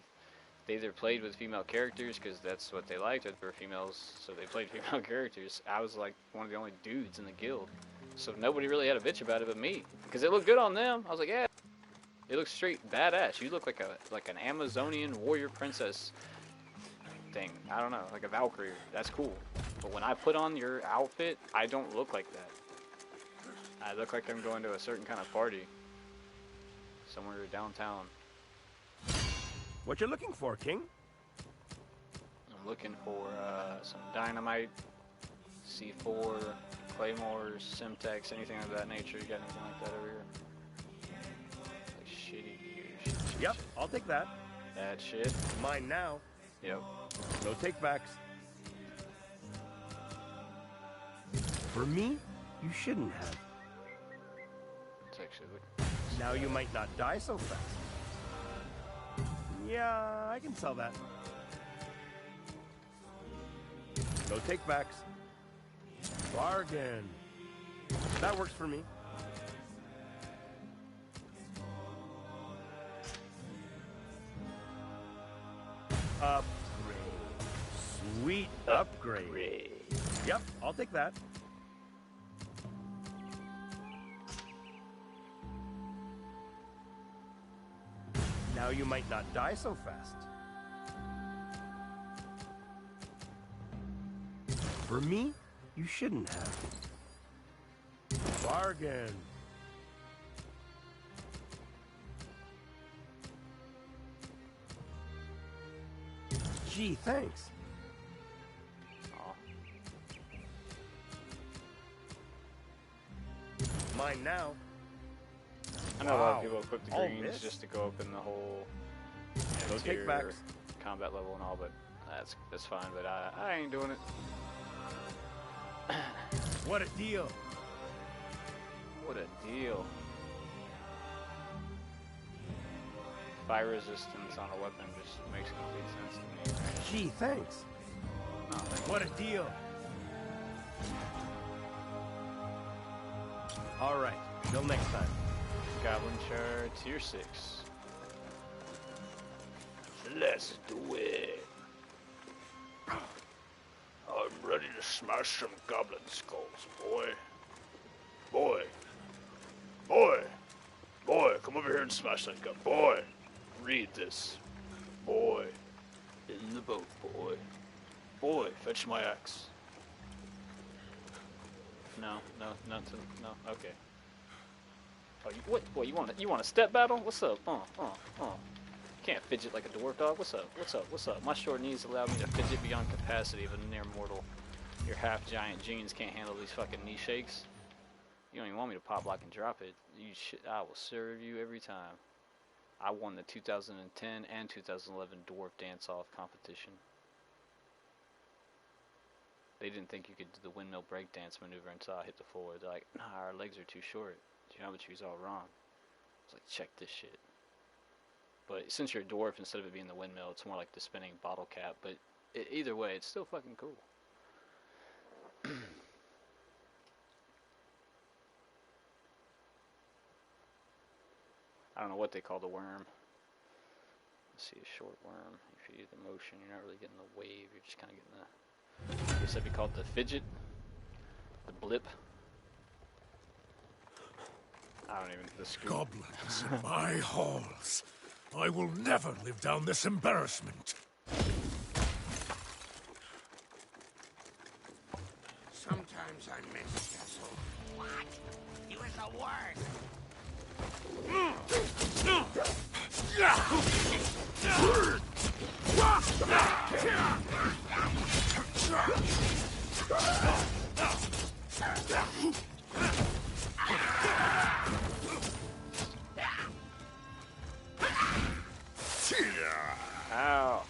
they either played with female characters because that's what they liked, or they were females, so they played female characters. I was like one of the only dudes in the guild. So nobody really had a bitch about it but me. Because it looked good on them. I was like, yeah. It looks straight badass. You look like an Amazonian warrior princess thing. I don't know, like a Valkyrie. That's cool. But when I put on your outfit, I don't look like that. I look like I'm going to a certain kind of party. Somewhere downtown. What you looking for, King? I'm looking for some dynamite, C4, claymores, Simtex, anything of that nature. You got anything like that over here? Like shitty gear. Yep, I'll take that. That shit. Mine now. Yep. No takebacks. For me, you shouldn't have. It's actually Now you might not die so fast. Yeah, I can sell that. No takebacks. Bargain. That works for me. Upgrade. Sweet upgrade. Yep, I'll take that. Now you might not die so fast. For me, you shouldn't have. Bargain. Gee, thanks. mine now. I know a lot of people equip the All greens this? just to go up in the whole No tier takebacks. combat level and all, but that's fine. But I ain't doing it. What a deal. What a deal. Fire resistance on a weapon just makes complete sense to me. Right? Gee, thanks. No, thank What a deal. All right, till next time. Goblin Shard tier 6. Let's do it. I'm ready to smash some goblin skulls, boy. Boy. Come over here and smash that gun. Boy. Read this. Boy. In the boat, boy. Boy, fetch my axe. No, okay. Oh, what, you want a step battle? What's up? Can't fidget like a dwarf dog. What's up? My short knees allow me to fidget beyond capacity of a near mortal. Your half giant jeans can't handle these fucking knee shakes. You don't even want me to pop lock and drop it. I will serve you every time. I won the 2010 and 2011 Dwarf Dance-Off competition. They didn't think you could do the windmill breakdance maneuver until I hit the floor. They're like, nah, our legs are too short. Geometry's all wrong. I was like, check this shit. But since you're a dwarf, instead of it being the windmill, it's more like the spinning bottle cap. But either way, it's still fucking cool. I don't know what they call the worm. Let's see, a short worm. If you use the motion, you're not really getting the wave. You're just kind of getting the... I guess that'd be called the fidget. The blip. I don't even... The scoop. Goblins in my halls. I will never live down this embarrassment. Sometimes I miss Cecil. What? He was the worst. Ow.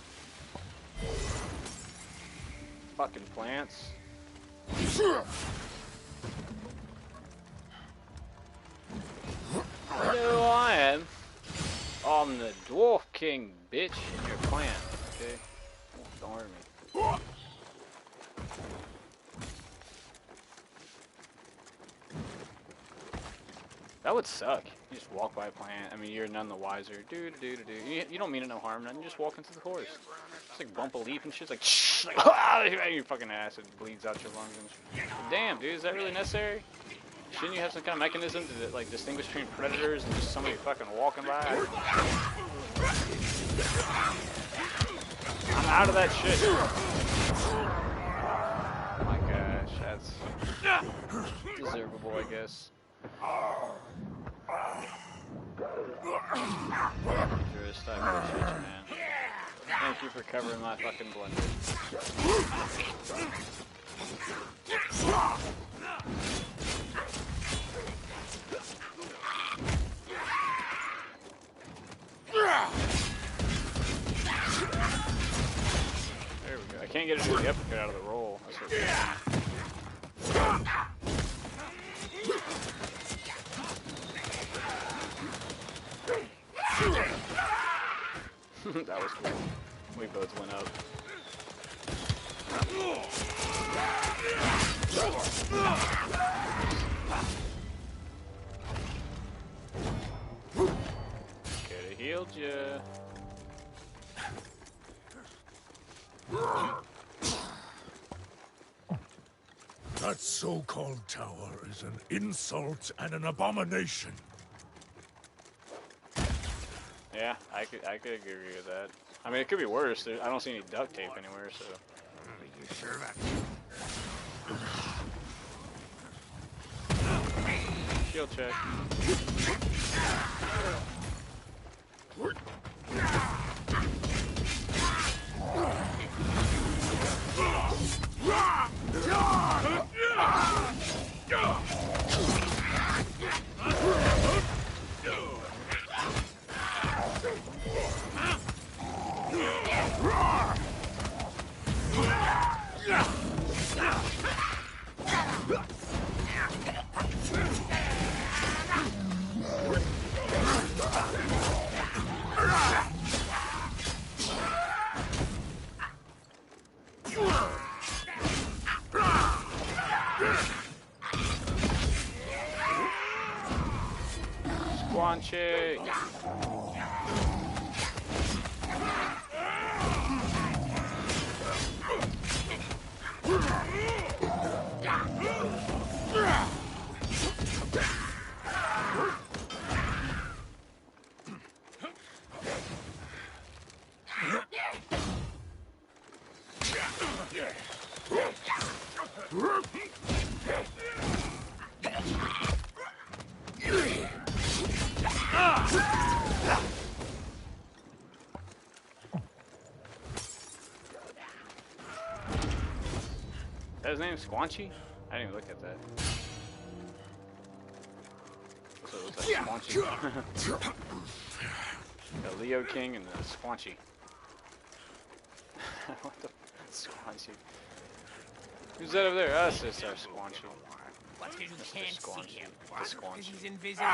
Fucking plants. You know who I am? I'm the Dwarf King, bitch, in your clan, okay? Don't hurt me. That would suck. You just walk by a plant. I mean, you're none the wiser. You don't mean it no harm, nothing. You just walk into the forest. Just like bump a leaf and shit's like, shh, like, ah, your fucking acid bleeds out your lungs and shit. Damn, dude, is that really necessary? Shouldn't you have some kind of mechanism to like distinguish between predators and just somebody fucking walking by? I'm out of that shit. Oh my gosh, that's deservable, I guess. Interest, I appreciate you, man. Thank you for covering my fucking blunder. There we go. I can't get it to the uppercut out of the roll. That's what that was cool. We both went up. Could've healed ya. That so-called tower is an insult and an abomination. Yeah, I could agree with that. I mean, it could be worse. I don't see any duct tape anywhere, so. You sure that? Shield check. shake. Is his name Squanchy? I didn't even look at that. So it looks like Squanchy. The Leo King and the Squanchy. What the Squanchy? Who's that over there? That's just our Squanchy. What's because you can't Squanchy. see him? The Squanchy. He's invisible.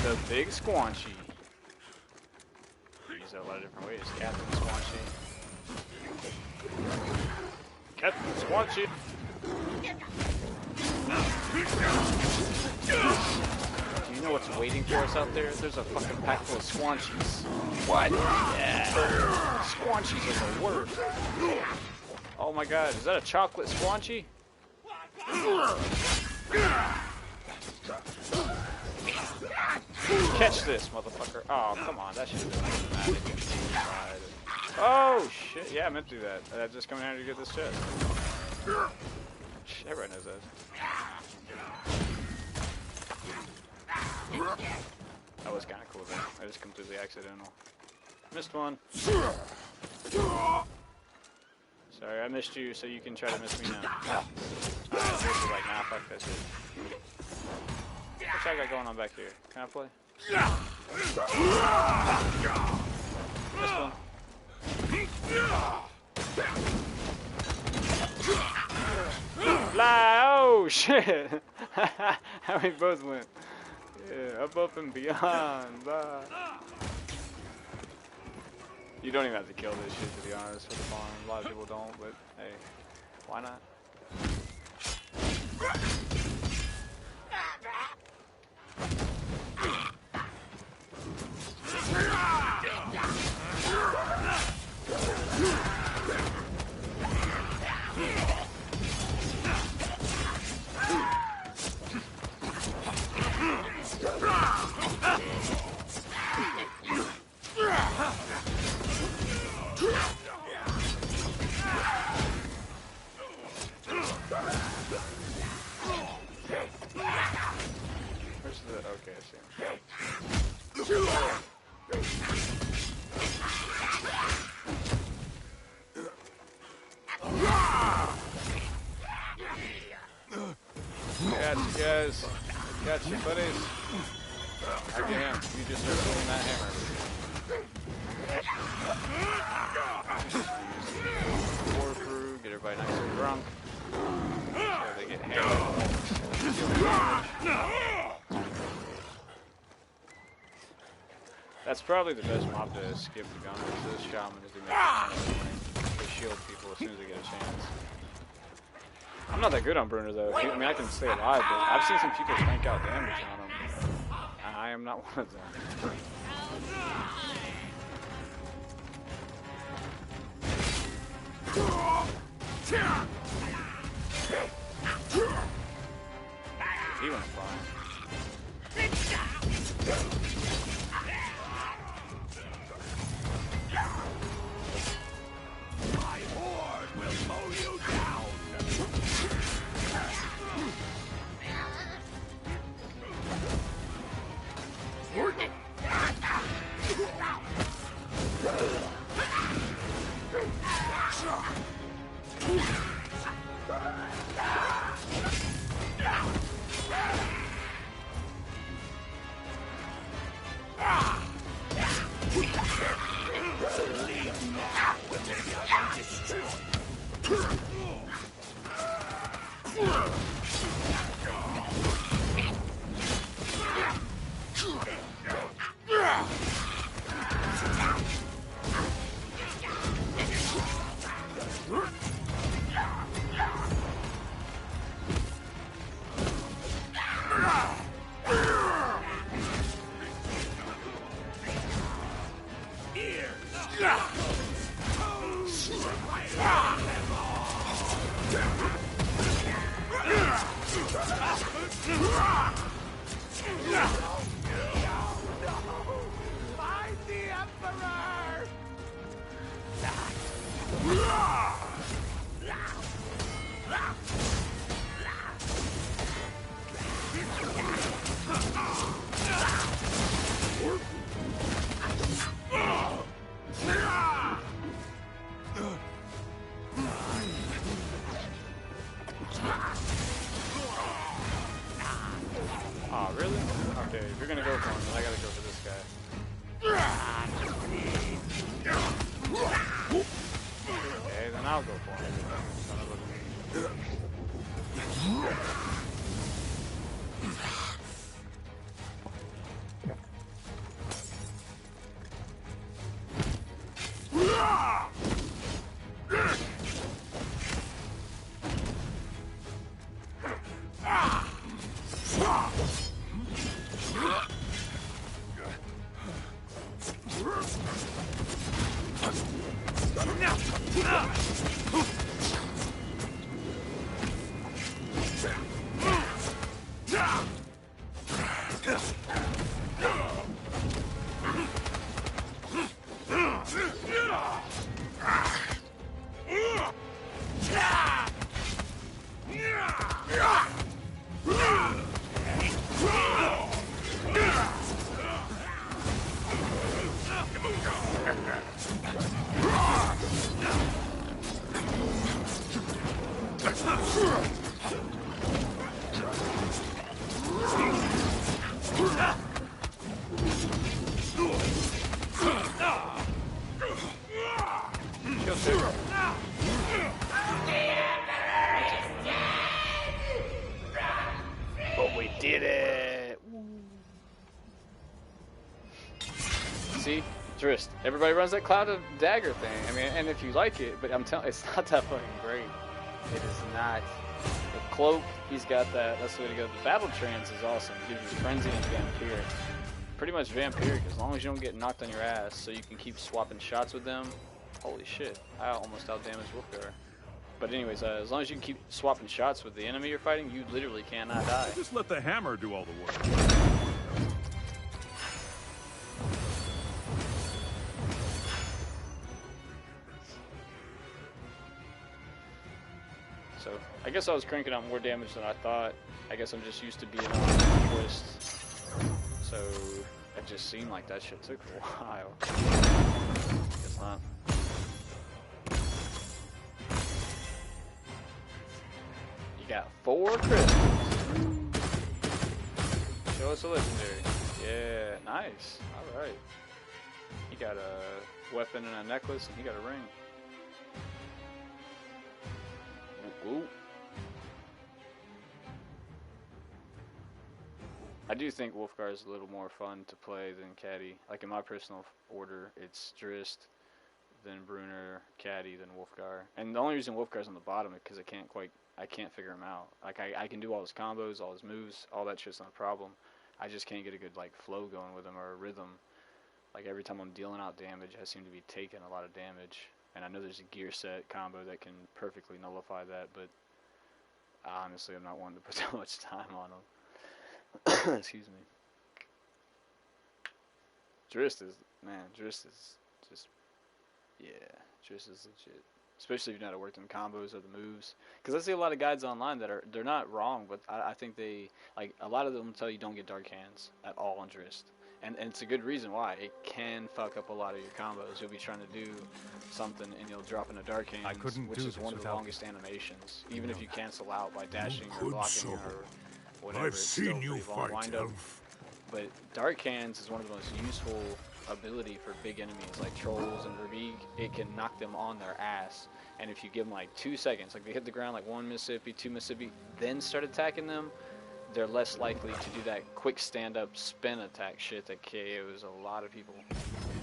The big Squanchy. Use that a lot of different ways. Captain Squanchy. Captain Squanchy. Do you know what's waiting for us out there? There's a fucking pack full of Squanchies. What? Yeah. Squanchies are the worst. Oh my god, is that a chocolate Squanchy? Catch this, motherfucker. Oh, come on, that shit doesn't matter. Oh, shit. Yeah, I meant to do that. I just come in here to get this chest. Everybody knows that. That was kind of cool, though. That was completely accidental. Missed one. Sorry, I missed you, so you can try to miss me now. Alright, like, nah, fuck that shit. What's I got going on back here? Can I play? This one. Fly! Oh shit! How we both went. Yeah, up and beyond. Bye. You don't even have to kill this shit, to be honest, for the farm. A lot of people don't, but hey, why not? Where's the... okay, I see him. Got you guys. Got you, buddies. I get him. You just start swinging that hammer. War crew, get everybody nice and drunk. So they get hammered. That's probably the best mob to skip the gun is the shaman if they make it. They shield people as soon as they get a chance. I'm not that good on Bruner though. I mean, I can stay alive, but I've seen some people crank out damage on them. And I am not one of them. He went flying. My horde will mow you down. Okay, if you're gonna go for him, then I gotta go for this guy. Okay, then I'll go for him. Son of a... But we did it! See? Drist. Everybody runs that cloud of dagger thing. I mean, and if you like it, but I'm telling, it's not that fucking great. It is not. The cloak, he's got that. That's the way to go. The battle trance is awesome. It gives you frenzy and vampiric. Pretty much vampiric, as long as you don't get knocked on your ass, so you can keep swapping shots with them. Holy shit! I almost outdamaged Wolfgar. But anyways, as long as you can keep swapping shots with the enemy you're fighting, you literally cannot die. Just let the hammer do all the work. So, I guess I was cranking out more damage than I thought. I guess I'm just used to being on twist. So, it just seemed like that shit took a while. Guess not. You got 4 crystals. Show us a legendary. Yeah, nice. Alright. You got a weapon and a necklace, and you got a ring. Ooh. I do think Wolfgar is a little more fun to play than Caddy. Like in my personal order, it's Drist, then Bruner, Caddy, then Wolfgar. And the only reason Wolfgar's on the bottom is because I can't figure him out. Like I can do all his combos, all his moves, all that shit's not a problem. I just can't get a good like flow going with him or a rhythm. Like every time I'm dealing out damage, I seem to be taking a lot of damage. And I know there's a gear set combo that can perfectly nullify that, but honestly, I'm not wanting to put that much time on him. Excuse me. Drist is just, yeah, Drist is legit. Especially if you've not worked in combos or the moves. Because I see a lot of guides online that they're not wrong, but I think they, like, a lot of them tell you don't get dark hands at all on Drist. And it's a good reason why. It can fuck up a lot of your combos. You'll be trying to do something and you'll drop in a dark hand, which is one of the longest animations. Even if you cancel out by dashing or blocking or whatever, I've seen you fight, Elf. But dark hands is one of the most useful ability for big enemies like trolls and Verbeeg. It can knock them on their ass. And if you give them like 2 seconds, like they hit the ground like 1 Mississippi, 2 Mississippi, then start attacking them, they're less likely to do that quick stand-up spin attack shit that KOs a lot of people.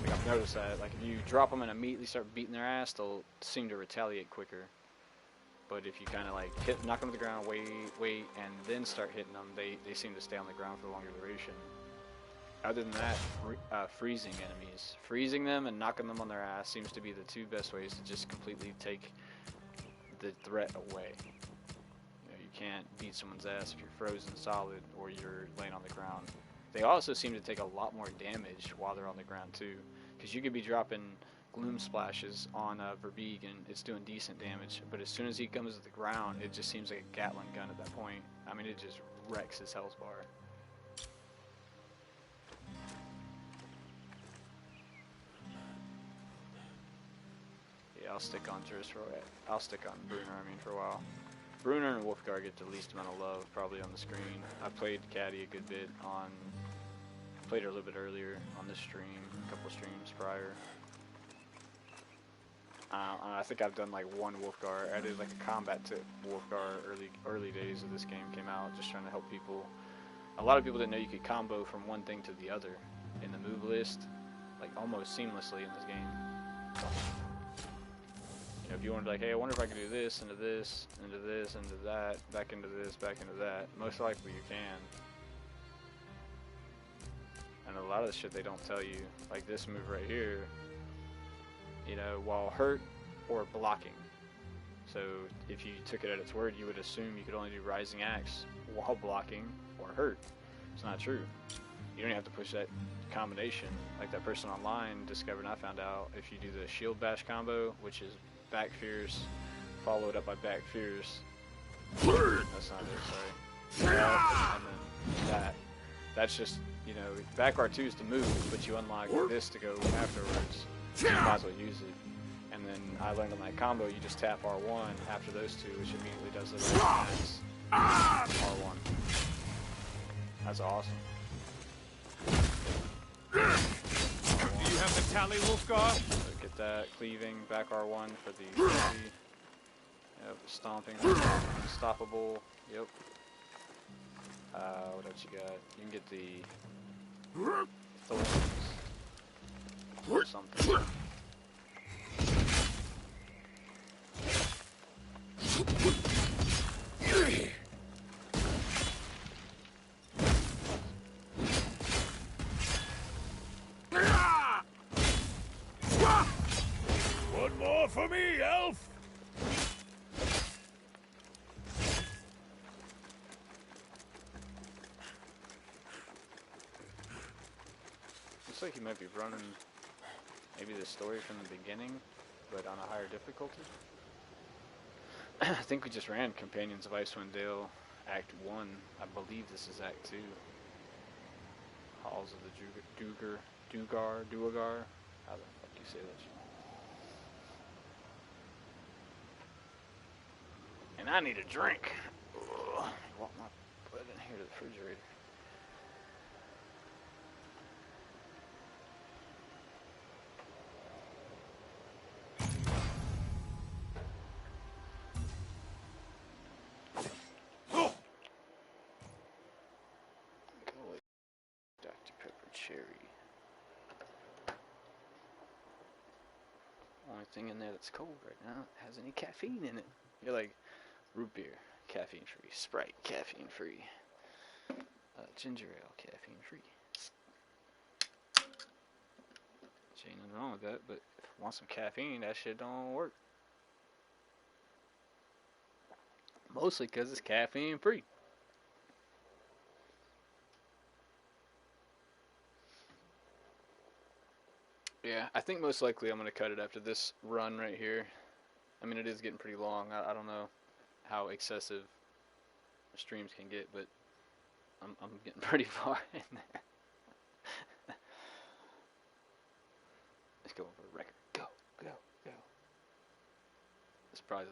Like I've noticed that. Like if you drop them and immediately start beating their ass, they'll seem to retaliate quicker. But if you kind of like knock them to the ground, wait, and then start hitting them, they seem to stay on the ground for a longer duration. Other than that, freezing enemies. Freezing them and knocking them on their ass seems to be the 2 best ways to just completely take the threat away. You can't beat someone's ass if you're frozen solid or you're laying on the ground. They also seem to take a lot more damage while they're on the ground too, because you could be dropping gloom splashes on Verbeeg and it's doing decent damage, but as soon as he comes to the ground, it just seems like a Gatling gun at that point. I mean, it just wrecks his health bar. Yeah, I'll stick on I'll stick on Bruner, for a while. Bruner and Wolfgar get the least amount of love probably on the screen. I played Caddy a good bit on played it a little bit earlier on this stream, a couple streams prior. I think I've done like one Wolfgar. I did like a combat tip Wolfgar early days of this game came out, just trying to help people. A lot of people didn't know you could combo from one thing to the other in the move list, like almost seamlessly in this game. You know, if you wanted like, hey, I wonder if I could do this, into this, into this, into that, back into this, back into that, most likely you can. And a lot of the shit they don't tell you, like this move right here, you know, while hurt or blocking. So if you took it at its word, you would assume you could only do Rising Axe while blocking or hurt. It's not true. You don't have to push that combination. Like that person online discovered, and I found out, if you do the Shield Bash combo, which is back fierce followed up by back fierce. That's not it, sorry. And then that's just, you know, back R2 is to move, but you unlock this to go afterwards. You might as well use it. And then I learned on that combo, you just tap R1 after those two, which immediately does the Rising Axe. R1. That's awesome. Do you have the tally, Wolfgar? So get that cleaving, back R1 for the easy. Yep, stomping, unstoppable. Yep. What else you got? You can get the thorns or something. One more for me, elf! Looks like you might be running maybe the story from the beginning, but on a higher difficulty. I think we just ran Companions of Icewind Dale Act 1. I believe this is Act 2. Halls of the Duergar. How the fuck do you say that shit? And I need a drink. Ugh. Walk my butt in here to the refrigerator. Dr. Pepper Cherry. Only thing in there that's cold right now has any caffeine in it. You're like, root beer, caffeine free. Sprite, caffeine free. Ginger ale, caffeine free. Ain't nothing wrong with that, but if you want some caffeine, that shit don't work. Mostly because it's caffeine free. Yeah, I think most likely I'm going to cut it after this run right here. I mean, it is getting pretty long. I don't know how excessive streams can get, but I'm getting pretty far in there. Let's go over the record. Go. It's probably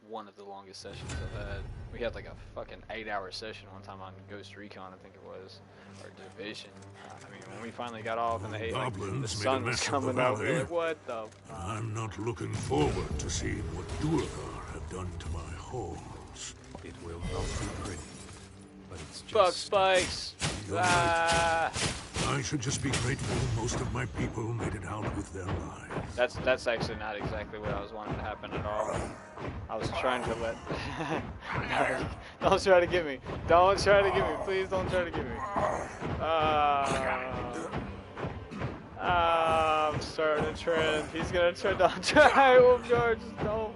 one of the longest sessions I've had. We had like a fucking 8-hour session one time on Ghost Recon, I think it was, or Division. I mean, when we finally got off and the sun was coming up, we were like, what the fuck? I'm not looking forward to seeing what Duergar have done to my halls. It will not be pretty, but it's just... Fuck spikes! Ah! I should just be grateful most of my people made it out with their lives. That's actually not exactly what I was wanting to happen at all. I was trying to let... No, don't try to get me. Don't try to get me. Please don't try to get me. I'm starting a trend. He's gonna try. Don't try. Wolfgar, just don't.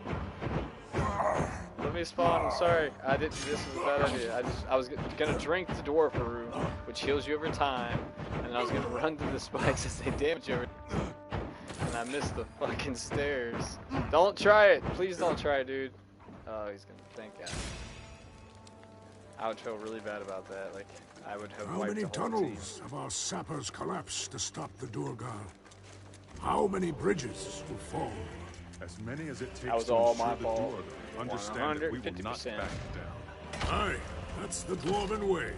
Let me spawn. I'm sorry. I didn't. This was a bad idea. I was gonna drink the dwarf root, which heals you over time, and then I was gonna run through the spikes as they damage you over. And I missed the fucking stairs. Don't try it. Please don't try it, dude. Oh, he's gonna. Thank God. I would feel really bad about that. Like, I would have How wiped many the whole tunnels have our sappers collapsed to stop the Duergar? How many bridges will fall? As many as it takes That was to all ensure my the fault. Duergar understand that we will not 150%. back down. Aye, that's the dwarven way.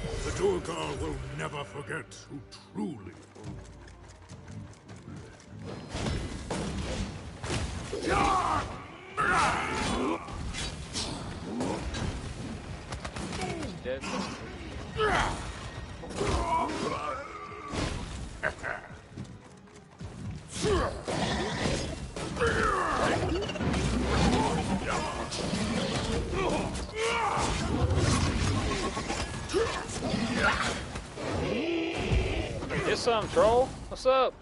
The Durgar will never forget who truly ruled. Dead. Get some, troll. What's up?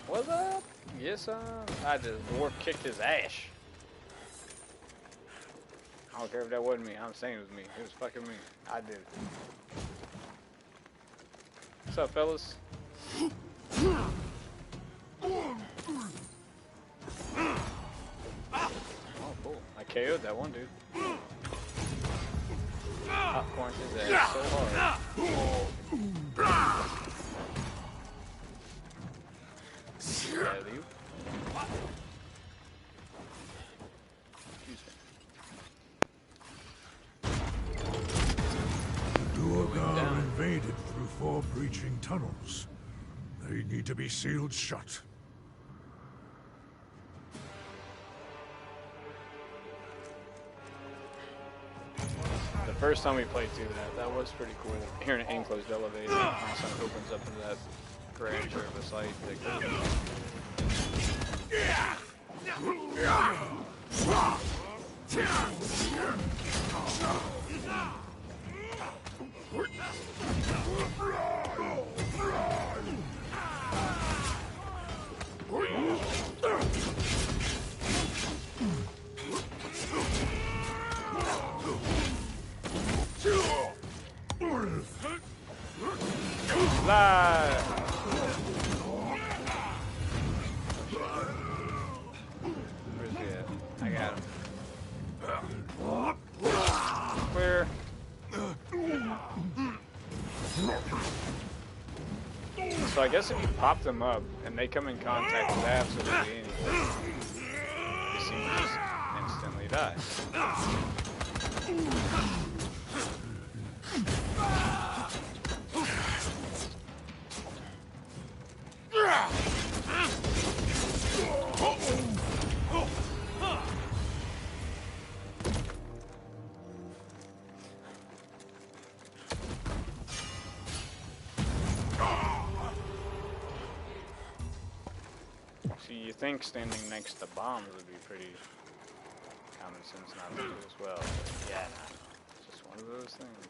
What's up? Get some. I just dwarf kicked his ass. I don't care if that wasn't me. I'm saying it was me. It was fucking me. I did it. What's up, fellas? Oh, cool. I KO'd that one dude. Popcorn his ass so hard. Yeah, you. Durgar invaded through 4 breaching tunnels. They need to be sealed shut. The first time we played through that was pretty cool. Hearing an enclosed elevator, and all of a sudden it opens up into that grandeur of a sight. Live. Where's he at? I got him. Clear. So I guess if you pop them up and they come in contact with absolutely anything, you seem to just instantly die. See, you think standing next to bombs would be pretty common sense not to do as well, but yeah, nah. It's just one of those things.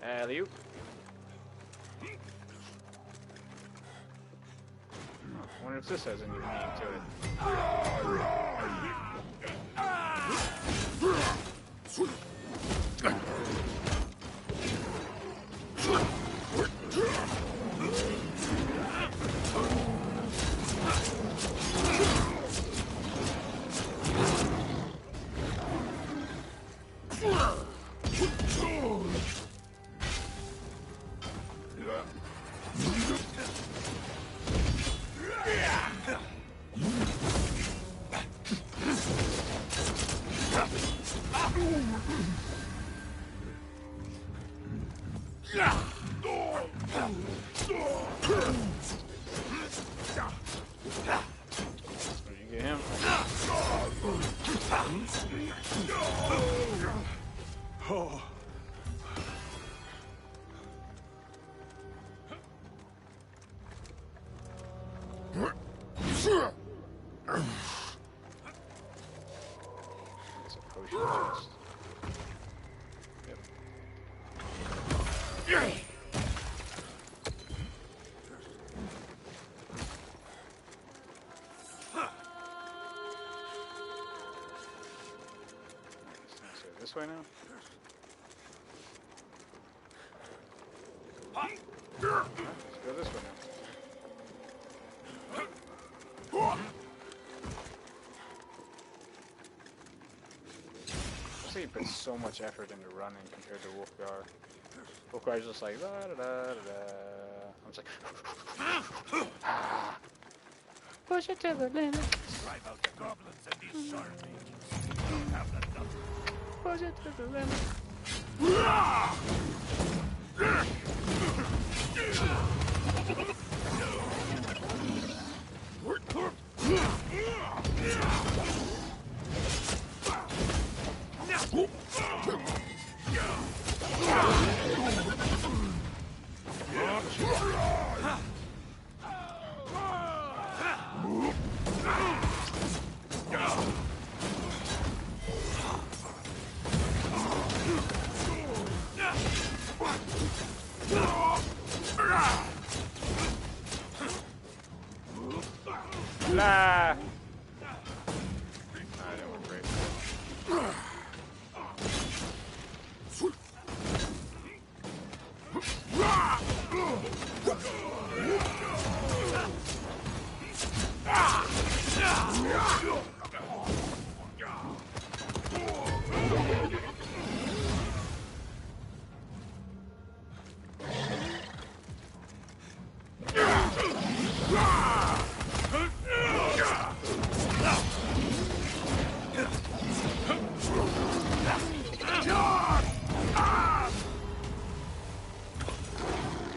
Alley-oop. I wonder if this has any meaning to it. Did you get him? Oh. It's a potion chest. Yep. This way now? Let's go this way now. I see you put so much effort into running compared to Wolfgar. Wolfgar's just like da da da da da. I'm just like push it to the limit. Drive out the goblins and these sharp mages. have the nuts. Push it to the limit. Nah. That didn't work great.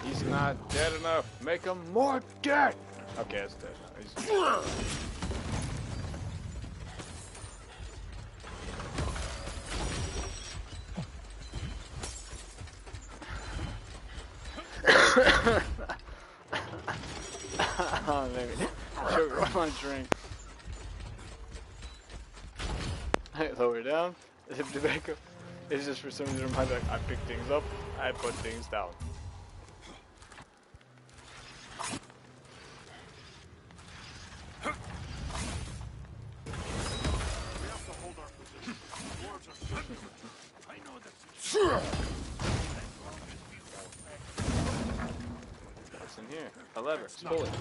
He's not dead enough. Make him more dead. Okay, it's dead now. Oh, maybe. Sugar on my drink. I lower down. Zip the back up. It's just for some reason in my back. I pick things up. I put things down. What's in here? A lever. Pull it.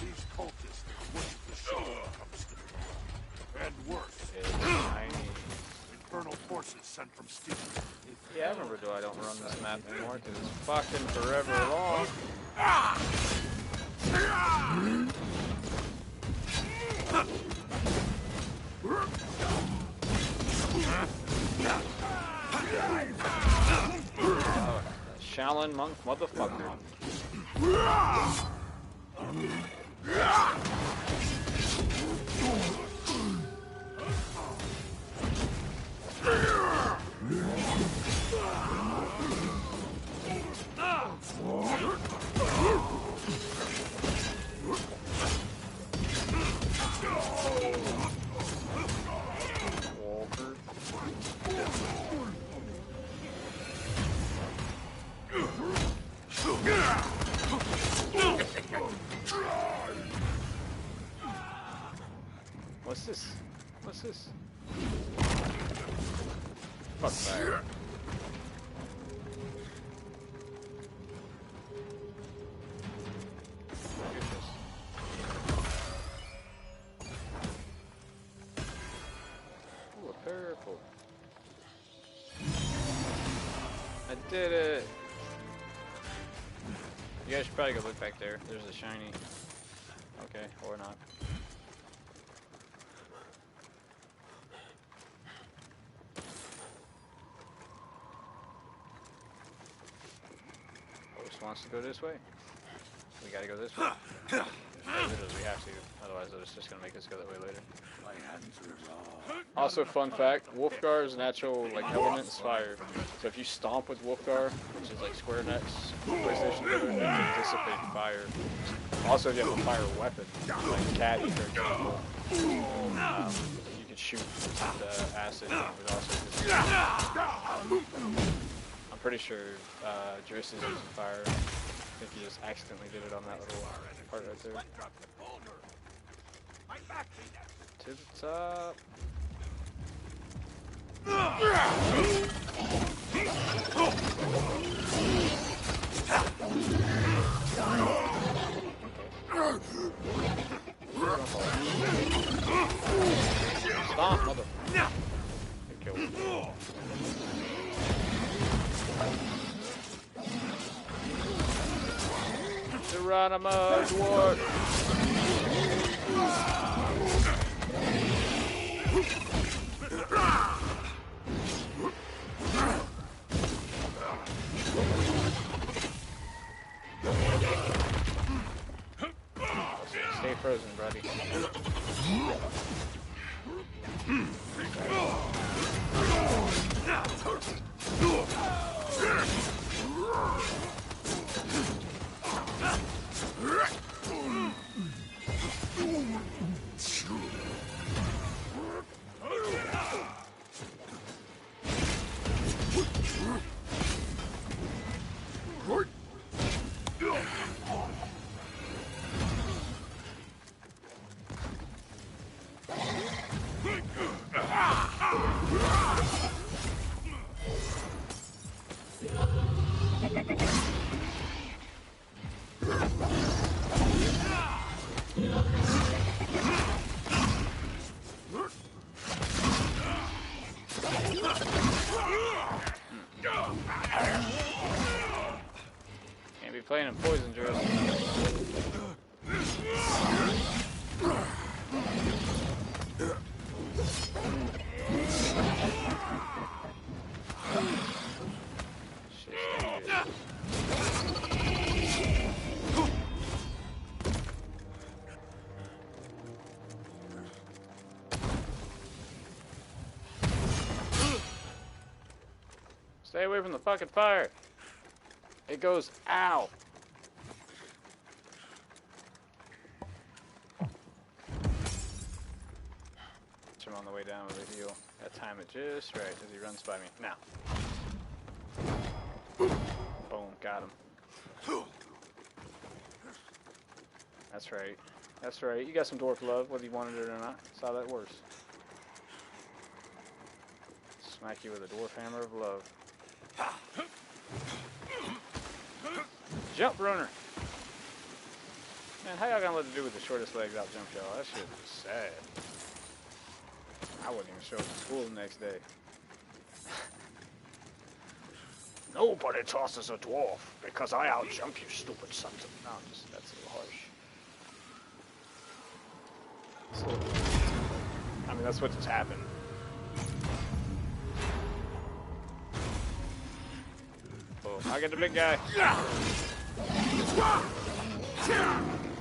These cultists wouldn't the shield comes to. And worse. It's tiny. Infernal forces sent from Steve. Yeah, I remember I don't run this map anymore because it's fucking forever long. Shaolin monk motherfucker. What's this? What's this? Fuck fire. Ooh, a purple. I did it! You guys should probably go look back there. There's a shiny. Okay, or not. Wants to go this way. We gotta go this way. We have to, otherwise it's just gonna make us go that way later. Also, fun fact, Wolfgar's natural element is fire. So if you stomp with Wolfgar, which is like Square Nex, PlayStation, it can dissipate fire. Also, if you have a fire weapon, like Caddy, for example, you can shoot with acid, which also dissipate. I'm pretty sure Driss is using fire. I think he just accidentally did it on that little part right there. To the top. Stop, mother. Kill him. Geronimo Dwarf. Stay frozen, buddy. Can't be playing in poison drills. Stay away from the fucking fire. It goes, ow. I'm on the way down with a heal. Gotta time it just right as he runs by me. Now. Boom, got him. That's right. That's right. You got some dwarf love, whether you wanted it or not. That's how that works. Smack you with a dwarf hammer of love. Jump runner. Man, how y'all gonna let the dude with the shortest legs out jump y'all? That shit is sad. I wouldn't even show up to school the next day. Nobody tosses a dwarf because I outjump you, stupid sons of... No, that's a little harsh. I mean, that's what just happened. Oh, I get the big guy.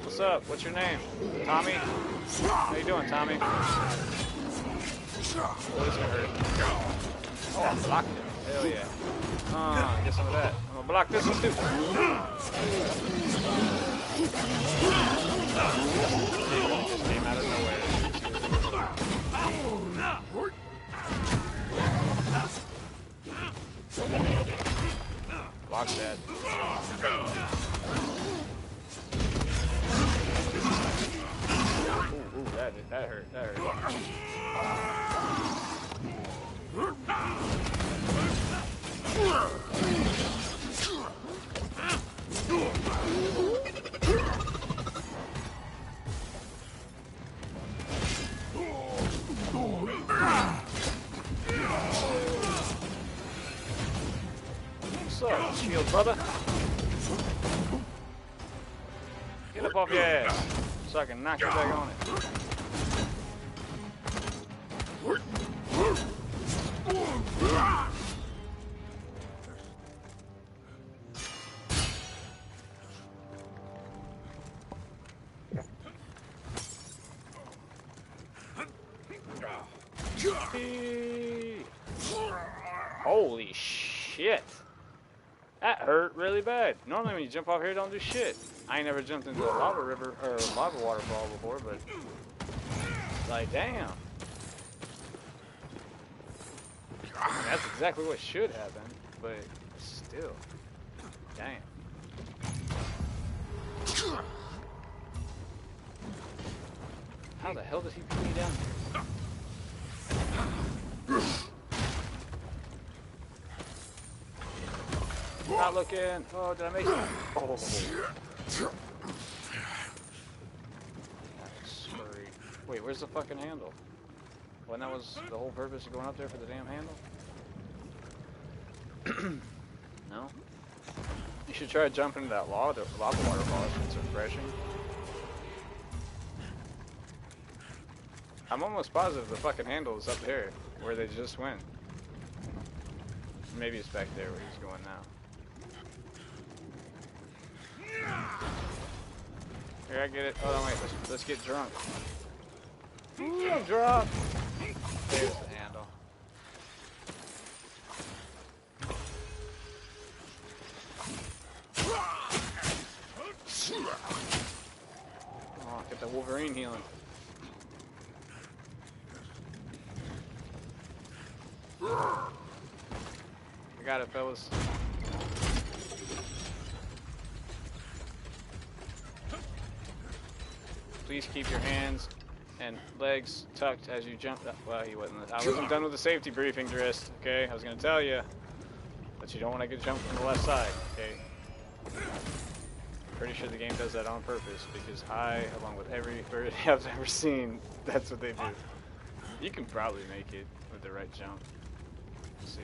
What's up? What's your name? Tommy? How you doing, Tommy? Oh, this gonna hurt. Oh, I blocked him. Hell yeah. Get some of that. I'm gonna block this one too. Just came out of nowhere. Block that. Ooh, that hurt. That hurt. What's up, shield brother? Get up off your ass so I can knock you back on it. Holy shit. That hurt really bad. Normally when you jump off here, don't do shit. I ain't never jumped into a lava river or a lava waterfall before, but like, damn. I mean, that's exactly what should happen, but still, damn. How the hell did he put me down here? Not looking. Oh, did I make it? Oh. Scurry. Wait, where's the fucking handle? When that was the whole purpose of going up there for the damn handle? No? You should try jumping into that lava waterfall. It's refreshing. I'm almost positive the fucking handle is up there, where they just went. Maybe it's back there where he's going now. Here, I get it. Oh, no, wait. Let's get drunk. Ooh, I'm drunk. There's the handle. Oh, get that Wolverine healing. I got it, fellas. Please keep your hands and legs tucked as you jump. Well, he wasn't. I wasn't done with the safety briefing, Drist. Okay, I was gonna tell you, but you don't want to get jumped from the left side. Okay. Pretty sure the game does that on purpose because I, along with every bird I've ever seen, that's what they do. You can probably make it with the right jump. Let's see.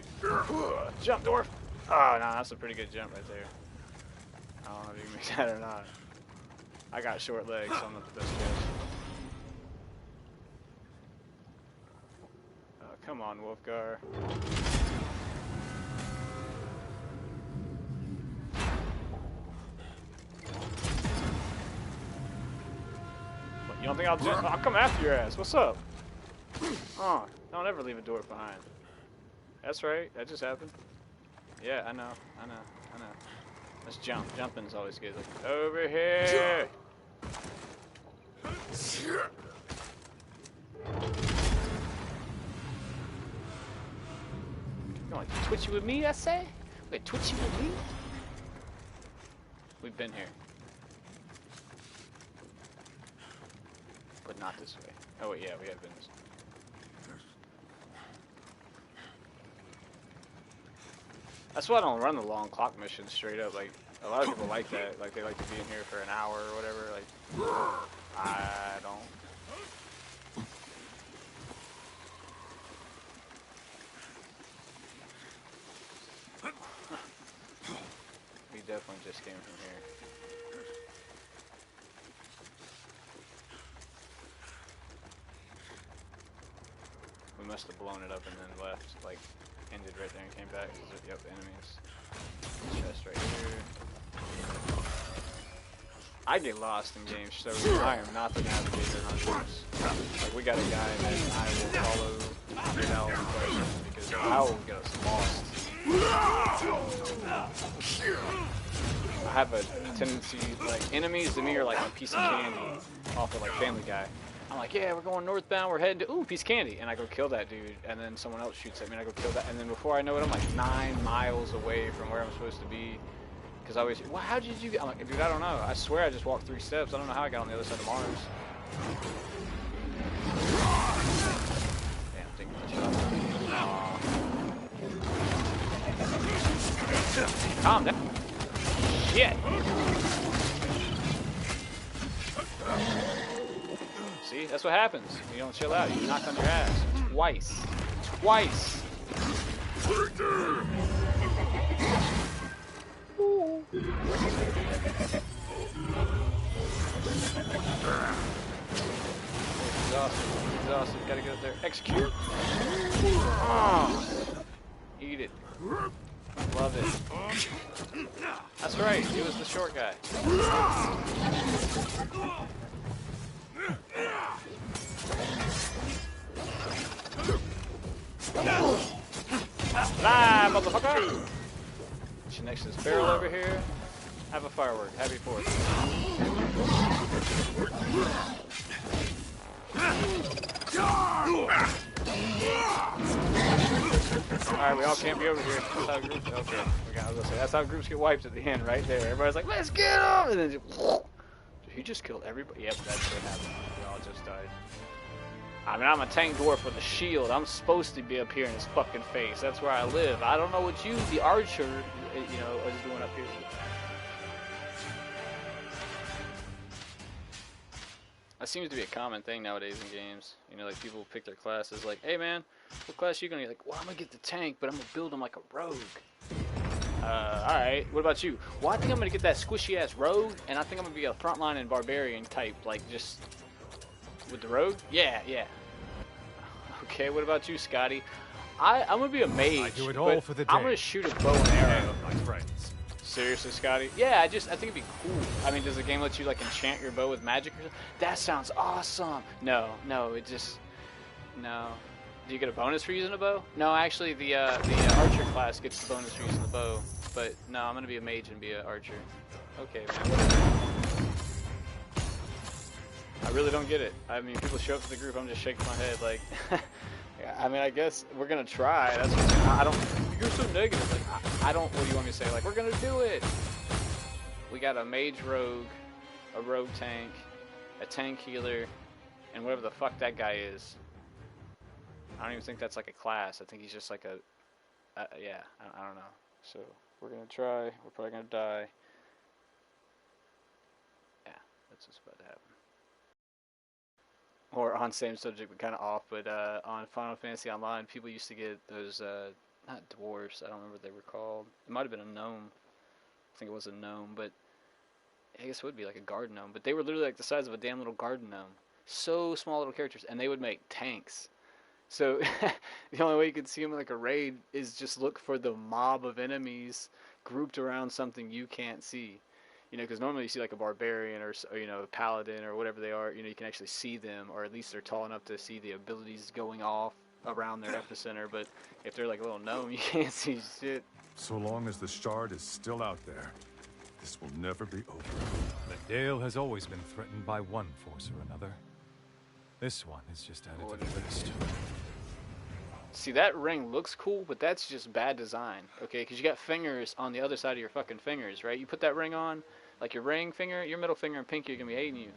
Jump, dwarf! Oh, no, that's a pretty good jump right there. I don't know if you can make that or not. I got short legs, so I'm not the best guess. Oh, come on, Wolfgar. What, you don't think I'll come after your ass? What's up? Oh, don't ever leave a door behind. That's right, that just happened. Yeah, I know. Let's jump. Jumping's always good. Like, over here! You want to twitchy with me, I say? Wait, twitchy with me? We've been here. But not this way. Oh wait, yeah, we have been this way. That's why I don't run the long clock missions straight up. Like, a lot of people like that. Like, they like to be in here for an hour or whatever. Like, I don't. We definitely just came from here. We must have blown it up and then left. Like, ended right there and came back. Yep, enemies. Chest right here. I get lost in games, so I am not the navigator on this. Like, we got a guy that I will follow straight out in questions because I will get us lost. I have a tendency, like, enemies to me are like a piece of candy off of like Family Guy. I'm like, yeah, we're going northbound, we're heading to, ooh, piece of candy. And I go kill that dude, and then someone else shoots at me, and I go kill that. And then before I know it, I'm like 9 miles away from where I'm supposed to be. Because I always, well, how did you get, I'm like, dude, I don't know. I swear I just walked 3 steps. I don't know how I got on the other side of Mars. Damn, think calm down. Shit. See, that's what happens. You don't chill out. You knock on your ass. Twice. Twice. Exhausted. Gotta get up there. Execute. Oh. Eat it. Love it. That's right. He was the short guy. Fly, motherfucker! She next to this barrel over here. Have a firework. Happy 4th. Alright, we all can't be over here. That's how groups. Okay, I was gonna say that's how groups get wiped at the end, right there. Everybody's like, "Let's get him!" And then just, he just killed everybody. Yep, that's what happened. We all just died. I mean, I'm a tank dwarf with a shield. I'm supposed to be up here in his fucking face. That's where I live. I don't know what you, the archer, you know, is doing up here. That seems to be a common thing nowadays in games. You know, like people pick their classes. Like, hey man, what class you gonna get? Like, well, I'm gonna get the tank, but I'm gonna build him like a rogue. Alright, what about you? Well, I think I'm gonna get that squishy ass rogue, and I think I'm gonna be a frontline and barbarian type, like just with the rogue? Yeah. Okay, what about you, Scotty? I'm gonna be a mage. I do it all for the day. I'm gonna shoot a bow and arrow. My friends. Seriously, Scotty? Yeah, I think it'd be cool. I mean, does the game let you like enchant your bow with magic or something? That sounds awesome. No, it just no. Do you get a bonus for using a bow? No, actually, the archer class gets the bonus for using the bow. But no, I'm gonna be a mage and be an archer. Okay, man. Whatever. I really don't get it. I mean, people show up to the group, I'm just shaking my head like. I mean, I guess we're gonna try. That's what I don't. You're so negative. Like, I don't. What do you want me to say? Like, we're gonna do it. We got a mage rogue, a rogue tank, a tank healer, and whatever the fuck that guy is. I don't even think that's like a class. I think he's just like a. Yeah, I don't know. So we're gonna try. We're probably gonna die. Yeah, that's what's about to happen. Or on same subject, but kind of off. But on Final Fantasy Online, people used to get those not dwarves. I don't remember what they were called. It might have been a gnome. I think it was a gnome, but I guess it would be like a garden gnome. But they were literally like the size of a damn little garden gnome. So small little characters, and they would make tanks. So the only way you could see them in like a raid is just look for the mob of enemies grouped around something you can't see. You know, because normally you see like a barbarian or you know, a paladin or whatever they are. You know, you can actually see them, or at least they're tall enough to see the abilities going off around their epicenter. But if they're like a little gnome, you can't see shit. So long as the shard is still out there, this will never be over. The Dale has always been threatened by one force or another. This one is just added to the list. See, that ring looks cool, but that's just bad design, okay? Because you got fingers on the other side of your fucking fingers, right? You put that ring on, like your ring finger, your middle finger and pinky are gonna be hating you.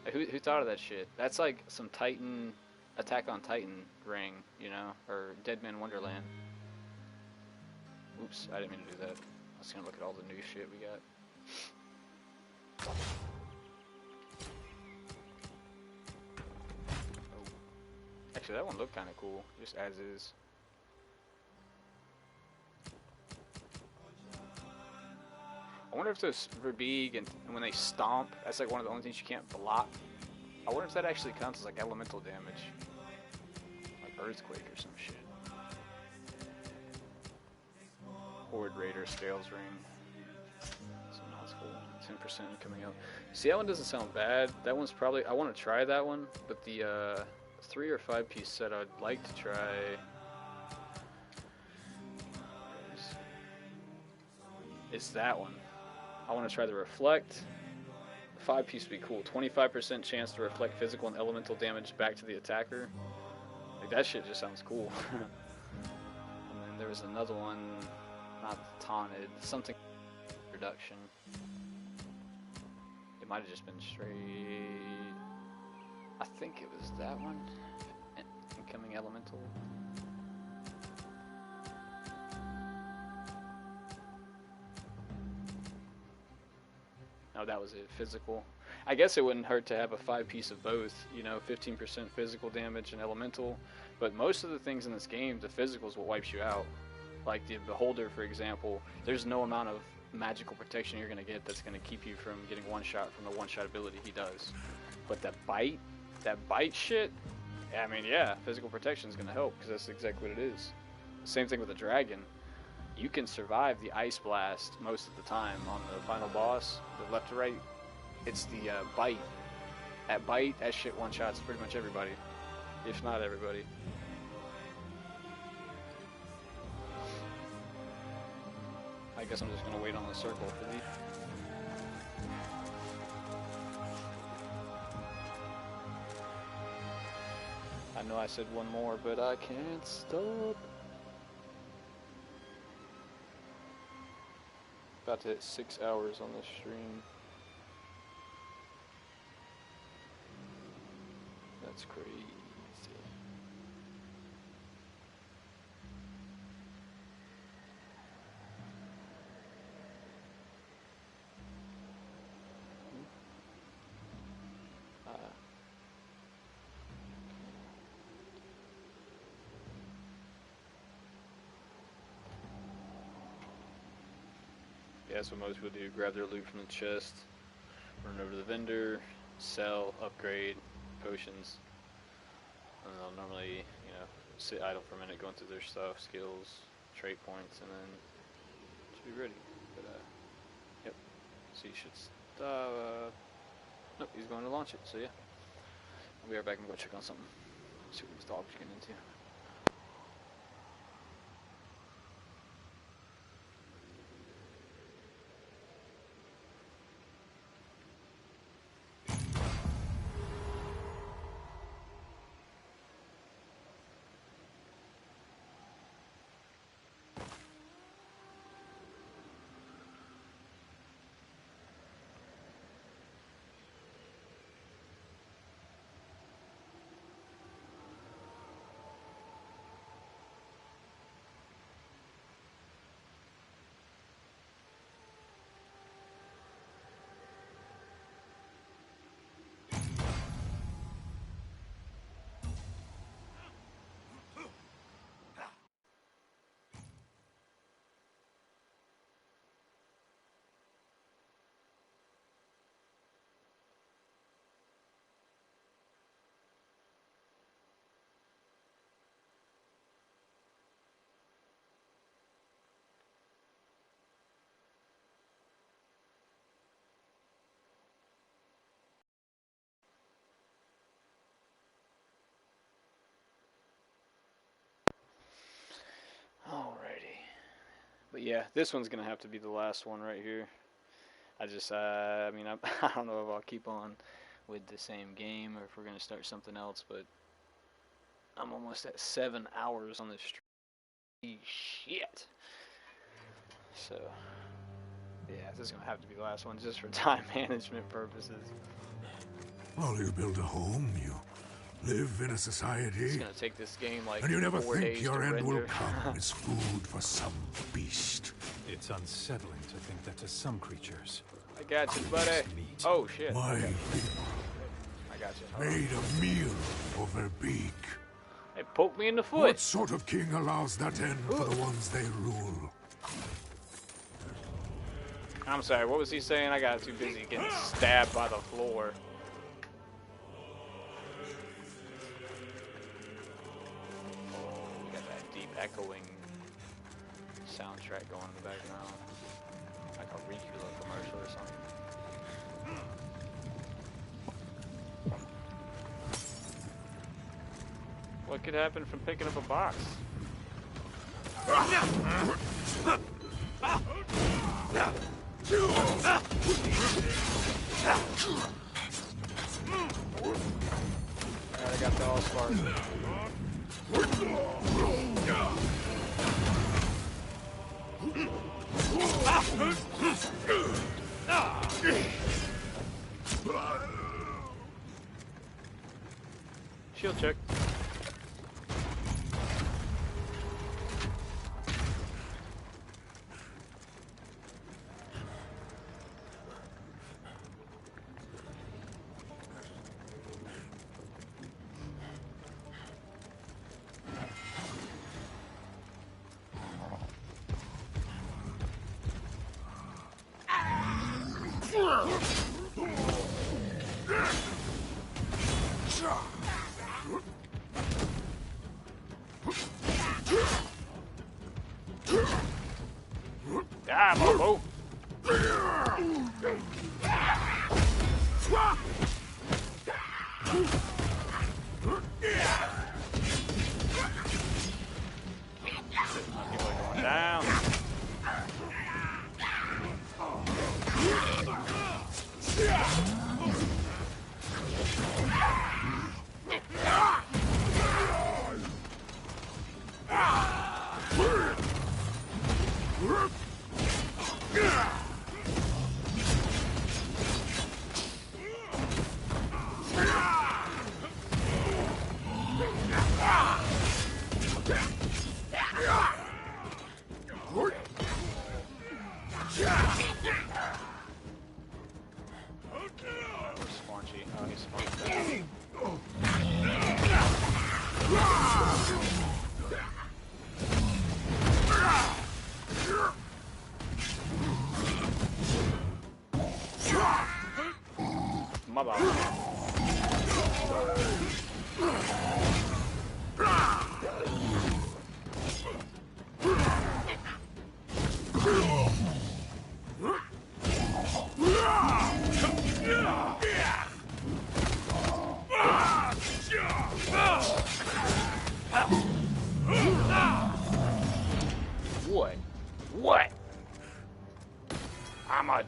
Like, who thought of that shit? That's like some Titan, Attack on Titan ring, you know? Or Dead Man Wonderland. Oops, I didn't mean to do that. I was gonna look at all the new shit we got. Actually, that one looked kind of cool, just as is. I wonder if those Verbeeg and when they stomp, that's like one of the only things you can't block. I wonder if that actually counts as like elemental damage. Like Earthquake or some shit. Horde Raider Scales Ring. So that's cool. 10% coming up. See, that one doesn't sound bad. That one's probably, I want to try that one, but the 3 or 5 piece set I'd like to try. It's that one. I want to try the Reflect. The 5 piece would be cool. 25% chance to reflect physical and elemental damage back to the attacker. Like, that shit just sounds cool. And then there was another one, not taunted, something reduction. It might have just been straight. I think it was that one. Incoming elemental. No, that was it. Physical. I guess it wouldn't hurt to have a 5 piece of both. You know, 15% physical damage and elemental. But most of the things in this game, the physical is what wipes you out. Like the Beholder, for example, there's no amount of magical protection you're going to get that's going to keep you from getting one shot from the one shot ability he does. But that bite shit, I mean, yeah, physical protection is going to help because that's exactly what it is. Same thing with the dragon. You can survive the ice blast most of the time on the final boss, the left to right. It's the bite. At bite, that shit one shots pretty much everybody, if not everybody. I guess I'm just gonna wait on the circle for these. I know I said one more, but I can't stop. About to hit 6 hours on this stream. That's crazy. Yeah, that's what most people do. Grab their loot from the chest, run over to the vendor, sell, upgrade, potions. And they'll normally, you know, sit idle for a minute going through their stuff, skills, trait points, and then should be ready. But So you should nope, he's going to launch it, so yeah. I'll be right back and go check on something. See what these dogs are getting into. Alrighty. But yeah, this one's going to have to be the last one right here. I just, I mean, I don't know if I'll keep on with the same game or if we're going to start something else, but I'm almost at 7 hours on this stream. Shit. So, yeah, this is going to have to be the last one just for time management purposes. Well, you build a home, you live in a society. It's going to take this game like and you never 4 think days your to end render. will come as food for some beast. It's unsettling to think that to some creatures... I got you, buddy. Oh, shit. My Okay. people I got you. made a meal of their beak. They poked me in the foot. What sort of king allows that end for the ones they rule? I'm sorry, what was he saying? I got too busy getting stabbed by the floor. Oh, we got that deep echoing soundtrack going in the background. Like a Ricola commercial or something. What could happen from picking up a box? Alright, I got the all-stars. Shield check. Ah, Bobo! People are going down.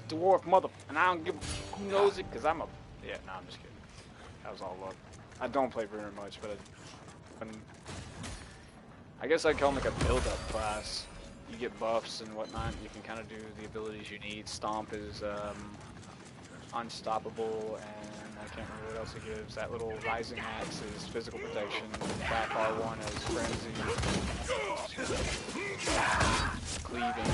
dwarf mother, and I don't give who knows it, cause I'm a. Yeah, no, I'm just kidding. That was all luck. I don't play very much, but I guess I'd call them like a build-up class. You get buffs and whatnot. You can kind of do the abilities you need. Stomp is unstoppable, and I can't remember what else it gives. That little rising axe is physical protection. Back R1 is frenzy. Cleaving.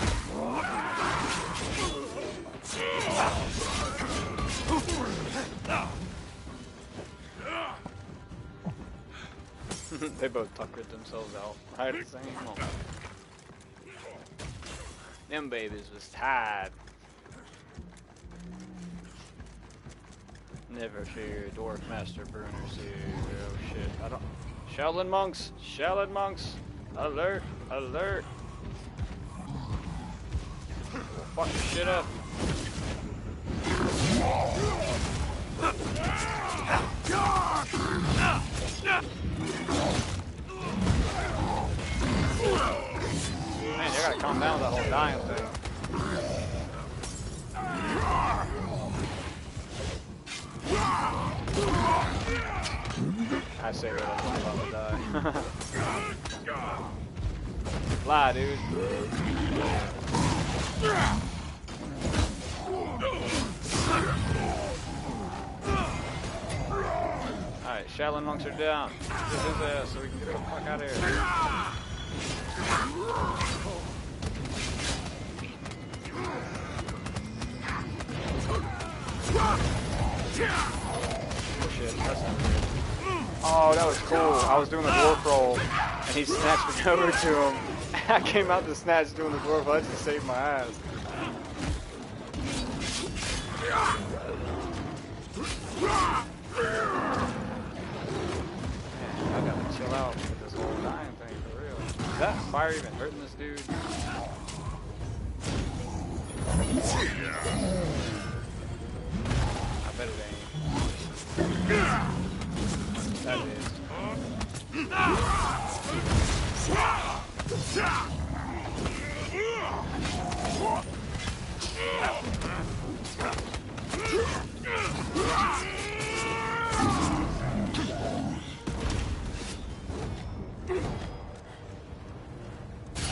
They both tuckered themselves out right at the same moment. Them babies was tired. Never fear, Dwarf Master Bruner's here. Oh shit, I don't... Shaolin monks! Shaolin monks! Alert! Alert! We'll fuck your shit up. Man, you gotta calm down with that whole dying thing. I say that I'm about to die. Fly, dude. Alright, Shaolin monks are down. Get his ass so we can get the fuck out of here. Oh shit, that's not good. Oh, that was cool. I was doing the dwarf roll, and he snatched me over to him. I came out to snatch doing the dwarf hunch to save my ass. Man, I gotta chill out with this whole dying thing for real. Is that fire even hurting this dude? I bet it ain't. That is.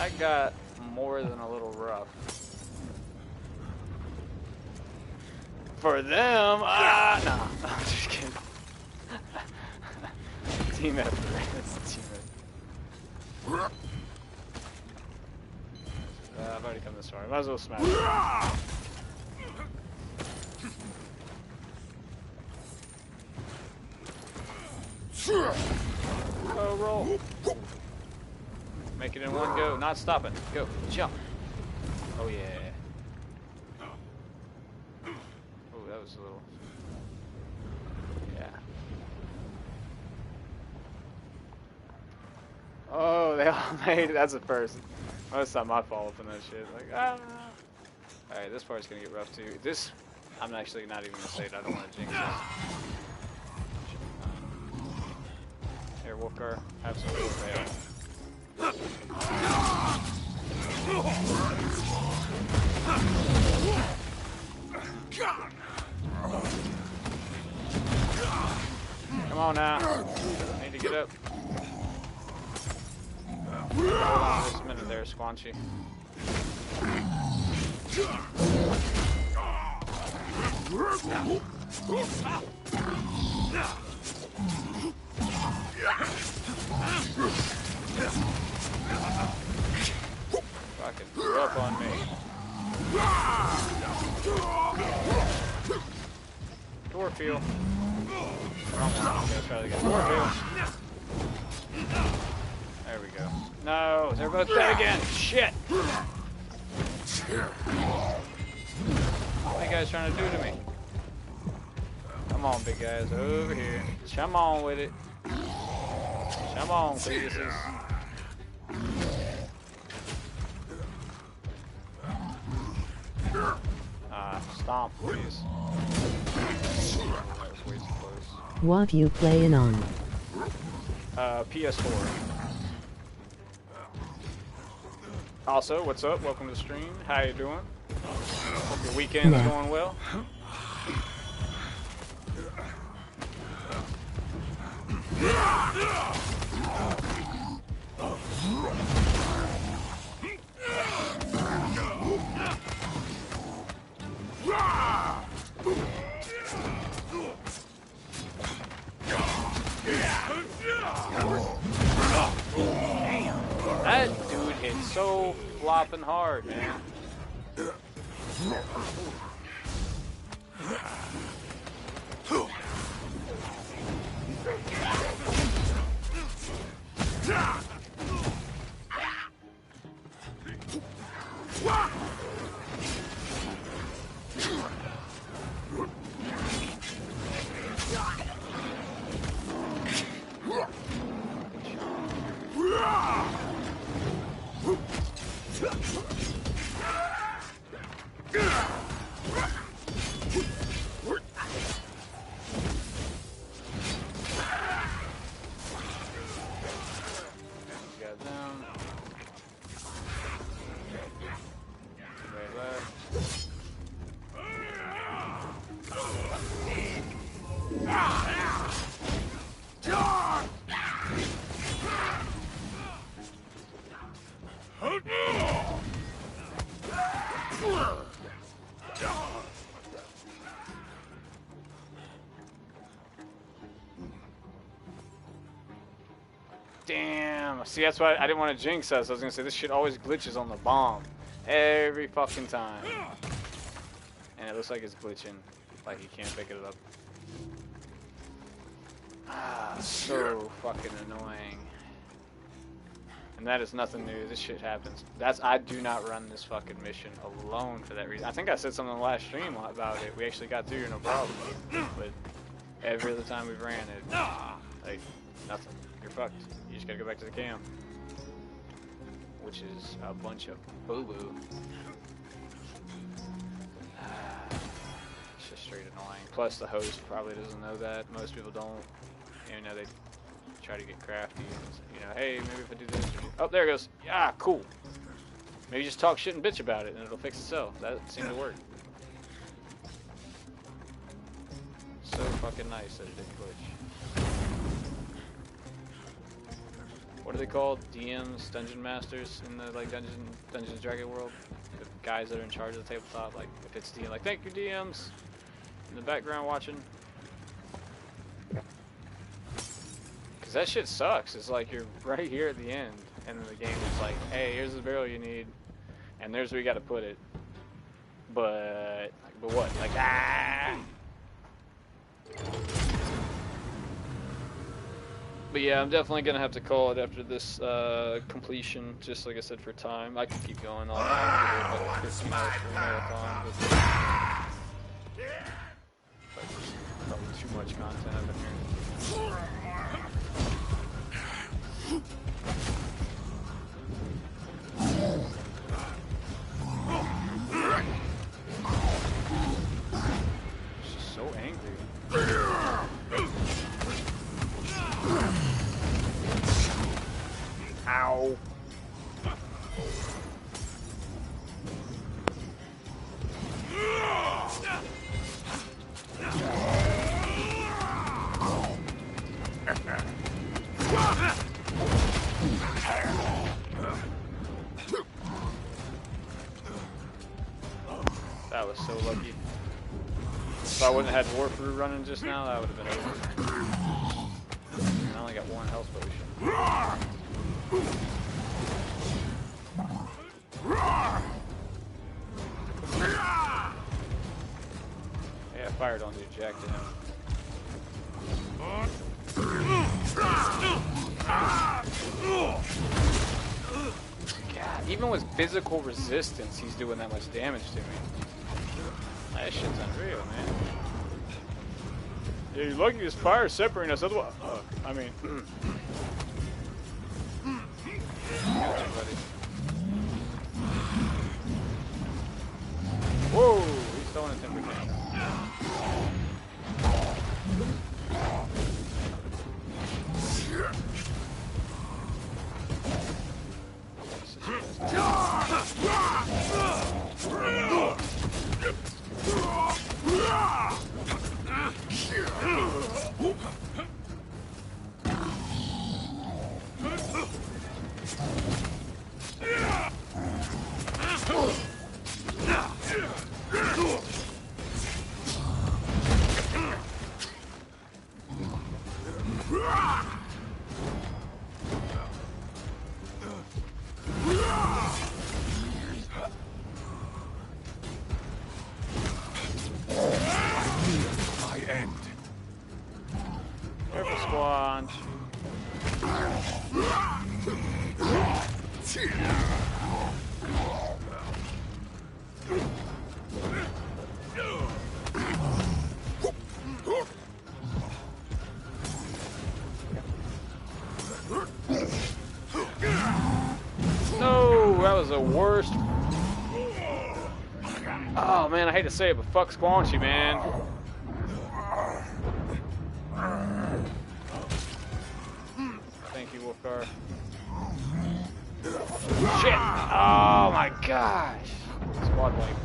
I got more than a little rough. For them, nah, I'm just kidding. Team effort. It's team effort. I've already come this far. Might as well smash it. Oh, roll. Make it in one go, not stopping. Go, jump. Oh yeah. Oh, that was a little. Yeah. Oh, they all made it. That's a first. Most time I fall up in that shit. Like, ah. Alright, this part's gonna get rough too. This, I'm actually not even gonna say it. I don't want to jinx this. Here, Wolfgar, have some fail. Come on now. I need to get up. Hold on just a minute there, Squanchy. Fucking threw up on me. Dwarfield. Wrong one. Let's try that again. Dwarfield. There we go. No, they're both dead again. Shit. What are you guys trying to do to me? Come on, big guys, over here. Come on with it. Come on, Cletuses. Stomp, please. That was way too close. What you playing on? PS4. Also, what's up? Welcome to the stream. How you doing? Hope your weekend's going well. That dude hit so flopping hard, man. Damn. See, that's why I didn't want to jinx us. I was going to say, this shit always glitches on the bomb. Every fucking time. And it looks like it's glitching. Like you can't pick it up. Ah, so fucking annoying. And that is nothing new. This shit happens. I do not run this fucking mission alone for that reason. I think I said something in the last stream about it. We actually got through, no problem. But every other time we've ran it, like, nothing. You're fucked. You just gotta go back to the camp. Which is a bunch of boo-boo. It's just straight annoying. Plus the host probably doesn't know that. Most people don't. You know, they try to get crafty and, you know, hey, maybe if I do this. Oh, there it goes. Yeah, cool. Maybe just talk shit and bitch about it and it'll fix itself. That seemed to work. So fucking nice that it didn't glitch. What are they called? DMs, Dungeon Masters in the like Dungeons Dragon world? The guys that are in charge of the tabletop, like if it's DM, like thank you DMs in the background watching. Cause that shit sucks. It's like you're right here at the end, and then the game is like, hey, here's the barrel you need, and there's where you got to put it. But what? Like ah. But yeah, I'm definitely gonna have to call it after this completion. Just like I said, for time, I can keep going all night. Like 15 hours for a marathon, but probably too much content up in here. She's so angry. Ow. That was so lucky. If I wouldn't have had Warfruit running just now, that would have been over. I only got one health potion. Yeah, I fired on the jack to him. God, even with physical resistance, he's doing that much damage to me. That shit's unreal, man. Yeah, you're lucky this fire is separating us, otherwise... I mean... Gotcha, buddy. Whoa! He's throwing a timber tank. My end. Careful, Squanch. No, that was the worst. Oh man, I hate to say it, but fuck Squanchy, man. Thank you, Wolfgar. Shit! Oh my gosh! Squad wipe.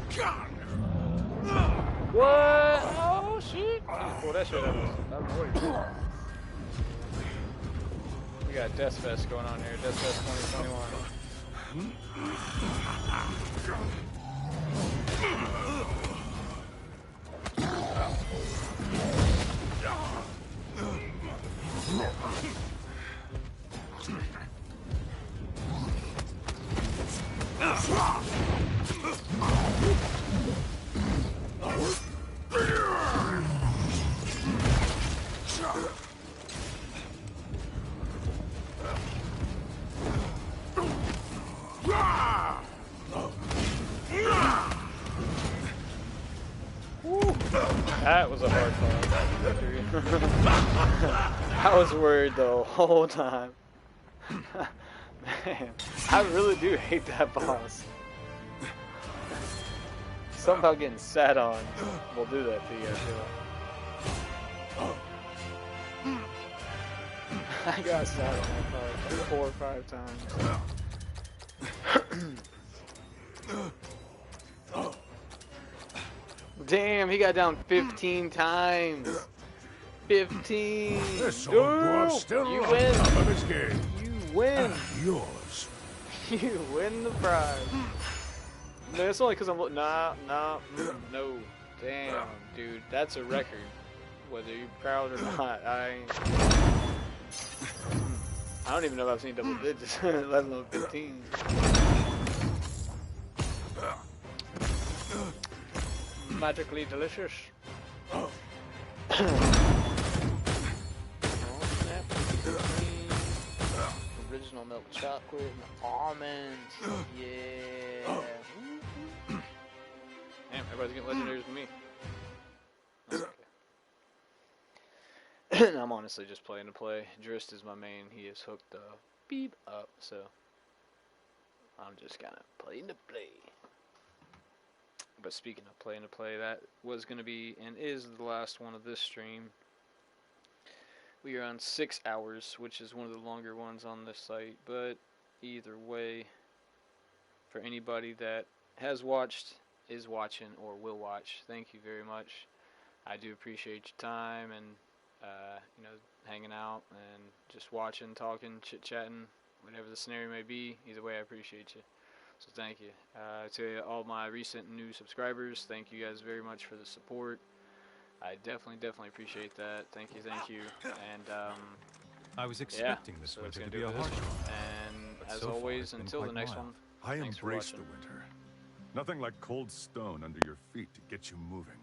What? Oh shit! Pull that shit out of the We got Death Fest going on here. Death Fest 2021. That was a hard fight. I was worried the whole time. Man, I really do hate that boss. Something about getting sat on will do that to you, I feel like. I got sat on like 4 or 5 times. Damn, he got down 15 times. 15. This old dwarf's still you on win. top of his game. You win. Yours. You win the prize. No, it's only because I'm looking. Nah, no. Damn, dude, that's a record. Whether you're proud or not, I don't even know if I've seen double digits, let alone 15. Magically delicious. Oh, snap. Original milk chocolate and almonds. Yeah. Damn, everybody's getting legendaries with me. Okay. I'm honestly just playing to play. Drist is my main. He is hooked beep up, so I'm just kind of playing to play. But speaking of playing to play, that was going to be and is the last one of this stream. We are on 6 hours, which is one of the longer ones on this site. But either way, for anybody that has watched, is watching, or will watch, thank you very much. I do appreciate your time and you know, hanging out and just watching, talking, chit-chatting, whatever the scenario may be. Either way, I appreciate you. So thank you. To all my recent new subscribers, thank you guys very much for the support. I definitely appreciate that. Thank you. And I was expecting this winter to be a harsh one. And as always, until the next one, I thanks for embrace watching. the winter. Nothing like cold stone under your feet to get you moving.